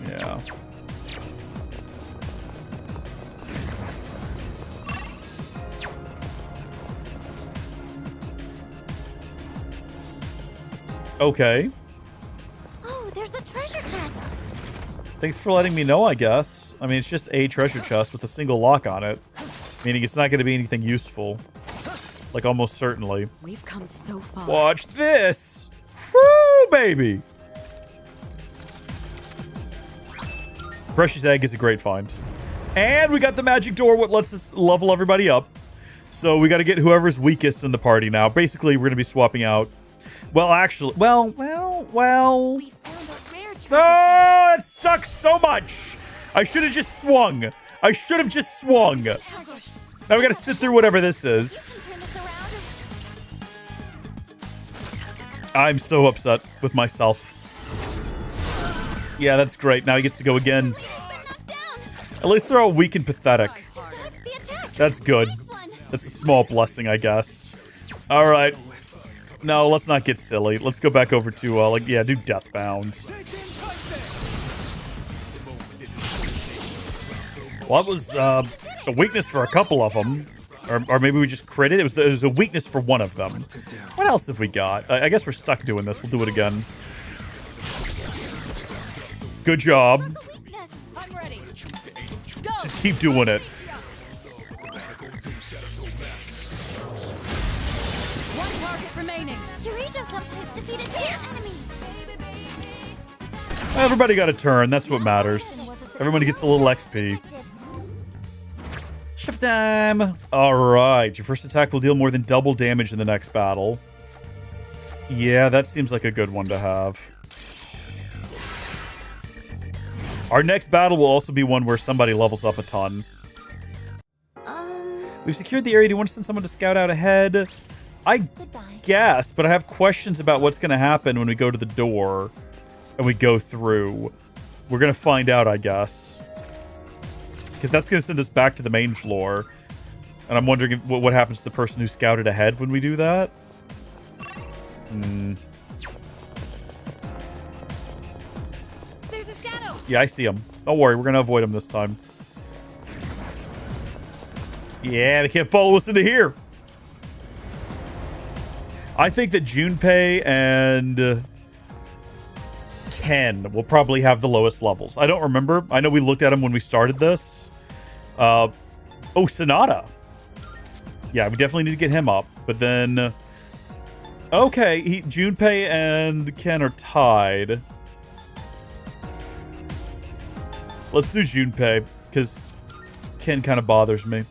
Yeah. Okay. Oh, there's a treasure chest. Thanks for letting me know, I guess. I mean, it's just a treasure chest with a single lock on it. Meaning it's not going to be anything useful. Like, almost certainly. We've come so far. Watch this! Woo, baby! Precious Egg is a great find. And we got the magic door, what lets us level everybody up. So we got to get whoever's weakest in the party now. Basically, we're going to be swapping out. Well, actually, well. Oh, it sucks so much. I should have just swung. I should have just swung. Now we got to sit through whatever this is. I'm so upset with myself. Yeah, that's great. Now he gets to go again. At least they're all weak and pathetic. That's good. That's a small blessing, I guess. All right. No, let's not get silly. Let's go back over to, do Deathbound. Well, that was a weakness for a couple of them. Or maybe we just crit it. It was a weakness for one of them. What else have we got? I guess we're stuck doing this. We'll do it again. Good job. Yes, I'm ready. Go. Just keep doing it. One target remaining. Eureka has defeated 2 enemies. Everybody got a turn. That's what matters. Everybody gets a little XP. Shift time. All right. Your first attack will deal more than double damage in the next battle. Yeah, that seems like a good one to have. Our next battle will also be one where somebody levels up a ton. We've secured the area. Do you want to send someone to scout out ahead? I guess, but I have questions about what's going to happen when we go to the door and we go through. We're going to find out, I guess. Because that's going to send us back to the main floor. And I'm wondering what happens to the person who scouted ahead when we do that. There's a shadow. Yeah, I see him. Don't worry, we're going to avoid him this time. Yeah, they can't follow us into here. I think that Junpei and Ken will probably have the lowest levels. I don't remember. I know we looked at them when we started this. Oh, Sonata. Yeah, we definitely need to get him up. But then... Okay, Junpei and Ken are tied. Let's do Junpei, because Ken kind of bothers me.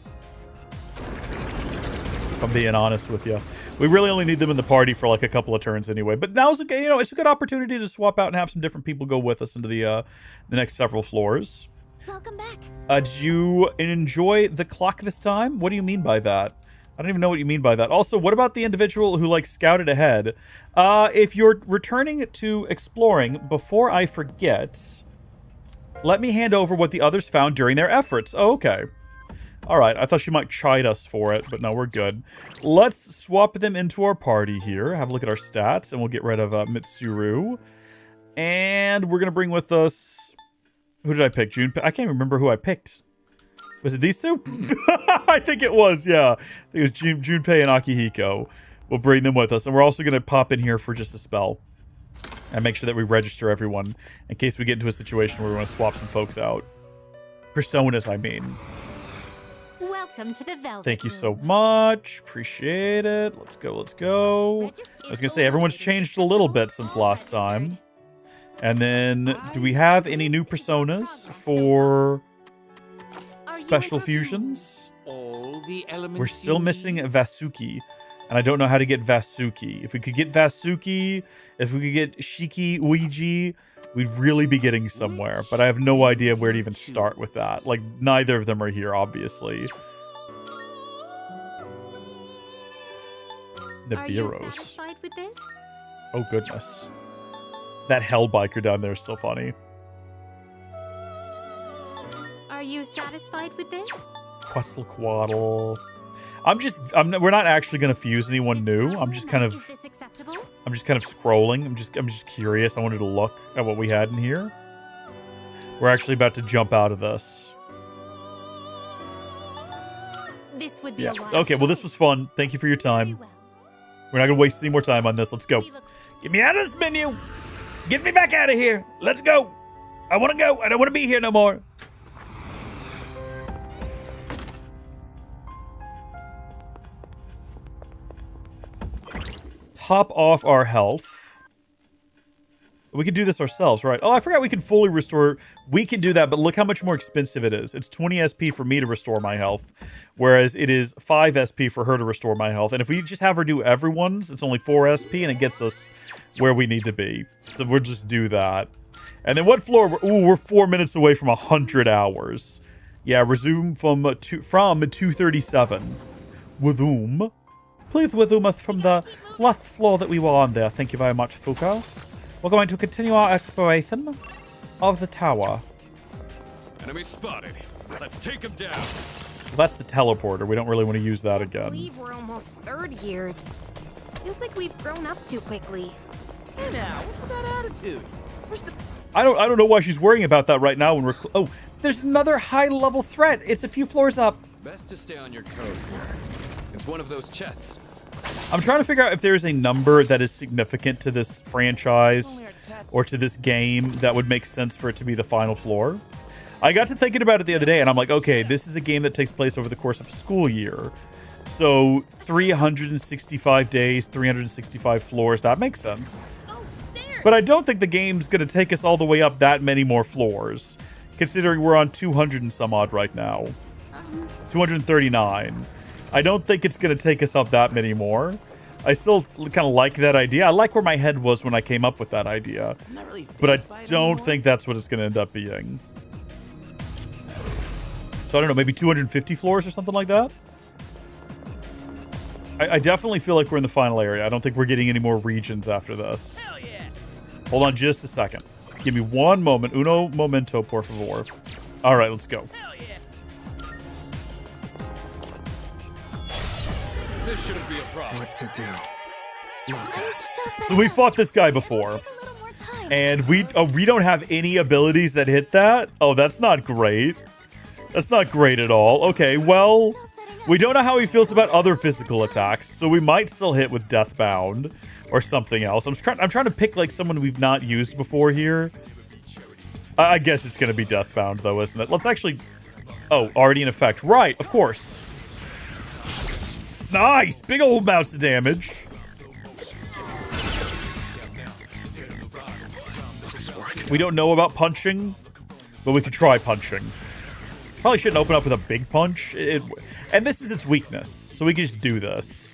If I'm being honest with you. We really only need them in the party for like a couple of turns anyway. But now's a, you know, it's a good opportunity to swap out and have some different people go with us into the next several floors. Welcome back. Did you enjoy the clock this time? What do you mean by that? I don't even know what you mean by that. Also, what about the individual who like scouted ahead? If you're returning to exploring, before I forget, let me hand over what the others found during their efforts. Oh, okay. All right, I thought she might chide us for it, but no, we're good. Let's swap them into our party here. Have a look at our stats, and we'll get rid of Mitsuru. And we're going to bring with us... Who did I pick? Junpei? I can't remember who I picked. Was it these two? I think it was, yeah. I think it was Junpei and Akihiko. We'll bring them with us. And we're also going to pop in here for just a spell. And make sure that we register everyone in case we get into a situation where we want to swap some folks out. Personas, I mean. Welcome to the Velvet Thank you so much. Appreciate it. Let's go, let's go. I was going to say, everyone's changed a little bit since last time. And then, do we have any new personas for special fusions? We're still missing Vasuki. And I don't know how to get Vasuki. If we could get Vasuki, if we could get Shiki Uiji, we'd really be getting somewhere. But I have no idea where to even start with that. Like, neither of them are here, obviously. Are you Nibiros. satisfied with this? Oh, goodness. That hell biker down there is still funny. Are you satisfied with this? Quetzalcoatl. We're not actually gonna fuse anyone new. I'm just kind of scrolling. I'm just curious. I wanted to look at what we had in here. We're actually about to jump out of this. This would be Yeah. a wise Okay, well, this was fun. Thank you for your time. We're not gonna waste any more time on this. Let's go. Get me out of this menu. Get me back out of here. Let's go. I want to go. I don't want to be here no more. Top off our health. We can do this ourselves, right? Oh, I forgot we can fully restore. We can do that, but look how much more expensive it is. It's 20 SP for me to restore my health, whereas it is 5 SP for her to restore my health. And if we just have her do everyone's, it's only 4 SP, and it gets us where we need to be. So we'll just do that. And then what floor? Ooh, we're 4 minutes away from 100 hours. Yeah, resume from 237. Resume. Please resume us from the last floor that we were on there. Thank you very much, Fuko. We're going to continue our exploration of the tower. Enemy spotted. Let's take him down. Well, that's the teleporter. We don't really want to use that I again. believe we're almost third years. Feels like we've grown up too quickly. Hey now, what's with that attitude? I don't know why she's worrying about that right now when we're... Oh, there's another high-level threat. It's a few floors up. Best to stay on your toes here. It's one of those chests. I'm trying to figure out if there's a number that is significant to this franchise or to this game that would make sense for it to be the final floor. I got to thinking about it the other day, and I'm like, okay, this is a game that takes place over the course of a school year. So 365 days, 365 floors, that makes sense. But I don't think the game's going to take us all the way up that many more floors, considering we're on 200 and some odd right now. 239. I don't think it's going to take us up that many more. I still kind of like that idea. I like where my head was when I came up with that idea. But I don't think that's what it's going to end up being. So I don't know, maybe 250 floors or something like that? I definitely feel like we're in the final area. I don't think we're getting any more regions after this. Hold on just a second. Give me one moment. Uno momento, por favor. All right, let's go. This shouldn't be a problem. What to do? So we fought this guy before. And we don't have any abilities that hit that? Oh, that's not great. That's not great at all. Okay, well, we don't know how he feels about other physical attacks, so we might still hit with Deathbound or something else. I'm trying to pick like someone we've not used before here. I guess it's gonna be Deathbound though, isn't it? Let's actually. Oh, already in effect. Right, of course. Nice! Big old amounts of damage. We don't know about punching, but we could try punching. Probably shouldn't open up with a big punch. And this is its weakness, so we can just do this.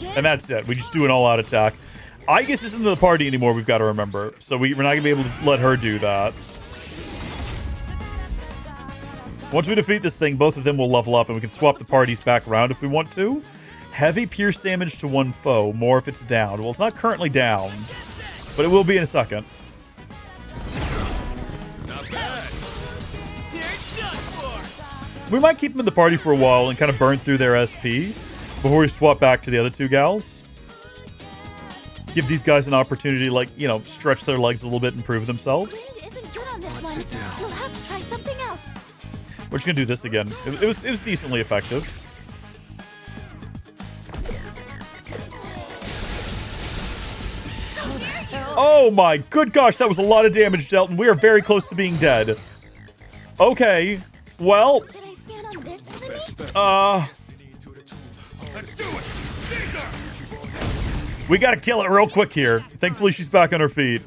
And that's it. We just do an all-out attack. Aegis isn't in the party anymore, we've got to remember. So we're not going to be able to let her do that. Once we defeat this thing, both of them will level up, and we can swap the parties back around if we want to. Heavy pierce damage to one foe, more if it's down. Well, it's not currently down, but it will be in a second. We might keep them in the party for a while and kind of burn through their SP before we swap back to the other two gals. Give these guys an opportunity to, like, you know, stretch their legs a little bit and prove themselves. Isn't good on this one. You'll have to try something else. We're just gonna do this again. It was decently effective. Oh my good gosh, that was a lot of damage dealt, and we are very close to being dead. Okay, well, we gotta kill it real quick here. Thankfully, she's back on her feet.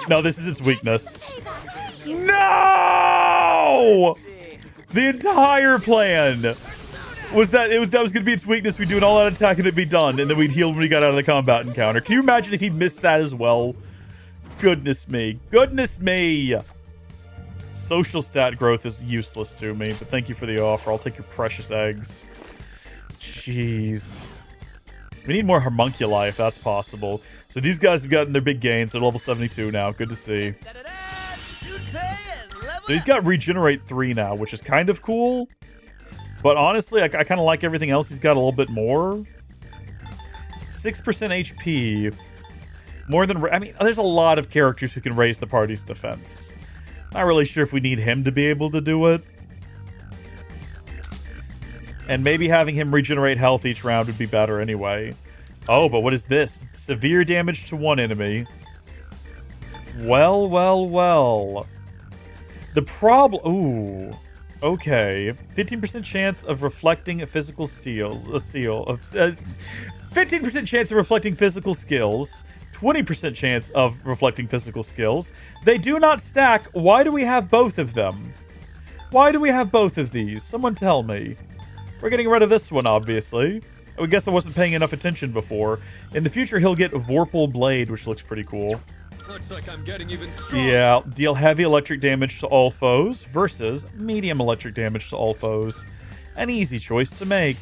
No, this is its weakness. No! The entire plan was that that was gonna be its weakness. We'd do an all-out attack and it'd be done, and then we'd heal when we got out of the combat encounter. Can you imagine if he missed that as well? Goodness me. Goodness me! Social stat growth is useless to me, but thank you for the offer. I'll take your precious eggs. Jeez. We need more homunculi if that's possible. So these guys have gotten their big gains. They're level 72 now. Good to see. So he's got Regenerate 3 now, which is kind of cool. But honestly, I kind of like everything else. He's got a little bit more. 6% HP. More than... I mean, there's a lot of characters who can raise the party's defense. Not really sure if we need him to be able to do it. And maybe having him regenerate health each round would be better anyway. Oh, but what is this? Severe damage to one enemy. Well, well, well. The problem... Ooh. Okay. 15% chance of reflecting physical steel. 15% chance of reflecting physical skills. 20% chance of reflecting physical skills. They do not stack. Why do we have both of them? Why do we have both of these? Someone tell me. We're getting rid of this one, obviously. I guess I wasn't paying enough attention before. In the future, he'll get Vorpal Blade, which looks pretty cool. Looks like I'm getting even stronger. Yeah, deal heavy electric damage to all foes versus medium electric damage to all foes. An easy choice to make.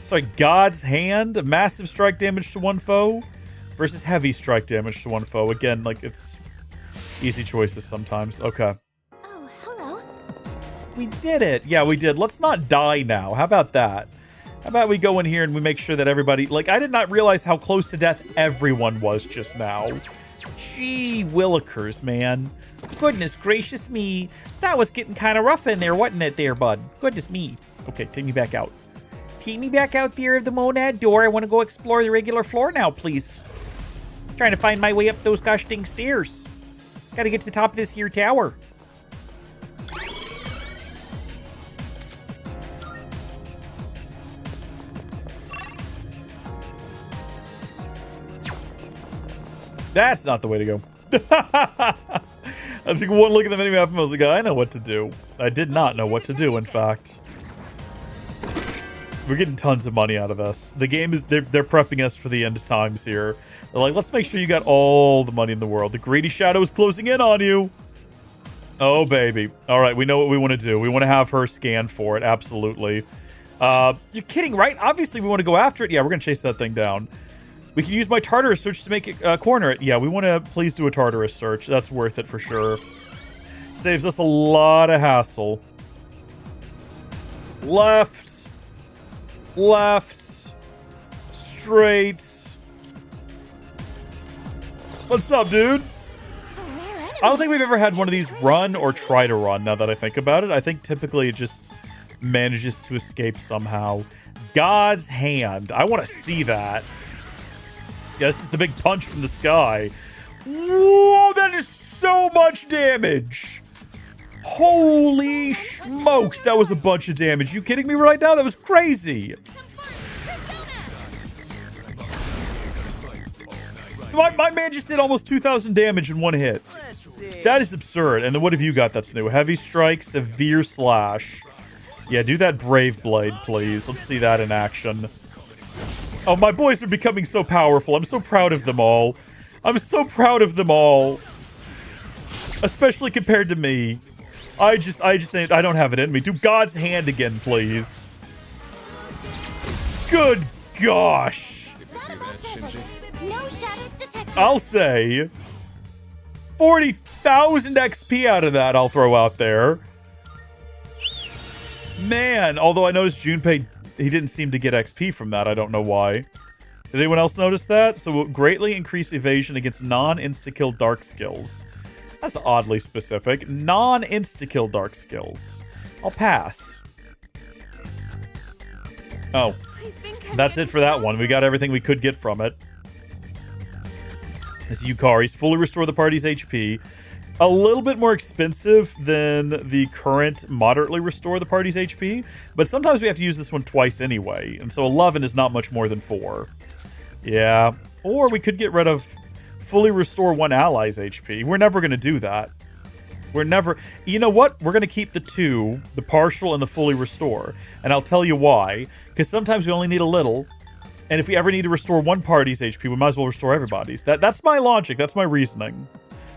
So God's Hand, massive strike damage to one foe versus heavy strike damage to one foe. Again, like, it's easy choices sometimes. Okay. Oh, hello. We did it. Yeah, we did. Let's not die now. How about that? How about we go in here and we make sure that everybody... Like, I did not realize how close to death everyone was just now. Gee willikers, man. Goodness gracious me. That was getting kind of rough in there, wasn't it there, bud? Goodness me. Okay, take me back out. Take me back out there of the monad door. I want to go explore the regular floor now, please. Trying to find my way up those gosh dang stairs. Gotta get to the top of this here tower. That's not the way to go. I took one look at the minimap and I was like, I know what to do. I did not know what to do, in fact. We're getting tons of money out of this. The game is, they're prepping us for the end times here. They're like, let's make sure you got all the money in the world. The greedy shadow is closing in on you. Oh, baby. All right, we know what we want to do. We want to have her scan for it, absolutely. You're kidding, right? Obviously, we want to go after it. Yeah, we're going to chase that thing down. We can use my Tartarus search to make it corner it. Yeah, we want to please do a Tartarus search. That's worth it for sure. Saves us a lot of hassle. Left. Left. Straight. What's up, dude? I don't think we've ever had one of these run or try to run, now that I think about it. I think typically it just manages to escape somehow. God's Hand. I want to see that. Yeah, this is the big punch from the sky. Whoa, that is so much damage. Holy smokes, that was a bunch of damage. You kidding me right now? That was crazy. My man just did almost 2,000 damage in one hit. That is absurd. And then what have you got that's new? Heavy Strike, Severe Slash. Yeah, do that Brave Blade, please. Let's see that in action. Oh, my boys are becoming so powerful. I'm so proud of them all. I'm so proud of them all. Especially compared to me. I don't have it in me. Do God's hand again, please. Good gosh. No shadows detected. I'll say 40,000 XP out of that, I'll throw out there. Man, although I noticed Junpei, he didn't seem to get XP from that. I don't know why. Did anyone else notice that? So we'll greatly increase evasion against non-insta-kill dark skills. That's oddly specific. Non-insta-kill dark skills. I'll pass. Oh. That's it for that one. We got everything we could get from it. This Yukari's fully restore the party's HP. A little bit more expensive than the current moderately restore the party's HP, but sometimes we have to use this one twice anyway, and so 11 is not much more than 4. Yeah, or we could get rid of fully restore one ally's HP. We're never going to do that. We're never... You know what? We're going to keep the 2, the partial and the fully restore, and I'll tell you why, because sometimes we only need a little, and if we ever need to restore one party's HP, we might as well restore everybody's. That's my logic. That's my reasoning.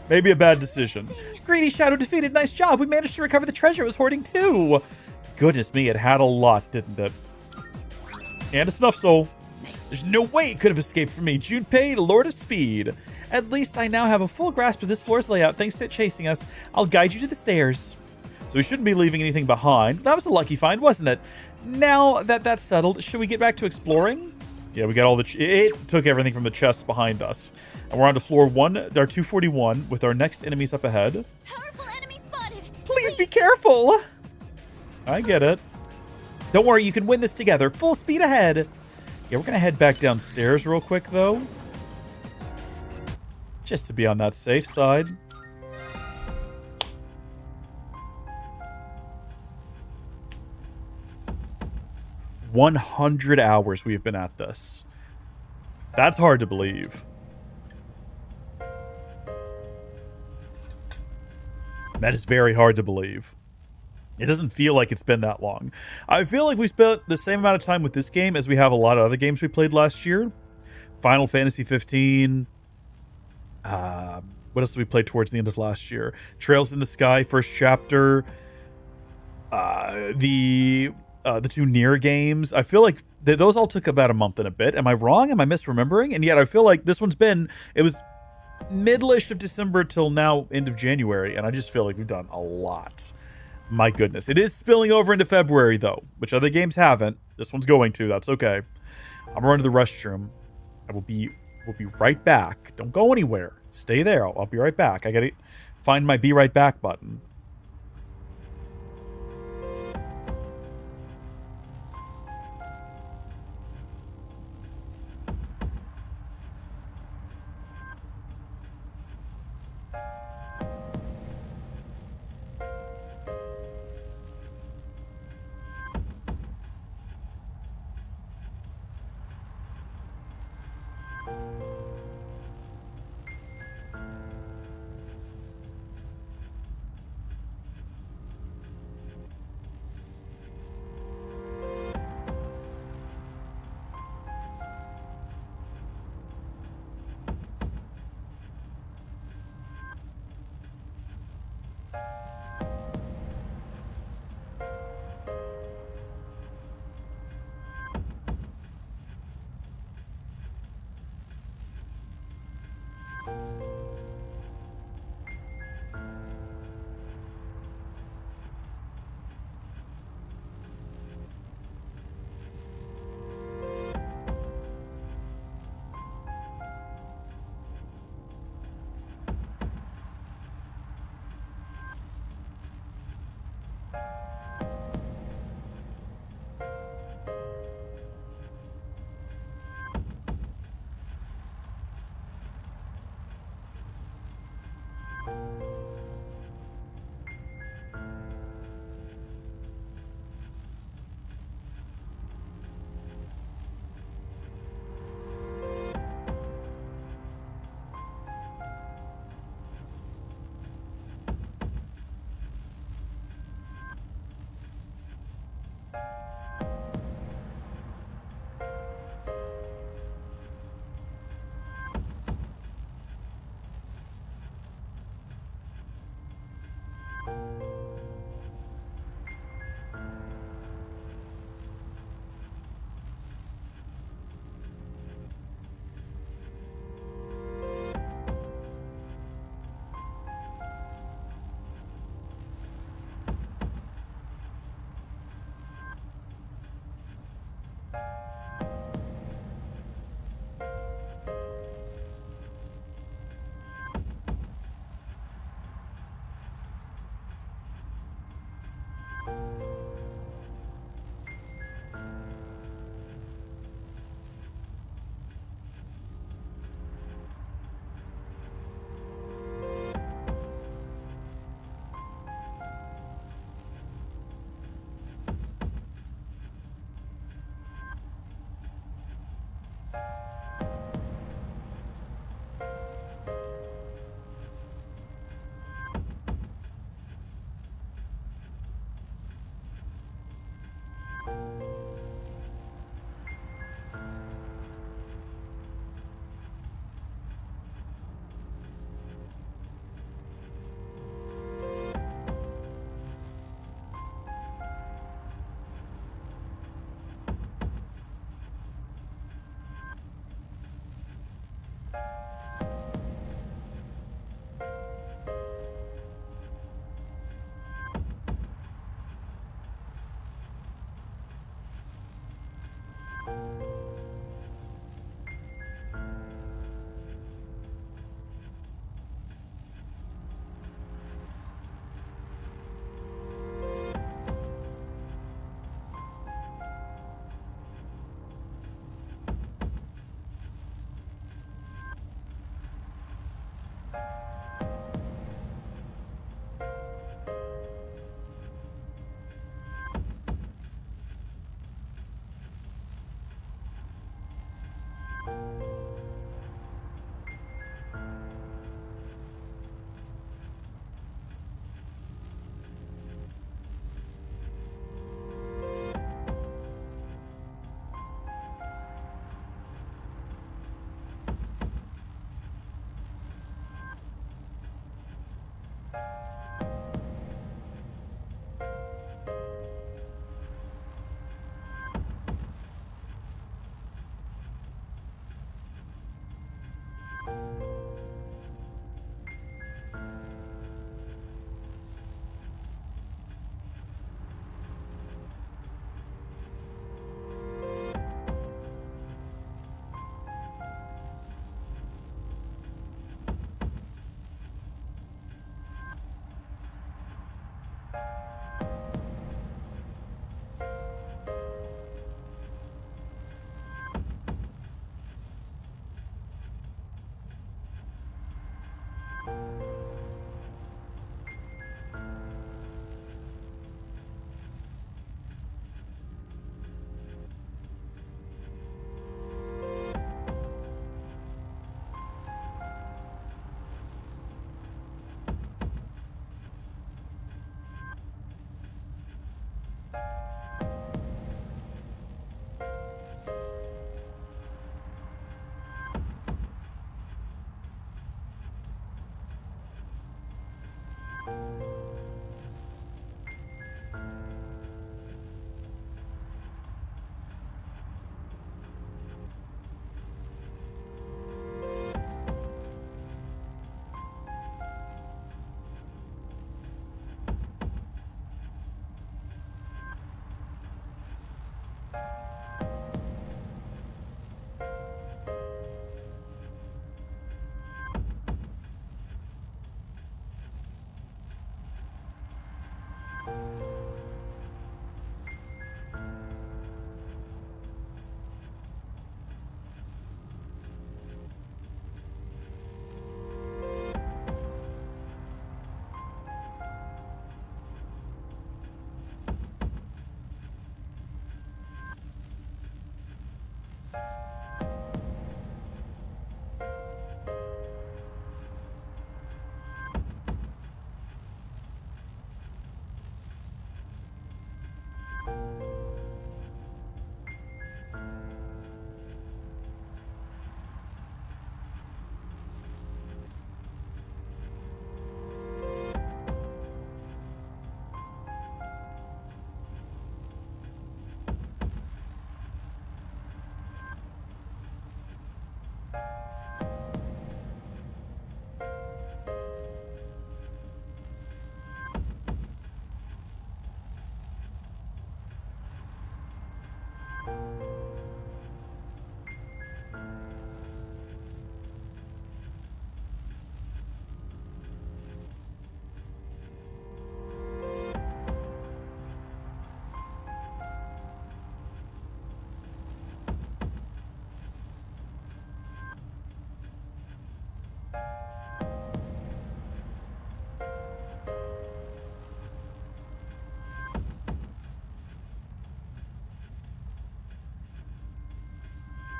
Maybe a bad decision. Greedy Shadow defeated. Nice job. We managed to recover the treasure it was hoarding too. Goodness me, it had a lot, didn't it? And a Snuff Soul. Nice. There's no way it could have escaped from me. Junpei, Lord of Speed. At least I now have a full grasp of this floor's layout thanks to it chasing us. I'll guide you to the stairs. So we shouldn't be leaving anything behind. That was a lucky find, wasn't it? Now that that's settled, should we get back to exploring? Yeah, we got all the... It took everything from the chests behind us. And we're on to floor 241 with our next enemies up ahead. Powerful enemy spotted. Please be careful. I get it. Don't worry, you can win this together. Full speed ahead. Yeah, we're going to head back downstairs real quick, though. Just to be on that safe side. "100 hours we have been at this." That's hard to believe. That is very hard to believe. It doesn't feel like it's been that long. I feel like we spent the same amount of time with this game as we have a lot of other games we played last year. Final Fantasy 15. What else did we play towards the end of last year? Trails in the Sky, first chapter. The 2 Nier games. I feel like those all took about a month and a bit. Am I wrong? Am I misremembering? And yet I feel like this one's been... It was middle-ish of December till now, end of January, and I just feel like we've done a lot. My goodness. It is spilling over into February, though, which other games haven't. This one's going to. That's okay. I'm going to run to the restroom. We'll be right back. Don't go anywhere. Stay there. I'll be right back. I got to find my be right back button.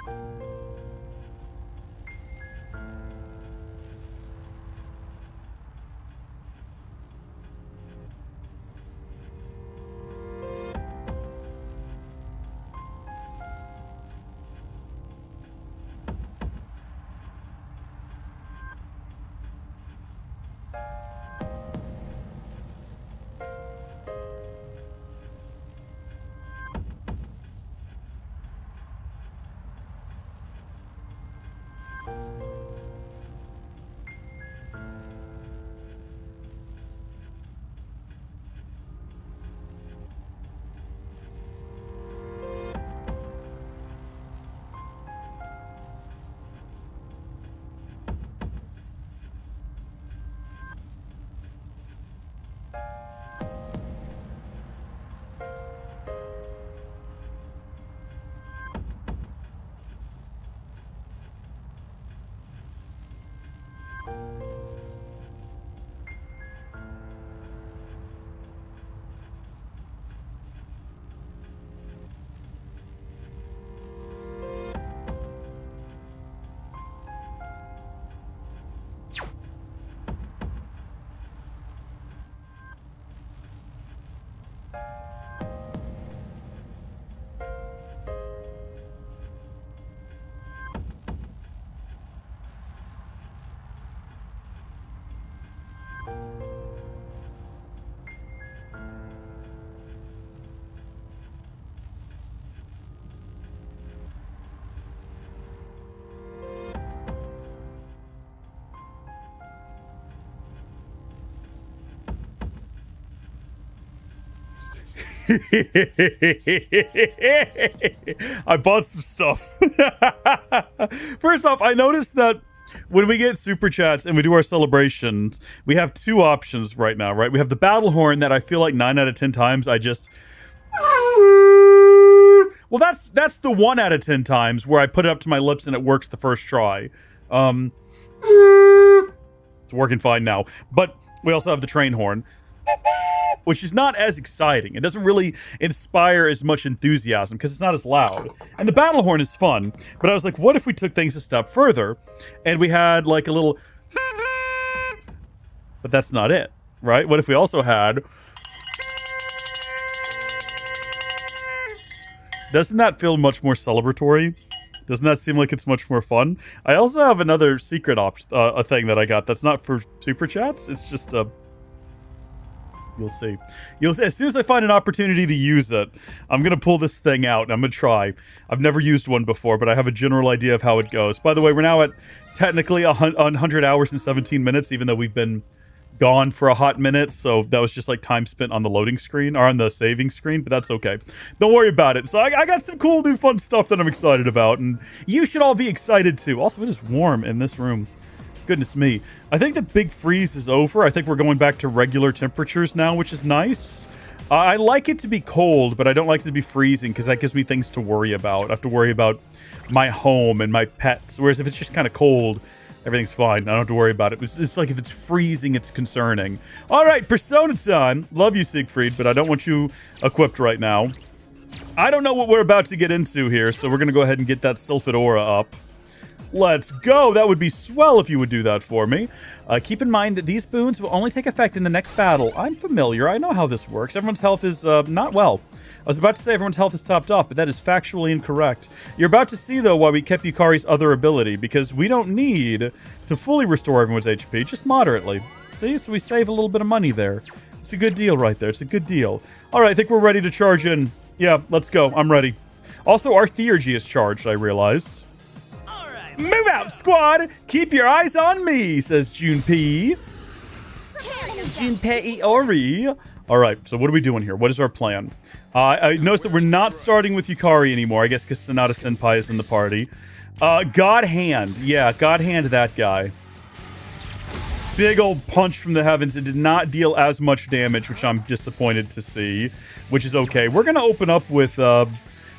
you I bought some stuff. First off, I noticed that when we get super chats and we do our celebrations, we have two options right now, right? We have the battle horn that I feel like 9 out of 10 times I just... Well, that's the 1 out of 10 times where I put it up to my lips and it works the first try. It's working fine now. But we also have the train horn, which is not as exciting. It doesn't really inspire as much enthusiasm because it's not as loud. And the battle horn is fun, but I was like, what if we took things a step further and we had like a little... But that's not it, right? What if we also had... Doesn't that feel much more celebratory? Doesn't that seem like it's much more fun? I also have another secret a thing that I got that's not for super chats. It's just a... You'll see. As soon as I find an opportunity to use it, I'm going to pull this thing out and I'm going to try. I've never used one before, but I have a general idea of how it goes. By the way, we're now at technically 100 hours and 17 minutes, even though we've been gone for a hot minute. So that was just like time spent on the loading screen or on the saving screen, but that's okay. Don't worry about it. So I got some cool new fun stuff that I'm excited about, and you should all be excited too. Also, it is warm in this room. Goodness me. I think the big freeze is over. I think we're going back to regular temperatures now, which is nice. I like it to be cold, but I don't like it to be freezing because that gives me things to worry about. I have to worry about my home and my pets. Whereas if it's just kind of cold, everything's fine. I don't have to worry about it. It's like if it's freezing, it's concerning. All right, Persona time. Love you, Siegfried, but I don't want you equipped right now. I don't know what we're about to get into here, so we're going to go ahead and get that Sylphid Aura up. Let's go. That would be swell if you would do that for me. Keep in mind that these boons will only take effect in the next battle. I'm familiar. I know how this works. Everyone's health is not well. I was about to say everyone's health is topped off, but that is factually incorrect. You're about to see, though, why we kept Yukari's other ability, because we don't need to fully restore everyone's HP, just moderately. See? So we save a little bit of money there. It's a good deal right there. It's a good deal. All right, I think we're ready to charge in. Yeah, let's go. I'm ready. Also, our theurgy is charged, I realized. Move out, squad! Keep your eyes on me, says Junpei. Junpei Ori. All right, so what are we doing here? What is our plan? I noticed that we're not starting with Yukari anymore, I guess because Sonata Senpai is in the party. God Hand. Yeah, God Hand that guy. Big old punch from the heavens. It did not deal as much damage, which I'm disappointed to see, which is okay. We're going to open up with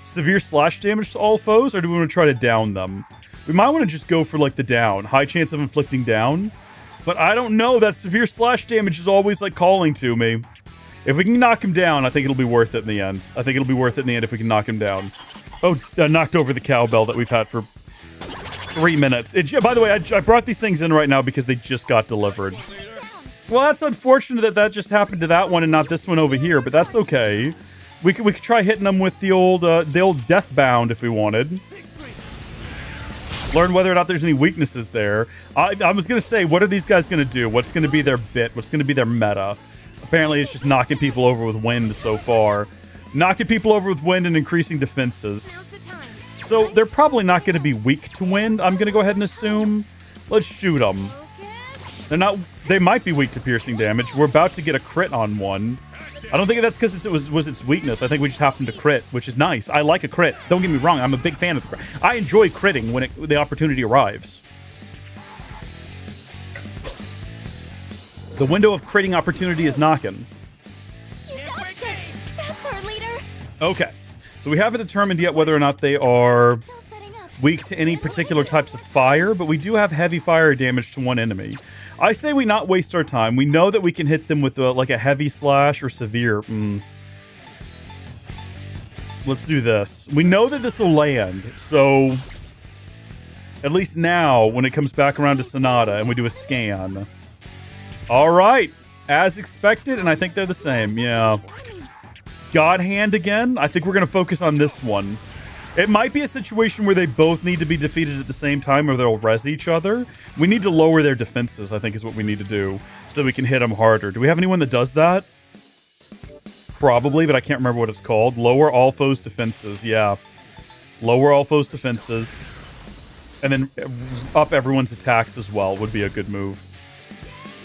severe slash damage to all foes, or do we want to try to down them? We might want to just go for, like, the down. High chance of inflicting down. But I don't know. That severe slash damage is always, like, calling to me. If we can knock him down, I think it'll be worth it in the end. I think it'll be worth it in the end if we can knock him down. Oh, knocked over the cowbell that we've had for 3 minutes. By the way, I brought these things in right now because they just got delivered. Well, that's unfortunate that that just happened to that one and not this one over here, but that's okay. We could try hitting them with the old Deathbound if we wanted. Learn whether or not there's any weaknesses there. I was going to say, what are these guys going to do? What's going to be their bit? What's going to be their meta? Apparently, it's just knocking people over with wind so far. Knocking people over with wind and increasing defenses. So they're probably not going to be weak to wind, I'm going to go ahead and assume. Let's shoot them. They're not. They might be weak to piercing damage. We're about to get a crit on one. I don't think that's because it was its weakness. I think we just happened to crit, which is nice. I like a crit. Don't get me wrong. I'm a big fan of the crit. I enjoy critting when the opportunity arrives. The window of critting opportunity is knocking. You dodged it! That's our leader! Okay. So we haven't determined yet whether or not they are weak to any particular types of fire, but we do have heavy fire damage to one enemy. I say we not waste our time. We know that we can hit them with like a heavy slash or severe. Let's do this. We know that this will land, so at least now when it comes back around to Sonata and we do a scan. All right, as expected, and I think they're the same. Yeah. God Hand again. I think we're going to focus on this one. It might be a situation where they both need to be defeated at the same time or they'll res each other. We need to lower their defenses, I think is what we need to do, so that we can hit them harder. Do we have anyone that does that? Probably, but I can't remember what it's called. Lower all foes' defenses, yeah. Lower all foes' defenses. And then up everyone's attacks as well would be a good move.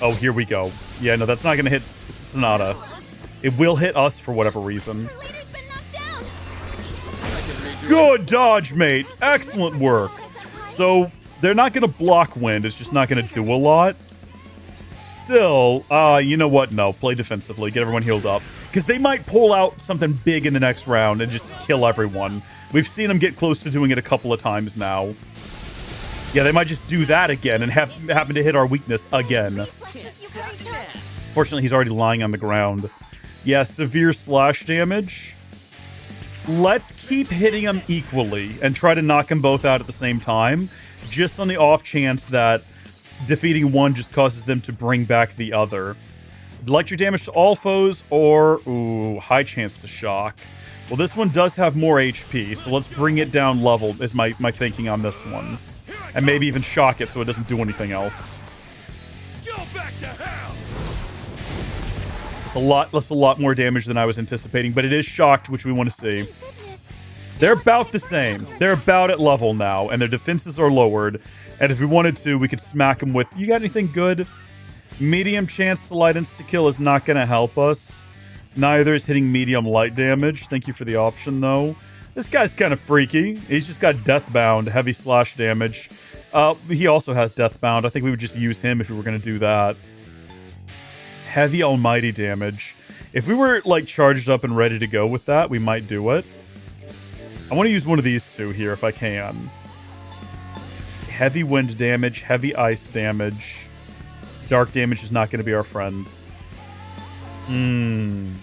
Oh, here we go. Yeah, no, that's not going to hit Sonata. It will hit us for whatever reason. Good dodge, mate. Excellent work. So, they're not going to block wind. It's just not going to do a lot. Still, you know what? No, play defensively. Get everyone healed up. Because they might pull out something big in the next round and just kill everyone. We've seen them get close to doing it a couple of times now. Yeah, they might just do that again and happen to hit our weakness again. Fortunately, he's already lying on the ground. Yeah, severe slash damage. Let's keep hitting them equally and try to knock them both out at the same time, just on the off chance that defeating one just causes them to bring back the other. Electric damage to all foes or, ooh, high chance to shock. Well, this one does have more HP, so let's bring it down level is my thinking on this one. And maybe even shock it so it doesn't do anything else. That's a lot more damage than I was anticipating, but it is shocked, which we want to see. They're about the same. They're about at level now, and their defenses are lowered. And if we wanted to, we could smack them with, you got anything good? Medium chance to light insta-kill is not going to help us. Neither is hitting medium light damage. Thank you for the option, though. This guy's kind of freaky. He's just got Deathbound, heavy slash damage. He also has Deathbound. I think we would just use him if we were going to do that. Heavy almighty damage. If we were, like, charged up and ready to go with that, we might do it. I want to use one of these two here if I can. Heavy wind damage, heavy ice damage. Dark damage is not going to be our friend. Can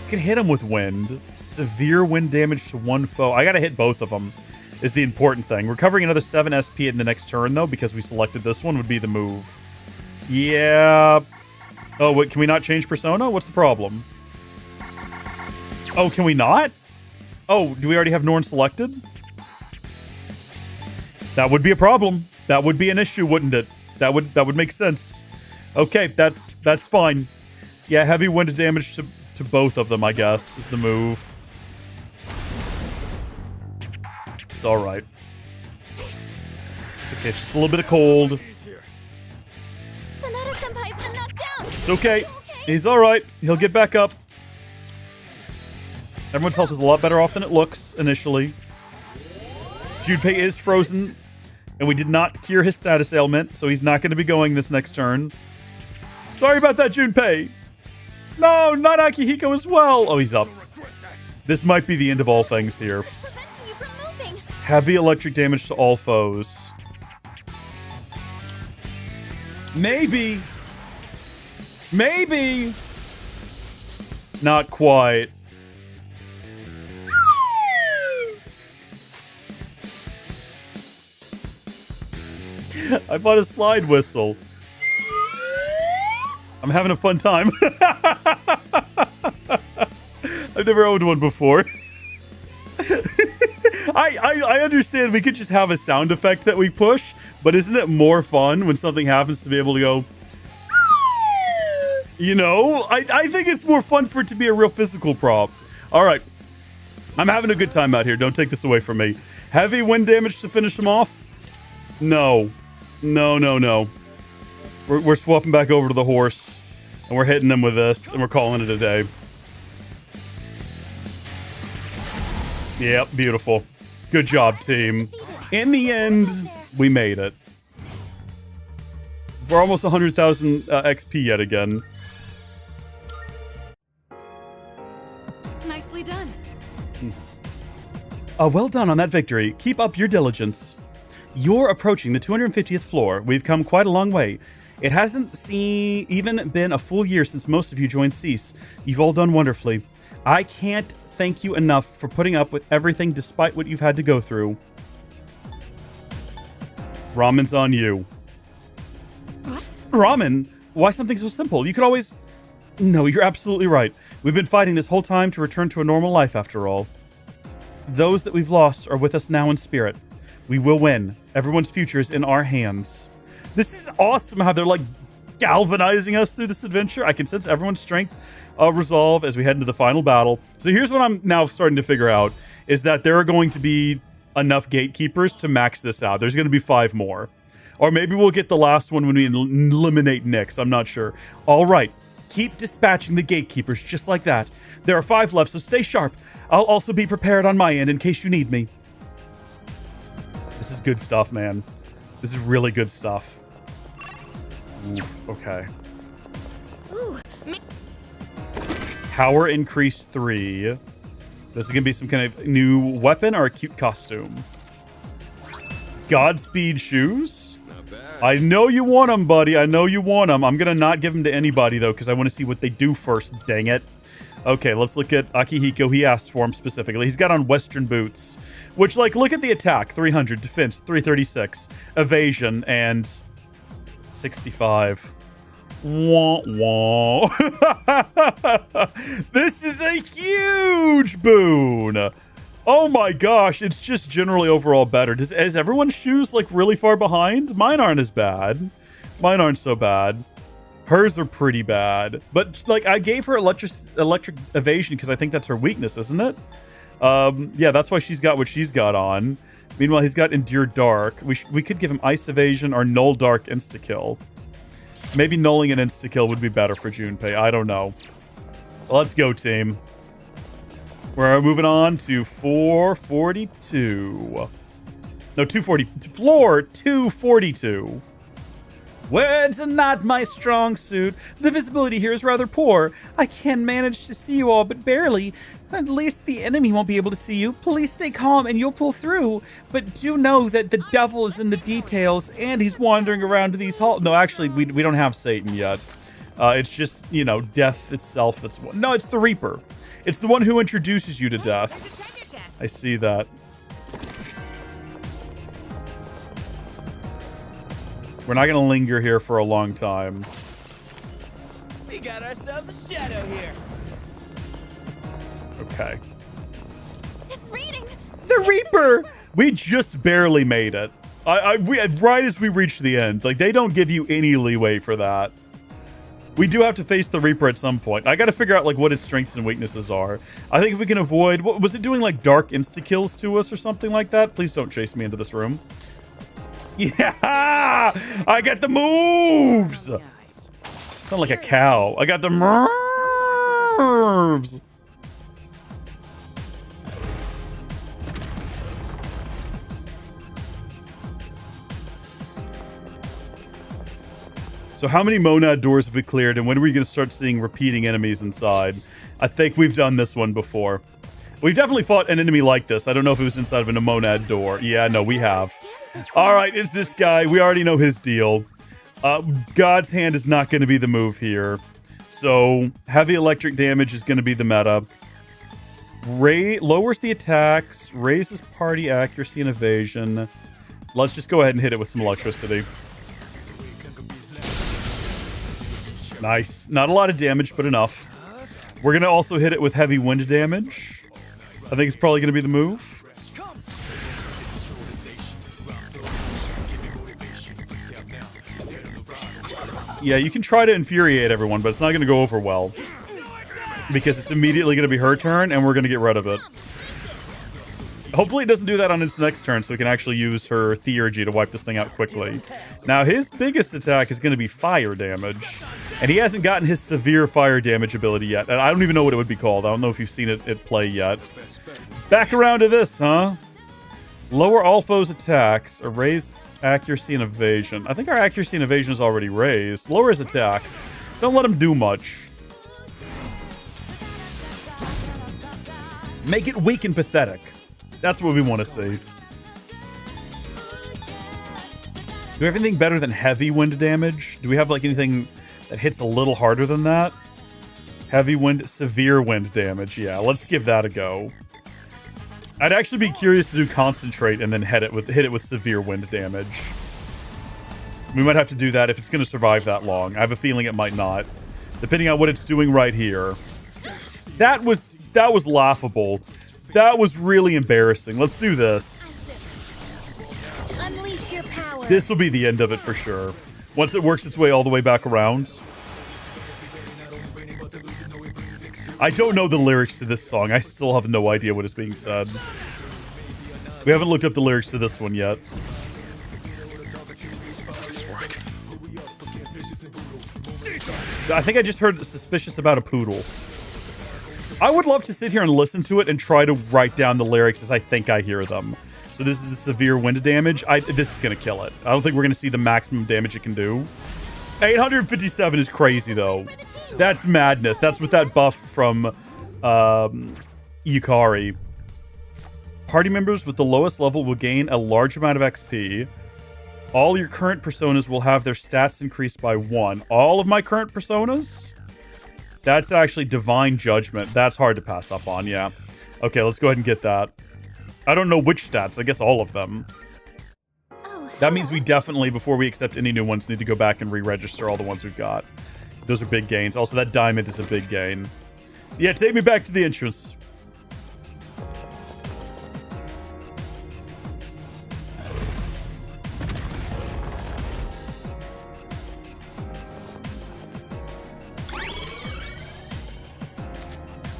hit him with wind. Severe wind damage to one foe. I gotta hit both of them is the important thing. Recovering another 7 SP in the next turn, though, because we selected this one, would be the move. Yeah. Oh, wait, can we not change persona? What's the problem? Oh, can we not? Oh, do we already have Norn selected? That would be a problem. That would be an issue, wouldn't it? That would make sense. Okay, that's fine. Yeah, heavy wind damage to both of them, I guess, is the move. It's alright. It's okay, it's just a little bit of cold. It's okay. He's alright. He'll get back up. Everyone's health is a lot better off than it looks initially. Junpei is frozen, and we did not cure his status ailment, so he's not going to be going this next turn. Sorry about that, Junpei. No, not Akihiko as well. Oh, he's up. This might be the end of all things here. Heavy electric damage to all foes. Maybe. Maybe. Not quite. I bought a slide whistle. I'm having a fun time. I've never owned one before. I understand we could just have a sound effect that we push, but isn't it more fun when something happens to be able to go... You know? I think it's more fun for it to be a real physical prop. Alright, I'm having a good time out here. Don't take this away from me. Heavy wind damage to finish him off? No. No. We're swapping back over to the horse, and we're hitting him with this, and we're calling it a day. Yep, beautiful. Good job, team. In the end, we made it. We're almost 100,000 XP yet again. Nicely done. Well done on that victory. Keep up your diligence. You're approaching the 250th floor. We've come quite a long way. It hasn't even been a full year since most of you joined S.E.E.S. You've all done wonderfully. I can't thank you enough for putting up with everything despite what you've had to go through. Ramen's on you. What? Ramen? Why something so simple? You could always... No, you're absolutely right. We've been fighting this whole time to return to a normal life after all. Those that we've lost are with us now in spirit. We will win. Everyone's future is in our hands. This is awesome how they're like galvanizing us through this adventure. I can sense everyone's strength of resolve as we head into the final battle. So here's what I'm now starting to figure out is that there are going to be enough gatekeepers to max this out. There's going to be 5 more. Or maybe we'll get the last one when we eliminate Nyx. I'm not sure. All right. Keep dispatching the gatekeepers just like that. There are 5 left, so stay sharp. I'll also be prepared on my end in case you need me. This is good stuff, man. This is really good stuff. Oof, okay. Ooh, Power increase 3. This is going to be some kind of new weapon or a cute costume. Godspeed shoes. I know you want them, buddy. I know you want them. I'm going to not give them to anybody, though, because I want to see what they do first. Dang it. Okay, let's look at Akihiko. He asked for him specifically. He's got on Western boots, which, like, look at the attack. 300, defense, 336, evasion, and 65. Wah, wah. This is a huge boon. Oh my gosh, it's just generally overall better. Is everyone's shoes, like, really far behind? Mine aren't as bad. Mine aren't so bad. Hers are pretty bad. But, like, I gave her electric evasion because I think that's her weakness, isn't it? Yeah, that's why she's got what she's got on. Meanwhile, he's got Endure Dark. We could give him Ice Evasion or Null Dark Insta-Kill. Maybe nulling an insta-kill would be better for Junpei. I don't know. Let's go, team. We're moving on to 442. No, 240. Floor 242. Words are not my strong suit. The visibility here is rather poor. I can manage to see you all, but barely. At least the enemy won't be able to see you. Please stay calm and you'll pull through. But do know that the devil is in the details and he's wandering around these halls. No, actually, we don't have Satan yet. It's just, you know, death itself. No, it's the Reaper. It's the one who introduces you to death. I see that. We're not going to linger here for a long time. We got ourselves a shadow here. Okay. It's reading. The Reaper! We just barely made it. Right as we reach the end. Like, they don't give you any leeway for that. We do have to face the Reaper at some point. I got to figure out, like, what his strengths and weaknesses are. I think if we can avoid... What, was it doing, like, dark insta-kills to us or something like that? Please don't chase me into this room. Yeah! I got the moves! Sound like a cow. I got the moves! So how many monad doors have we cleared, and when are we going to start seeing repeating enemies inside? I think we've done this one before. We've definitely fought an enemy like this. I don't know if it was inside of a monad door. Yeah, no, we have. All right, it's this guy. We already know his deal. God's Hand is not going to be the move here. So heavy electric damage is going to be the meta. Lowers the attacks, raises party accuracy and evasion. Let's just go ahead and hit it with some electricity. Nice. Not a lot of damage, but enough. We're going to also hit it with heavy wind damage. I think it's probably going to be the move. Yeah, you can try to infuriate everyone, but it's not going to go over well. Because it's immediately going to be her turn, and we're going to get rid of it. Hopefully it doesn't do that on its next turn, so we can actually use her Theurgy to wipe this thing out quickly. Now, his biggest attack is going to be fire damage. And he hasn't gotten his severe fire damage ability yet. And I don't even know what it would be called. I don't know if you've seen it at play yet. Back around to this, huh? Lower all foes' attacks or raise accuracy and evasion. I think our accuracy and evasion is already raised. Lower his attacks. Don't let him do much. Make it weak and pathetic. That's what we want to see. Do we have anything better than heavy wind damage? Do we have like anything that hits a little harder than that? Heavy wind, severe wind damage. Yeah, let's give that a go. I'd actually be curious to do concentrate and then hit it with severe wind damage. We might have to do that if it's going to survive that long. I have a feeling it might not, depending on what it's doing right here. That was laughable. That was really embarrassing. Let's do this. Unleash your power. This will be the end of it for sure. Once it works its way all the way back around. I don't know the lyrics to this song. I still have no idea what is being said. We haven't looked up the lyrics to this one yet. I think I just heard suspicious about a poodle. I would love to sit here and listen to it and try to write down the lyrics as I think I hear them. So this is the severe wind damage. This is going to kill it. I don't think we're going to see the maximum damage it can do. 857 is crazy, though. That's madness. That's with that buff from Yukari. Party members with the lowest level will gain a large amount of XP. All your current personas will have their stats increased by 1. All of my current personas? That's actually Divine Judgment. That's hard to pass up on, yeah. Okay, let's go ahead and get that. I don't know which stats. I guess all of them. That means we definitely, before we accept any new ones, need to go back and re-register all the ones we've got. Those are big gains. Also, that diamond is a big gain. Yeah, take me back to the entrance.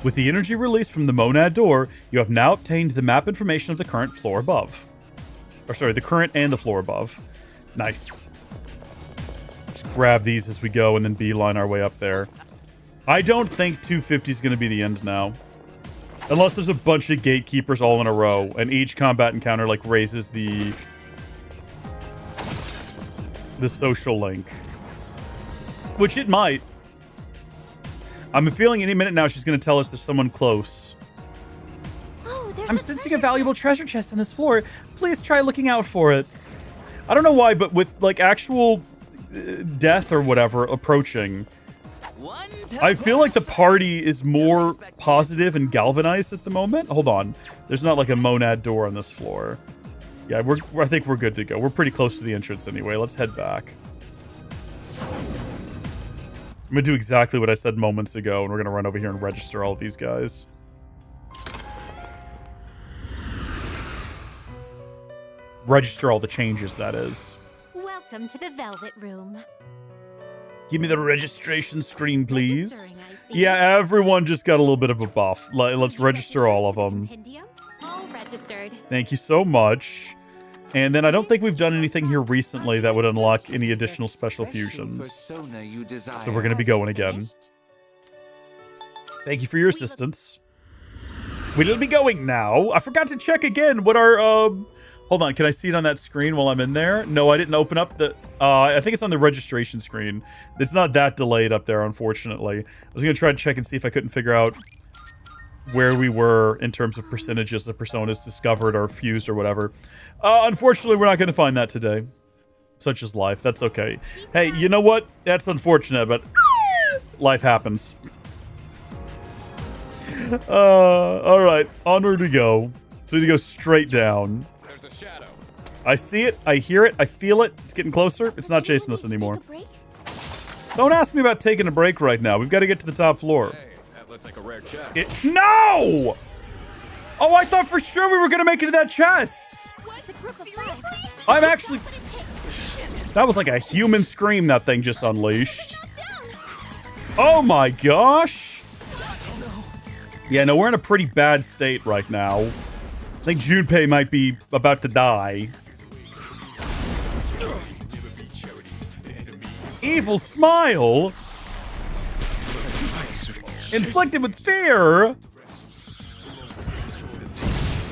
With the energy released from the monad door, you have now obtained the map information of the current floor above. Or sorry, the current and the floor above. Nice. Just grab these as we go and then beeline our way up there. I don't think 250 is going to be the end now. Unless there's a bunch of gatekeepers all in a row and each combat encounter like raises the social link. Which it might. I'm feeling any minute now she's going to tell us there's someone close. Oh, I'm sensing a valuable treasure chest on this floor. Please try looking out for it. I don't know why, but with like actual death or whatever approaching, I feel like the party is more positive and galvanized at the moment. Hold on. There's not like a monad door on this floor. Yeah, I think we're good to go. We're pretty close to the entrance anyway. Let's head back. I'm going to do exactly what I said moments ago, and we're going to run over here and register all of these guys. Register all the changes, that is. Welcome to the Velvet Room. Give me the registration screen, please. Yeah, everyone just got a little bit of a buff. Let's register all of them. All registered. Thank you so much. And then I don't think we've done anything here recently that would unlock any additional special fusions. So we're going to be going again. Thank you for your assistance. We're going to be going now. I forgot to check again what our... Hold on, can I see it on that screen while I'm in there? No, I didn't open up the... I think it's on the registration screen. It's not that delayed up there, unfortunately. I was going to try to check and see if I couldn't figure out where we were in terms of percentages of personas discovered or fused or whatever. Unfortunately, we're not going to find that today. Such is life. That's okay. Hey, you know what? That's unfortunate, but life happens. All right, onward we go. So we need to go straight down. There's a shadow. I see it. I hear it. I feel it. It's getting closer. It's not chasing us anymore. Don't ask me about taking a break right now. We've got to get to the top floor. Hey, that looks like a rare chest. No! Oh, I thought for sure we were going to make it to that chest. Seriously? I'm actually... That was like a human scream that thing just unleashed. Oh my gosh. Yeah, no, we're in a pretty bad state right now. think Junpei might be about to die. Evil smile? Inflicted with fear?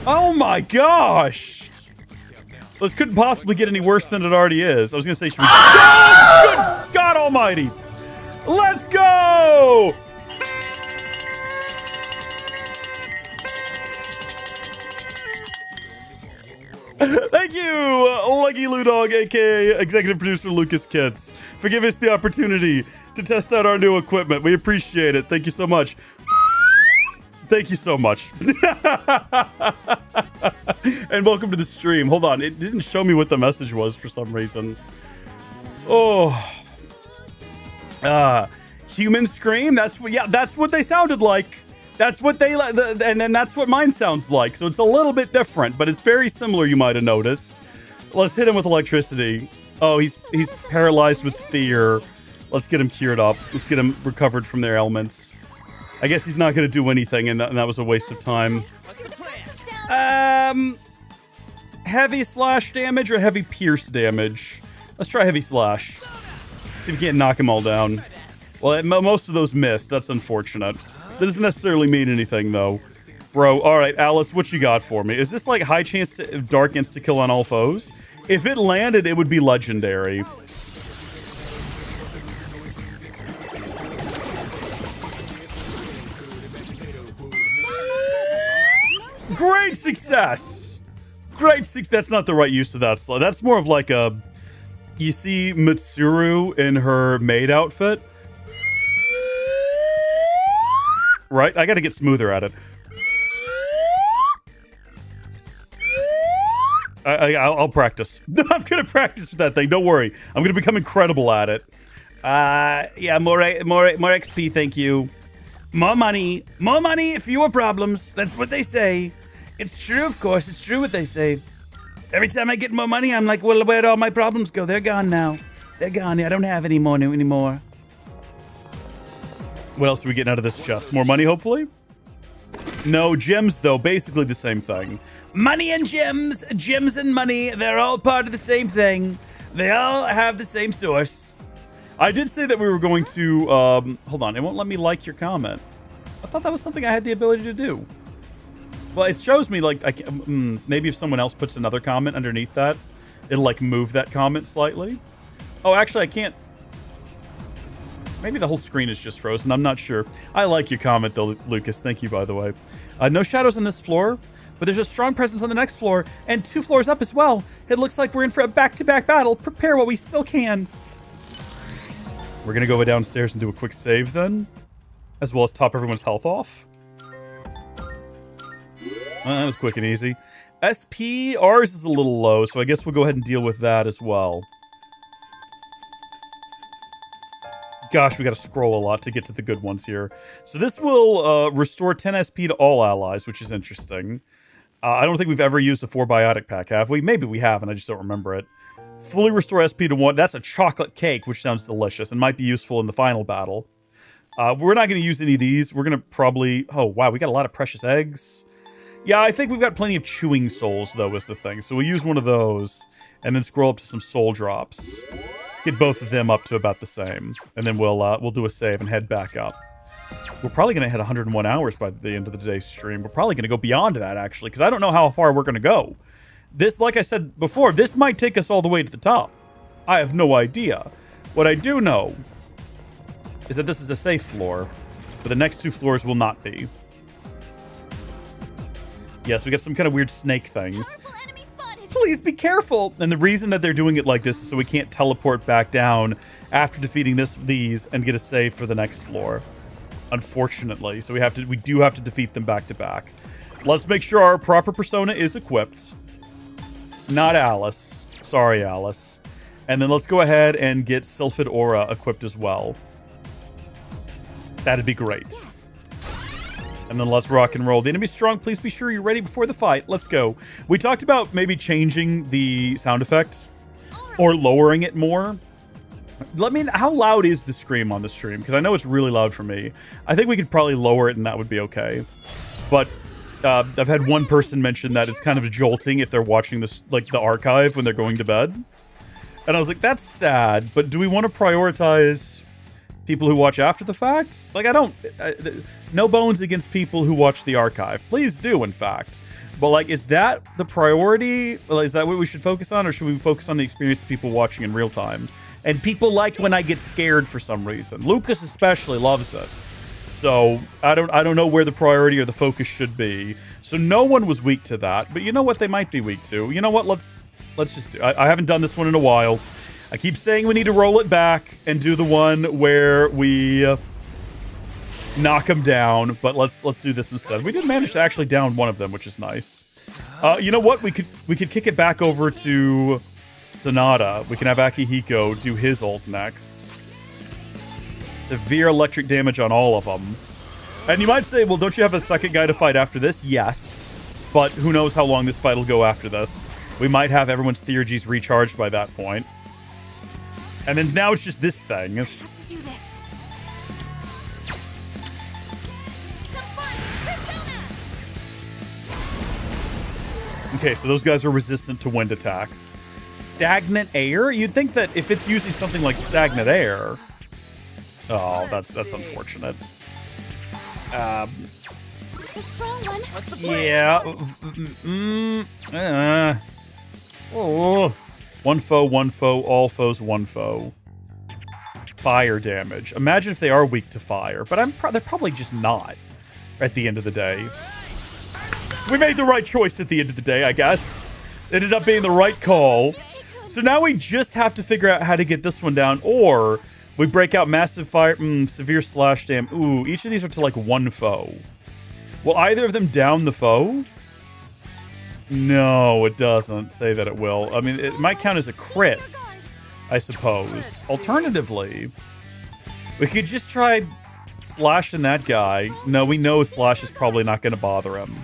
Oh my gosh! This couldn't possibly get any worse than it already is. I was gonna say, should we... Good God almighty! Let's go! Thank you, Lucky Ludog, aka Executive Producer Lucas Kitts, for giving us the opportunity to test out our new equipment. We appreciate it. Thank you so much. Thank you so much. And welcome to the stream. Hold on, it didn't show me what the message was for some reason. Oh. Human scream? That's what they sounded like. That's what they, and then that's what mine sounds like. So it's a little bit different, but it's very similar, you might have noticed. Let's hit him with electricity. Oh, he's paralyzed with fear. Let's get him cured up. Let's get him recovered from their ailments. I guess he's not going to do anything, and that was a waste of time. Heavy slash damage or heavy pierce damage? Let's try heavy slash. See if we can't knock them all down. Well, most of those missed. That's unfortunate. That doesn't necessarily mean anything, though. Bro, alright, Alice, what you got for me? Is this like high chance to dark insta-kill on all foes? If it landed, it would be legendary. Great success! Great success. That's not the right use of that slide. That's more of like a... You see Mitsuru in her maid outfit? Right? I gotta get smoother at it. I'll practice. I'm gonna practice with that thing. Don't worry. I'm gonna become incredible at it. Yeah, more XP, thank you. More money, fewer problems. That's what they say. It's true, of course. It's true what they say. Every time I get more money, I'm like, well, where'd all my problems go? They're gone now. They're gone. I don't have any more anymore. What else are we getting out of this chest? More money, hopefully? No, gems, though. Basically the same thing. Money and gems. Gems and money. They're all part of the same thing. They all have the same source. I did say that we were going to... hold on. It won't let me like your comment. I thought that was something I had the ability to do. Well, it shows me, like... maybe if someone else puts another comment underneath that, it'll, like, move that comment slightly. Oh, actually, I can't... Maybe the whole screen is just frozen. I'm not sure. I like your comment, though, Lucas. Thank you, by the way. No shadows on this floor, but there's a strong presence on the next floor, and 2 floors up as well. It looks like we're in for a back-to-back battle. Prepare while we still can. We're going to go downstairs and do a quick save, then, as well as top everyone's health off. That was quick and easy. SP, ours is a little low, so I guess we'll go ahead and deal with that as well. Gosh, we got to scroll a lot to get to the good ones here. So this will restore 10 SP to all allies, which is interesting. I don't think we've ever used a 4 biotic pack, have we? Maybe we have, and I just don't remember it. Fully restore SP to 1. That's a chocolate cake, which sounds delicious and might be useful in the final battle. We're not going to use any of these. We're going to probably... Oh, wow, we got a lot of precious eggs. Yeah, I think we've got plenty of chewing souls, though, is the thing. So we'll use one of those and then scroll up to some soul drops. Get both of them up to about the same. And then we'll do a save and head back up. We're probably going to hit 101 hours by the end of the today's stream. We're probably going to go beyond that, actually, because I don't know how far we're going to go. This, like I said before, this might take us all the way to the top. I have no idea. What I do know is that this is a safe floor, but the next 2 floors will not be. Yes, we got some kind of weird snake things. Please be careful! And the reason that they're doing it like this is so we can't teleport back down after defeating these and get a save for the next floor. Unfortunately. So we do have to defeat them back to back. Let's make sure our proper persona is equipped. Not Alice. Sorry, Alice. And then let's go ahead and get Sylphid Aura equipped as well. That'd be great. And then let's rock and roll. The enemy's strong. Please be sure you're ready before the fight. Let's go. We talked about maybe changing the sound effects or lowering it more. Let me know, how loud is the scream on the stream? Because I know it's really loud for me. I think we could probably lower it and that would be okay. But I've had one person mention that it's kind of jolting if they're watching this, like, the archive when they're going to bed. And I was like, that's sad, but do we want to prioritize people who watch after the fact? Like, no bones against people who watch the archive. Please do, in fact. But, like, is that the priority? Well, is that what we should focus on, or should we focus on the experience of people watching in real time? And people like when I get scared for some reason. Lucas especially loves it. So I don't know where the priority or the focus should be. So no one was weak to that, but you know what they might be weak to? You know what? Let's just do. I haven't done this one in a while. I keep saying we need to roll it back and do the one where we knock them down, but let's do this instead. We did manage to actually down one of them, which is nice. You know what? We could kick it back over to Sonata. We can have Akihiko do his ult next. Severe electric damage on all of them. And you might say, well, don't you have a second guy to fight after this? Yes. But who knows how long this fight will go after this. We might have everyone's Theurgies recharged by that point. And then now it's just this thing. I have to do this. Okay, so those guys are resistant to wind attacks. Stagnant air? You'd think that if it's using something like stagnant air... Oh, that's unfortunate. The strong one. What's the plan? Yeah. Oh. One foe, all foes, one foe. Fire damage. Imagine if they are weak to fire, but they're probably just not at the end of the day. We made the right choice at the end of the day, I guess. It ended up being the right call. So now we just have to figure out how to get this one down, or we break out massive fire, severe slash dam. Ooh, each of these are to like one foe. Will either of them down the foe? No, it doesn't say that it will. I mean, it might count as a crit, I suppose. Alternatively, we could just try slashing that guy. No, we know slash is probably not going to bother him.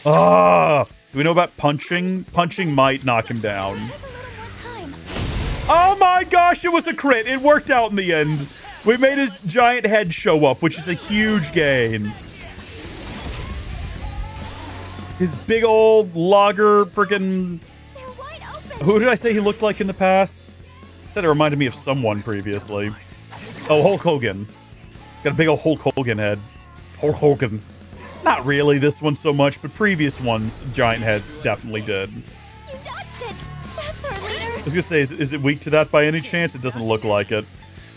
Ah! Do we know about punching? Punching might knock him down. Oh my gosh, it was a crit. It worked out in the end. We made his giant head show up, which is a huge gain. His big old lager freaking... Who did I say he looked like in the past? I said it reminded me of someone previously. Oh, Hulk Hogan. Got a big old Hulk Hogan head. Hulk Hogan. Not really this one so much, but previous ones, giant heads definitely did. You dodged it. That's our leader. I was gonna say, is it weak to that by any chance? It doesn't look like it.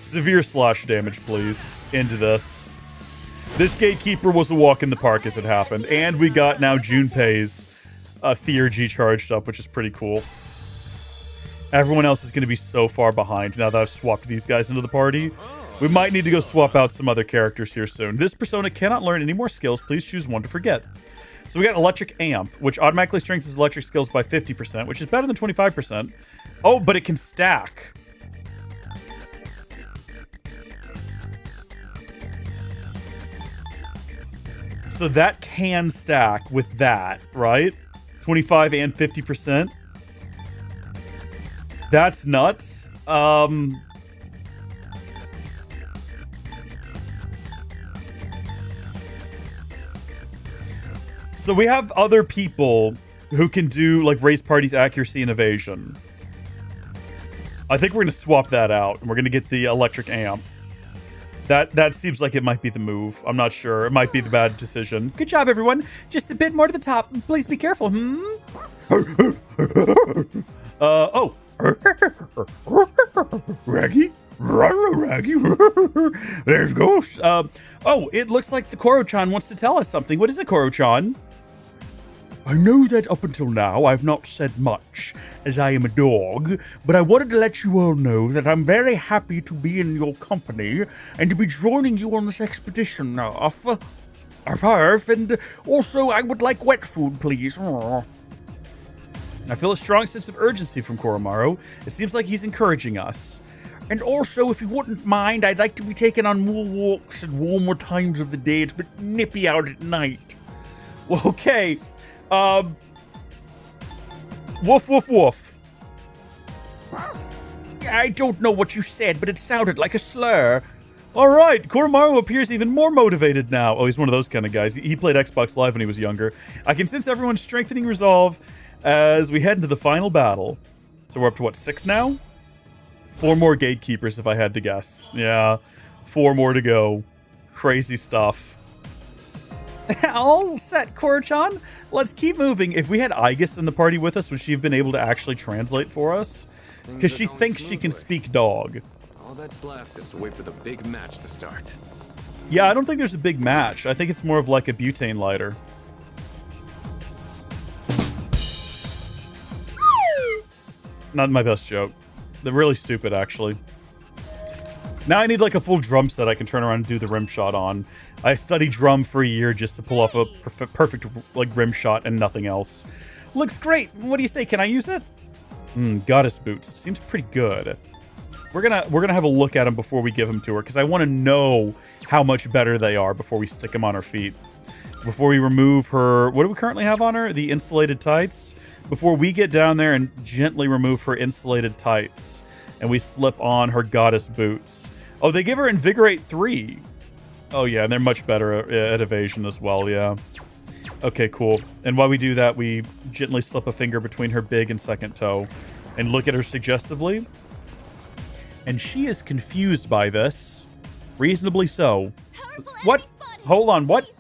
Severe slash damage, please. Into this. This gatekeeper was a walk in the park as it happened. And we got now Junpei's Theurgy charged up, which is pretty cool. Everyone else is going to be so far behind now that I've swapped these guys into the party. We might need to go swap out some other characters here soon. This persona cannot learn any more skills. Please choose one to forget. So we got Electric Amp, which automatically strengthens electric skills by 50%, which is better than 25%. Oh, but it can stack. So that can stack with that, right? 25 and 50%. That's nuts. So we have other people who can do, like, raise parties, accuracy, and evasion. I think we're going to swap that out, and we're going to get the Electric Amp. That seems like it might be the move. I'm not sure. It might be the bad decision. Good job, everyone. Just a bit more to the top. Please be careful. Oh. Raggy? Raggy? There's Ghost. Oh, it looks like the Koro-chan wants to tell us something. What is it, Koro-chan? I know that up until now I've not said much, as I am a dog, but I wanted to let you all know that I'm very happy to be in your company and to be joining you on this expedition. And also I would like wet food, please. Aww. I feel a strong sense of urgency from Koromaru. It seems like he's encouraging us. And also, if you wouldn't mind, I'd like to be taken on more walks at warmer times of the day. It's a bit nippy out at night. Well, okay. Woof, woof, woof. I don't know what you said, but it sounded like a slur. All right, Koromaru appears even more motivated now. Oh, he's one of those kind of guys. He played Xbox Live when he was younger. I can sense everyone's strengthening resolve as we head into the final battle. So we're up to what, 6 now? 4 more gatekeepers, if I had to guess. Yeah, 4 more to go. Crazy stuff. All set, Koro-chan. Let's keep moving. If we had Aigis in the party with us, would she have been able to actually translate for us? Because she thinks she can speak dog. All that's left is to wait for the big match to start. Yeah, I don't think there's a big match. I think it's more of like a butane lighter. Not my best joke. They're really stupid, actually. Now I need like a full drum set I can turn around and do the rim shot on. I studied drum for a year just to pull off a perfect like rim shot and nothing else. Looks great. What do you say? Can I use it? Goddess boots. Seems pretty good. We're gonna have a look at them before we give them to her because I want to know how much better they are before we stick them on her feet. Before we remove her, what do we currently have on her? The insulated tights. Before we get down there and gently remove her insulated tights, and we slip on her goddess boots. Oh, they give her Invigorate 3. Oh yeah, and they're much better at evasion as well. Yeah. Okay, cool. And while we do that, we gently slip a finger between her big and second toe and look at her suggestively. And she is confused by this. Reasonably so. What? Hold on, what?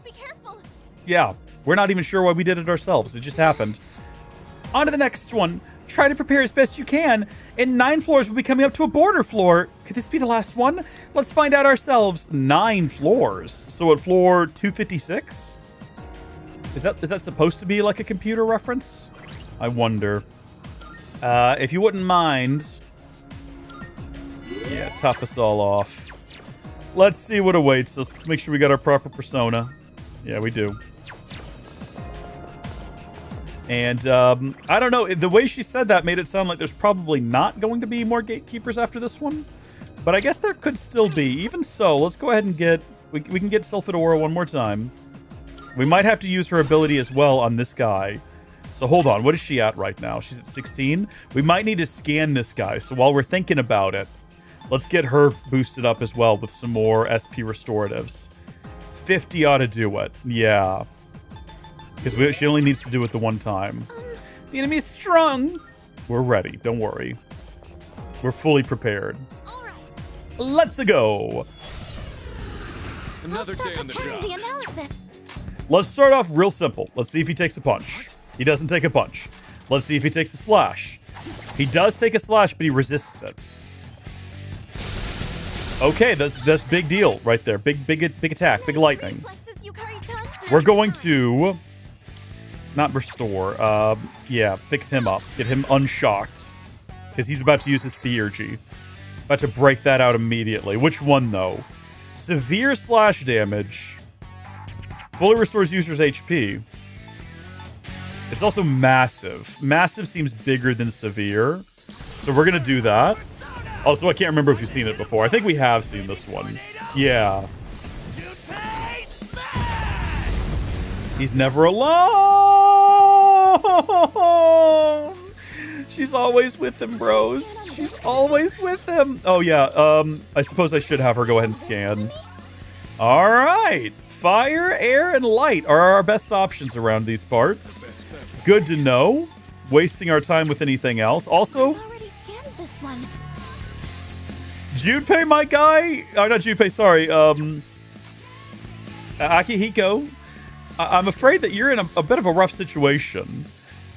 Yeah, we're not even sure why we did it ourselves. It just happened. On to the next one. Try to prepare as best you can. In 9 floors, we'll be coming up to a border floor. Could this be the last one? Let's find out ourselves. 9 floors. So at floor 256? Is that supposed to be like a computer reference? I wonder. If you wouldn't mind. Yeah, top us all off. Let's see what awaits us. Let's make sure we got our proper persona. Yeah, we do. And I don't know. The way she said that made it sound like there's probably not going to be more gatekeepers after this one. But I guess there could still be. Even so, let's go ahead and get... We can get Sylphidora one more time. We might have to use her ability as well on this guy. So hold on. What is she at right now? She's at 16. We might need to scan this guy. So while we're thinking about it, let's get her boosted up as well with some more SP restoratives. 50 ought to do it. Yeah. Because she only needs to do it the one time. The enemy is strong. We're ready. Don't worry. We're fully prepared. Let's go. Another day on the job. The analysis. Let's start off real simple. Let's see if he takes a punch. He doesn't take a punch. Let's see if he takes a slash. He does take a slash, but he resists it. Okay, that's big deal right there. Big attack, big lightning. We're going to not restore. Yeah, fix him up. Get him unshocked. Because he's about to use his theurgy. About to break that out immediately. Which one, though? Severe slash damage. Fully restores user's HP. It's also massive. Massive seems bigger than severe. So we're going to do that. Also, I can't remember if you've seen it before. I think we have seen this one. Yeah. He's never alone. She's always with him, bros. She's always with him. Oh, yeah. I suppose I should have her go ahead and scan. All right. Fire, air, and light are our best options around these parts. Good to know. Wasting our time with anything else. Also, Junpei, my guy. Oh, not Junpei, sorry. Akihiko. I'm afraid that you're in a bit of a rough situation.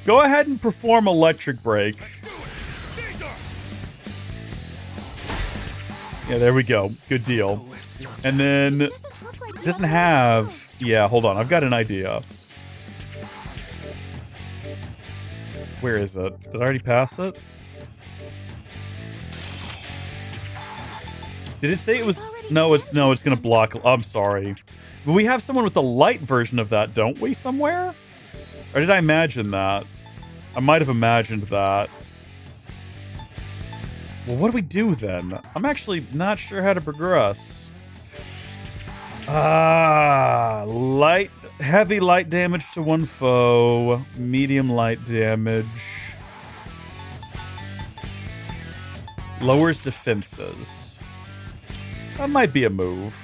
Go ahead and perform Electric Break. Yeah, there we go. Good deal. And then... doesn't have... yeah, hold on. I've got an idea. Where is it? Did I already pass it? Did it say it was... no, it's going to block... I'm sorry. But we have someone with the light version of that, don't we, somewhere? Or did I imagine that? I might have imagined that. Well, what do we do then? I'm actually not sure how to progress. Light... heavy light damage to one foe. Medium light damage. Lowers defenses. That might be a move.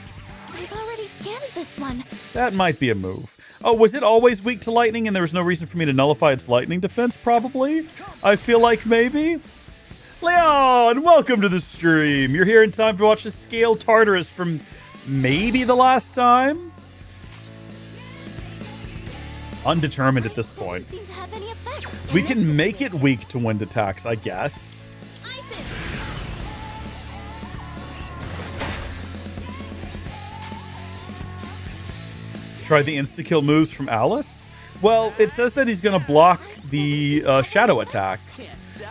I've already scanned this one. That might be a move. Oh, was it always weak to lightning and there was no reason for me to nullify its lightning defense? Probably. I feel like maybe. Leon, welcome to the stream. You're here in time to watch the Scale Tartarus from maybe the last time? Undetermined at this point. We can make it weak to wind attacks, I guess. Try the insta-kill moves from Alice? Well, it says that he's going to block the shadow attack.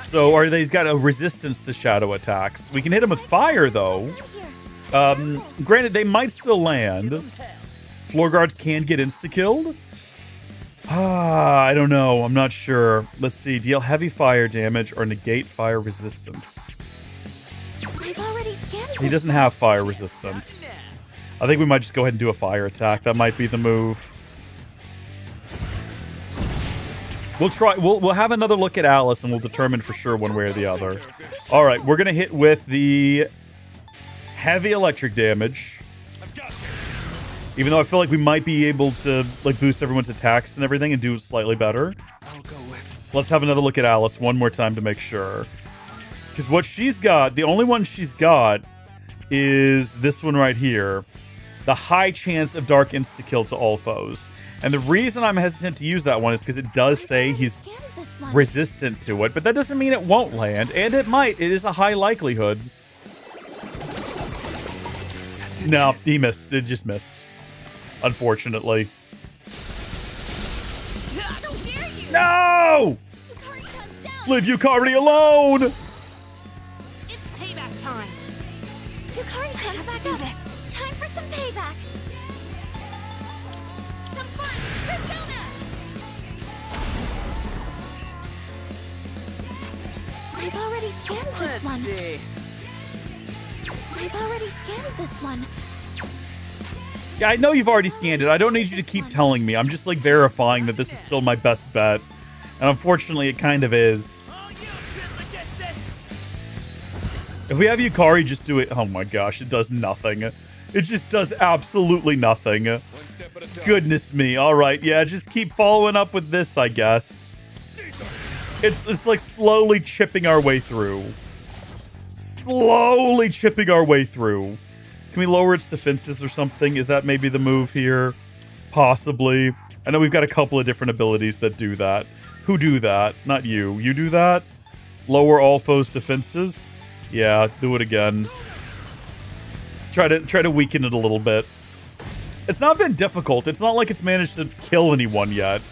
So, or that he's got a resistance to shadow attacks. We can hit him with fire, though. Granted, they might still land. Floor guards can get insta-killed. I don't know. I'm not sure. Let's see. Deal heavy fire damage or negate fire resistance. He doesn't have fire resistance. I think we might just go ahead and do a fire attack. That might be the move. We'll try. We'll have another look at Alice, and we'll determine for sure one way or the other. All right, we're gonna hit with the heavy electric damage. Even though I feel like we might be able to like boost everyone's attacks and everything and do it slightly better. Let's have another look at Alice one more time to make sure. Because what she's got, the only one she's got is this one right here. The high chance of dark insta-kill to all foes. And the reason I'm hesitant to use that one is because it does say he's resistant to it, but that doesn't mean it won't land, and it might. It is a high likelihood. No, he missed. It just missed. Unfortunately. No! Leave Yukari alone! It's payback time. Yukari-chan, back up. This. Time for some payback. Some fun, Persona! I've already scanned this one. I've already scanned this one. Yeah, I know you've already scanned it. I don't need you to keep telling me. I'm just like verifying that this is still my best bet. And unfortunately, it kind of is. If we have Yukari just do it... Oh my gosh, it does nothing. It just does absolutely nothing. Goodness me. All right, yeah, just keep following up with this, I guess. It's like slowly chipping our way through. Slowly chipping our way through. Can we lower its defenses or something? Is that maybe the move here? Possibly. I know we've got a couple of different abilities that do that. Who do that? Not you. You do that? Lower all foes' defenses? Yeah, do it again. Try to weaken it a little bit. It's not been difficult. It's not like it's managed to kill anyone yet.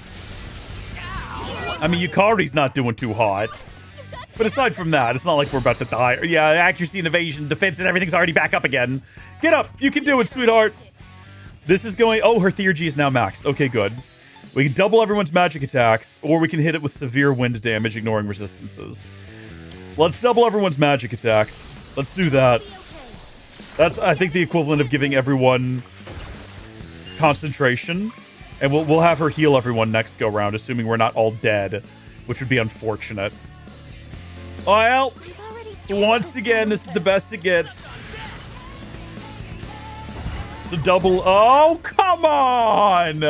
I mean, Yukari's not doing too hot. But aside from that, it's not like we're about to die. Yeah, accuracy and evasion, defense, and everything's already back up again. Get up! You can do it, sweetheart! This is going... Oh, her Theurgy is now maxed. Okay, good. We can double everyone's magic attacks, or we can hit it with severe wind damage, ignoring resistances. Let's double everyone's magic attacks. Let's do that. That's, I think, the equivalent of giving everyone concentration. And we'll have her heal everyone next go-round, assuming we're not all dead, which would be unfortunate. Well, once again, this is the best it gets. So double... Oh, come on!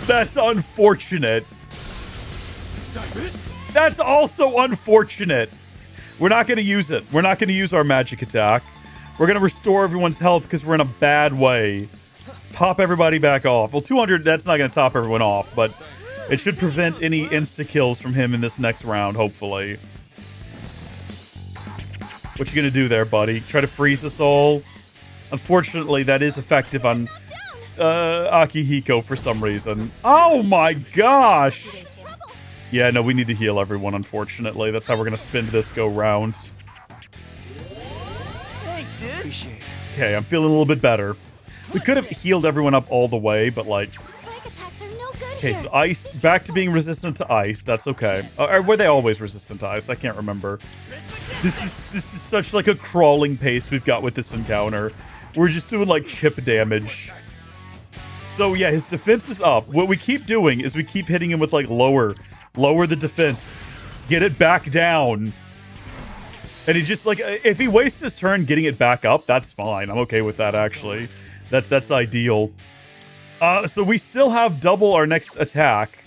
That's unfortunate. That's also unfortunate. We're not going to use it. We're not going to use our magic attack. We're going to restore everyone's health because we're in a bad way. Top everybody back off. Well, 200, that's not going to top everyone off, but... It should prevent any insta-kills from him in this next round, hopefully. What you gonna do there, buddy? Try to freeze us all? Unfortunately, that is effective on Akihiko for some reason. Oh my gosh! Yeah, no, we need to heal everyone, unfortunately. That's how we're gonna spin this go-round. Thanks, dude. Appreciate it. Okay, I'm feeling a little bit better. We could have healed everyone up all the way, but like... Okay, so ice, back to being resistant to ice. That's okay. Or were they always resistant to ice? I can't remember. This is such like a crawling pace we've got with this encounter. We're just doing like chip damage. So yeah, his defense is up. What we keep doing is we keep hitting him with like lower the defense. Get it back down. And he just, like, if he wastes his turn getting it back up, that's fine. I'm okay with that, actually. That's ideal. So we still have double our next attack.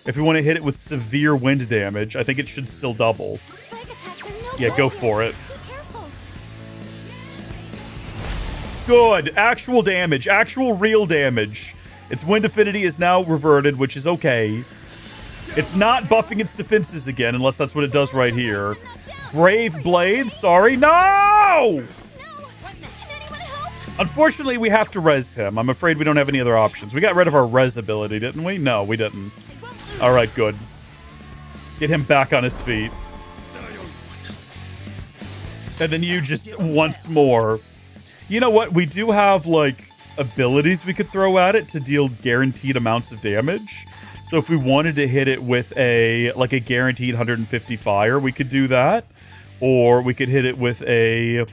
If we want to hit it with severe wind damage, I think it should still double. Yeah, go for it. Good. Actual damage. Actual real damage. Its wind affinity is now reverted, which is okay. It's not buffing its defenses again, unless that's what it does right here. Brave Blade, sorry. No! Unfortunately, we have to res him. I'm afraid we don't have any other options. We got rid of our res ability, didn't we? No, we didn't. All right, good. Get him back on his feet. And then you just once more. You know what? We do have, like, abilities we could throw at it to deal guaranteed amounts of damage. So if we wanted to hit it with a guaranteed 150 fire, we could do that. Or we could hit it with a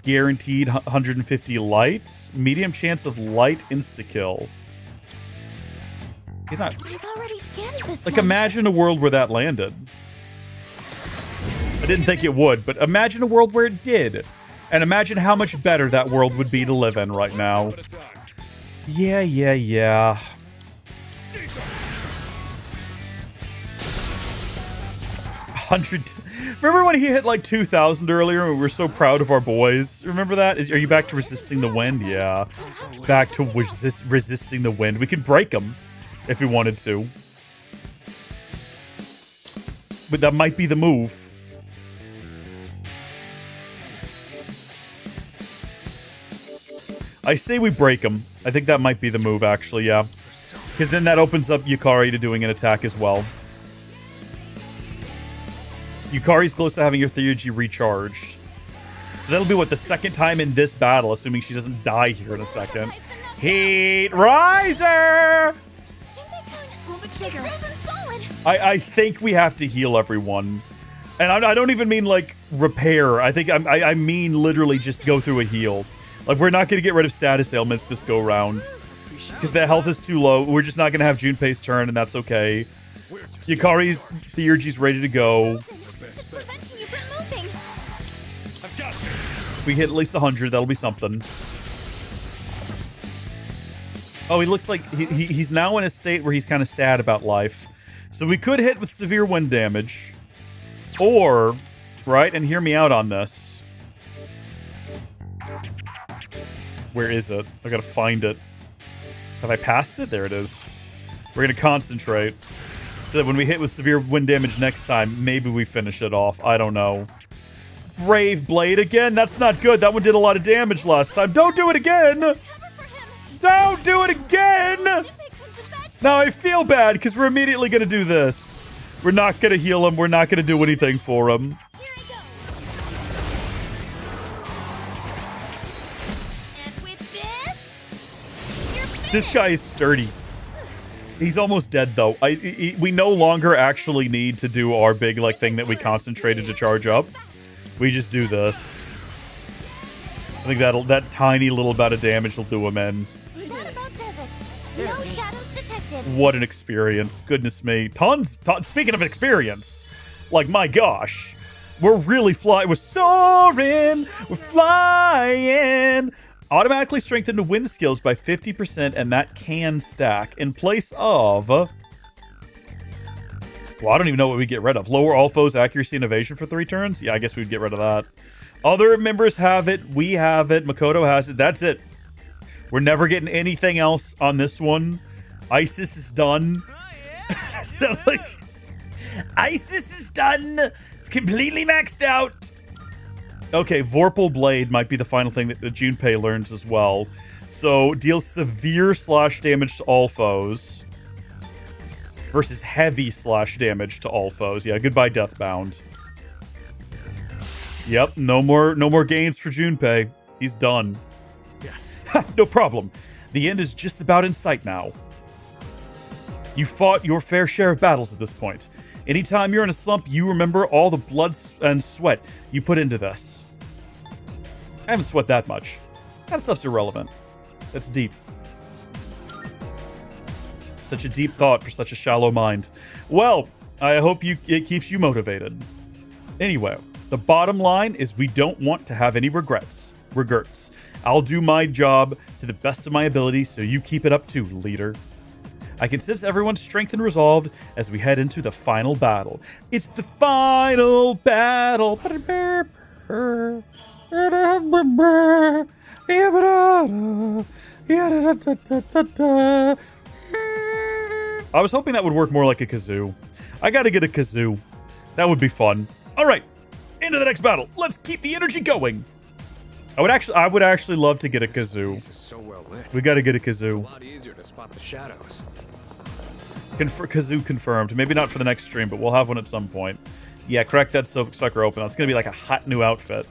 guaranteed 150 light. Medium chance of light insta-kill. He's not... I've already scanned this Like, one. imagine a world where that landed. I didn't think it would, but imagine a world where it did. And imagine how much better that world would be to live in right now. Yeah. 100. Remember when he hit like 2,000 earlier and we were so proud of our boys? Remember that? Are you back to resisting the wind? Yeah. Back to resisting the wind. We could break them if we wanted to. But that might be the move. I say we break him. I think that might be the move, actually, yeah. Because then that opens up Yukari to doing an attack as well. Yukari's close to having your Ryoji recharged. So that'll be, what, the second time in this battle, assuming she doesn't die here in a second. Heat Riser! I think we have to heal everyone. And I don't even mean, like, repair. I think I mean literally just go through a heal. Like, we're not going to get rid of status ailments this go-round. Because the health is too low. We're just not going to have Junpei's turn, and that's okay. Yukari's Ryoji's ready to go. If we hit at least 100, that'll be something. Oh, he looks like he's now in a state where he's kind of sad about life. So we could hit with severe wind damage. Or, right, and hear me out on this. Where is it? I gotta find it. Have I passed it? There it is. We're gonna concentrate. So that when we hit with severe wind damage next time, maybe we finish it off. I don't know. Brave Blade again? That's not good. That one did a lot of damage last time. Don't do it again! Don't do it again! Now I feel bad, because we're immediately gonna do this. We're not gonna heal him. We're not gonna do anything for him. This guy is sturdy. He's almost dead, though. We no longer actually need to do our big, like, thing that we concentrated to charge up. We just do this. I think that tiny little bit of damage will do him in. What about desert? No shadows detected. What an experience. Goodness me. Tons. Speaking of experience, like, my gosh. We're really flying. We're soaring. We're flying. Automatically strengthen the wind skills by 50%, and that can stack in place of... Well, I don't even know what we get rid of. Lower all foes' accuracy and evasion for 3 turns? Yeah, I guess we'd get rid of that. Other members have it. We have it. Makoto has it. That's it. We're never getting anything else on this one. ISIS is done. So, like... ISIS is done! It's completely maxed out! Okay, Vorpal Blade might be the final thing that Junpei learns as well. So, deals severe slash damage to all foes. Versus heavy slash damage to all foes. Yeah, goodbye Deathbound. Yep, no more gains for Junpei. He's done. Yes. No problem. The end is just about in sight now. You fought your fair share of battles at this point. Anytime you're in a slump, you remember all the blood and sweat you put into this. I haven't sweat that much. That stuff's irrelevant. That's deep. Such a deep thought for such a shallow mind. Well, I hope it keeps you motivated. Anyway, The bottom line is we don't want to have any regrets. I'll do my job to the best of my ability, so you keep it up too, leader. I can sense everyone's strength and resolve as we head into the final battle. It's the final battle. I was hoping that would work more like a kazoo. I gotta get a kazoo. That would be fun. All right, into the next battle. Let's keep the energy going. I would actually love to get a kazoo. This is so well lit. We gotta get a It's a kazoo. lot easier to spot the shadows. Kazoo confirmed. Maybe not for the next stream, but we'll have one at some point. Yeah, crack that sucker open. That's gonna be like a hot new outfit.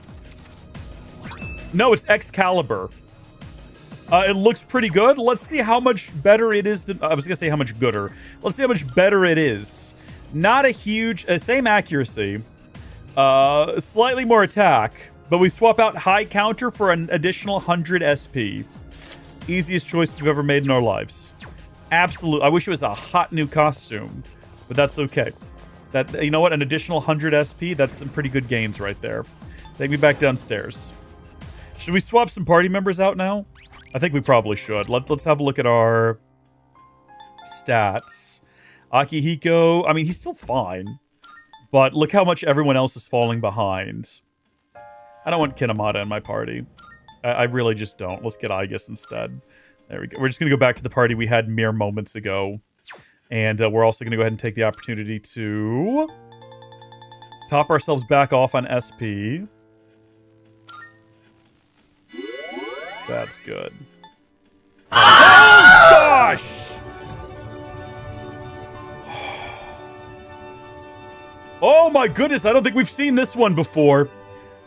No, it's Excalibur. It looks pretty good. Let's see how much better it is than... I was gonna say how much gooder. Let's see how much better it is. Not a huge... same accuracy. Slightly more attack. But we swap out high counter for an additional 100 SP. Easiest choice we've ever made in our lives. Absolute. I wish it was a hot new costume. But that's okay. You know what? An additional 100 SP? That's some pretty good gains right there. Take me back downstairs. Should we swap some party members out now? I think we probably should. Let's have a look at our stats. Akihiko, I mean, he's still fine. But look how much everyone else is falling behind. I don't want Kinemata in my party. I really just don't. Let's get Aigis instead. There we go. We're just going to go back to the party we had mere moments ago. And we're also going to go ahead and take the opportunity to top ourselves back off on SP. That's good. Oh, gosh! Oh my goodness, I don't think we've seen this one before.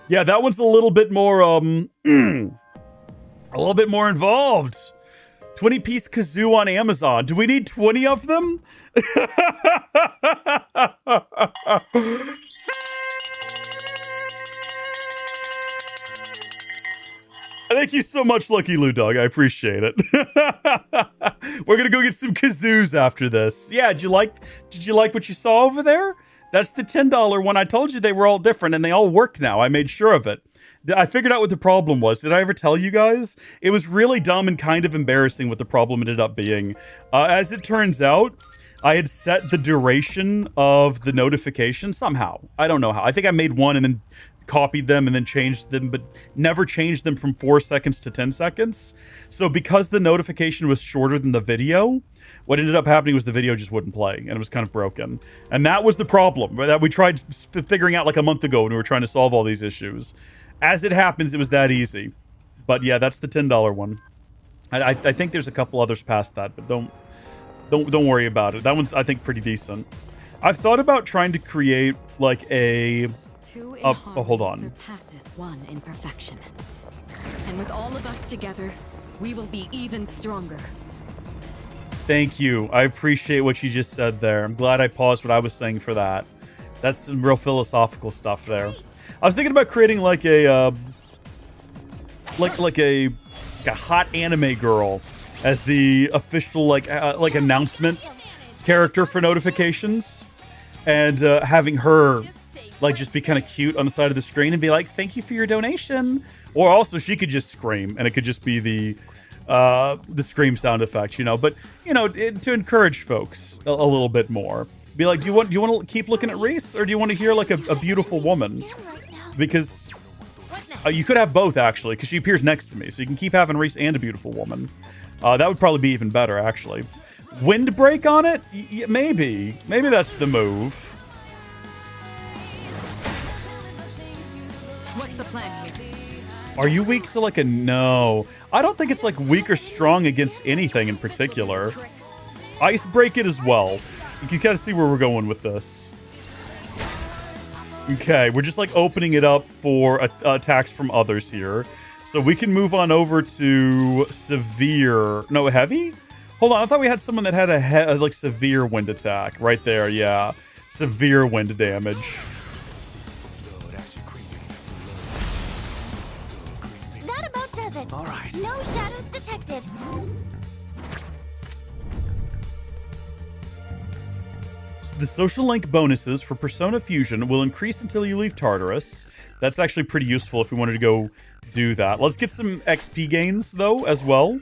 Yeah, that one's a little bit more, a little bit more involved. 20-piece kazoo on Amazon. Do we need 20 of them? Thank you so much, Lucky Lou Dog. I appreciate it. We're gonna go get some kazoos after this. Yeah, did you like what you saw over there? That's the $10 one. I told you they were all different and they all work now. I made sure of it. I figured out what the problem was. Did I ever tell you guys? It was really dumb and kind of embarrassing what the problem ended up being. As it turns out, I had set the duration of the notification somehow. I don't know how. I think I made one and then copied them and then changed them, but never changed them from 4 seconds to 10 seconds. So because the notification was shorter than the video, what ended up happening was the video just wouldn't play, and it was kind of broken. And that was the problem that we tried figuring out like a month ago when we were trying to solve all these issues. As it happens, it was that easy. But yeah, that's the $10 one. I think there's a couple others past that, but don't worry about it. That one's, I think, pretty decent. I've thought about trying to create like a... Oh, hold on. Surpasses one in perfection. And with all of us together, we will be even stronger. Thank you. I appreciate what you just said there. I'm glad I paused what I was saying for that. That's some real philosophical stuff there. I was thinking about creating like a like a hot anime girl as the official like announcement character for notifications, and having her like just be kind of cute on the side of the screen and be like, "Thank you for your donation," or also she could just scream and it could just be the scream sound effect, you know. But you know, to encourage folks a little bit more, be like, do you want to keep looking at Reese, or do you want to hear like a beautiful woman? Because you could have both actually, because she appears next to me, so you can keep having Reese and a beautiful woman. That would probably be even better actually. Windbreak on it? Maybe that's the move. What's the plan here? Are you weak to like a... No. I don't think it's like weak or strong against anything in particular. Ice break it as well. You can kind of see where we're going with this. Okay, we're just like opening it up for attacks from others here. So we can move on over to severe... No, heavy? Hold on, I thought we had someone that had a like severe wind attack. Right there, yeah. Severe wind damage. That about does it. All right. No shadows detected. the social link bonuses for Persona Fusion will increase until you leave Tartarus. That's actually pretty useful if we wanted to go do that. Let's get some XP gains, though, as well.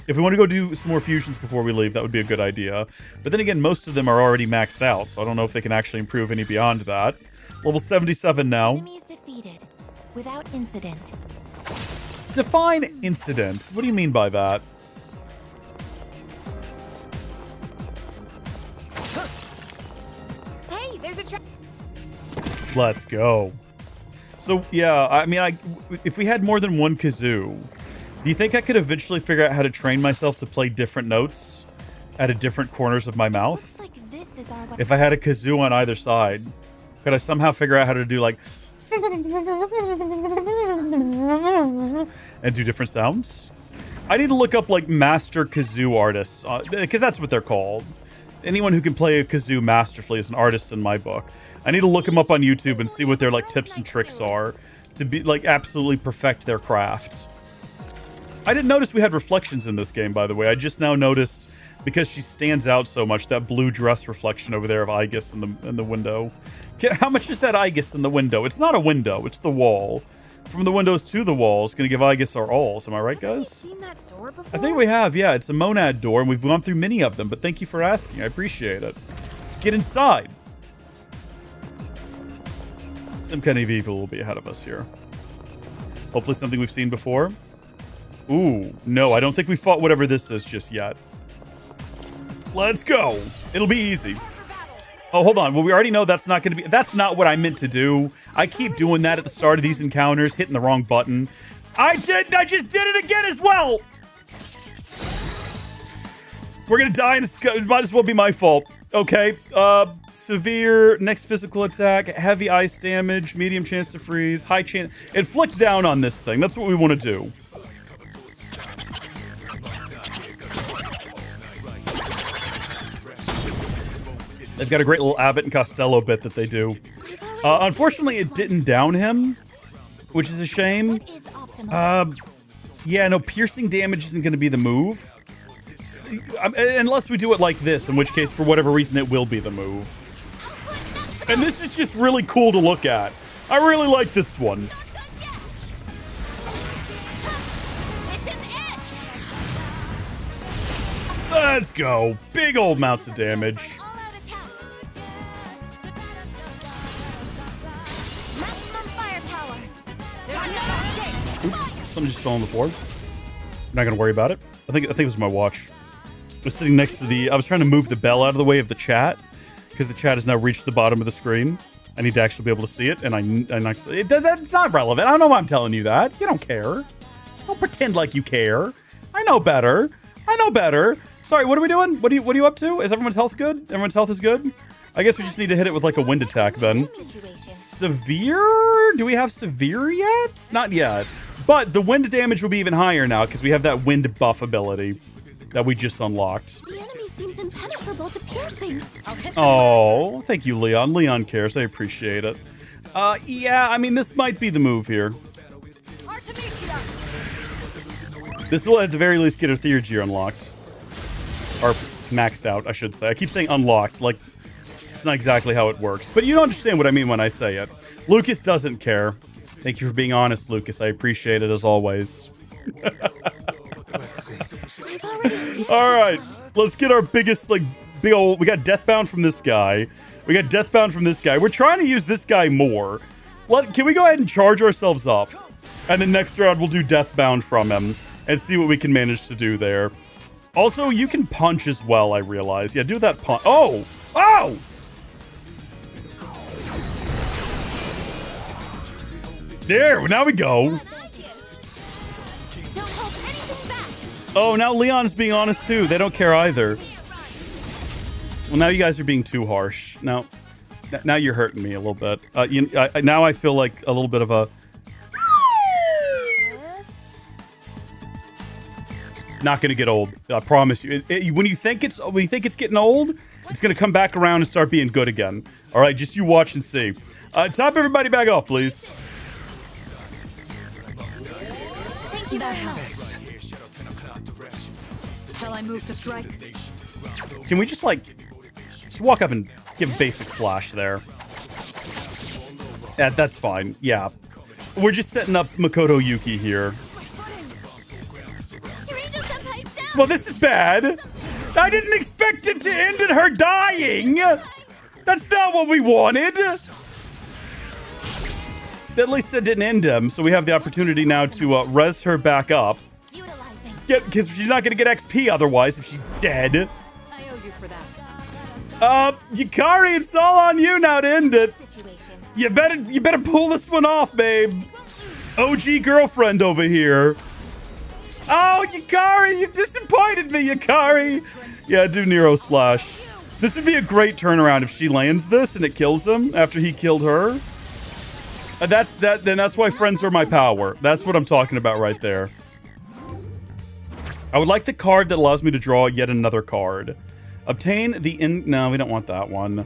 If we want to go do some more fusions before we leave, that would be a good idea. But then again, most of them are already maxed out, so I don't know if they can actually improve any beyond that. Level 77 now. Enemies defeated without incident. Define incident. What do you mean by that? Hey, there's a trap. Let's go. So, yeah, I mean, if we had more than one kazoo, do you think I could eventually figure out how to train myself to play different notes at different corners of my mouth? Like this is our If I had a kazoo on either side, could I somehow figure out how to do, like, and do different sounds? I need to look up, like, master kazoo artists, because that's what they're called. Anyone who can play a kazoo masterfully is an artist in my book. I need to look them up on YouTube and see what their, like, tips and tricks are to be, like, absolutely perfect their craft. I didn't notice we had reflections in this game, by the way. I just now noticed, because she stands out so much, that blue dress reflection over there of Aegis in the window. How much is that Aegis in the window? It's not a window, it's the wall. From the windows to the wall is going to give Aegis our alls. Am I right, guys? Seen that door before? I think we have, yeah. It's a monad door, and we've gone through many of them, but thank you for asking. I appreciate it. Let's get inside. Some kind of evil will be ahead of us here. Hopefully something we've seen before. Ooh, no, I don't think we fought whatever this is just yet. Let's go. It'll be easy. Oh, hold on. Well, we already know that's not going to be... That's not what I meant to do. I keep doing that at the start of these encounters, hitting the wrong button. I just did it again as well! We're going to die, and it might as well be my fault. Okay, severe, next physical attack, heavy ice damage, medium chance to freeze, high chance... Inflict down on this thing. That's what we want to do. They've got a great little Abbott and Costello bit that they do. Unfortunately, it didn't down him, which is a shame. Yeah, no, piercing damage isn't going to be the move. Unless we do it like this, in which case, for whatever reason, it will be the move. And this is just really cool to look at. I really like this one. Let's go. Big old amounts of damage. Oops, something just fell on the floor. I'm not gonna worry about it. I think it was my watch. I was sitting next to the... I was trying to move the bell out of the way of the chat, because the chat has now reached the bottom of the screen. I need to actually be able to see it, and that's not relevant. I don't know why I'm telling you that. You don't care. Don't pretend like you care. I know better. I know better. Sorry, what are we doing? What are you up to? Is everyone's health good? Everyone's health is good? I guess we just need to hit it with like a wind attack then. Severe? Do we have severe yet? Not yet. But the wind damage will be even higher now because we have that wind buff ability that we just unlocked. The enemy seems impenetrable to piercing. Oh, thank you, Leon. Leon cares. I appreciate it. Yeah, I mean, this might be the move here. This will at the very least get a Theurgy unlocked. Or maxed out, I should say. I keep saying unlocked, like it's not exactly how it works. But you understand what I mean when I say it. Lucas doesn't care. Thank you for being honest, Lucas. I appreciate it as always. Alright, let's get our biggest, like, big old... We got Deathbound from this guy. We got Deathbound from this guy. We're trying to use this guy more. Can we go ahead and charge ourselves up? And then next round, we'll do Deathbound from him and see what we can manage to do there. Also, you can punch as well, I realize. Yeah, do that punch. Oh! Oh! There, now we go. Oh, now Leon's being honest too. They don't care either. Well, now you guys are being too harsh. Now you're hurting me a little bit. Now I feel like a little bit of a... It's not going to get old. I promise you. When you think it's getting old, it's going to come back around and start being good again. All right, just you watch and see. Top everybody back off, please. Thank you very much. Shall I move to strike? Can we just like Just walk up and give basic slash there. Yeah, that's fine. Yeah. We're just setting up Makoto Yuki here. Well, this is bad. I didn't expect it to end in her dying. That's not what we wanted. At least it didn't end him, so we have the opportunity now to res her back up. Because she's not going to get XP otherwise if she's dead. I owe you for that. Yukari, it's all on you now to end it. You better pull this one off, babe. OG girlfriend over here. Oh, Yukari, you disappointed me, Yukari. Yeah, do Nero Slash. This would be a great turnaround if she lands this and it kills him after he killed her. Then that's why friends are my power. That's what I'm talking about right there. I would like the card that allows me to draw yet another card. Obtain the no, we don't want that one.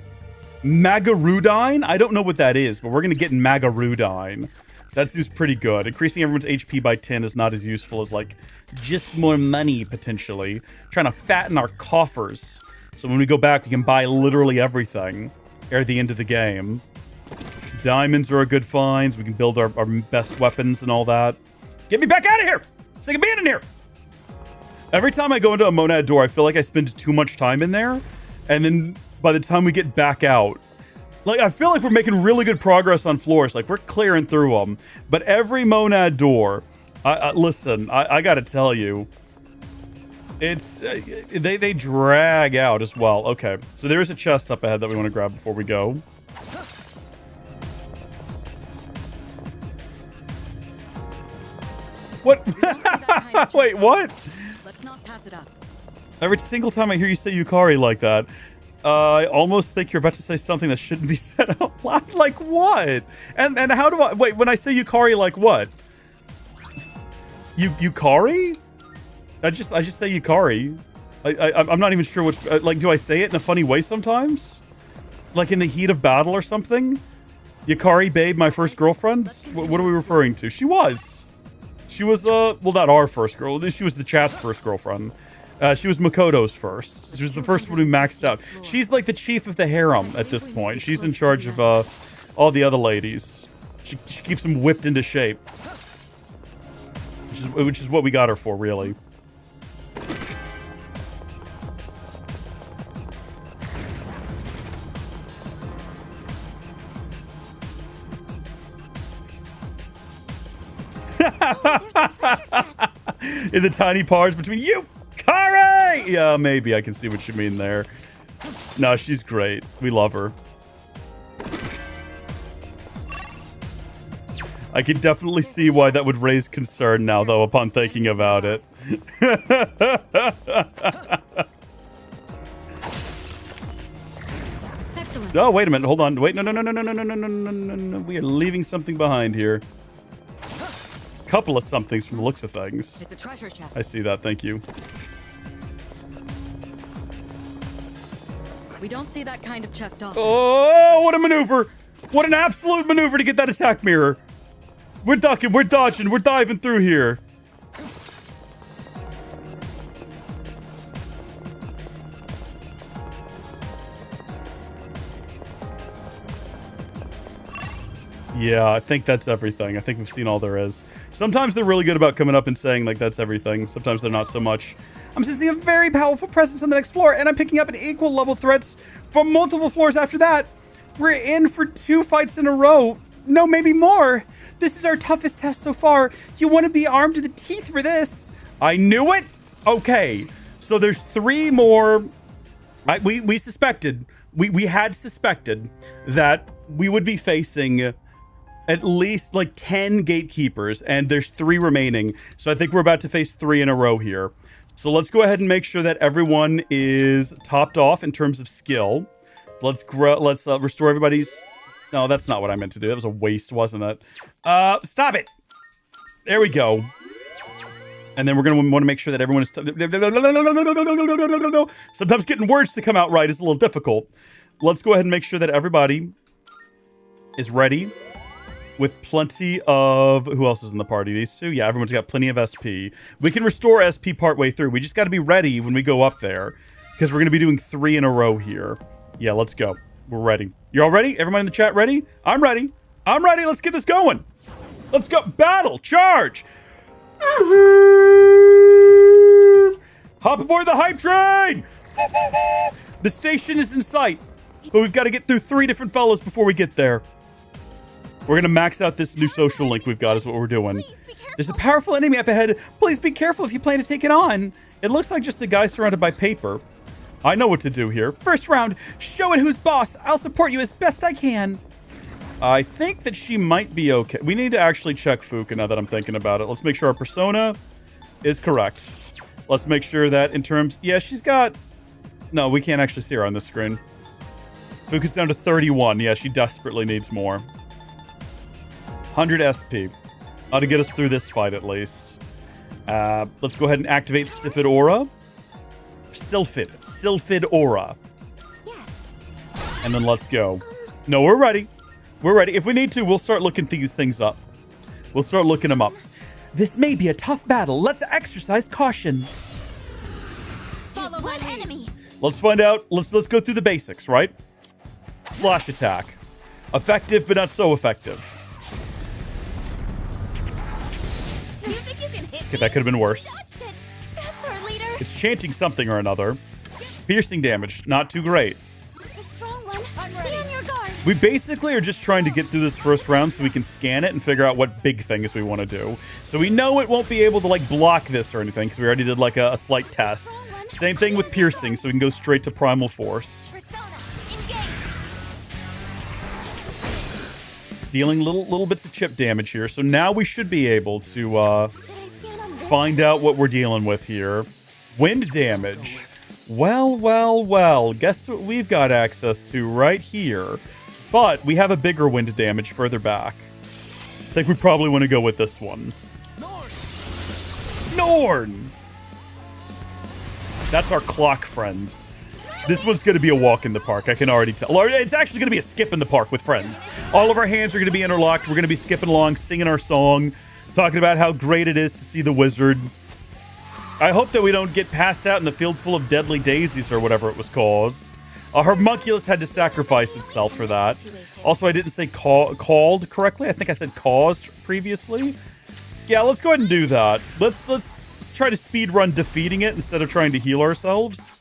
Magarudine? I don't know what that is, but we're gonna get Magarudine. That seems pretty good. Increasing everyone's HP by 10 is not as useful as, like, just more money, potentially. Trying to fatten our coffers. So when we go back, we can buy literally everything at the end of the game. Some diamonds are a good finds. We can build our best weapons and all that. Get me back out of here! Sick of being in here! Every time I go into a monad door, I feel like I spend too much time in there. And then by the time we get back out, like, I feel like we're making really good progress on floors. Like, we're clearing through them. But every monad door, listen, I gotta tell you, it's, they drag out as well. Okay, so there's a chest up ahead that we want to grab before we go. What? Wait, what? Let's not pass it up. Every single time I hear you say Yukari like that, I almost think you're about to say something that shouldn't be said out loud. Like what? And how do I... Wait, when I say Yukari, like what? Yukari? I just say Yukari. I'm not even sure which... like, do I say it in a funny way sometimes? Like in the heat of battle or something? Yukari, babe, my first girlfriend? What are we referring to? She was. She was, well, not our first girl. She was the chat's first girlfriend. She was Makoto's first. She was the first one who maxed out. She's like the chief of the harem at this point. She's in charge of all the other ladies. She keeps them whipped into shape. Which is what we got her for, really. In the tiny parts between you, Kari! Yeah, maybe I can see what you mean there. No, she's great. We love her. I can definitely see why that would raise concern now, though, upon thinking about it. Excellent. Oh, wait a minute. Hold on. Wait, no. We are leaving something behind here. Couple of somethings from the looks of things. It's a treasure chest. I see that. Thank you. We don't see that kind of chest often. Oh, what a maneuver! What an absolute maneuver to get that attack mirror. We're ducking, we're dodging, we're diving through here. Yeah, I think that's everything. I think we've seen all there is. Sometimes they're really good about coming up and saying, like, that's everything. Sometimes they're not so much. I'm sensing a very powerful presence on the next floor, and I'm picking up an equal level threats from multiple floors after that. We're in for 2 fights in a row. No, maybe more. This is our toughest test so far. You want to be armed to the teeth for this. I knew it. Okay, so there's 3 more. We suspected. We had suspected that we would be facing at least like 10 gatekeepers, and there's 3 remaining. So I think we're about to face 3 in a row here. So let's go ahead and make sure that everyone is topped off in terms of skill. Let's restore everybody's... No, that's not what I meant to do. That was a waste, wasn't it? Stop it! There we go. And then we're going to want to make sure that everyone is... Sometimes getting words to come out right is a little difficult. Let's go ahead and make sure that everybody is ready. With plenty of... Who else is in the party? These 2? Yeah, everyone's got plenty of SP. We can restore SP partway through. We just got to be ready when we go up there. Because we're going to be doing 3 in a row here. Yeah, let's go. We're ready. You all ready? Everyone in the chat ready? I'm ready. I'm ready. Let's get this going. Let's go. Battle. Charge. Hop aboard the hype train. The station is in sight, but we've got to get through 3 different fellas before we get there. We're going to max out this new social link we've got is what we're doing. There's a powerful enemy up ahead. Please be careful if you plan to take it on. It looks like just a guy surrounded by paper. I know what to do here. First round, show it who's boss. I'll support you as best I can. I think that she might be okay. We need to actually check Fuka now that I'm thinking about it. Let's make sure our persona is correct. Let's make sure that in terms... Yeah, she's got... No, we can't actually see her on this screen. Fuka's down to 31. Yeah, she desperately needs more. 100 SP. Ought to get us through this fight at least. Let's go ahead and activate Sylphid Aura. Sylphid Aura. Yes. And then let's go. No, we're ready. We're ready. If we need to, we'll start looking these things up. We'll start looking them up. This may be a tough battle. Let's exercise caution. Follow my enemy. Let's find out. Let's go through the basics, right? Slash attack. Effective, but not so effective. Okay, that could have been worse. It's chanting something or another. Piercing damage, not too great. We basically are just trying to get through this first round so we can scan it and figure out what big things we want to do. So we know it won't be able to like block this or anything because we already did like a slight test. Same thing with piercing, so we can go straight to Primal Force. Dealing little bits of chip damage here. So now we should be able to find out what we're dealing with here. Wind damage. Well. Guess what we've got access to right here. But we have a bigger wind damage further back. I think we probably want to go with this one. Norn! That's our clock friend. This one's going to be a walk in the park. I can already tell. It's actually going to be a skip in the park with friends. All of our hands are going to be interlocked. We're going to be skipping along, singing our song, talking about how great it is to see the wizard. I hope that we don't get passed out in the field full of deadly daisies or whatever it was called. Homunculus had to sacrifice itself for that. Also, I didn't say called correctly. I think I said caused previously. Yeah, let's go ahead and do that. Let's try to speedrun defeating it instead of trying to heal ourselves.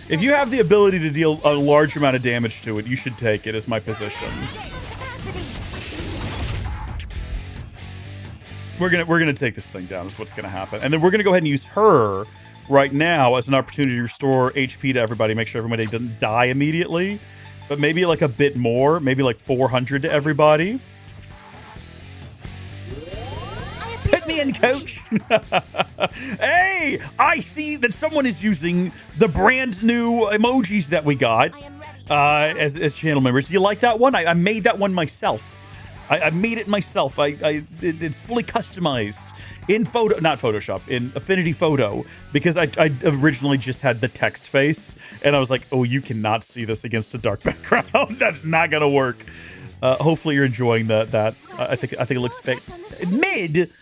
If you have the ability to deal a large amount of damage to it, you should take it, is my position. We're gonna take this thing down is what's gonna happen. And then we're gonna go ahead and use her right now as an opportunity to restore HP to everybody, make sure everybody doesn't die immediately. But maybe like a bit more, maybe like 400 to everybody. Put me in, coach. Hey, I see that someone is using the brand new emojis that we got as channel members. Do you like that one? I made that one myself. I made it myself. It's fully customized in not Photoshop, in Affinity Photo, because I originally just had the text face, and I was like, oh, you cannot see this against a dark background. That's not gonna work. Hopefully you're enjoying that. I think it looks fake. Mid.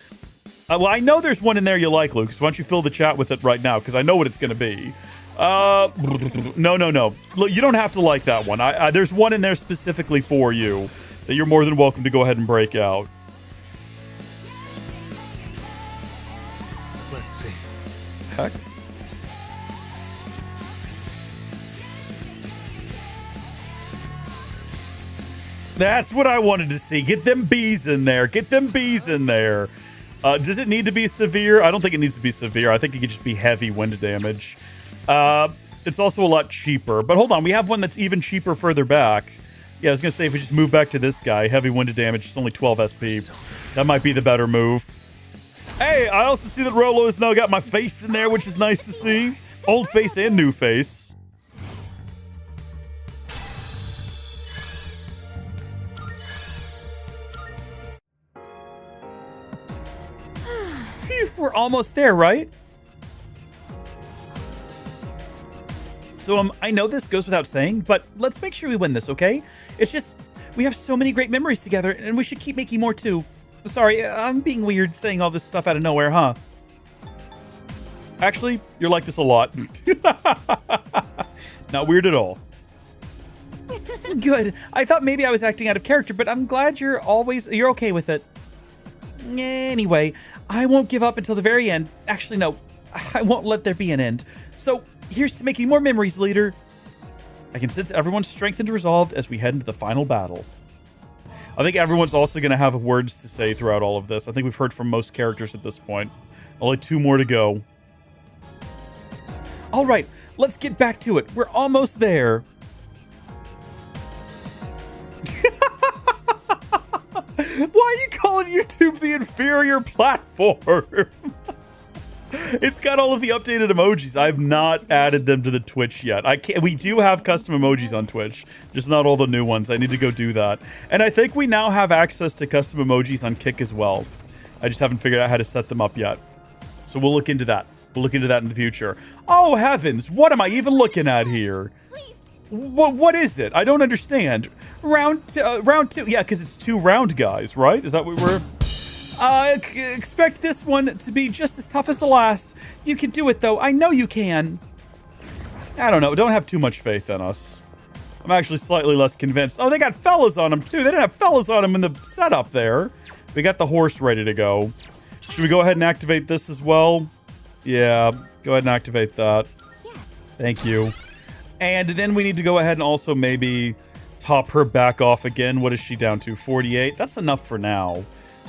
Well, I know there's one in there you like, Luke. So why don't you fill the chat with it right now? Because I know what it's gonna be. No. Look, you don't have to like that one. There's one in there specifically for you that you're more than welcome to go ahead and break out. Let's see. Heck. That's what I wanted to see. Get them bees in there. Get them bees in there. Does it need to be severe? I don't think it needs to be severe. I think it could just be heavy wind damage. It's also a lot cheaper. But hold on, we have one that's even cheaper further back. Yeah, I was going to say, if we just move back to this guy, heavy wind damage, it's only 12 SP. That might be the better move. Hey, I also see that Rolo has now got my face in there, which is nice to see. Old face and new face. Phew, we're almost there, right? So I know this goes without saying, but let's make sure we win this, okay? It's just, we have so many great memories together, and we should keep making more too. Sorry, I'm being weird saying all this stuff out of nowhere, huh? Actually, you're like this a lot. Not weird at all. Good. I thought maybe I was acting out of character, but I'm glad you're okay with it. Anyway, I won't give up until the very end. Actually, no. I won't let there be an end. So, here's to making more memories, leader. I can sense everyone's strengthened and resolved as we head into the final battle. I think everyone's also going to have words to say throughout all of this. I think we've heard from most characters at this point. Only 2 more to go. All right, let's get back to it. We're almost there. Why are you calling YouTube the inferior platform? It's got all of the updated emojis. I've not added them to the Twitch yet. We do have custom emojis on Twitch, just not all the new ones. I need to go do that. And I think we now have access to custom emojis on Kick as well. I just haven't figured out how to set them up yet. So we'll look into that. We'll look into that in the future. Oh, heavens. What am I even looking at here? What is it? I don't understand. Round 2. Yeah, because it's 2 round guys, right? Is that what we're... expect this one to be just as tough as the last. You can do it, though. I know you can. I don't know. Don't have too much faith in us. I'm actually slightly less convinced. Oh, they got fellas on them, too. They didn't have fellas on them in the setup there. We got the horse ready to go. Should we go ahead and activate this as well? Yeah, go ahead and activate that. Yes. Thank you. And then we need to go ahead and also maybe top her back off again. What is she down to? 48? That's enough for now.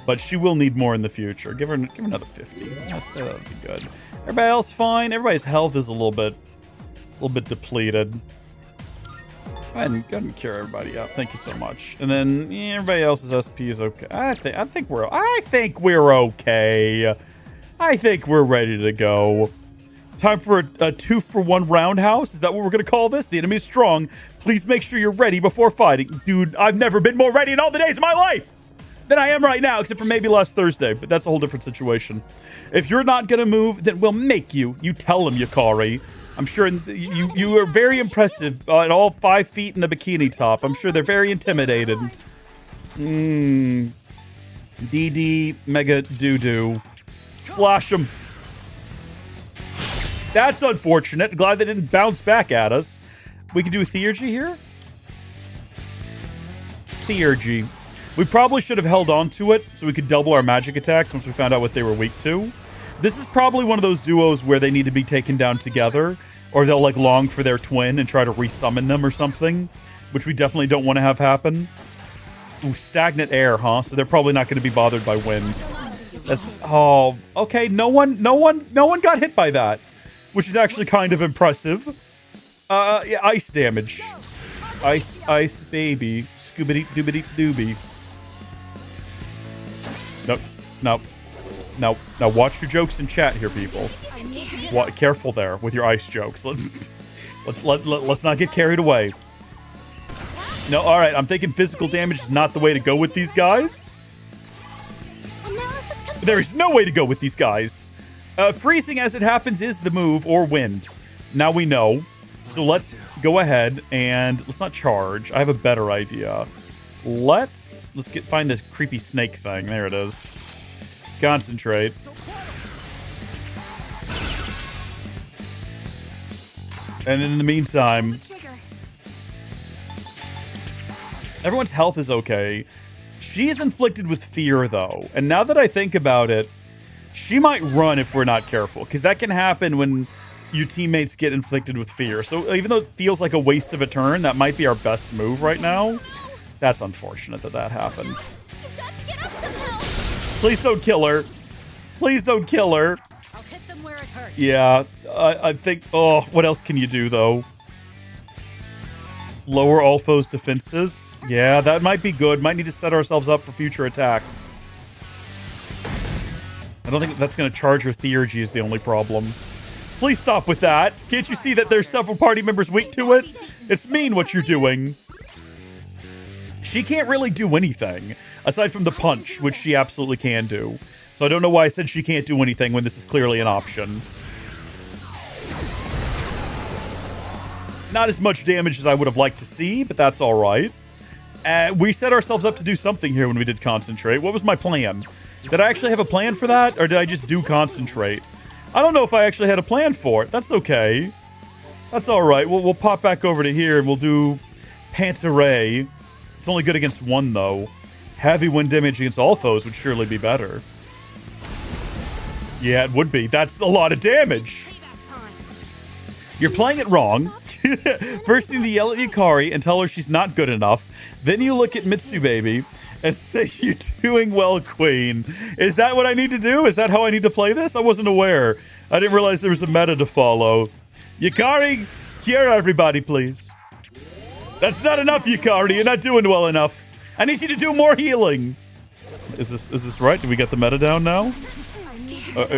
But she will need more in the future. Give her another 50. That'll be good. Everybody else fine. Everybody's health is a little bit depleted. Go ahead and cure everybody up. Thank you so much. And then everybody else's SP is okay. I think we're okay. I think we're ready to go. Time for a 2-for-1 roundhouse. Is that what we're gonna call this? The enemy is strong. Please make sure you're ready before fighting. Dude, I've never been more ready in all the days of my life than I am right now, except for maybe last Thursday, but that's a whole different situation. If you're not gonna move, then we'll make you. You tell him, Yukari. I'm sure you are very impressive at all 5 feet in a bikini top. I'm sure they're very intimidated. DD Mega Doo-Doo. Slash them. That's unfortunate. Glad they didn't bounce back at us. We can do Theurgy here. Theurgy. We probably should have held on to it so we could double our magic attacks once we found out what they were weak to. This is probably one of those duos where they need to be taken down together, or they'll like long for their twin and try to resummon them or something, which we definitely don't want to have happen. Ooh, stagnant air, huh? So they're probably not going to be bothered by winds. That's okay. No one got hit by that, which is actually kind of impressive. Yeah, ice damage. Ice baby. Scoobity doobity doobie. Nope. Now watch your jokes in chat here, people. Careful there with your ice jokes. Let's not get carried away. No, all right. I'm thinking physical damage is not the way to go with these guys. There is no way to go with these guys. Freezing as it happens is the move, or wind. Now we know. So let's go ahead and let's not charge. I have a better idea. Let's find this creepy snake thing. There it is. Concentrate. And in the meantime, everyone's health is okay. She's inflicted with fear, though. And now that I think about it, she might run if we're not careful, because that can happen when your teammates get inflicted with fear. So even though it feels like a waste of a turn, that might be our best move right now. That's unfortunate that happens. Please don't kill her. Please don't kill her. I'll hit them where it hurts. Yeah, I think... Oh, what else can you do, though? Lower all foes' defenses. Yeah, that might be good. Might need to set ourselves up for future attacks. I don't think that's going to charge her Theurgy is the only problem. Please stop with that. Can't you see that there's several party members weak to it? It's mean what you're doing. She can't really do anything, aside from the punch, which she absolutely can do. So I don't know why I said she can't do anything when this is clearly an option. Not as much damage as I would have liked to see, but that's all right. We set ourselves up to do something here when we did Concentrate. What was my plan? Did I actually have a plan for that, or did I just do Concentrate? I don't know if I actually had a plan for it. That's okay. That's all right. We'll pop back over to here, and we'll do Pantaray. It's only good against one, though. Heavy wind damage against all foes would surely be better. Yeah, it would be. That's a lot of damage. You're playing it wrong. First you need to yell at Yukari and tell her she's not good enough. Then you look at Mitsu Baby and say, "You're doing well, Queen." Is that what I need to do? Is that how I need to play this? I wasn't aware. I didn't realize there was a meta to follow. Yukari, cure everybody, please. That's not enough, Yukari. You're not doing well enough. I need you to do more healing. Is this right? Do we get the meta down now?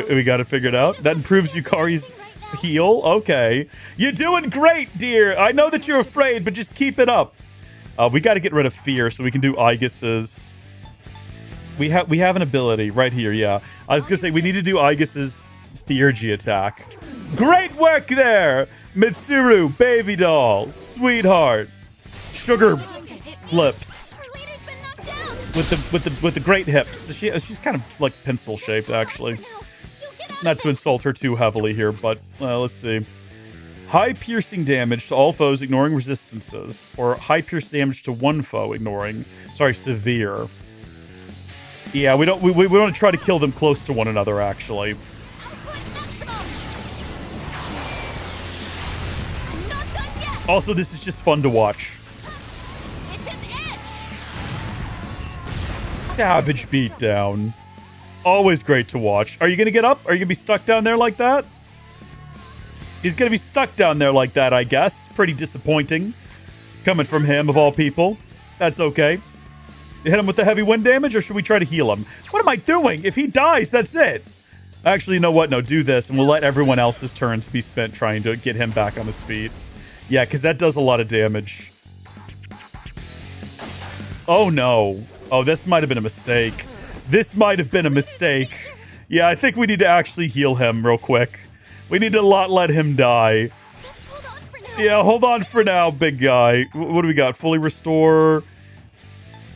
We got it figured out. That improves Yukari's heal. Okay. You're doing great, dear. I know that you're afraid, but just keep it up. We got to get rid of fear so we can do Aegis's. We have an ability right here. Yeah. I was going to say we need to do Aegis's Theurgy attack. Great work there, Mitsuru, baby doll, sweetheart, sugar lips. With the great hips. She's kind of like pencil shaped, actually. Not to insult her too heavily here, but let's see. High piercing damage to all foes ignoring resistances, or high piercing damage to one foe ignoring. Sorry, severe. Yeah, we want to try to kill them close to one another, actually. Also, this is just fun to watch. Savage beatdown. Always great to watch. Are you going to get up? Are you going to be stuck down there like that? He's going to be stuck down there like that, I guess. Pretty disappointing. Coming from him, of all people. That's okay. Hit him with the heavy wind damage, or should we try to heal him? What am I doing? If he dies, that's it. Actually, you know what? No, do this, and we'll let everyone else's turns be spent trying to get him back on his feet. Yeah, because that does a lot of damage. Oh, no. Oh, this might have been a mistake. This might have been a mistake. Yeah, I think we need to actually heal him real quick. We need to not let him die. Yeah, hold on for now, big guy. What do we got? Fully restore.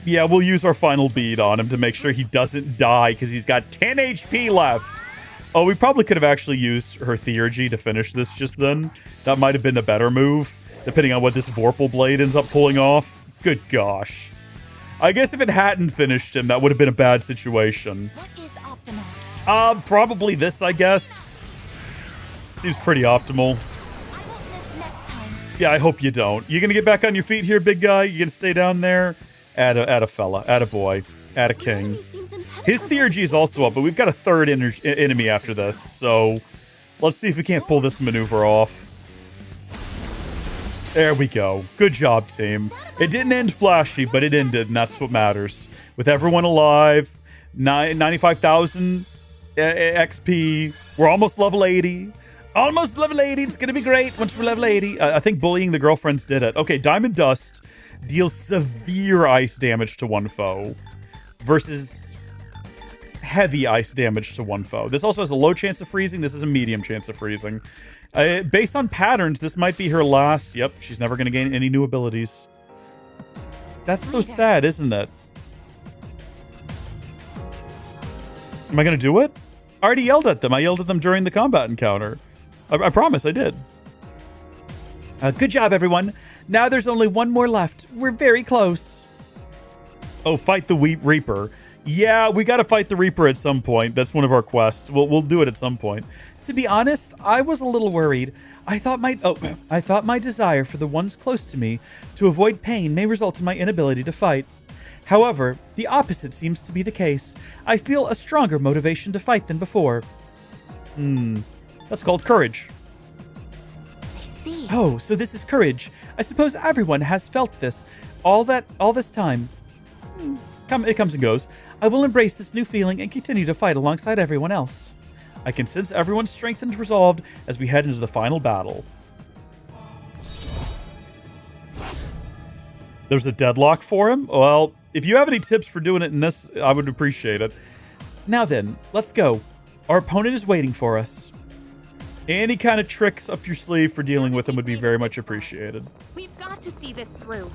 Yeah, we'll use our final bead on him to make sure he doesn't die because he's got 10 HP left. Oh, we probably could have actually used her Theurgy to finish this just then. That might have been a better move, depending on what this Vorpal Blade ends up pulling off. Good gosh. I guess if it hadn't finished him, that would have been a bad situation. What is optimal? Probably this, I guess. Seems pretty optimal. I won't miss next time. Yeah, I hope you don't. You gonna get back on your feet here, big guy? You gonna stay down there? Add a fella, add a boy, add a king. His Theurgy is also up, but we've got a third enemy after this, so let's see if we can't pull this maneuver off. There we go. Good job, team. It didn't end flashy, but it ended, and that's what matters. With everyone alive, 95,000 XP. We're almost level 80. Almost level 80. It's going to be great once we're level 80. I think bullying the girlfriends did it. Okay, Diamond Dust deals severe ice damage to one foe versus heavy ice damage to one foe. This also has a low chance of freezing. This is a medium chance of freezing. Based on patterns, this might be her last. Yep, she's never going to gain any new abilities. That's so sad, isn't it? Am I going to do it? I already yelled at them. I yelled at them during the combat encounter. I promise I did. Good job, everyone. Now there's only one more left. We're very close. Oh, fight the Reaper. Yeah, we got to fight the Reaper at some point. That's one of our quests. We'll do it at some point. To be honest, I was a little worried. I thought my desire for the ones close to me to avoid pain may result in my inability to fight. However, the opposite seems to be the case. I feel a stronger motivation to fight than before. That's called courage. I see. Oh, so this is courage. I suppose everyone has felt this all this time. It comes and goes. I will embrace this new feeling and continue to fight alongside everyone else. I can sense everyone's strength and resolved as we head into the final battle. There's a deadlock for him? Well, if you have any tips for doing it in this, I would appreciate it. Now then, let's go. Our opponent is waiting for us. Any kind of tricks up your sleeve for dealing with him would be very much appreciated. We've got to see this through.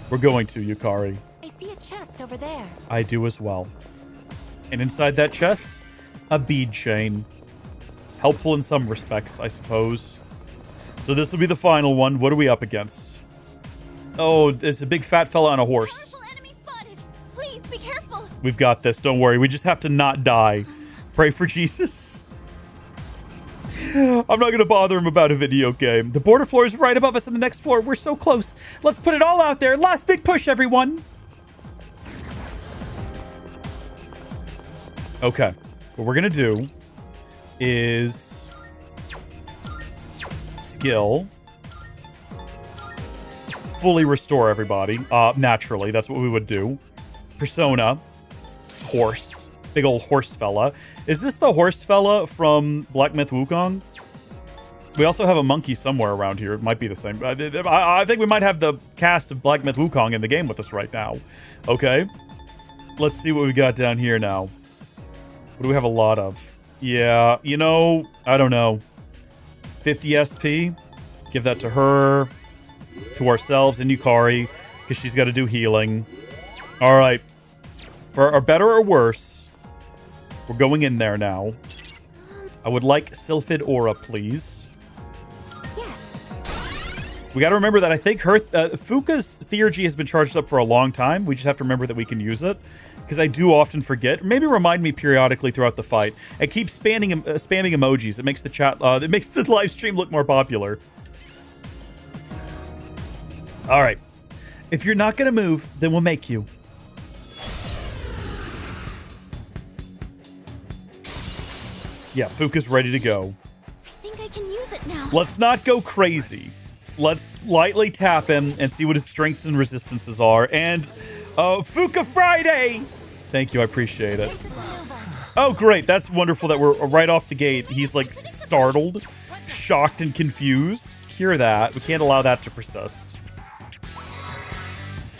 We're going to, Yukari. I see a chest over there. I do as well. And inside that chest, a bead chain. Helpful in some respects, I suppose. So this will be the final one. What are we up against? Oh, there's a big fat fella on a horse. Please be careful. We've got this. Don't worry. We just have to not die. Pray for Jesus. I'm not going to bother him about a video game. The border floor is right above us on the next floor. We're so close. Let's put it all out there. Last big push, everyone. Okay. What we're going to do is skill. Fully restore everybody. Naturally, that's what we would do. Persona. Horse. Big old horse fella. Is this the horse fella from Black Myth Wukong? We also have a monkey somewhere around here. It might be the same. I think we might have the cast of Black Myth Wukong in the game with us right now. Okay. Let's see what we got down here now. What do we have a lot of? Yeah, you know, I don't know. 50 SP. Give that to her. To ourselves and Yukari. Because she's got to do healing. Alright. For our better or worse, we're going in there now. I would like Sylphid Aura, please. Yes. We got to remember that I think her Fuka's Theurgy has been charged up for a long time. We just have to remember that we can use it. Because I do often forget. Maybe remind me periodically throughout the fight. And keep spamming emojis. It makes the chat, it makes the live stream look more popular. All right. If you're not going to move, then we'll make you. Yeah, Fuka's ready to go. I think I can use it now. Let's not go crazy. Let's lightly tap him and see what his strengths and resistances are. And, Fuka Friday! Thank you, I appreciate it. Oh, great. That's wonderful that we're right off the gate. He's, like, startled, shocked, and confused. Cure that. We can't allow that to persist.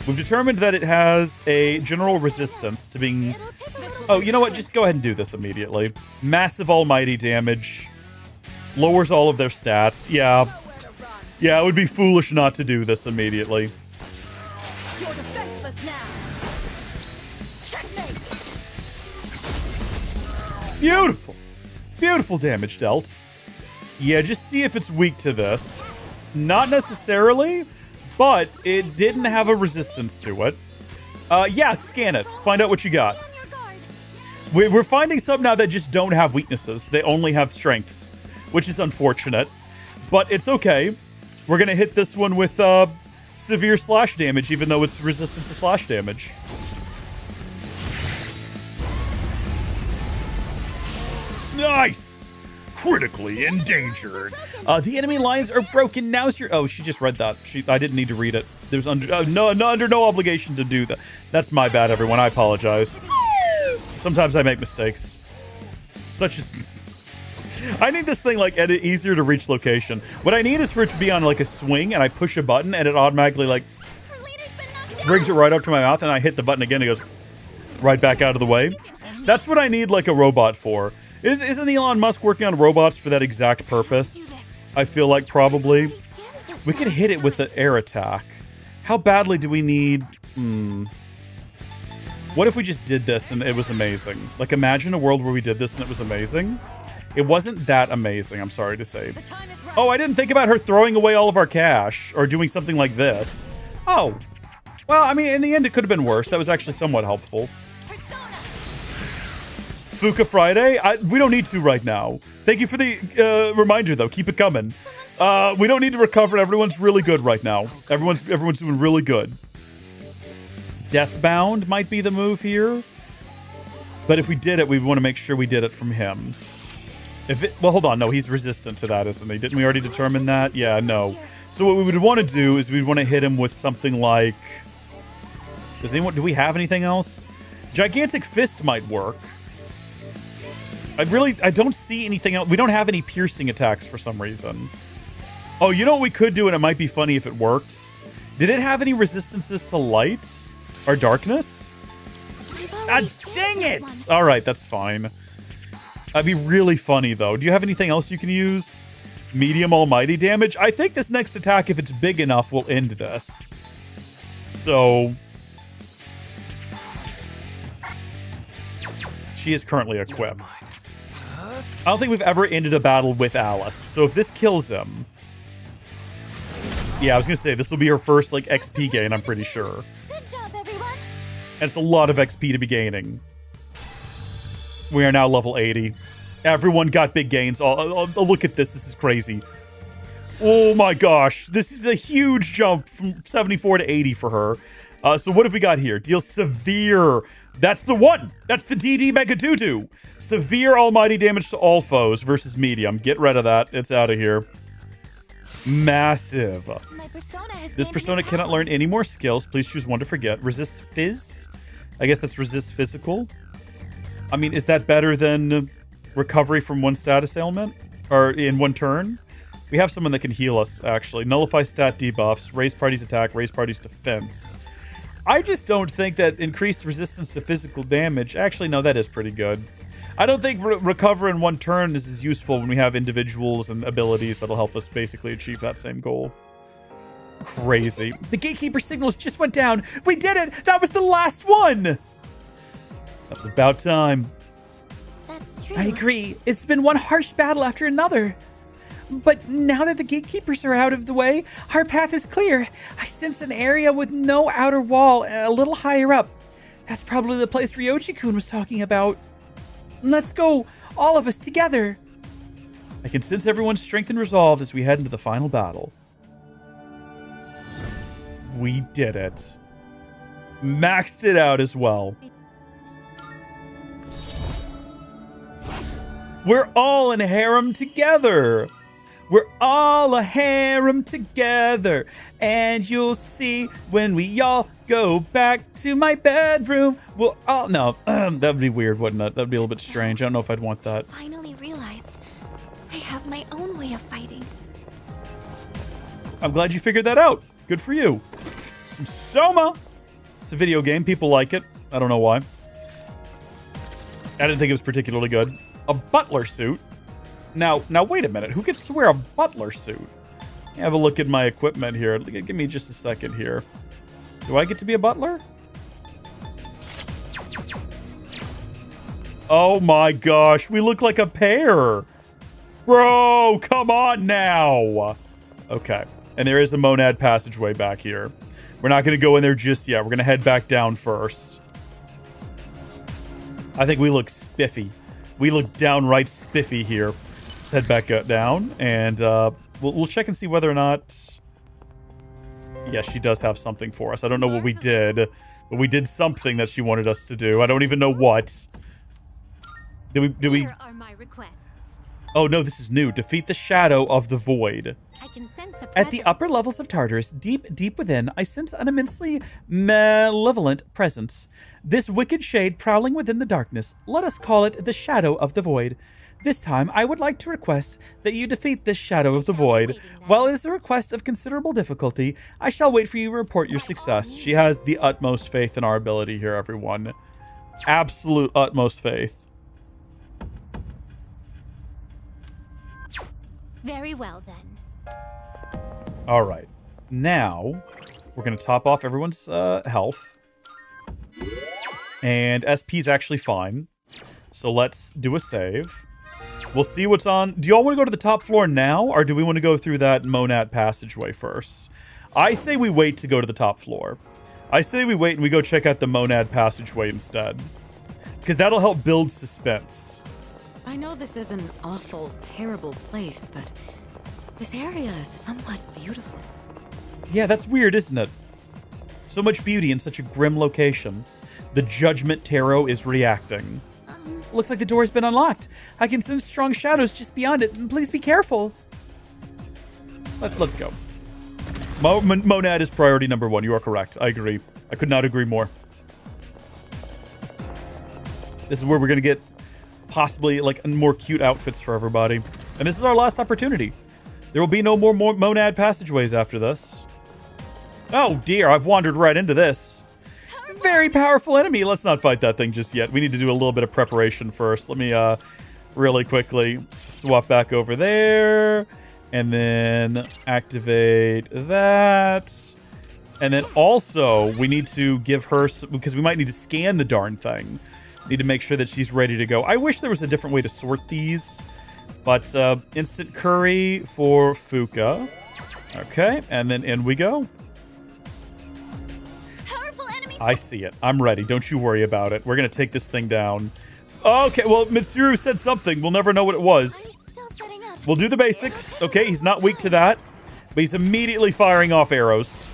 We've determined that it has a general resistance to being... Oh, you know what? Just go ahead and do this immediately. Massive almighty damage. Lowers all of their stats. Yeah. Yeah, it would be foolish not to do this immediately. You're defenseless now. Checkmate. Beautiful. Beautiful damage dealt. Yeah, just see if it's weak to this. Not necessarily, but it didn't have a resistance to it. Yeah, scan it. Find out what you got. We're finding some now that just don't have weaknesses. They only have strengths, which is unfortunate. But it's okay. We're going to hit this one with severe slash damage, even though it's resistant to slash damage. Nice! Critically endangered. The enemy lines are broken. Now's your... Oh, she just read that. I didn't need to read it. There's under no obligation to do that. That's my bad, everyone. I apologize. Sometimes I make mistakes. Such as... I need this thing, like, at an easier to reach location. What I need is for it to be on, like, a swing, and I push a button, and it automatically, like, brings it right up to my mouth, and I hit the button again, and it goes right back out of the way. That's what I need, like, a robot for. Isn't Elon Musk working on robots for that exact purpose? I feel like probably. We could hit it with the air attack. How badly do we need... What if we just did this and it was amazing? Like, imagine a world where we did this and it was amazing. It wasn't that amazing, I'm sorry to say. Oh, I didn't think about her throwing away all of our cash or doing something like this. Oh. Well, I mean, in the end, it could have been worse. That was actually somewhat helpful. Fuka Friday? We don't need to right now. Thank you for the reminder, though. Keep it coming. We don't need to recover. Everyone's really good right now. Everyone's doing really good. Deathbound might be the move here. But if we did it, we want to make sure we did it from him. Well, hold on. No, he's resistant to that, isn't he? Didn't we already determine that? Yeah, no. So what we would want to do is we'd want to hit him with something like... Do we have anything else? Gigantic Fist might work. I don't see anything else. We don't have any piercing attacks for some reason. Oh, you know what we could do, and it might be funny if it worked? Did it have any resistances to light or darkness? Ah, dang it! All right, that's fine. That'd be really funny, though. Do you have anything else you can use? Medium almighty damage? I think this next attack, if it's big enough, will end this. So... She is currently equipped. I don't think we've ever ended a battle with Alice. So if this kills him... Yeah, I was gonna say, this will be her first, like, XP gain, I'm pretty sure. Good job, everyone. And it's a lot of XP to be gaining. We are now level 80. Everyone got big gains. Oh, look at this. This is crazy. Oh my gosh. This is a huge jump from 74 to 80 for her. So what have we got here? Deal severe. That's the one. That's the DD Megadudu. Severe almighty damage to all foes versus medium. Get rid of that. It's out of here. Massive. This persona cannot learn any more skills. Please choose one to forget. Resist Fizz? I guess that's resist physical. I mean, is that better than recovery from one status ailment? Or in one turn? We have someone that can heal us, actually. Nullify stat debuffs. Raise party's attack. Raise party's defense. I just don't think that increased resistance to physical damage... Actually, no, that is pretty good. I don't think recover in one turn is as useful when we have individuals and abilities that'll help us basically achieve that same goal. Crazy. The gatekeeper signals just went down. We did it! That was the last one! That was about time. That's true. I agree. It's been one harsh battle after another. But now that the gatekeepers are out of the way, our path is clear. I sense an area with no outer wall a little higher up. That's probably the place Ryoji-kun was talking about. Let's go, all of us together. I can sense everyone's strength and resolve as we head into the final battle. We did it. Maxed it out as well. We're all in harem together. We're all a harem together. And you'll see when we all go back to my bedroom. We'll all... No, that'd be weird, wouldn't it? That'd be a little bit strange. I don't know if I'd want that. Finally realized I have my own way of fighting. I'm glad you figured that out. Good for you. Some Soma. It's a video game. People like it. I don't know why. I didn't think it was particularly good. A butler suit. Now wait a minute. Who gets to wear a butler suit? Have a look at my equipment here. Give me just a second here. Do I get to be a butler? Oh my gosh. We look like a pair. Bro, come on now. Okay. And there is a monad passageway back here. We're not going to go in there just yet. We're going to head back down first. I think we look spiffy. We look downright spiffy here. Let's head back down, and we'll check and see whether or not... Yes, she does have something for us. I don't know what we did, but we did something that she wanted us to do. I don't even know what. Did we... Here are my requests. Oh, no, this is new. Defeat the Shadow of the Void. I can sense a At the upper levels of Tartarus, deep within, I sense an immensely malevolent presence. This wicked shade prowling within the darkness. Let us call it the Shadow of the Void. This time, I would like to request that you defeat this Shadow of the Void. While it is a request of considerable difficulty, I shall wait for you to report your success. She has the utmost faith in our ability here, everyone. Absolute utmost faith. Very well, then. All right. Now, we're going to top off everyone's health. And SP's actually fine. So let's do a save. We'll see what's on. Do y'all want to go to the top floor now, or do we want to go through that monad passageway first? I say we wait to go to the top floor. I say we wait and we go check out the monad passageway instead. Because that'll help build suspense. I know this is an awful, terrible place, but this area is somewhat beautiful. Yeah, that's weird, isn't it? So much beauty in such a grim location. The Judgment Tarot is reacting. Looks like the door's been unlocked. I can sense strong shadows just beyond it. Please be careful. Let's go. Monad is priority number one. You are correct. I agree. I could not agree more. This is where we're going to get possibly like more cute outfits for everybody. And this is our last opportunity. There will be no more monad passageways after this. Oh dear, I've wandered right into this. Very powerful enemy. Let's not fight that thing just yet. We need to do a little bit of preparation first. Let me really quickly swap back over there. And then activate that. And then also, we need to give her... Because we might need to scan the darn thing. Need to make sure that she's ready to go. I wish there was a different way to sort these. But instant curry for Fuka. Okay, and then in we go. I see it. I'm ready. Don't you worry about it. We're going to take this thing down. Okay, well, Mitsuru said something. We'll never know what it was. We'll do the basics. Okay, he's not weak to that. But he's immediately firing off arrows.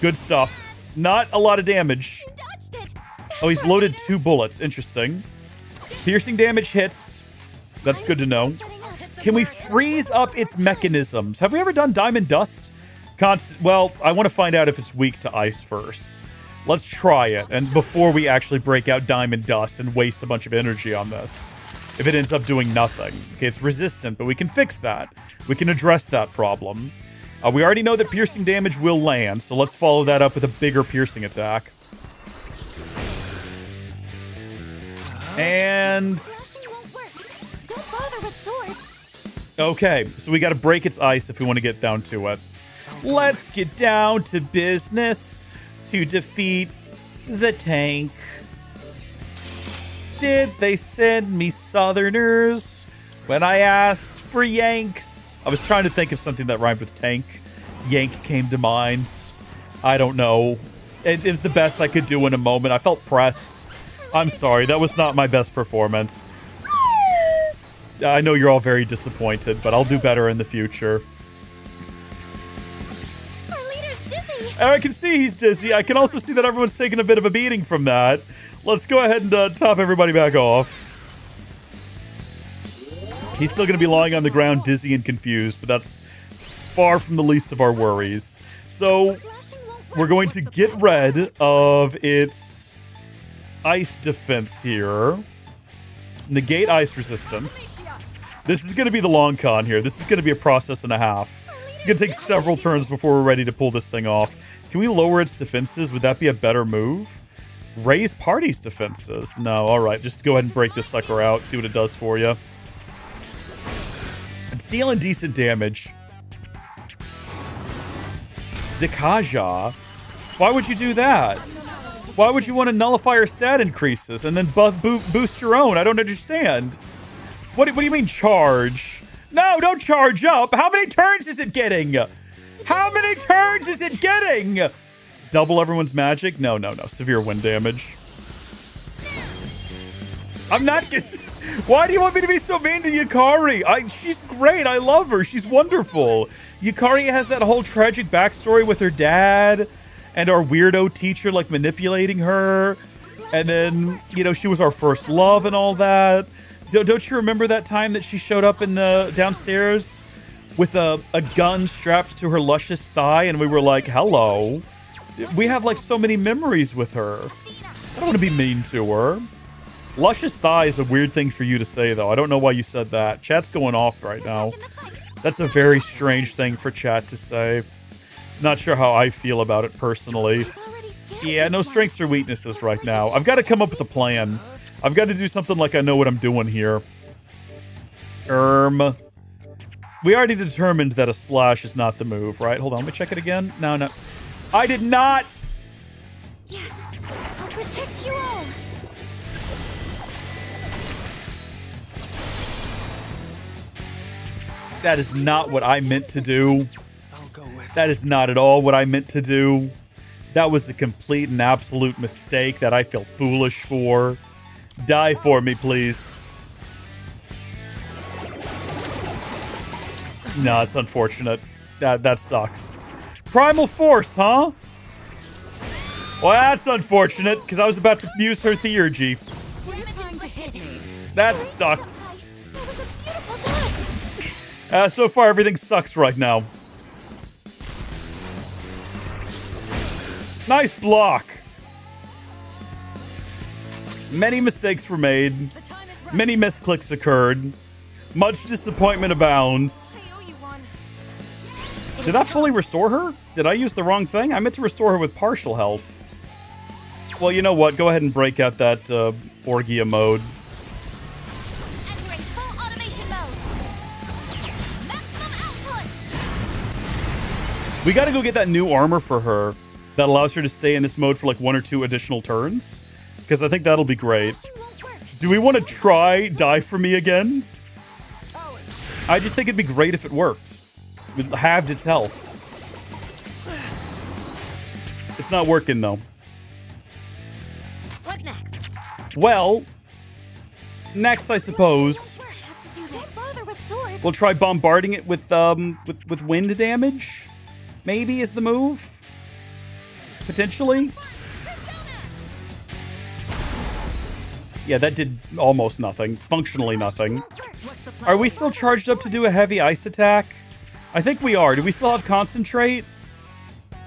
Good stuff. Not a lot of damage. Oh, he's loaded 2 bullets. Interesting. Piercing damage hits. That's good to know. Can we freeze up its mechanisms? Have we ever done Diamond Dust? Well, I want to find out if it's weak to ice first. Let's try it, and before we actually break out Diamond Dust and waste a bunch of energy on this. If it ends up doing nothing. Okay, it's resistant, but we can fix that. We can address that problem. We already know that piercing damage will land, so let's follow that up with a bigger piercing attack. And... okay, so we gotta break its ice if we want to get down to it. Let's get down to business to defeat the tank. Did they send me Southerners when I asked for Yanks? I was trying to think of something that rhymed with tank. Yank came to mind. I don't know. It was the best I could do in a moment. I felt pressed. I'm sorry, that was not my best performance. I know you're all very disappointed, but I'll do better in the future. I can see he's dizzy. I can also see that everyone's taking a bit of a beating from that. Let's go ahead and top everybody back off. He's still going to be lying on the ground, dizzy and confused, but that's far from the least of our worries. So we're going to get rid of its ice defense here. Negate ice resistance. This is going to be the long con here. This is going to be a process and a half. It's going to take several turns before we're ready to pull this thing off. Can we lower its defenses? Would that be a better move? Raise party's defenses. No, alright. Just go ahead and break this sucker out. See what it does for you. It's dealing decent damage. Dekaja? Why would you do that? Why would you want to nullify your stat increases and then boost your own? I don't understand. What do you mean charge? No, don't charge up. How many turns is it getting? How many turns is it getting? Double everyone's magic? No. Severe wind damage. I'm not getting... Why do you want me to be so mean to Yukari? She's great. I love her. She's wonderful. Yukari has that whole tragic backstory with her dad and our weirdo teacher, like, manipulating her. And then, you know, she was our first love and all that. Don't you remember that time that she showed up in the downstairs with a gun strapped to her luscious thigh, and we were like, hello. We have, like, so many memories with her. I don't want to be mean to her. Luscious thigh is a weird thing for you to say, though. I don't know why you said that. Chat's going off right now. That's a very strange thing for chat to say. Not sure how I feel about it personally. Yeah, no strengths or weaknesses right now. I've got to come up with a plan. I've got to do something like I know what I'm doing here. We already determined that a slash is not the move, right? Hold on, let me check it again. No. I did not! Yes, I'll protect you all. That is not what I meant to do. That is not at all what I meant to do. That was a complete and absolute mistake that I feel foolish for. Die for me, please. No, it's unfortunate. That sucks. Primal Force, huh? Well, that's unfortunate, because I was about to use her theurgy. That sucks. So far, everything sucks right now. Nice block. Many mistakes were made. Many misclicks occurred. Much disappointment abounds. Did that fully restore her? Did I use the wrong thing? I meant to restore her with partial health. Well, you know what? Go ahead and break out that Orgia mode. Entering full automation mode. Maximum output. We gotta go get that new armor for her that allows her to stay in this mode for like 1 or 2 additional turns. Because I think that'll be great. Do we want to try Die For Me again? I just think it'd be great if it worked. It halved its health. It's not working, though. What next? Well, next, I suppose, we'll try bombarding it with wind damage. Maybe is the move. Potentially. Yeah, that did almost nothing. Functionally nothing. Are we still charged up to do a heavy ice attack? I think we are. Do we still have concentrate?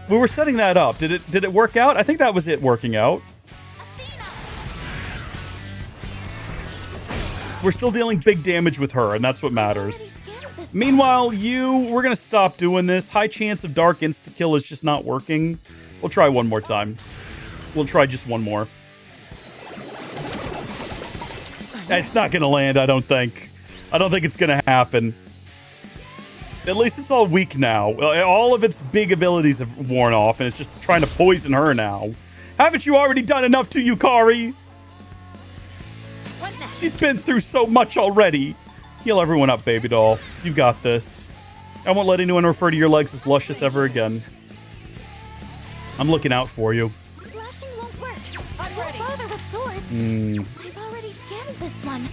We were setting that up. Did it work out? I think that was it working out. We're still dealing big damage with her, and that's what matters. Meanwhile, we're going to stop doing this. High chance of dark insta-kill is just not working. We'll try one more time. We'll try just one more. It's not going to land, I don't think. I don't think it's going to happen. At least it's all weak now. All of its big abilities have worn off, and it's just trying to poison her now. Haven't you already done enough to Yukari? She's been through so much already. Heal everyone up, baby doll. You got this. I won't let anyone refer to your legs as luscious ever again. I'm looking out for you. Flashing won't work. Don't bother with swords. I've already scanned this one.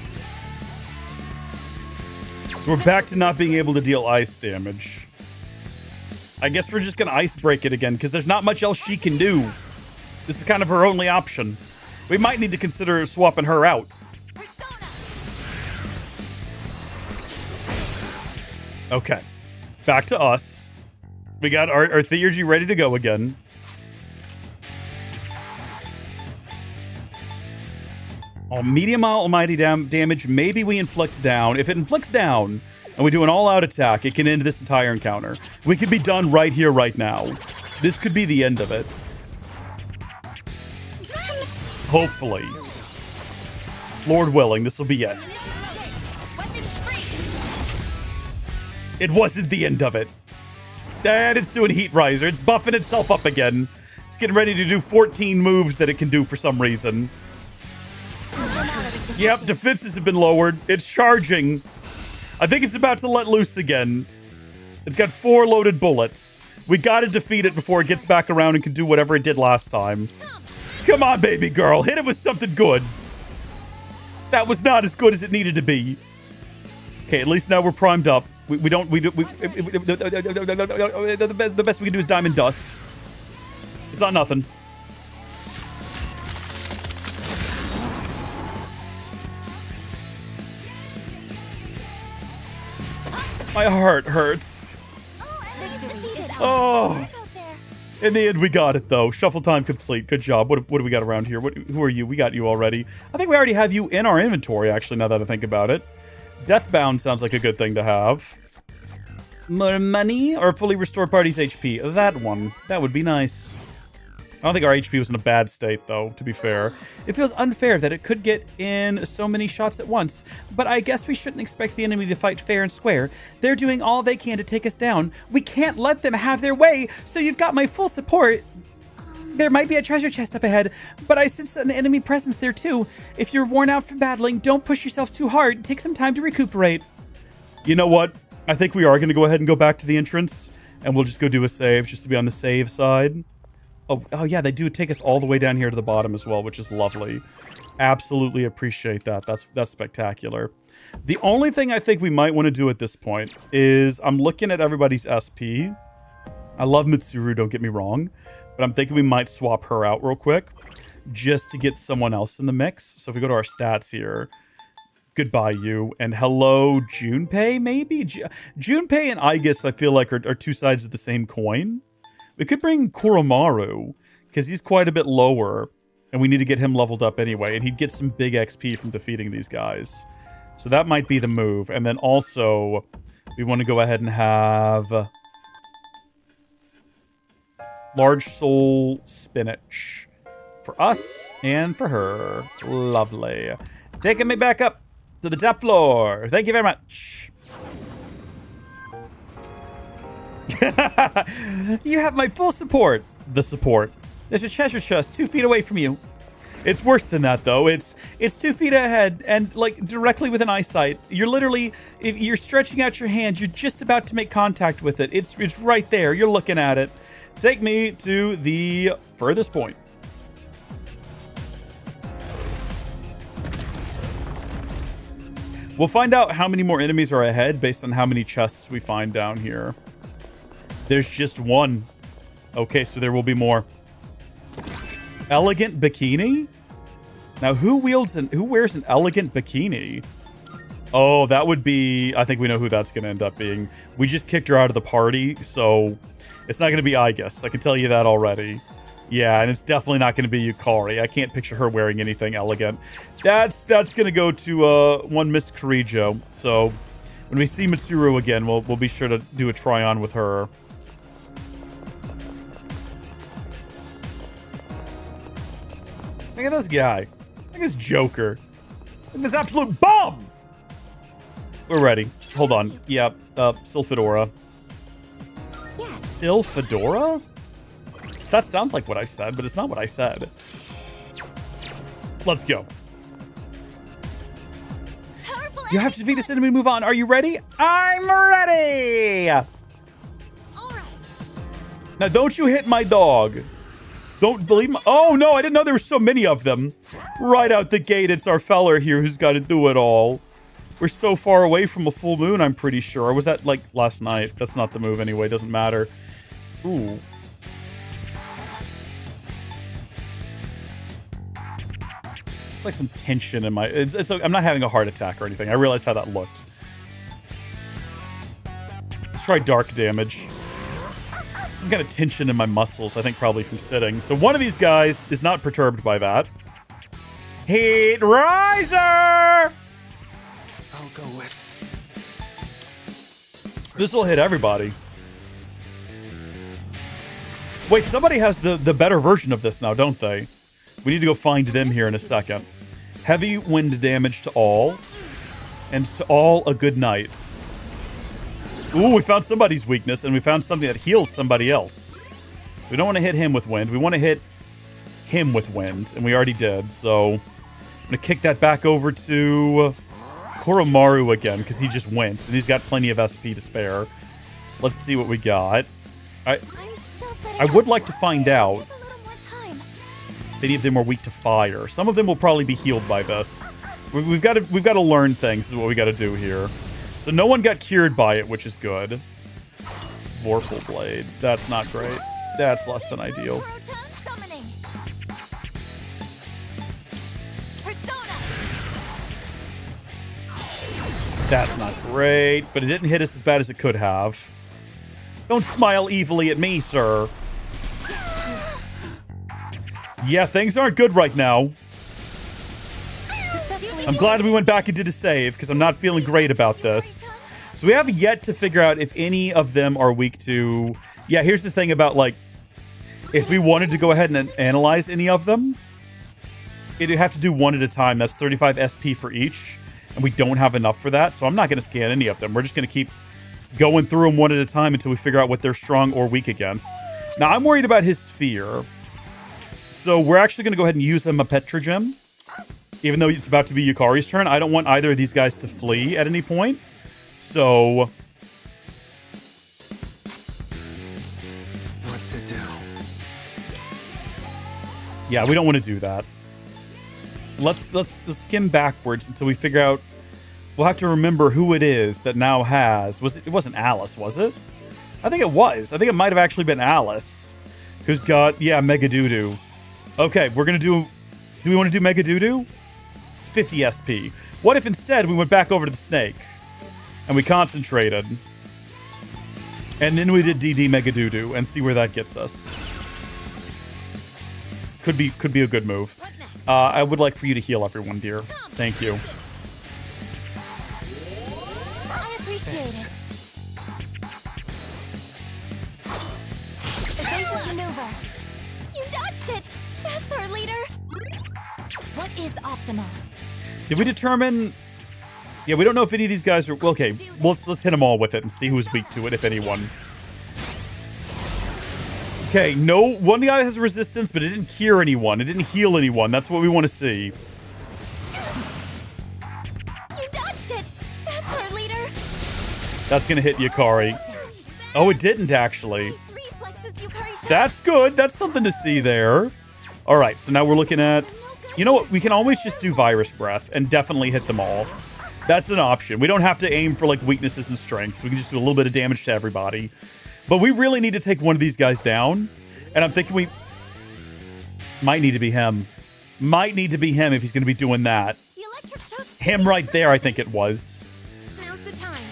So we're back to not being able to deal ice damage. I guess we're just gonna ice break it again, because there's not much else she can do. This is kind of her only option. We might need to consider swapping her out. Okay. Back to us. We got our Theurgy ready to go again. Oh, medium almighty damage. Maybe we inflict down. If it inflicts down and we do an all-out attack, it can end this entire encounter. We could be done right here, right now. This could be the end of it. Hopefully. Lord willing, this will be it. It wasn't the end of it. And it's doing Heat Riser. It's buffing itself up again. It's getting ready to do 14 moves that it can do for some reason. Yep, defenses have been lowered. It's charging. I think it's about to let loose again. It's got 4 loaded bullets. We gotta defeat it before it gets back around and can do whatever it did last time. Come on, baby girl. Hit it with something good. That was not as good as it needed to be. Okay, at least now we're primed up. The best we can do is Diamond Dust. It's not nothing. My heart hurts. Oh. In the end, we got it, though. Shuffle time complete. Good job. What do we got around here? Who are you? We got you already. I think we already have you in our inventory, actually, now that I think about it. Deathbound sounds like a good thing to have. More money or fully restore party's HP? That one. That would be nice. I don't think our HP was in a bad state, though, to be fair. It feels unfair that it could get in so many shots at once, but I guess we shouldn't expect the enemy to fight fair and square. They're doing all they can to take us down. We can't let them have their way, so you've got my full support. There might be a treasure chest up ahead, but I sense an enemy presence there too. If you're worn out from battling, don't push yourself too hard. Take some time to recuperate. You know what? I think we are going to go ahead and go back to the entrance, and we'll just go do a save, just to be on the save side. Oh yeah, they do take us all the way down here to the bottom as well, which is lovely. Absolutely appreciate that. That's spectacular. The only thing I think we might want to do at this point is I'm looking at everybody's SP. I love Mitsuru, don't get me wrong, but I'm thinking we might swap her out real quick just to get someone else in the mix. So if we go to our stats here, goodbye you, and hello Junpei, maybe? Junpei and Aigis, I feel like, are two sides of the same coin. We could bring Kuromaru, because he's quite a bit lower, and we need to get him leveled up anyway, and he'd get some big XP from defeating these guys. So that might be the move. And then also, we want to go ahead and have Large Soul Spinach for us and for her. Lovely. Taking me back up to the top floor. Thank you very much. You have my full support. The support. There's a treasure chest 2 feet away from you. It's worse than that, though. It's 2 feet ahead and, like, directly within eyesight. You're literally, if you're stretching out your hand, you're just about to make contact with it. It's right there. You're looking at it. Take me to the furthest point. We'll find out how many more enemies are ahead based on how many chests we find down here. There's just one. Okay, so there will be more. Elegant bikini? Now, who wears an elegant bikini? Oh, that would be... I think we know who that's going to end up being. We just kicked her out of the party, so it's not going to be Aigis. I can tell you that already. Yeah, and it's definitely not going to be Yukari. I can't picture her wearing anything elegant. That's going to go to one Miss Kirijo. So when we see Mitsuru again, we'll be sure to do a try-on with her. Look at this guy. Look at this Joker. Look at this absolute bum! We're ready. Hold on. Yep. Sylphidora. Yes. Sylphidora? That sounds like what I said, but it's not what I said. Let's go. You have to defeat this enemy to move on. Are you ready? I'm ready! Now, don't you hit my dog. Don't believe my... Oh, no, I didn't know there were so many of them. Right out the gate, it's our feller here who's got to do it all. We're so far away from a full moon, I'm pretty sure. Or was that, like, last night? That's not the move anyway. Doesn't matter. Ooh. It's like some tension in my... I'm not having a heart attack or anything. I realized how that looked. Let's try dark damage. Some kind of tension in my muscles, I think probably from sitting. So one of these guys is not perturbed by that. Heat Riser! I'll go with... This will hit everybody. Wait, somebody has the better version of this now, don't they? We need to go find them here in a second. Heavy wind damage to all. And to all a good night. Ooh, we found somebody's weakness, and we found something that heals somebody else. So we don't want to hit him with wind. We want to hit him with wind, and we already did. So I'm going to kick that back over to Koromaru again, because he just went, and he's got plenty of SP to spare. Let's see what we got. I would like to find out if any of them are weak to fire. Some of them will probably be healed by this. We've got to learn things, is what we got to do here. So no one got cured by it, which is good. Vorpal Blade. That's not great. That's less than ideal. That's not great, but it didn't hit us as bad as it could have. Don't smile evilly at me, sir. Yeah, things aren't good right now. I'm glad we went back and did a save, because I'm not feeling great about this. So we have yet to figure out if any of them are weak to... Yeah, here's the thing about, like, if we wanted to go ahead and analyze any of them, it'd have to do one at a time. That's 35 SP for each, and we don't have enough for that, so I'm not going to scan any of them. We're just going to keep going through them one at a time until we figure out what they're strong or weak against. Now, I'm worried about his sphere, so we're actually going to go ahead and use a Petrogem. Even though it's about to be Yukari's turn, I don't want either of these guys to flee at any point. So... What to do? Yeah, we don't want to do that. Let's skim backwards until we figure out... We'll have to remember who it is that now has... It wasn't Alice, was it? I think it was. I think it might have actually been Alice. Who's got... Yeah, Mega Doodoo. Okay, we're going to do... Do we want to do Mega Doodoo? It's 50 SP. What if instead we went back over to the snake and we concentrated and then we did DD Mega Doodoo and see where that gets us? Could be a good move. I would like for you to heal everyone, dear. Thank you. I appreciate it. Evasive maneuver. You dodged it. That's our leader. What is optimal? Did we determine... Yeah, we don't know if any of these guys are... Okay, let's hit them all with it and see who's weak to it, if anyone. Okay, no, one guy has resistance, but it didn't cure anyone. It didn't heal anyone. That's what we want to see. You dodged it. That's our leader. That's going to hit Yukari. Oh, it didn't, actually. Reflexes, Yukari-chan. That's good. That's something to see there. All right, so now we're looking at... You know what? We can always just do Virus Breath and definitely hit them all. That's an option. We don't have to aim for, like, weaknesses and strengths. We can just do a little bit of damage to everybody. But we really need to take one of these guys down. And I'm thinking we... Might need to be him. Might need to be him if he's going to be doing that. Him right there, I think it was. Now's the time.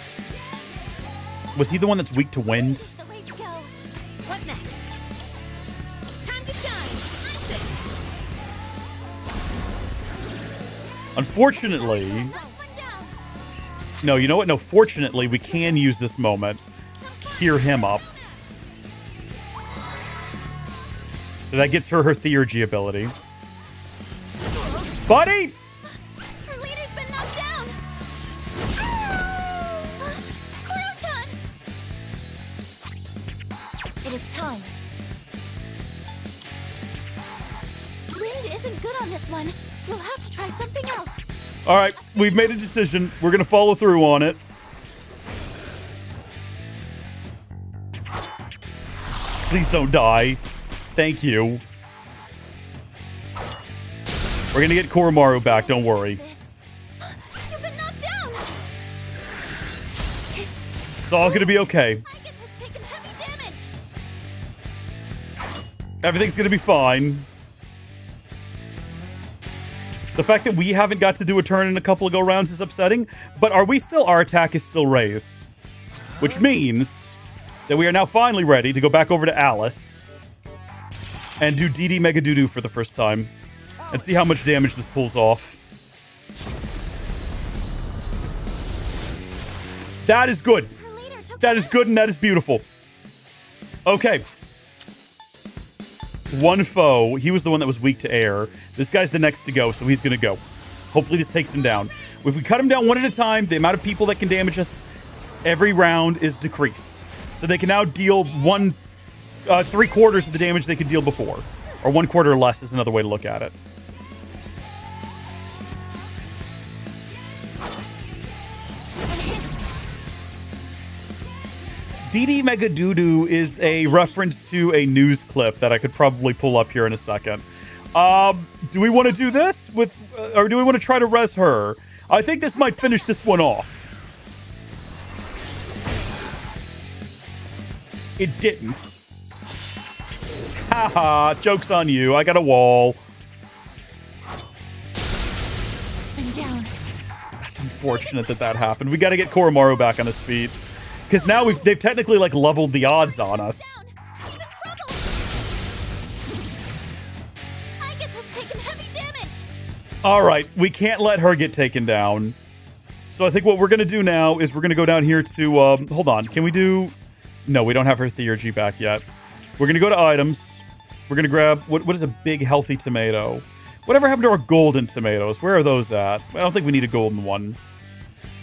Was he the one that's weak to wind? The way to go. What next? Time to shine. Unfortunately... No, you know what? No, fortunately, we can use this moment to cure him up. So that gets her Theurgy ability. Buddy! Her leader's been knocked down. Koro-chan! It is time. Wind isn't good on this one. We'll have to try something else. All right, we've made a decision. We're going to follow through on it. Please don't die. Thank you. We're going to get Koromaru back, don't worry. You've been knocked down. It's all going to be okay. I guess has taken heavy damage. Everything's going to be fine. The fact that we haven't got to do a turn in a couple of go-rounds is upsetting, but our attack is still raised. Which means that we are now finally ready to go back over to Alice and do DD Mega Doodoo for the first time and see how much damage this pulls off. That is good. That is good and that is beautiful. Okay. One foe. He was the one that was weak to air. This guy's the next to go, so he's going to go. Hopefully this takes him down. If we cut him down one at a time, the amount of people that can damage us every round is decreased. So they can now deal 3/4 of the damage they could deal before. Or 1/4 or less is another way to look at it. DD Mega Doodoo is a reference to a news clip that I could probably pull up here in a second. Do we want to do this with, or do we want to try to res her? I think this might finish this one off. It didn't. Haha, joke's on you. I got a wall. I'm down. That's unfortunate that happened. We got to get Koromaru back on his feet. Because now they've technically, like, leveled the odds on us. All right, we can't let her get taken down. So I think what we're going to do now is we're going to go down here to... hold on, can we do... No, we don't have her Theurgy back yet. We're going to go to items. We're going to grab... What is a big, healthy tomato? Whatever happened to our golden tomatoes? Where are those at? I don't think we need a golden one.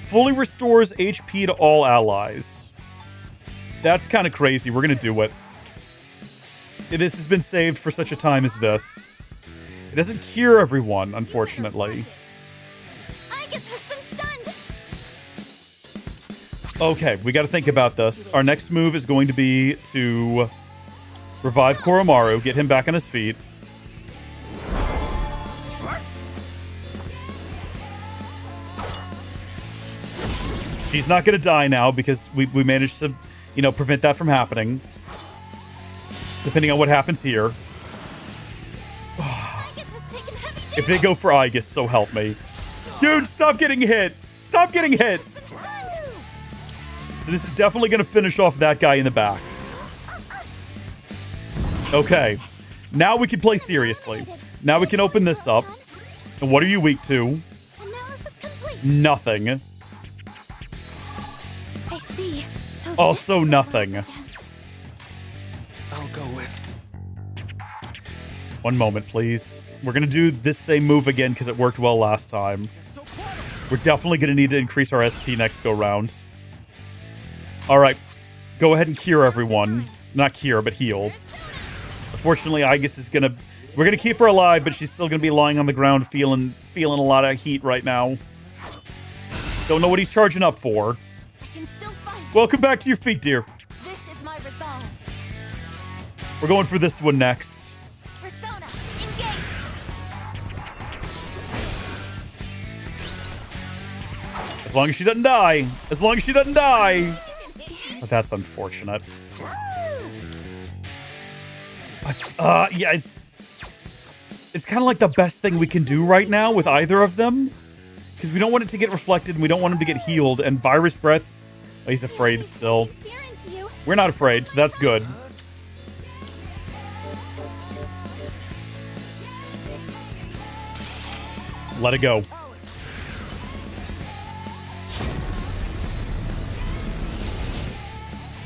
Fully restores HP to all allies. That's kind of crazy. We're going to do it. This has been saved for such a time as this. It doesn't cure everyone, unfortunately. Okay, we got to think about this. Our next move is going to be to revive Koromaru, get him back on his feet. She's not going to die now because we managed to, you know, prevent that from happening. Depending on what happens here. If they go for Aegis, so help me. Dude, stop getting hit. Stop getting hit. So this is definitely going to finish off that guy in the back. Okay. Now we can play seriously. Now we can open this up. And what are you weak to? Nothing. I see. So Also nothing. I'll go with. One moment, please. We're going to do this same move again because it worked well last time. We're definitely going to need to increase our SP next go round. All right. Go ahead and cure everyone. Not cure, but heal. Unfortunately, Aegis is going to... We're going to keep her alive, but she's still going to be lying on the ground feeling a lot of heat right now. Don't know what he's charging up for. I can still fight. Welcome back to your feet, dear. This is my resolve. We're going for this one next. Persona, engage! As long as she doesn't die. As long as she doesn't die. But that's unfortunate. But, yeah, it's kind of like the best thing we can do right now with either of them. Because we don't want it to get reflected and we don't want him to get healed. And Virus Breath, oh, he's afraid still. We're not afraid, so that's good. Let it go.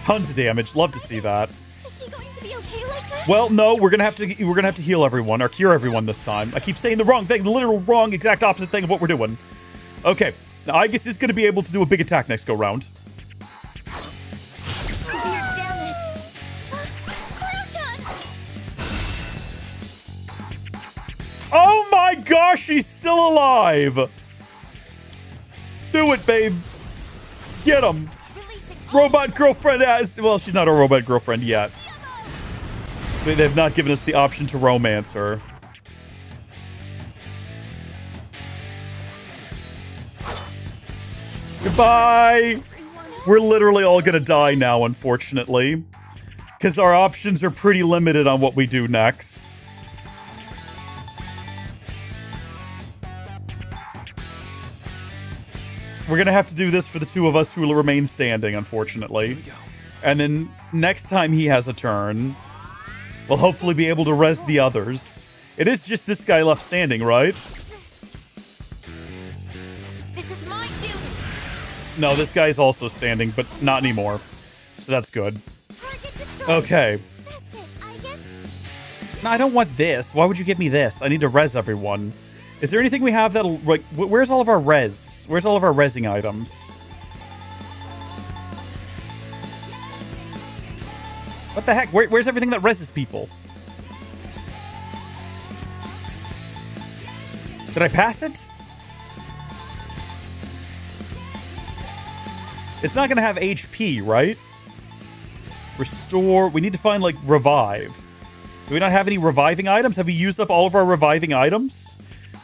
Tons of damage. Love to see that. Is she going to be okay like that? Well, no, we're gonna have to heal everyone or cure everyone this time. I keep saying the wrong thing, the literal wrong, exact opposite thing of what we're doing. Okay, now Aegis is gonna be able to do a big attack next go round. Severe damage. Koro-chan! Oh my gosh, she's still alive! Do it, babe. Get him. Robot girlfriend has... Well, she's not a robot girlfriend yet. They've not given us the option to romance her. Goodbye! We're literally all gonna die now, unfortunately. Because our options are pretty limited on what we do next. We're gonna have to do this for the two of us who will remain standing, unfortunately. And then next time he has a turn, we'll hopefully be able to res the others. It is just this guy left standing, right? This is my duty. No, this guy's also standing, but not anymore. So that's good. Okay. That's it, I guess. No, I don't want this. Why would you give me this? I need to res everyone. Is there anything we have that'll... Like, where's all of our res? Where's all of our resing items? What the heck? Where's everything that reses people? Did I pass it? It's not going to have HP, right? Restore. We need to find, like, revive. Do we not have any reviving items? Have we used up all of our reviving items?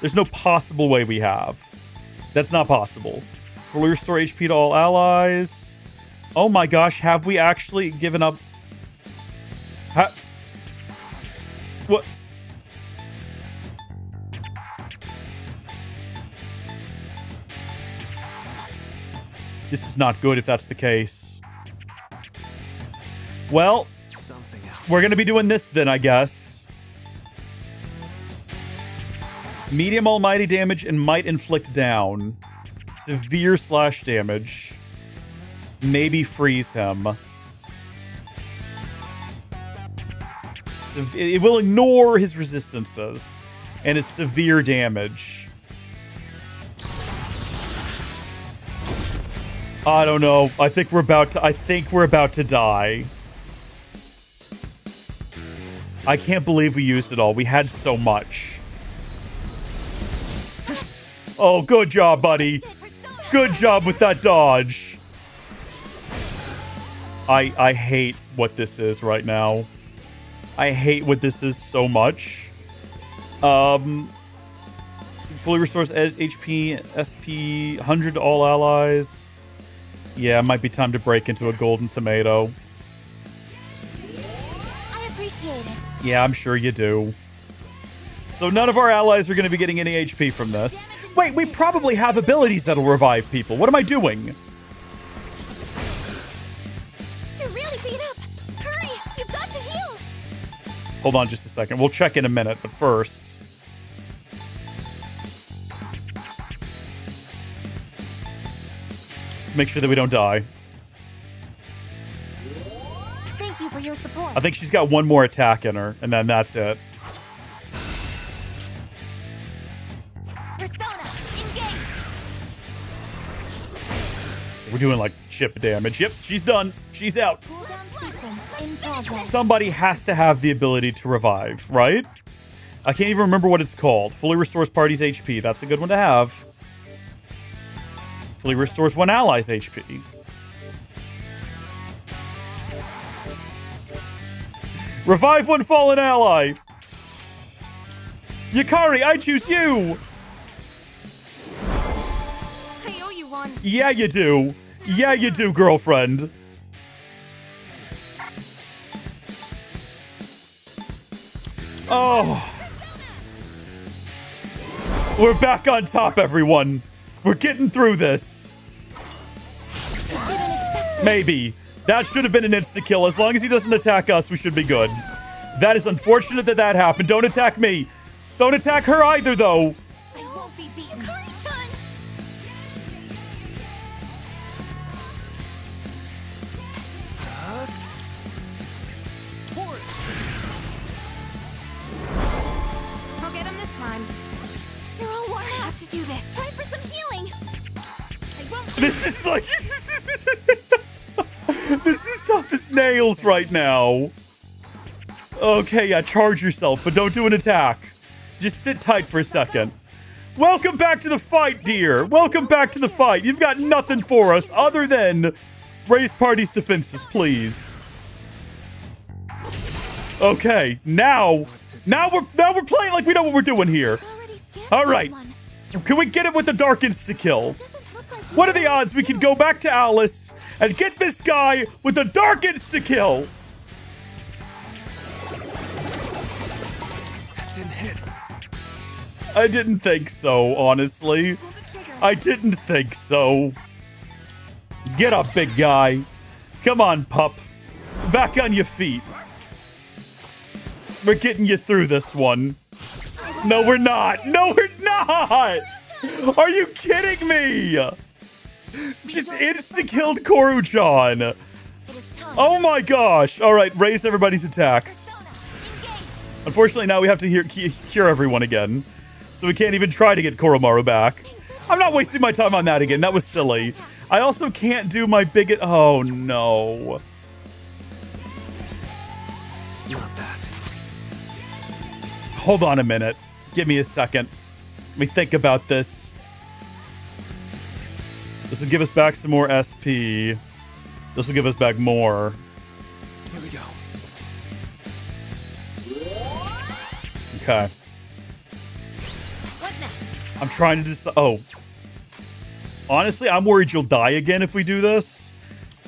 There's no possible way we have. That's not possible. Fully restore HP to all allies. Oh my gosh, have we actually given up? What? This is not good if that's the case. Well, we're going to be doing this then, I guess. Medium almighty damage and might inflict down. Severe slash damage. Maybe freeze him. It will ignore his resistances. And it's severe damage. I don't know. I think we're about to die. I can't believe we used it all. We had so much. Oh, good job, buddy. Good job with that dodge. I hate what this is right now. I hate what this is so much. Fully restores HP, SP, 100 to all allies. Yeah, it might be time to break into a golden tomato. I appreciate it. Yeah, I'm sure you do. So none of our allies are going to be getting any HP from this. Wait, we probably have abilities that'll revive people. What am I doing? You're really beat up. Hurry, you've got to heal. Hold on just a second. We'll check in a minute, but first... let's make sure that we don't die. Thank you for your support. I think she's got one more attack in her, and then that's it. We're doing like chip damage. Yep, she's done. She's out. Somebody has to have the ability to revive, right? I can't even remember what it's called. Fully restores party's HP. That's a good one to have. Fully restores one ally's HP. Revive one fallen ally. Yukari, I choose you. I owe you one. Yeah, you do. Yeah, you do, girlfriend. Oh. We're back on top, everyone. We're getting through this. Maybe. That should have been an insta-kill. As long as he doesn't attack us, we should be good. That is unfortunate that that happened. Don't attack me. Don't attack her either, though. I won't be beaten. Yukari-chan! I'll get him this time. You're all worn out. I have to do this. Try for some healing. I won't. This is like... This is tough as nails right now. Okay, yeah, charge yourself, but don't do an attack. Just sit tight for a second. Welcome back to the fight, dear. Welcome back to the fight. You've got nothing for us other than raise party's defenses, please. Okay, now we're playing like we know what we're doing here. All right. Can we get it with the dark insta-kill? What are the odds we can go back to Alice and get this guy with the dark insta-kill? I didn't think so, honestly. I didn't think so. Get up, big guy. Come on, pup. Back on your feet. We're getting you through this one. No, we're not. No, we're not. Are you kidding me? Just insta-killed Koru-chan. Oh my gosh. All right, raise everybody's attacks. Unfortunately, now we have to cure everyone again. So we can't even try to get Koromaru back. I'm not wasting my time on that again. That was silly. I also can't do my bigot. Oh, no. Not that. Hold on a minute. Give me a second. Let me think about this. This will give us back some more SP. This will give us back more. Here we go. Okay. I'm trying to decide. Oh. Honestly, I'm worried you'll die again if we do this.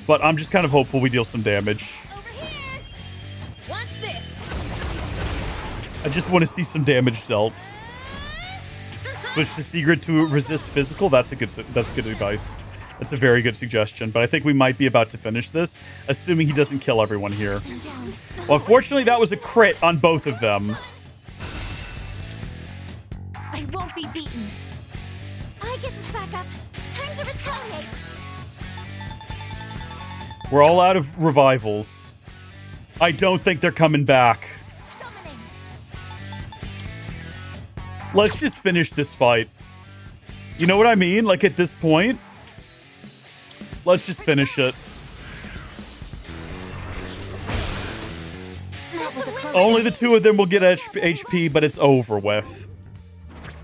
But I'm just kind of hopeful we deal some damage. Over here. Watch this. I just want to see some damage dealt. Switch to Secret to resist physical. That's good advice. That's a very good suggestion. But I think we might be about to finish this, assuming he doesn't kill everyone here. Well, unfortunately, that was a crit on both of them. I won't be beaten. I guess it's back up. Time to retaliate. We're all out of revivals. I don't think they're coming back. Summoning. Let's just finish this fight. You know what I mean? Like at this point, let's just finish it. Only the two of them will get HP, but it's over with.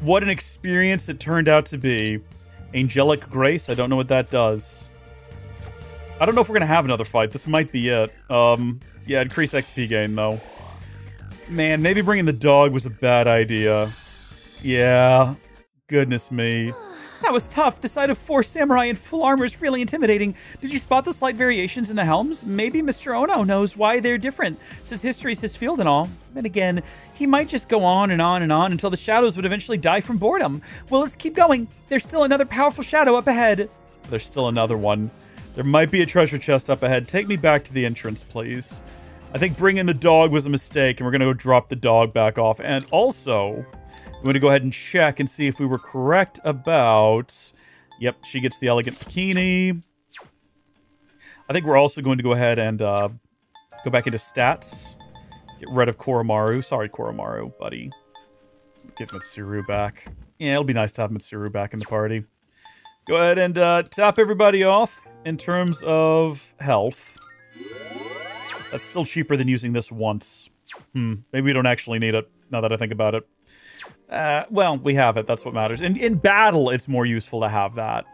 What an experience it turned out to be. Angelic Grace, I don't know what that does. I don't know if we're going to have another fight. This might be it. Yeah, increase XP gain, though. Man, maybe bringing the dog was a bad idea. Yeah. Goodness me. That was tough. The sight of 4 samurai in full armor is really intimidating. Did you spot the slight variations in the helms? Maybe Mr. Ono knows why they're different, since history's his field and all. Then again, he might just go on and on and on until the shadows would eventually die from boredom. Well, let's keep going. There's still another powerful shadow up ahead. There's still another one. There might be a treasure chest up ahead. Take me back to the entrance, please. I think bringing the dog was a mistake, and we're going to go drop the dog back off. And also, I'm going to go ahead and check and see if we were correct about... Yep, she gets the elegant bikini. I think we're also going to go ahead and go back into stats. Get rid of Koromaru. Sorry, Koromaru, buddy. Get Mitsuru back. Yeah, it'll be nice to have Mitsuru back in the party. Go ahead and top everybody off in terms of health. That's still cheaper than using this once. Maybe we don't actually need it, now that I think about it. Well, we have it. That's what matters. In battle, it's more useful to have that.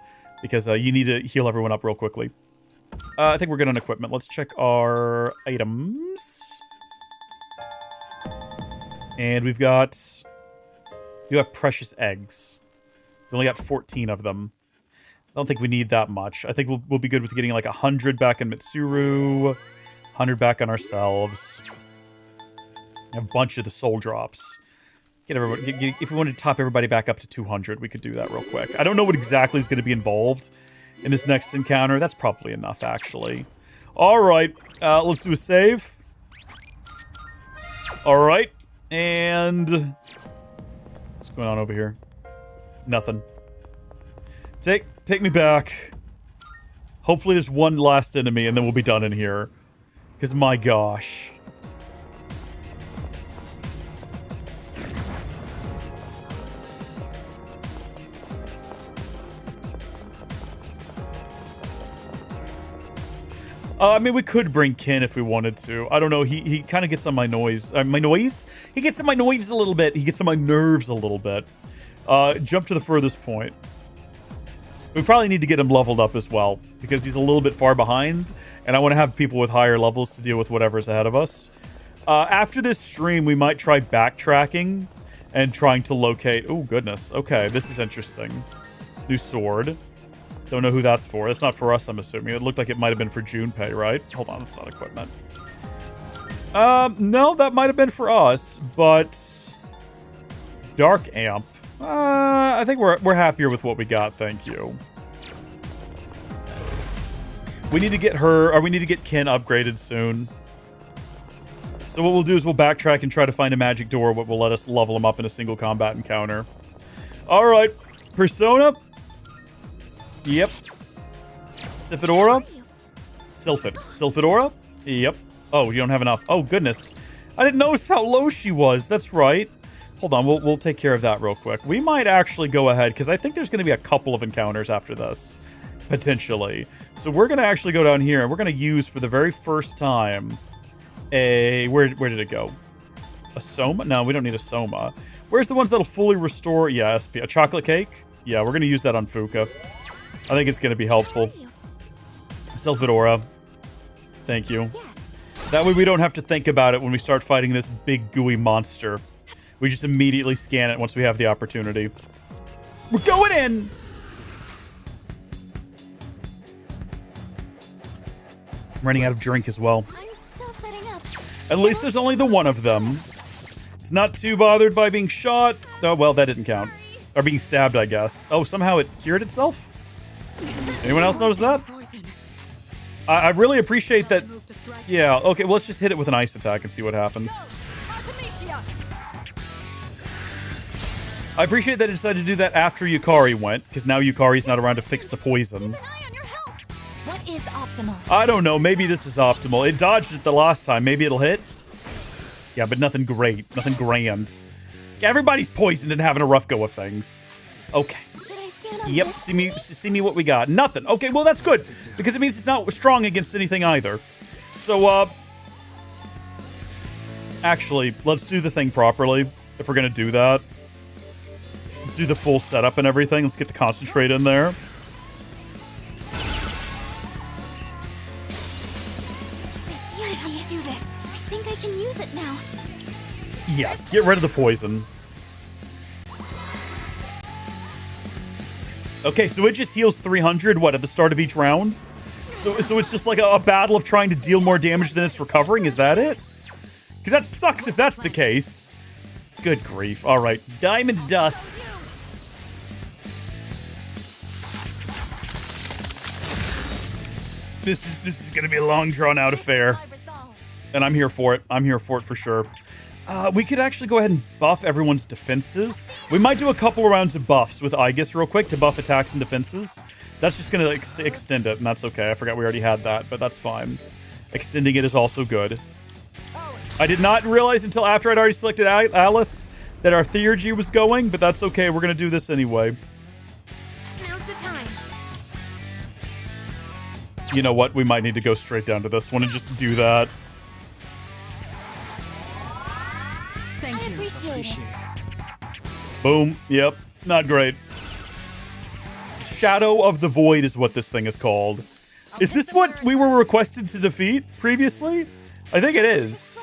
Because you need to heal everyone up real quickly. I think we're good on equipment. Let's check our items. And we got precious eggs. We only got 14 of them. I don't think we need that much. I think we'll be good with getting like 100 back in Mitsuru, 100 back on ourselves. A bunch of the soul drops. Get everybody. If we wanted to top everybody back up to 200, we could do that real quick. I don't know what exactly is going to be involved in this next encounter. That's probably enough, actually. All right, let's do a save. All right, and what's going on over here? Nothing. Take me back. Hopefully there's one last enemy and then we'll be done in here. Because my gosh. I mean, we could bring Ken if we wanted to. I don't know. He kind of gets on my noise. My noise? He gets on my noise a little bit. He gets on my nerves a little bit. Jump to the furthest point. We probably need to get him leveled up as well, because he's a little bit far behind, and I want to have people with higher levels to deal with whatever's ahead of us. After this stream, we might try backtracking and trying to locate... Oh, goodness. Okay, this is interesting. New sword. Don't know who that's for. That's not for us, I'm assuming. It looked like it might have been for Junpei, right? Hold on, that's not equipment. No, that might have been for us, but... Dark Amp. I think we're happier with what we got, thank you. We need to get her, or we need to get Ken upgraded soon. So what we'll do is we'll backtrack and try to find a magic door that will let us level him up in a single combat encounter. Alright, Persona. Yep. Sylphidora. Sylphidora. Yep. Oh, you don't have enough. Oh, goodness. I didn't notice how low she was. That's right. Hold on, we'll take care of that real quick. We might actually go ahead, because I think there's going to be a couple of encounters after this, potentially. So we're going to actually go down here, and we're going to use, for the very first time, a... Where did it go? A Soma? No, we don't need a Soma. Where's the ones that'll fully restore... Yeah, SP. A chocolate cake? Yeah, we're going to use that on Fuka. I think it's going to be helpful. Sylphidora. Thank you. That way we don't have to think about it when we start fighting this big gooey monster. We just immediately scan it once we have the opportunity. We're going in! I'm running out of drink as well. I'm still setting up. At least there's only the one of them. It's not too bothered by being shot. Oh, well, that didn't count. Or being stabbed, I guess. Oh, somehow it cured itself? Anyone else notice that? I really appreciate that. Yeah, okay, well, let's just hit it with an ice attack and see what happens. I appreciate that it decided to do that after Yukari went, because now Yukari's not around to fix the poison. What is optimal? I don't know, maybe this is optimal. It dodged it the last time, maybe it'll hit? Yeah, but nothing great, nothing grand. Everybody's poisoned and having a rough go of things. Okay. Yep, see me what we got. Nothing. Okay, well that's good, because it means it's not strong against anything either. So, actually, let's do the thing properly, if we're gonna do that. Let's do the full setup and everything. Let's get the concentrate in there. I have to do this. I think I can use it now. Yeah, get rid of the poison. Okay, so it just heals 300, what, at the start of each round? So it's just like a battle of trying to deal more damage than it's recovering, is that it? Because that sucks if that's the case. Good grief. All right, Diamond Dust. This is going to be a long, drawn-out affair. And I'm here for it. I'm here for it for sure. We could actually go ahead and buff everyone's defenses. We might do a couple of rounds of buffs with Aegis real quick to buff attacks and defenses. That's just going to extend it, and that's okay. I forgot we already had that, but that's fine. Extending it is also good. I did not realize until after I'd already selected Alice that our Theurgy was going, but that's okay. We're going to do this anyway. Now's the time. You know what? We might need to go straight down to this one and just do that. I appreciate it. Boom. Yep. Not great. Shadow of the Void is what this thing is called. Is this what we were requested to defeat previously? I think it is.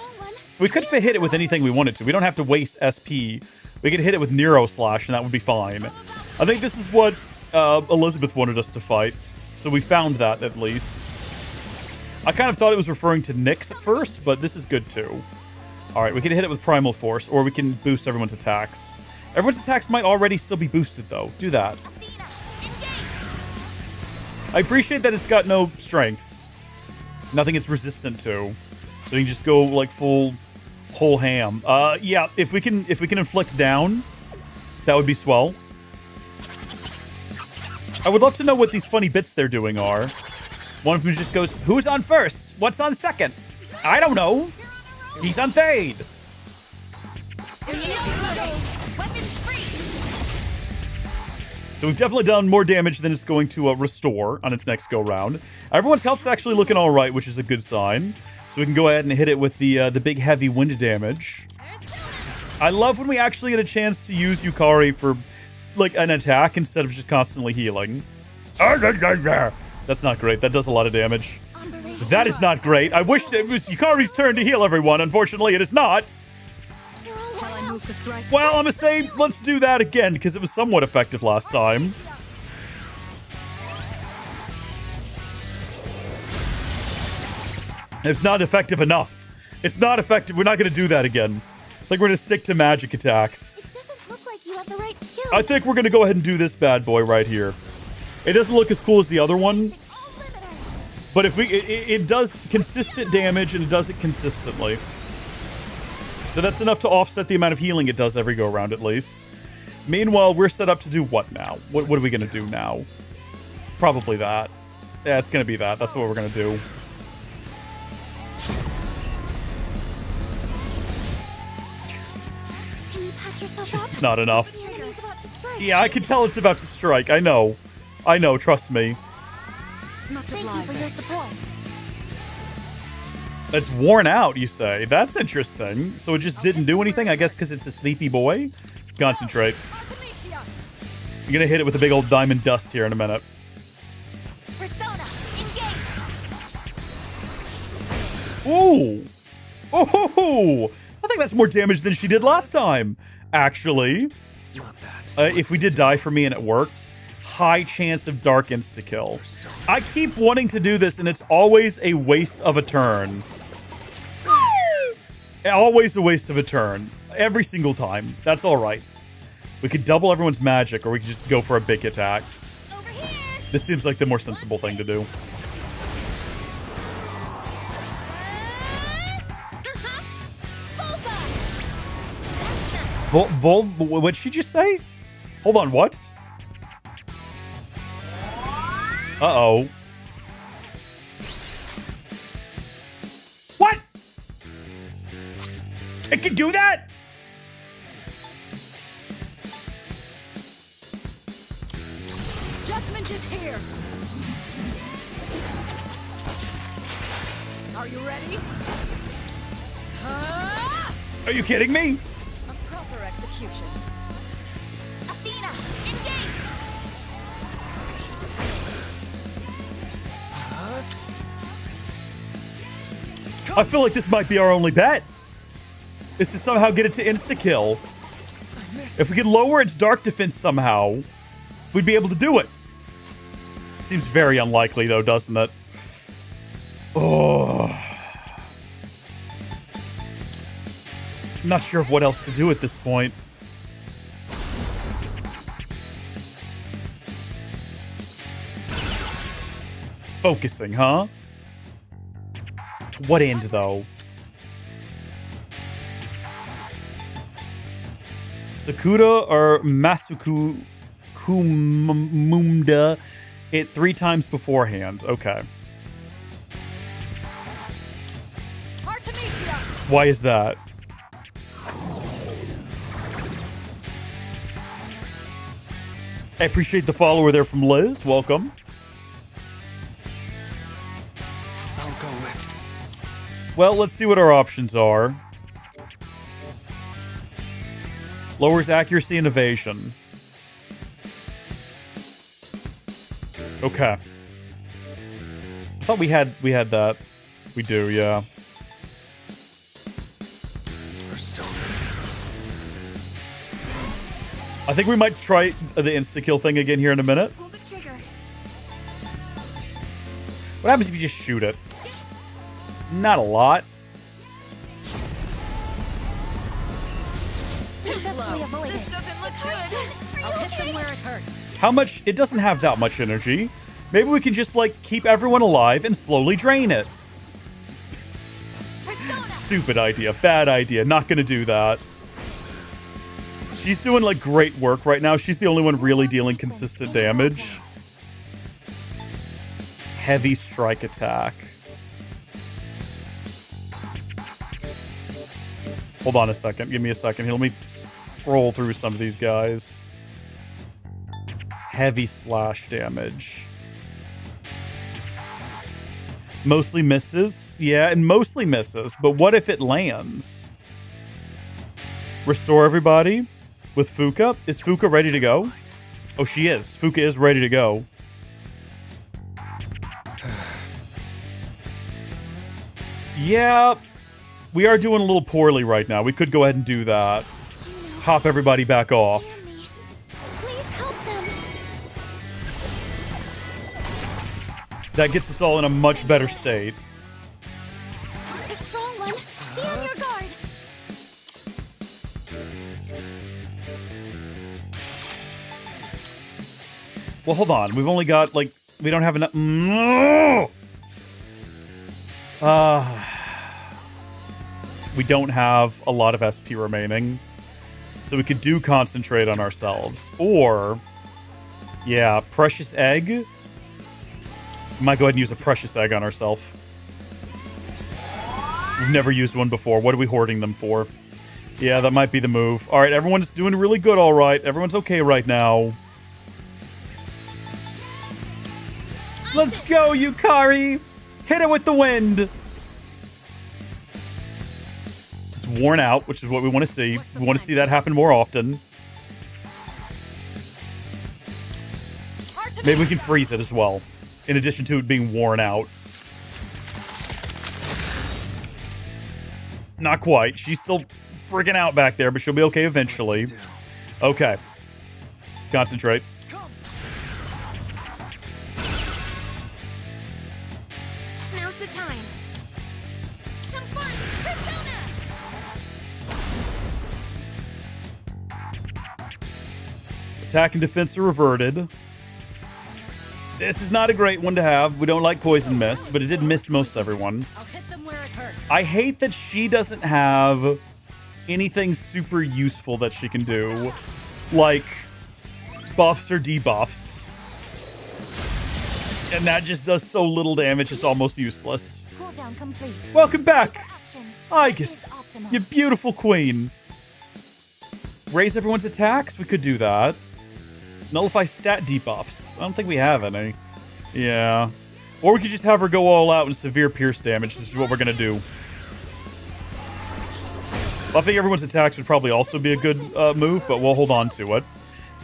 We could hit it with anything we wanted to. We don't have to waste SP. We could hit it with Nero Slash, and that would be fine. I think this is what Elizabeth wanted us to fight. So we found that, at least. I kind of thought it was referring to Nyx at first, but this is good, too. Alright, we can hit it with Primal Force, or we can boost everyone's attacks. Everyone's attacks might already still be boosted, though. Do that. I appreciate that it's got no strengths. Nothing it's resistant to. So you can just go, like, full... whole ham. Yeah, if we can inflict down, that would be swell. I would love to know what these funny bits they're doing are. One of them just goes, "Who's on first? What's on second? I don't know. He's on third." So we've definitely done more damage than it's going to restore on its next go round. Everyone's health's actually looking all right, which is a good sign. So we can go ahead and hit it with the big heavy wind damage. I love when we actually get a chance to use Yukari for like an attack instead of just constantly healing. That's not great. That does a lot of damage. That is not great. I wish it was Yukari's turn to heal everyone. Unfortunately, it is not. Well, I'm gonna say let's do that again because it was somewhat effective last time. It's not effective enough. It's not effective. We're not going to do that again. I think we're going to stick to magic attacks. It doesn't look like you have the right skills. I think we're going to go ahead and do this bad boy right here. It doesn't look as cool as the other one. But if we, it does consistent damage and it does it consistently. So that's enough to offset the amount of healing it does every go around at least. Meanwhile, we're set up to do what now? What are we going to do now? Probably that. Yeah, it's going to be that. That's what we're going to do. Just not enough. Yeah, I can tell it's about to strike. I know. I know, trust me. Thank you for your support. It's worn out, you say? That's interesting. So it just didn't do anything? I guess because it's a sleepy boy? Concentrate. You're gonna hit it with a big old diamond dust here in a minute. Ooh! Oh! I think that's more damage than she did last time, actually. Not that. If we did die for me and it worked, high chance of dark insta-kill. I keep wanting to do this, and it's always a waste of a turn. Always a waste of a turn. Every single time. That's alright. We could double everyone's magic, or we could just go for a big attack. This seems like the more sensible thing to do. What'd she just say? Hold on, what? Uh-oh. What? It can do that? Judgment is here. Are you ready? Are you kidding me? A proper execution. Athena, engage! I feel like this might be our only bet. Is to somehow get it to insta-kill. If we could lower its dark defense somehow, we'd be able to do it. Seems very unlikely, though, doesn't it? Oh. I'm not sure of what else to do at this point. Focusing, huh? To what end, though? Sakura or Masuku Kumunda it 3 times beforehand. Okay. Artemisia. Why is that? I appreciate the follower there from Liz. Welcome. I'll go with. Well, let's see what our options are. Lowers accuracy and evasion. Okay. I thought we had that. We do, yeah. I think we might try the insta-kill thing again here in a minute. Pull the trigger. What happens if you just shoot it? Not a lot. Successfully avoided. This doesn't look good. I'll hit them where it hurts. How much? It doesn't have that much energy. Maybe we can just, like, keep everyone alive and slowly drain it. Stupid idea. Bad idea. Not gonna do that. She's doing, like, great work right now. She's the only one really dealing consistent damage. Heavy strike attack. Hold on a second. Give me a second here. Let me scroll through some of these guys. Heavy slash damage. Mostly misses. Yeah, and mostly misses. But what if it lands? Restore everybody with Fuka. Is Fuka ready to go? Oh, she is. Fuka is ready to go. Yeah, we are doing a little poorly right now. We could go ahead and do that. Hop everybody back off. Please help them. That gets us all in a much better state. A strong one. Be on your guard. Well, hold on. We've only got, like, we don't have enough. No! We don't have a lot of SP remaining. So we could do concentrate on ourselves. Or, yeah, precious egg. We might go ahead and use a precious egg on ourselves. We've never used one before. What are we hoarding them for? Yeah, that might be the move. All right, everyone's doing really good, all right. Everyone's okay right now. Let's go, Yukari! Hit it with the wind! It's worn out, which is what we want to see. We want to see that happen more often. Maybe we can freeze it as well, in addition to it being worn out. Not quite. She's still freaking out back there, but she'll be okay eventually. Okay. Concentrate. Now's the time. Come on, Persona! Attack and defense are reverted. This is not a great one to have. We don't like poison mist, but it did miss most everyone. I'll hit them where it hurts. I hate that she doesn't have anything super useful that she can do, like buffs or debuffs. And that just does so little damage, it's almost useless. Cooldown complete. Welcome back, Action. Aegis, you beautiful queen. Raise everyone's attacks? We could do that. Nullify stat debuffs. I don't think we have any. Yeah. Or we could just have her go all out in severe pierce damage, which is what we're going to do. Buffing everyone's attacks would probably also be a good move, but we'll hold on to it.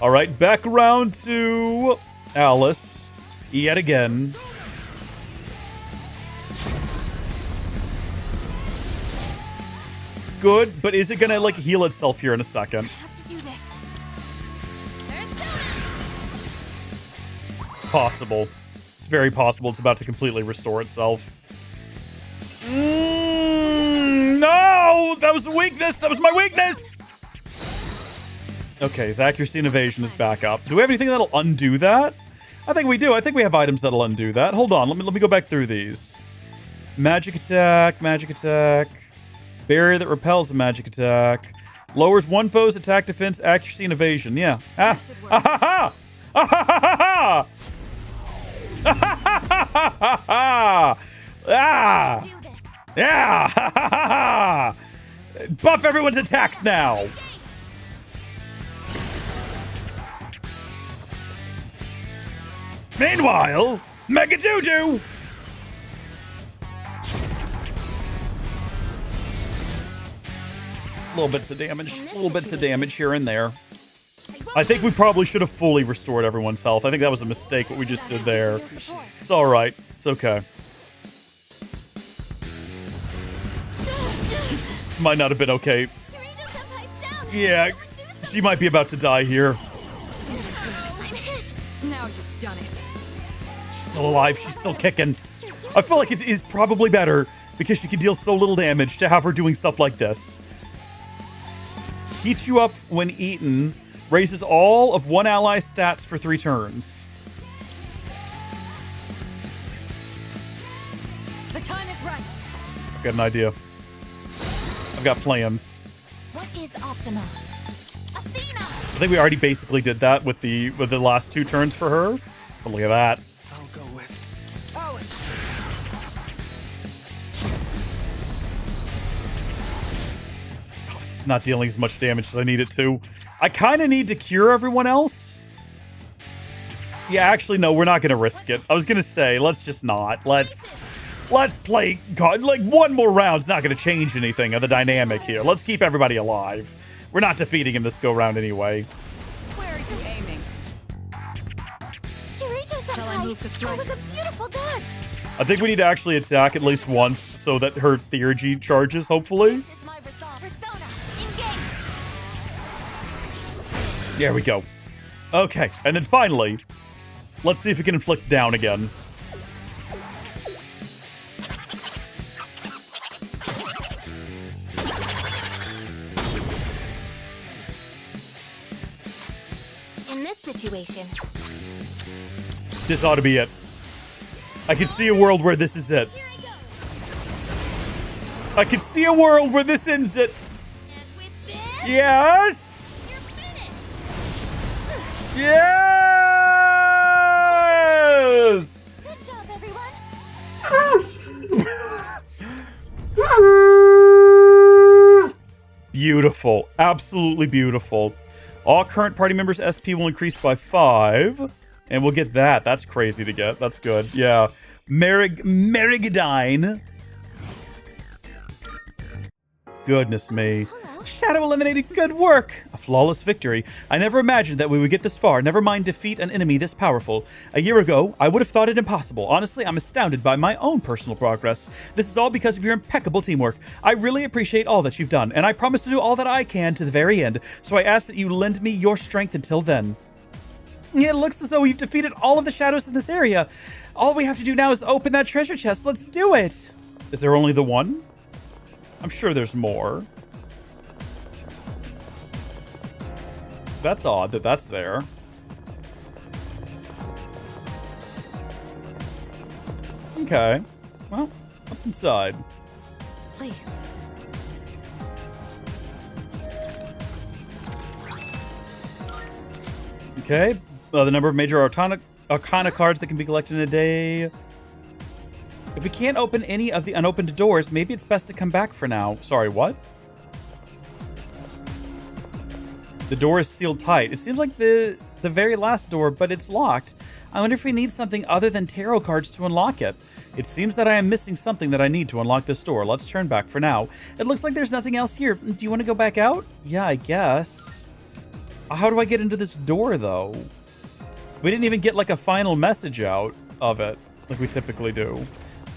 All right, back around to Alice. Yet again. Good, but is it going to, like, heal itself here in a second? I have to do this. Possible. It's very possible it's about to completely restore itself. No! That was a weakness! That was my weakness! Okay, his accuracy and evasion is back up. Do we have anything that'll undo that? I think we do. I think we have items that'll undo that. Hold on. Let me go back through these. Magic attack, magic attack. Barrier that repels a magic attack. Lowers one foe's attack, defense, accuracy, and evasion. Yeah. Ah. Ah ha ha! Ah ha ha ha! Ah! Yeah! Ha ha ha! Buff everyone's attacks now! Meanwhile, Mega Doo-Doo! Little bits of damage here and there. I think we probably should have fully restored everyone's health. I think that was a mistake what we just did there. It's alright. It's okay. Might not have been okay. Yeah. She might be about to die here. I'm hit. Now you've done it. She's still alive. She's still kicking. I feel like it is probably better because she can deal so little damage to have her doing stuff like this. Heats you up when eaten. Raises all of one ally's stats for 3 turns. The time is right. I've got an idea. I've got plans. What is optimal? Athena! I think we already basically did that with the last 2 turns for her. But look at that. I'll go with Alice. Oh, it's not dealing as much damage as I need it to. I kind of need to cure everyone else. Yeah, actually, no, we're not going to risk it. I was going to say, let's just not. Let's play God. Like, one more round's not going to change anything of the dynamic here. Let's keep everybody alive. We're not defeating him this go-round anyway. Where are you aiming? Shall I move to strike? That was a beautiful dodge. I think we need to actually attack at least once so that her theurgy charges, hopefully. This is my resolve. Persona, engage. There we go. Okay, and then finally, let's see if we can inflict down again. In this situation, This ought to be it. I can see a world where this is it. I can see a world where this ends it. Yes! Yes! good job, everyone. Beautiful. Absolutely beautiful. All current party members' SP will increase by 5. And we'll get that. That's crazy to get. That's good. Yeah. Merigadine. Goodness me. Shadow eliminated. Good work. A flawless victory. I never imagined that we would get this far. Never mind defeat an enemy this powerful. A year ago, I would have thought it impossible. Honestly, I'm astounded by my own personal progress. This is all because of your impeccable teamwork. I really appreciate all that you've done, and I promise to do all that I can to the very end. So I ask that you lend me your strength until then. It looks as though we've defeated all of the shadows in this area. All we have to do now is open that treasure chest. Let's do it. Is there only the one? I'm sure there's more. That's odd that that's there. Okay. Well, what's inside? Please. Okay. The number of major arcana cards that can be collected in a day. If we can't open any of the unopened doors, maybe it's best to come back for now. Sorry, what? The door is sealed tight. It seems like the very last door, but it's locked. I wonder if we need something other than tarot cards to unlock it. It seems that I am missing something that I need to unlock this door. Let's turn back for now. It looks like there's nothing else here. Do you want to go back out? Yeah, I guess. How do I get into this door, though? We didn't even get, like, a final message out of it, like we typically do. All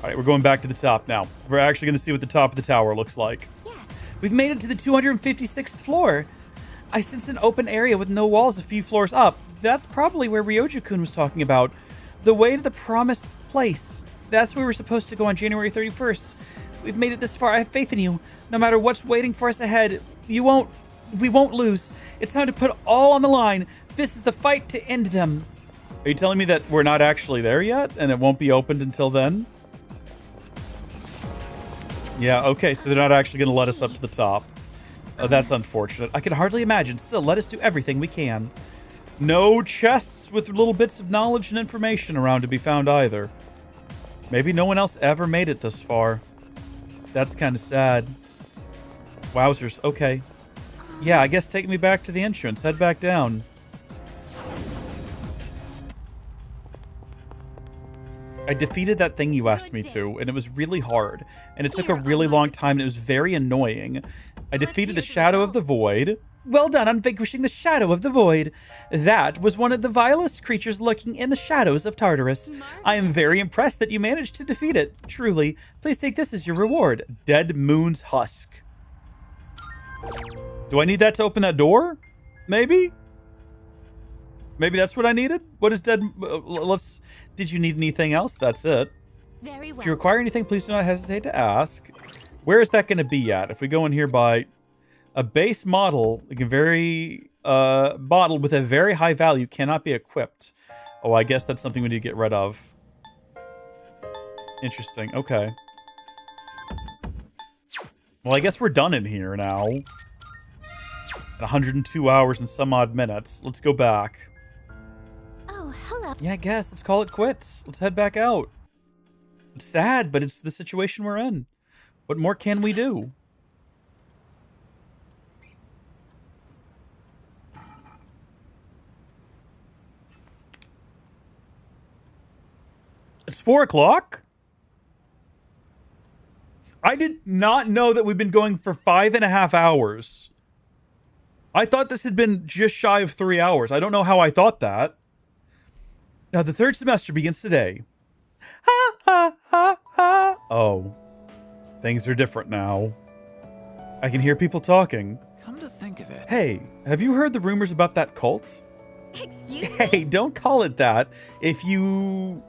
right, we're going back to the top now. We're actually going to see what the top of the tower looks like. Yes. We've made it to the 256th floor. I sense an open area with no walls a few floors up. That's probably where Ryoji-kun was talking about. The way to the promised place. That's where we're supposed to go on January 31st. We've made it this far. I have faith in you. No matter what's waiting for us ahead, we won't lose. It's time to put all on the line. This is the fight to end them. Are you telling me that we're not actually there yet and it won't be opened until then? Yeah, okay, so they're not actually going to let us up to the top. That's unfortunate. I can hardly imagine. Still, let us do everything we can. No chests with little bits of knowledge and information around to be found either. Maybe no one else ever made it this far. That's kind of sad. Wowzers, okay. Yeah, I guess take me back to the entrance. Head back down. I defeated that thing you asked me to, and it was really hard. And it took a really long time, and it was very annoying. I defeated the Shadow of the Void. Well done on vanquishing the Shadow of the Void. That was one of the vilest creatures lurking in the shadows of Tartarus. I am very impressed that you managed to defeat it. Truly. Please take this as your reward. Dead Moon's Husk. Do I need that to open that door? Maybe? Maybe that's what I needed? What is dead? Let's... Did you need anything else? That's it. Very well. If you require anything, please do not hesitate to ask. Where is that going to be at? If we go in here by a base model, like a very model with a very high value cannot be equipped. Oh, I guess that's something we need to get rid of. Interesting. Okay. Well, I guess we're done in here now. At 102 hours and some odd minutes. Let's go back. Oh, hello. Yeah, I guess. Let's call it quits. Let's head back out. It's sad, but it's the situation we're in. What more can we do? It's 4 o'clock? I did not know that we've been going for 5.5 hours. I thought this had been just shy of 3 hours. I don't know how I thought that. Now, the third semester begins today. Oh. Things are different now. I can hear people talking. Come to think of it. Hey, have you heard the rumors about that cult? Excuse me? Hey, don't call it that if you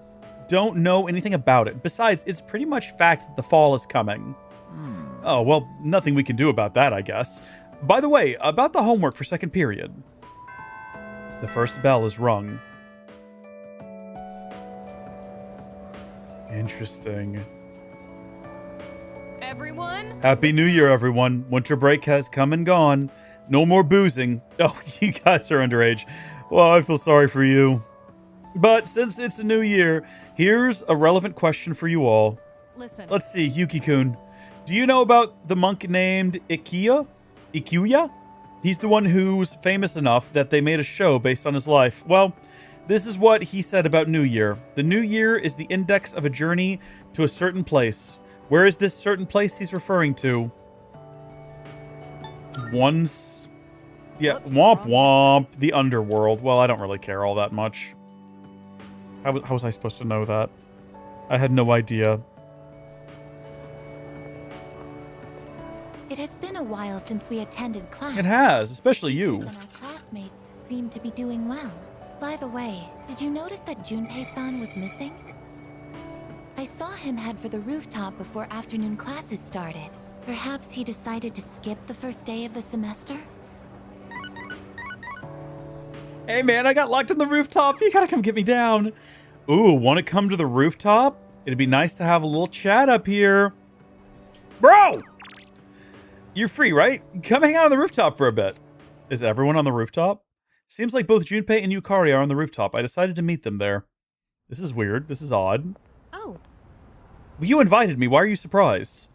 don't know anything about it. Besides, it's pretty much fact that the fall is coming. Oh, well, nothing we can do about that, I guess. By the way, about the homework for second period. The first bell is rung. Interesting. Everyone? Happy New Year, everyone. Winter break has come and gone. No more boozing. Oh, you guys are underage. Well, I feel sorry for you. But since it's a new year, here's a relevant question for you all. Listen. Let's see, Yuki-kun. Do you know about the monk named Ikuya? He's the one who's famous enough that they made a show based on his life. Well, this is what he said about New Year. The New Year is the index of a journey to a certain place. Where is this certain place he's referring to? Yeah, womp womp. The underworld. Well, I don't really care all that much. How was I supposed to know that? I had no idea. It has been a while since we attended class. It has, especially you. Teachers and our classmates seem to be doing well. By the way, did you notice that Junpei-san was missing? I saw him head for the rooftop before afternoon classes started. Perhaps he decided to skip the first day of the semester? Hey man, I got locked on the rooftop. You gotta come get me down. Ooh, wanna come to the rooftop? It'd be nice to have a little chat up here. Bro! You're free, right? Come hang out on the rooftop for a bit. Is everyone on the rooftop? Seems like both Junpei and Yukari are on the rooftop. I decided to meet them there. This is weird. This is odd. Oh. You invited me. Why are you surprised?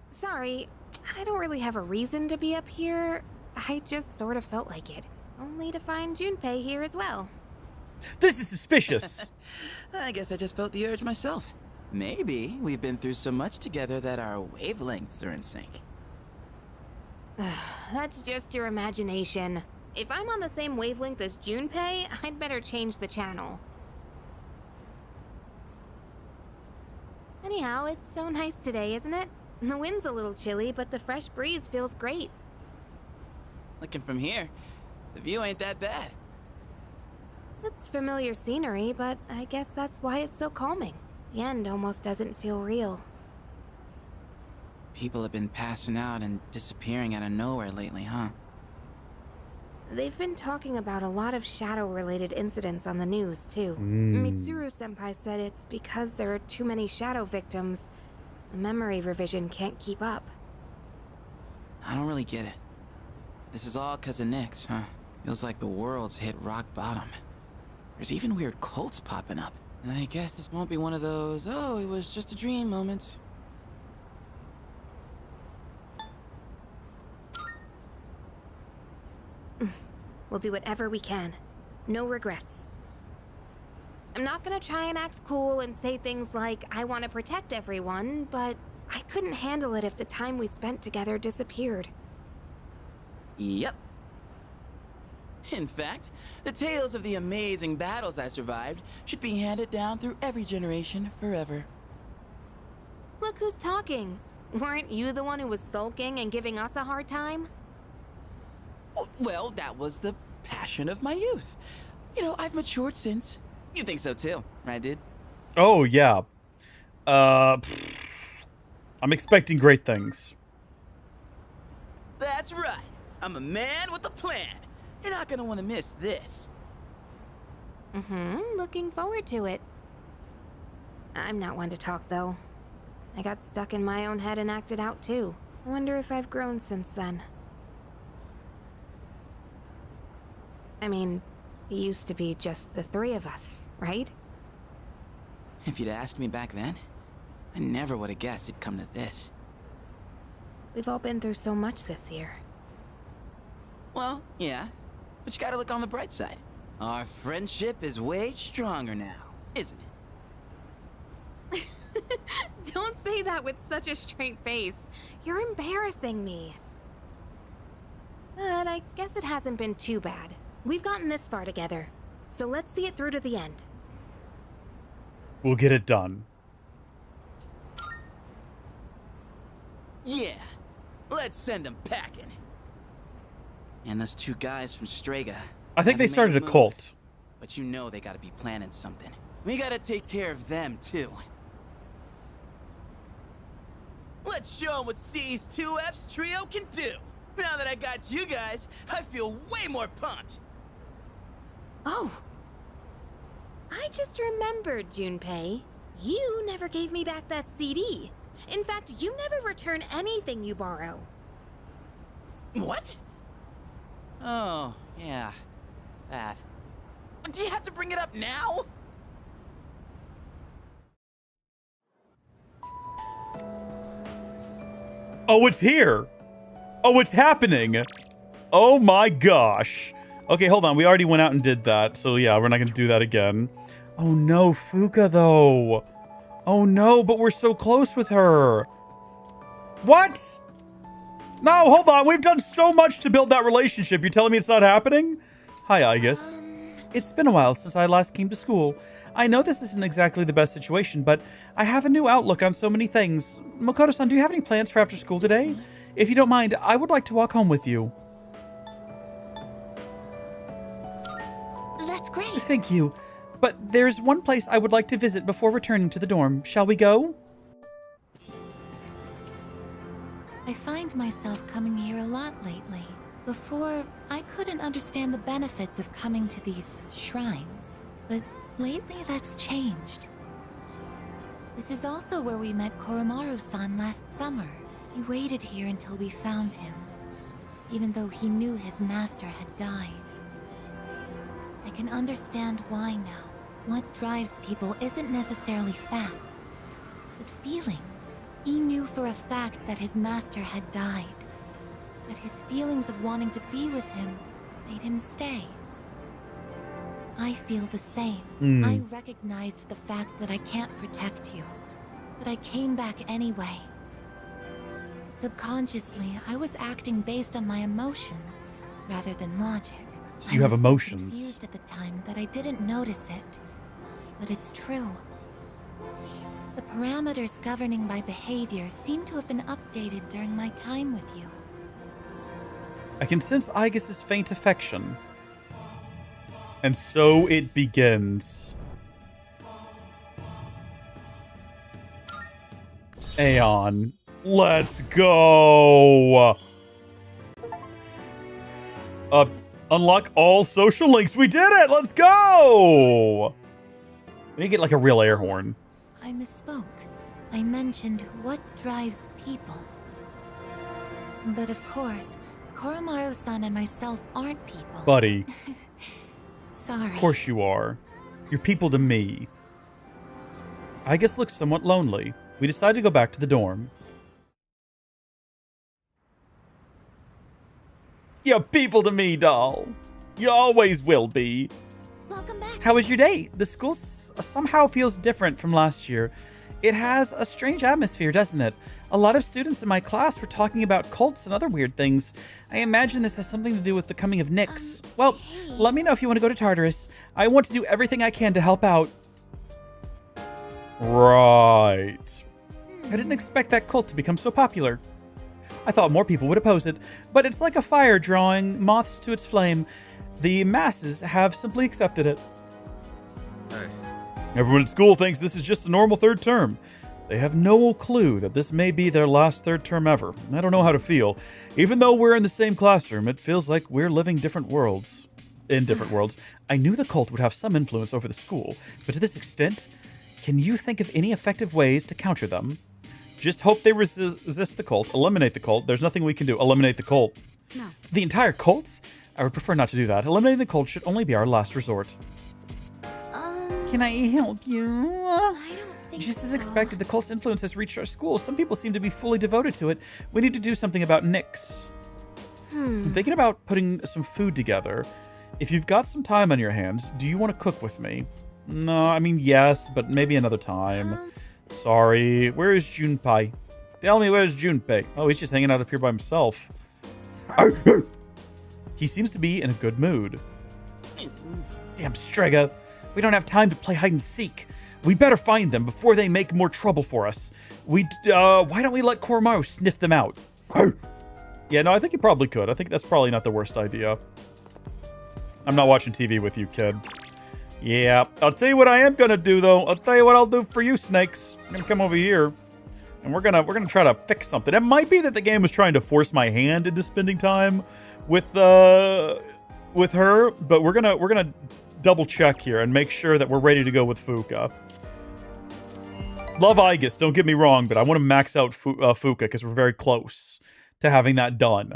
Sorry, I don't really have a reason to be up here. I just sort of felt like it. Only to find Junpei here as well. This is suspicious. I guess I just felt the urge myself. Maybe we've been through so much together that our wavelengths are in sync. That's just your imagination. If I'm on the same wavelength as Junpei, I'd better change the channel. Anyhow, it's so nice today, isn't it? The wind's a little chilly, but the fresh breeze feels great. Looking from here, the view ain't that bad. It's familiar scenery, but I guess that's why it's so calming. The end almost doesn't feel real. People have been passing out and disappearing out of nowhere lately, huh? They've been talking about a lot of shadow-related incidents on the news, too. Mm. Mitsuru-senpai said it's because there are too many shadow victims. The memory revision can't keep up. I don't really get it. This is all 'cause of Nyx, huh? Feels like the world's hit rock bottom. There's even weird cults popping up. I guess this won't be one of those, oh, it was just a dream moments. We'll do whatever we can. No regrets. I'm not gonna try and act cool and say things like, I want to protect everyone, but I couldn't handle it if the time we spent together disappeared. Yep. In fact, the tales of the amazing battles I survived should be handed down through every generation forever. Look who's talking. Weren't you the one who was sulking and giving us a hard time? Oh, well, that was the passion of my youth. You know, I've matured since. You think so too, right, dude? Oh, yeah. I'm expecting great things. That's right. I'm a man with a plan. You're not gonna want to miss this. Looking forward to it. I'm not one to talk, though. I got stuck in my own head and acted out, too. I wonder if I've grown since then. I mean, it used to be just the three of us, right? If you'd asked me back then, I never would have guessed it'd come to this. We've all been through so much this year. Well, yeah, but you gotta look on the bright side. Our friendship is way stronger now, isn't it? Don't say that with such a straight face. You're embarrassing me. But I guess it hasn't been too bad. We've gotten this far together, so let's see it through to the end. We'll get it done. Yeah, let's send them packing. And those two guys from Strega. I think they haven't started made a move, cult. But you know they gotta be planning something. We gotta take care of them, too. Let's show them what S.E.E.S 2F's trio can do. Now that I got you guys, I feel way more pumped. Oh. I just remembered, Junpei. You never gave me back that CD. In fact, you never return anything you borrow. What? Oh, yeah. That. Do you have to bring it up now? Oh, it's here. Oh, it's happening. Oh my gosh. Okay, hold on. We already went out and did that. So yeah, we're not going to do that again. Oh no, Fuka though. Oh no, but we're so close with her. What? No, hold on. We've done so much to build that relationship. You're telling me it's not happening? Hi, Aegis. It's been a while since I last came to school. I know this isn't exactly the best situation, but I have a new outlook on so many things. Makoto-san, do you have any plans for after school today? If you don't mind, I would like to walk home with you. That's great. Thank you. But there's one place I would like to visit before returning to the dorm. Shall we go? I find myself coming here a lot lately. Before, I couldn't understand the benefits of coming to these shrines. But lately, that's changed. This is also where we met Koromaru-san last summer. He waited here until we found him, even though he knew his master had died. I can understand why now. What drives people isn't necessarily facts, but feelings. He knew for a fact that his master had died, that his feelings of wanting to be with him made him stay. I feel the same. I recognized the fact that I can't protect you, but I came back anyway. Subconsciously, I was acting based on my emotions rather than logic. So you have emotions. I was so confused at the time that I didn't notice it, but it's true. The parameters governing my behavior seem to have been updated during my time with you. I can sense Aegis's faint affection. And so it begins. Aeon. Let's go! Unlock all social links. We did it! Let's go! We need to get like a real air horn. I misspoke. I mentioned what drives people. But of course, Koromaru-san and myself aren't people. Buddy. Sorry. Of course you are. You're people to me. Aegis looks somewhat lonely. We decided to go back to the dorm. You're people to me, doll. You always will be. Welcome back. How was your day? The school somehow feels different from last year. It has a strange atmosphere, doesn't it? A lot of students in my class were talking about cults and other weird things. I imagine this has something to do with the coming of Nyx. Well, hey. Let me know if you want to go to Tartarus. I want to do everything I can to help out. Right. I didn't expect that cult to become so popular. I thought more people would oppose it, but it's like a fire drawing moths to its flame. The masses have simply accepted it. Hey. Everyone at school thinks this is just a normal third term. They have no clue that this may be their last third term ever. I don't know how to feel. Even though we're in the same classroom, it feels like we're living different worlds. In different worlds. I knew the cult would have some influence over the school, but to this extent, can you think of any effective ways to counter them? Just hope they resist the cult. Eliminate the cult. There's nothing we can do. Eliminate the cult. No. The entire cult? I would prefer not to do that. Eliminating the cult should only be our last resort. Can I help you? Just as expected, the cult's influence has reached our school. Some people seem to be fully devoted to it. We need to do something about Nyx. I'm thinking about putting some food together. If you've got some time on your hands, do you want to cook with me? No, I mean, yes, but maybe another time. Sorry. Where is Junpei? Tell me, where's Junpei? Oh, he's just hanging out up here by himself. He seems to be in a good mood. Damn, Strega. We don't have time to play hide and seek. We better find them before they make more trouble for us. Why don't we let Koromaru sniff them out? Yeah, no, I think you probably could. I think that's probably not the worst idea. I'm not watching TV with you, kid. Yeah, I'll tell you what I am gonna do, though. I'll tell you what I'll do for you, Snakes. I'm gonna come over here, and we're gonna try to fix something. It might be that the game was trying to force my hand into spending time with her, but we're gonna double check here and make sure that we're ready to go with Fuka. Love Aegis, don't get me wrong, but I want to max out Fuka because we're very close to having that done.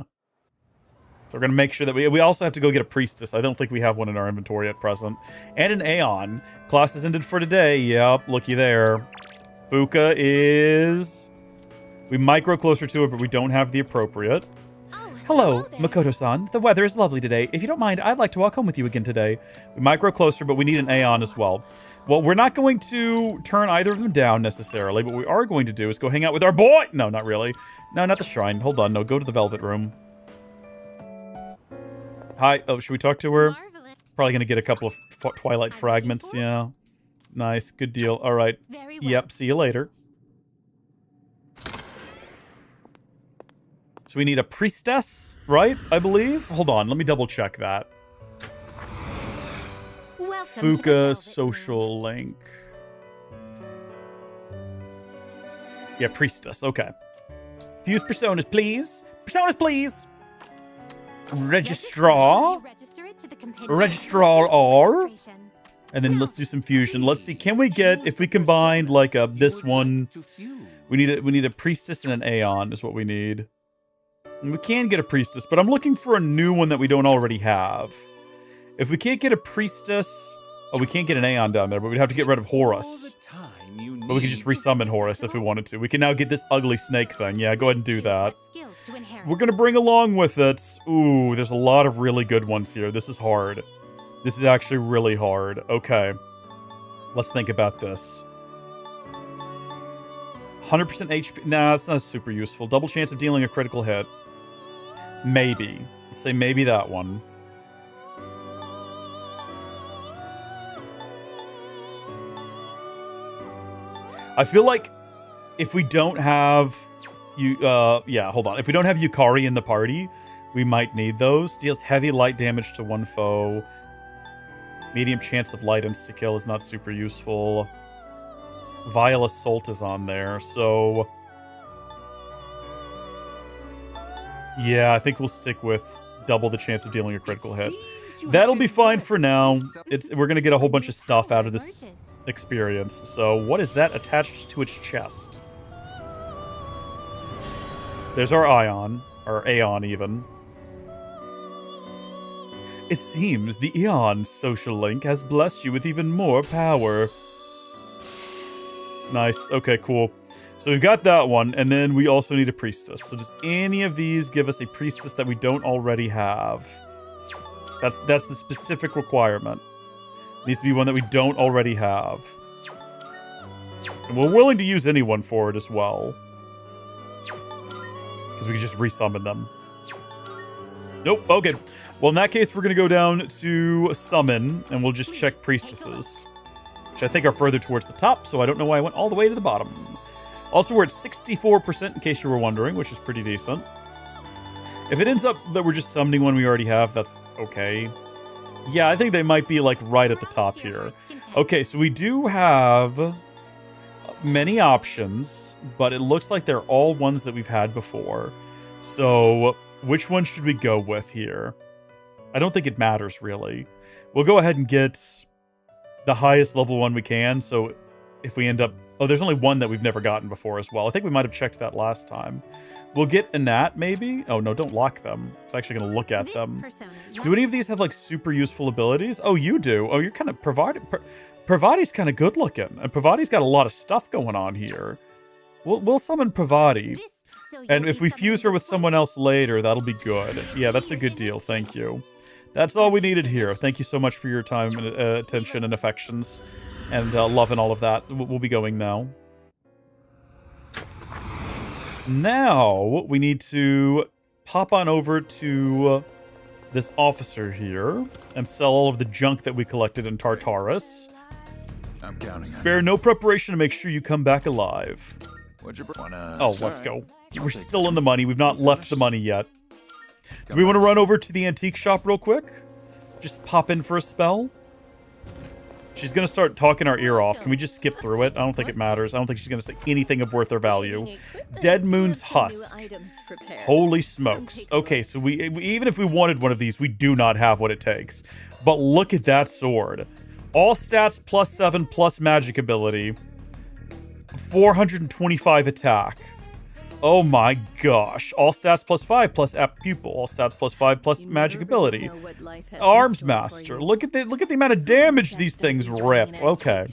So we're going to make sure that we also have to go get a Priestess. I don't think we have one in our inventory at present. And an Aeon. Classes ended for today. Yep, looky there. Fuka is... We might grow closer to it, but we don't have the appropriate. Hello, Makoto-san. The weather is lovely today. If you don't mind, I'd like to walk home with you again today. We might grow closer, but we need an Aeon as well. Well, we're not going to turn either of them down necessarily. What we are going to do is go hang out with our boy. No, not really. No, not the shrine. Hold on. No, go to the Velvet Room. Hi. Oh, should we talk to her? Probably going to get a couple of Twilight fragments. Yeah. Nice. Good deal. All right. Yep. See you later. So we need a priestess, right? I believe. Hold on. Let me double check that. Fuka social link. Yeah, priestess. Okay. Fuse personas, please. Personas, please. Registrar. Registrar R. And then let's do some fusion. Let's see. Can we get, if we combined like this one, we need a priestess and an Aeon is what we need. And we can get a priestess, but I'm looking for a new one that we don't already have. If we can't get a priestess... Oh, we can't get an Aeon down there, but we'd have to get rid of Horus. But we could just resummon Horus if we wanted to. We can now get this ugly snake thing. Yeah, go ahead and do that. We're going to bring along with it... Ooh, there's a lot of really good ones here. This is hard. This is actually really hard. Okay. Let's think about this. 100% HP... Nah, that's not super useful. Double chance of dealing a critical hit. Maybe. Let's say maybe that one. I feel like if we don't have yeah, hold on. If we don't have Yukari in the party, we might need those. Deals heavy light damage to one foe. Medium chance of light insta-kill is not super useful. Vile Assault is on there, so... Yeah, I think we'll stick with double the chance of dealing a critical hit. That'll be fine for now. We're going to get a whole bunch of stuff out of this experience. So what is that attached to its chest? There's our Ion, or Aeon even. It seems the Aeon social link has blessed you with even more power. Nice. Okay, cool. So we've got that one, and then we also need a priestess. So does any of these give us a priestess that we don't already have? That's the specific requirement. It needs to be one that we don't already have. And we're willing to use anyone for it as well. Because we can just resummon them. Nope, okay. Well, in that case, we're going to go down to summon, and we'll just check priestesses. Which I think are further towards the top, so I don't know why I went all the way to the bottom. Also, we're at 64% in case you were wondering, which is pretty decent. If it ends up that we're just summoning one we already have, that's okay. Yeah, I think they might be like right at the top here. Okay, so we do have many options, but it looks like they're all ones that we've had before. So which one should we go with here? I don't think it matters really. We'll go ahead and get the highest level one we can. So if we end up... Oh, there's only one that we've never gotten before as well. I think we might have checked that last time. We'll get Anat, maybe? Oh, no, don't lock them. It's actually going to look at them. Do any of these have, like, super useful abilities? Oh, you do. Oh, you're kind of... Pravati's kind of good looking. And Pravati's got a lot of stuff going on here. We'll summon Pravati. And if we fuse her with someone else later, that'll be good. Yeah, that's a good deal. Thank you. That's all we needed here. Thank you so much for your time and attention and affections. And love and all of that. We'll be going now. Now, we need to pop on over to this officer here and sell all of the junk that we collected in Tartarus. I'm counting. Spare no preparation to make sure you come back alive. Oh, let's go. We're still in the money. We've not left the money yet. Do we want to run over to the antique shop real quick? Just pop in for a spell? She's going to start talking our ear off. Can we just skip through it? I don't think it matters. I don't think she's going to say anything of worth or value. Dead Moon's Husk. Holy smokes. Okay, so we even if we wanted one of these, we do not have what it takes. But look at that sword. All stats +7 plus magic ability. 425 attack. Oh my gosh. All stats +5 plus apt pupil. All stats +5 plus magic ability. Arms master. Look at the amount of damage these things rip. Okay.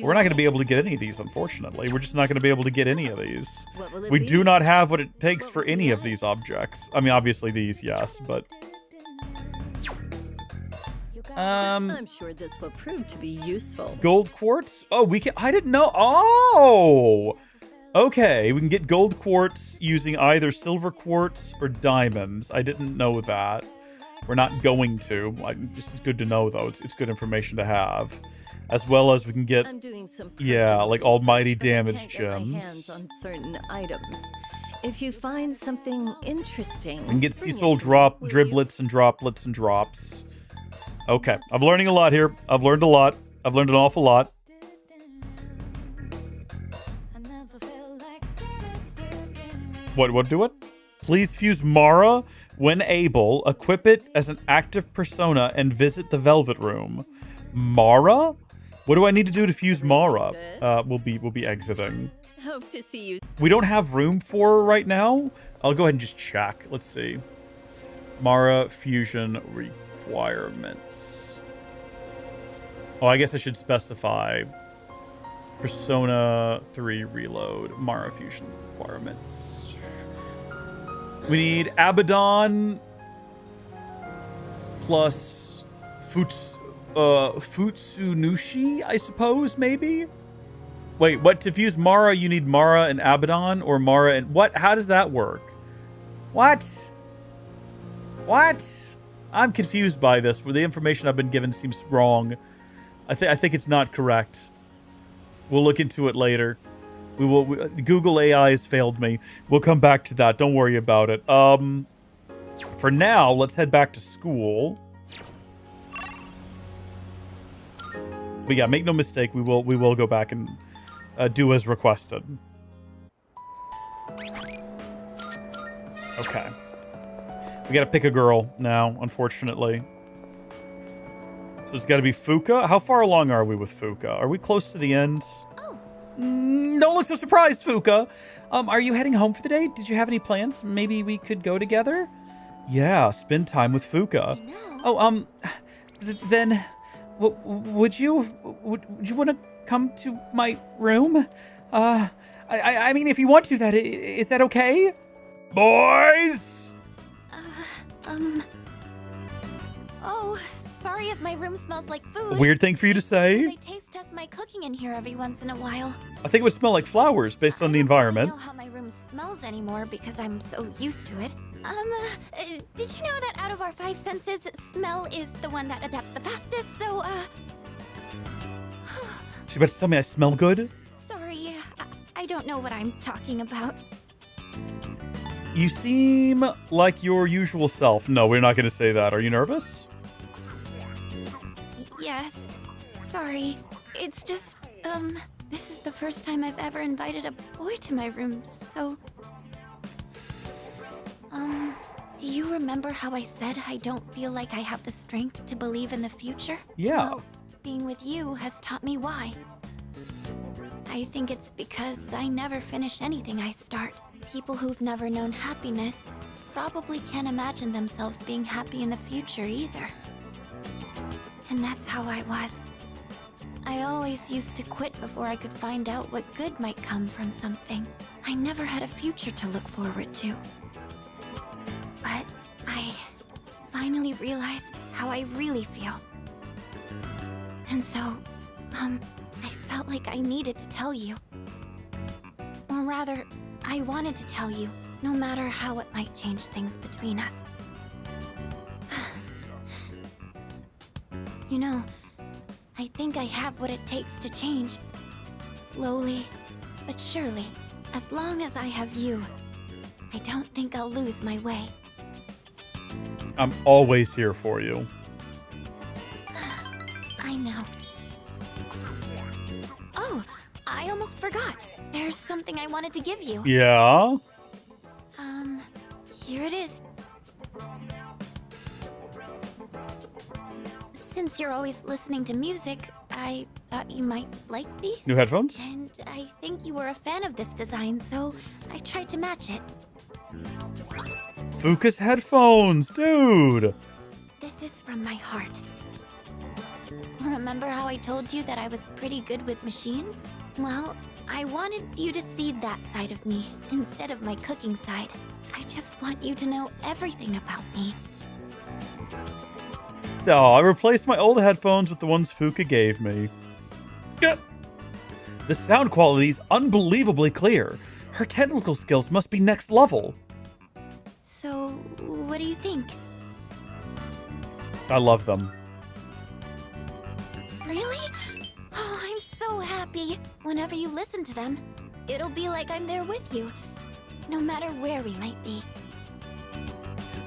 We're not going to be able to get any of these, unfortunately. We're just not going to be able to get any of these. We do not have what it takes for any of these objects. I mean, obviously these, yes, but... I'm sure this will prove to be useful. Gold quartz? Oh, we can... I didn't know... Oh! Okay, we can get gold quartz using either silver quartz or diamonds. I didn't know that. We're not going to. It's good to know, though. It's good information to have. As well as we can get, like almighty damage gems. On certain items. If you find something interesting, we can get sea soul driblets and droplets and drops. Okay, I'm learning a lot here. I've learned a lot. I've learned an awful lot. What do it? Please fuse Mara when able. Equip it as an active persona and visit the Velvet Room. Mara? What do I need to do to fuse Mara? We'll be exiting. Hope to see you. We don't have room for her right now. I'll go ahead and just check. Let's see. Mara fusion requirements. Oh, I guess I should specify Persona 3 reload. Mara fusion requirements. We need Abaddon plus Futsunushi, I suppose, maybe? Wait, what? To fuse Mara, you need Mara and Abaddon? Or Mara and... What? How does that work? What? What? I'm confused by this. The information I've been given seems wrong. I think it's not correct. We'll look into it later. Google AI has failed me. We'll come back to that. Don't worry about it. For now, let's head back to school. But yeah, make no mistake, we will go back and do as requested. Okay. We gotta pick a girl now, unfortunately. So it's gotta be Fuka. How far along are we with Fuka? Are we close to the end? Don't look so surprised, Fuka. Are you heading home for the day? Did you have any plans? Maybe we could go together? Yeah, spend time with Fuka. Oh, then, would you want to come to my room? I mean, if you want to, is that okay? Boys! Oh, sorry if my room smells like food. Weird thing for you to say. I taste test my cooking in here every once in a while. I think it would smell like flowers based on the environment. I don't know how my room smells anymore because I'm so used to it. Did you know that out of our 5 senses, smell is the one that adapts the fastest? So, She's about to tell me I smell good? Sorry, I don't know what I'm talking about. You seem like your usual self. No, we're not going to say that. Are you nervous? Yes. Sorry. It's just, this is the first time I've ever invited a boy to my room, so... do you remember how I said I don't feel like I have the strength to believe in the future? Yeah. Well, being with you has taught me why. I think it's because I never finish anything I start. People who've never known happiness probably can't imagine themselves being happy in the future either. And that's how I was. I always used to quit before I could find out what good might come from something. I never had a future to look forward to. But I finally realized how I really feel. And so, I felt like I needed to tell you. Or rather, I wanted to tell you, no matter how it might change things between us. You know, I think I have what it takes to change. Slowly, but surely. As long as I have you, I don't think I'll lose my way. I'm always here for you. I know. Oh, I almost forgot. There's something I wanted to give you. Yeah? Here it is. Since you're always listening to music, I thought you might like these. New headphones? And I think you were a fan of this design, so I tried to match it. Fuka's headphones, dude! This is from my heart. Remember how I told you that I was pretty good with machines? Well, I wanted you to see that side of me instead of my cooking side. I just want you to know everything about me. Oh, I replaced my old headphones with the ones Fuka gave me. The sound quality is unbelievably clear. Her technical skills must be next level. So, what do you think? I love them. Really? Oh, I'm so happy. Whenever you listen to them, it'll be like I'm there with you, no matter where we might be.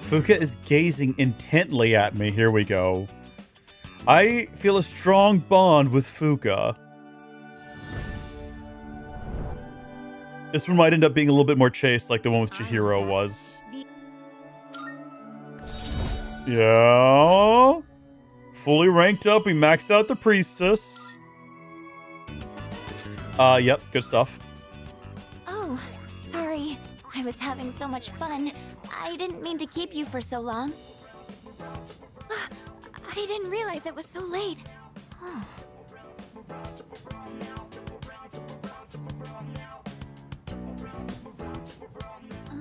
Fuka is gazing intently at me. Here we go. I feel a strong bond with Fuka. This one might end up being a little bit more chaste like the one with Chihiro was. Yeah. Fully ranked up. We maxed out the priestess. Yep, good stuff. Oh, sorry. I was having so much fun. I didn't mean to keep you for so long. I didn't realize it was so late. Oh.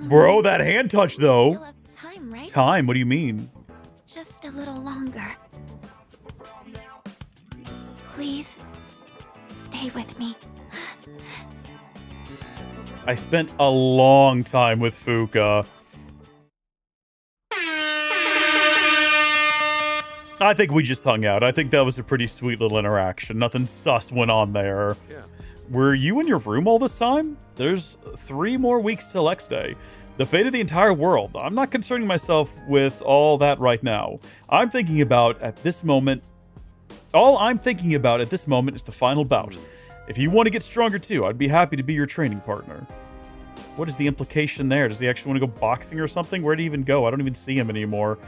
Bro, that hand touch though. Still have time, right? Time? What do you mean? Just a little longer. Please, stay with me. I spent a long time with Fuka. I think we just hung out. I think that was a pretty sweet little interaction. Nothing sus went on there. Yeah. Were you in your room all this time? There's 3 more weeks till X Day. The fate of the entire world. I'm not concerning myself with all that right now. I'm thinking about at this moment... All I'm thinking about at this moment is the final bout. If you want to get stronger too, I'd be happy to be your training partner. What is the implication there? Does he actually want to go boxing or something? Where'd he even go? I don't even see him anymore.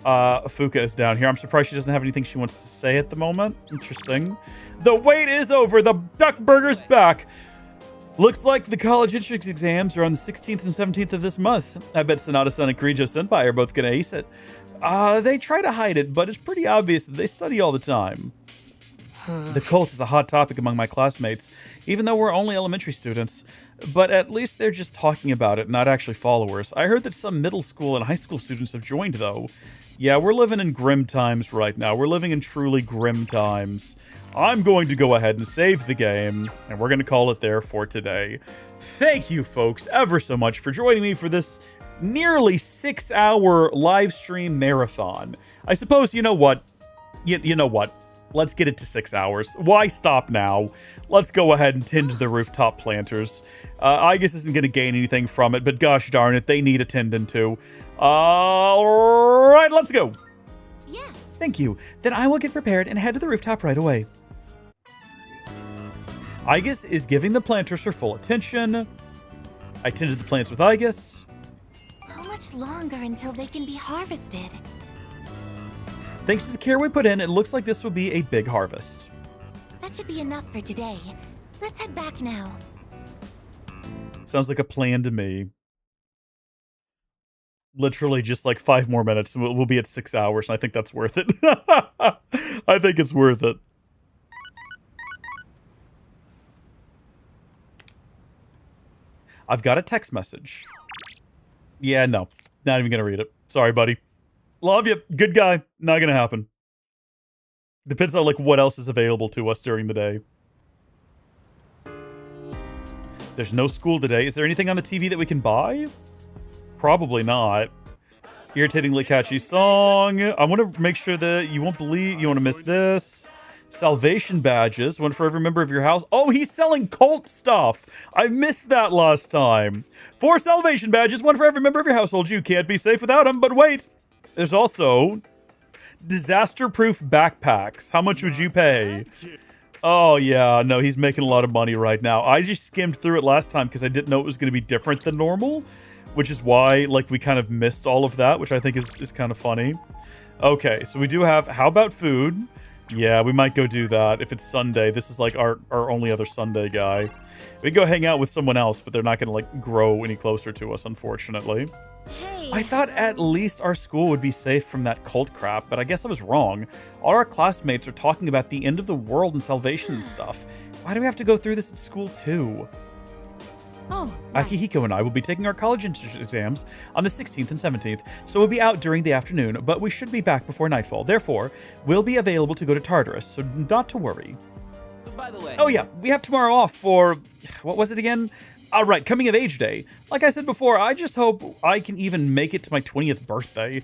Fuka is down here. I'm surprised she doesn't have anything she wants to say at the moment. Interesting. The wait is over. The duck burger's back. Looks like the college entrance exams are on the 16th and 17th of this month. I bet Sonata-san and Kirijo-senpai are both gonna ace it. They try to hide it, but it's pretty obvious that they study all the time. The cult is a hot topic among my classmates, even though we're only elementary students. But at least they're just talking about it, not actually followers. I heard that some middle school and high school students have joined, though. Yeah, we're living in grim times right now. We're living in truly grim times. I'm going to go ahead and save the game, and we're going to call it there for today. Thank you, folks, ever so much for joining me for this nearly 6-hour live stream marathon. I suppose, you know what? You know what? Let's get it to 6 hours. Why stop now? Let's go ahead and tend to the rooftop planters. I guess isn't going to gain anything from it, but gosh darn it, they need attending to. All right, let's go. Yes. Thank you. Then I will get prepared and head to the rooftop right away. Igus is giving the planters her full attention. I tended the plants with Igus. How much longer until they can be harvested? Thanks to the care we put in, it looks like this will be a big harvest. That should be enough for today. Let's head back now. Sounds like a plan to me. Literally just like 5 more minutes and we'll be at 6 hours, and I think that's worth it. I think it's worth it. I've got a text message. Yeah, no. Not even gonna read it. Sorry, buddy. Love you. Good guy. Not gonna happen. Depends on like what else is available to us during the day. There's no school today. Is there anything on the TV that we can buy? Probably not. Irritatingly catchy song. I want to make sure that you won't believe you want to miss this. Salvation badges, one for every member of your house. Oh, he's selling cult stuff. I missed that last time. 4 salvation badges, one for every member of your household. You can't be safe without them, but wait. There's also disaster-proof backpacks. How much would you pay? Oh, yeah. No, he's making a lot of money right now. I just skimmed through it last time because I didn't know it was going to be different than normal, which is why, like, we kind of missed all of that, which I think is kind of funny. Okay, so we do have, how about food? Yeah, we might go do that if it's Sunday. This is, like, our only other Sunday guy. We can go hang out with someone else, but they're not going to, like, grow any closer to us, unfortunately. Hey. I thought at least our school would be safe from that cult crap, but I guess I was wrong. All our classmates are talking about the end of the world and salvation and stuff. Why do we have to go through this at school, too? Oh, Akihiko and I will be taking our college entrance exams on the 16th and 17th, so we'll be out during the afternoon, but we should be back before nightfall. Therefore, we'll be available to go to Tartarus, so not to worry. By the way... Oh yeah, we have tomorrow off for... what was it again? All right, coming of age day. Like I said before, I just hope I can even make it to my 20th birthday.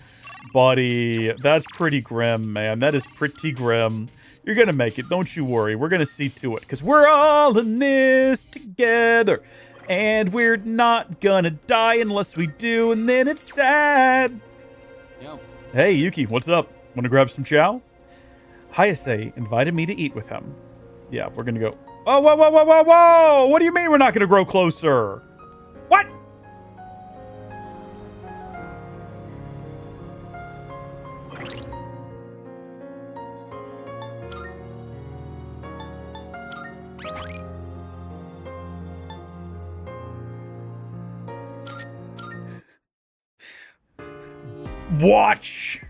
Buddy, that's pretty grim, man. That is pretty grim. You're gonna make it, don't you worry. We're gonna see to it, because we're all in this together. And we're not gonna die unless we do, and then it's sad. Yo. Hey, Yuki, what's up? Wanna grab some chow? Hayase invited me to eat with him. Yeah, we're gonna go... Oh, whoa, whoa, whoa, whoa, whoa! What do you mean we're not gonna grow closer? What? Watch!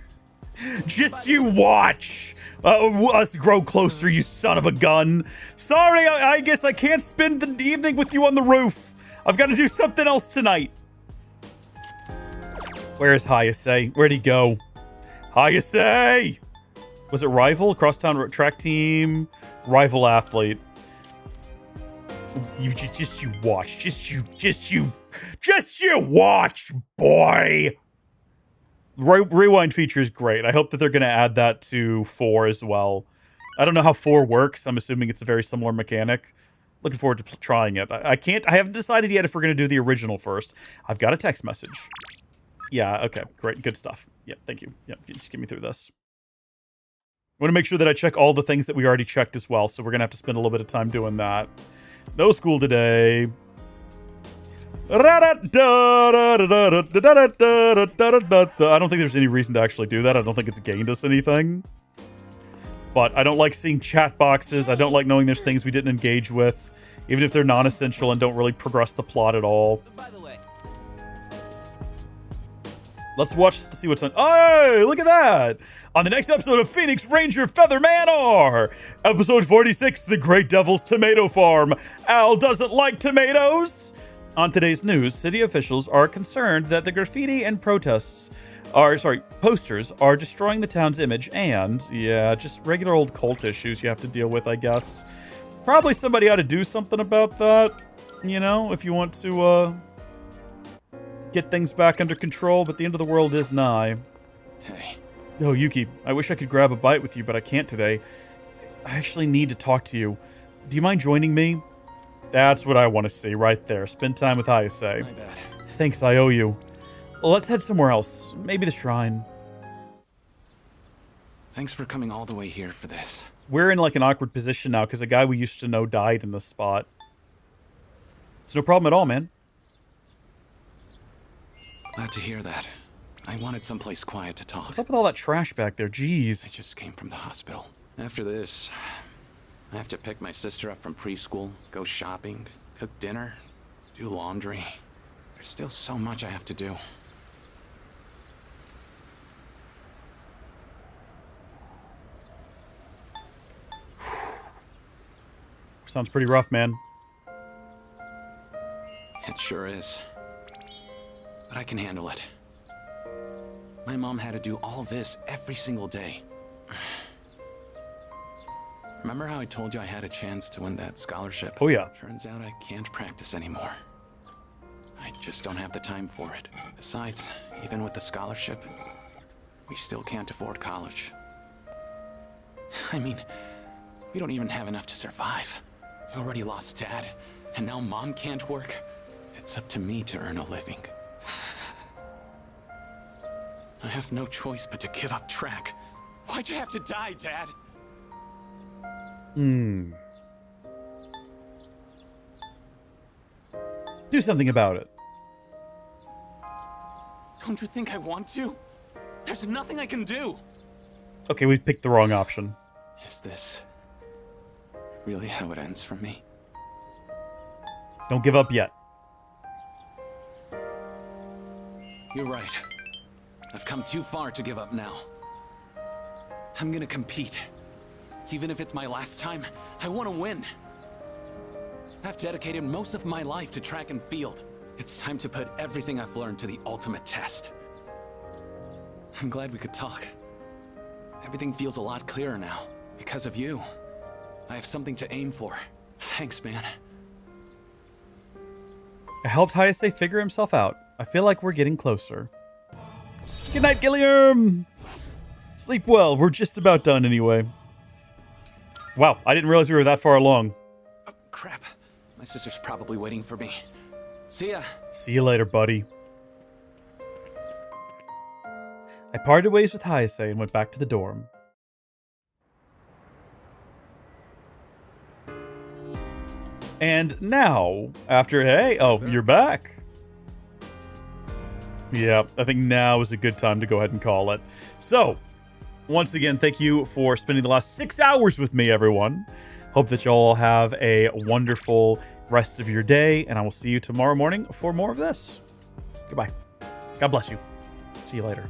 Just you watch! Us grow closer, you son of a gun. Sorry, I guess I can't spend the evening with you on the roof. I've got to do something else tonight. Where is Hayase? Where'd he go? Hayase! Was it rival? Crosstown track team? Rival athlete. You watch. Just you watch, boy! Rewind feature is great. I hope that they're going to add that to 4 as well. I don't know how 4 works. I'm assuming it's a very similar mechanic. Looking forward to trying it. I haven't decided yet if we're going to do the original first. I've got a text message. Yeah, okay, great, good stuff. Yeah, thank you. Yeah, just get me through this. I want to make sure that I check all the things that we already checked as well, so we're going to have to spend a little bit of time doing that. No school today. I don't think there's any reason to actually do that. I don't think it's gained us anything. But I don't like seeing chat boxes. I don't like knowing there's things we didn't engage with, even if they're non-essential and don't really progress the plot at all. By the way... Let's watch to see what's on. Hey, look at that! On the next episode of Phoenix Ranger Featherman R! Episode 46, The Great Devil's Tomato Farm. Al doesn't like tomatoes! On today's news, city officials are concerned that the graffiti and posters are destroying the town's image and, yeah, just regular old cult issues you have to deal with, I guess. Probably somebody ought to do something about that, you know, if you want to, get things back under control, but the end of the world is nigh. Hey. Oh, Yuki, I wish I could grab a bite with you, but I can't today. I actually need to talk to you. Do you mind joining me? That's what I want to see right there. Spend time with Hayase. My bad. Thanks, I owe you. Let's head somewhere else. Maybe the shrine. Thanks for coming all the way here for this. We're in like an awkward position now because a guy we used to know died in this spot. It's no problem at all, man. Glad to hear that. I wanted someplace quiet to talk. What's up with all that trash back there? Jeez. I just came from the hospital. After this, I have to pick my sister up from preschool, go shopping, cook dinner, do laundry. There's still so much I have to do. Sounds pretty rough, man. It sure is. But I can handle it. My mom had to do all this every single day. Remember how I told you I had a chance to win that scholarship? Oh, yeah. Turns out I can't practice anymore. I just don't have the time for it. Besides, even with the scholarship, we still can't afford college. I mean, we don't even have enough to survive. We already lost Dad, and now Mom can't work. It's up to me to earn a living. I have no choice but to give up track. Why'd you have to die, Dad? Do something about it. Don't you think I want to? There's nothing I can do. Okay, we've picked the wrong option. Is this really how it ends for me? Don't give up yet. You're right. I've come too far to give up now. I'm gonna compete. Even if it's my last time, I want to win. I've dedicated most of my life to track and field. It's time to put everything I've learned to the ultimate test. I'm glad we could talk. Everything feels a lot clearer now. Because of you. I have something to aim for. Thanks, man. I helped Hayase figure himself out. I feel like we're getting closer. Good night, Gilliam! Sleep well. We're just about done anyway. Wow, I didn't realize we were that far along. Oh, crap. My sister's probably waiting for me. See ya. See you later, buddy. I parted ways with Hayase and went back to the dorm. And now, after, hey, oh, you're back. Yeah, I think now is a good time to go ahead and call it. So, once again, thank you for spending the last 6 hours with me, everyone. Hope that you all have a wonderful rest of your day, and I will see you tomorrow morning for more of this. Goodbye. God bless you. See you later.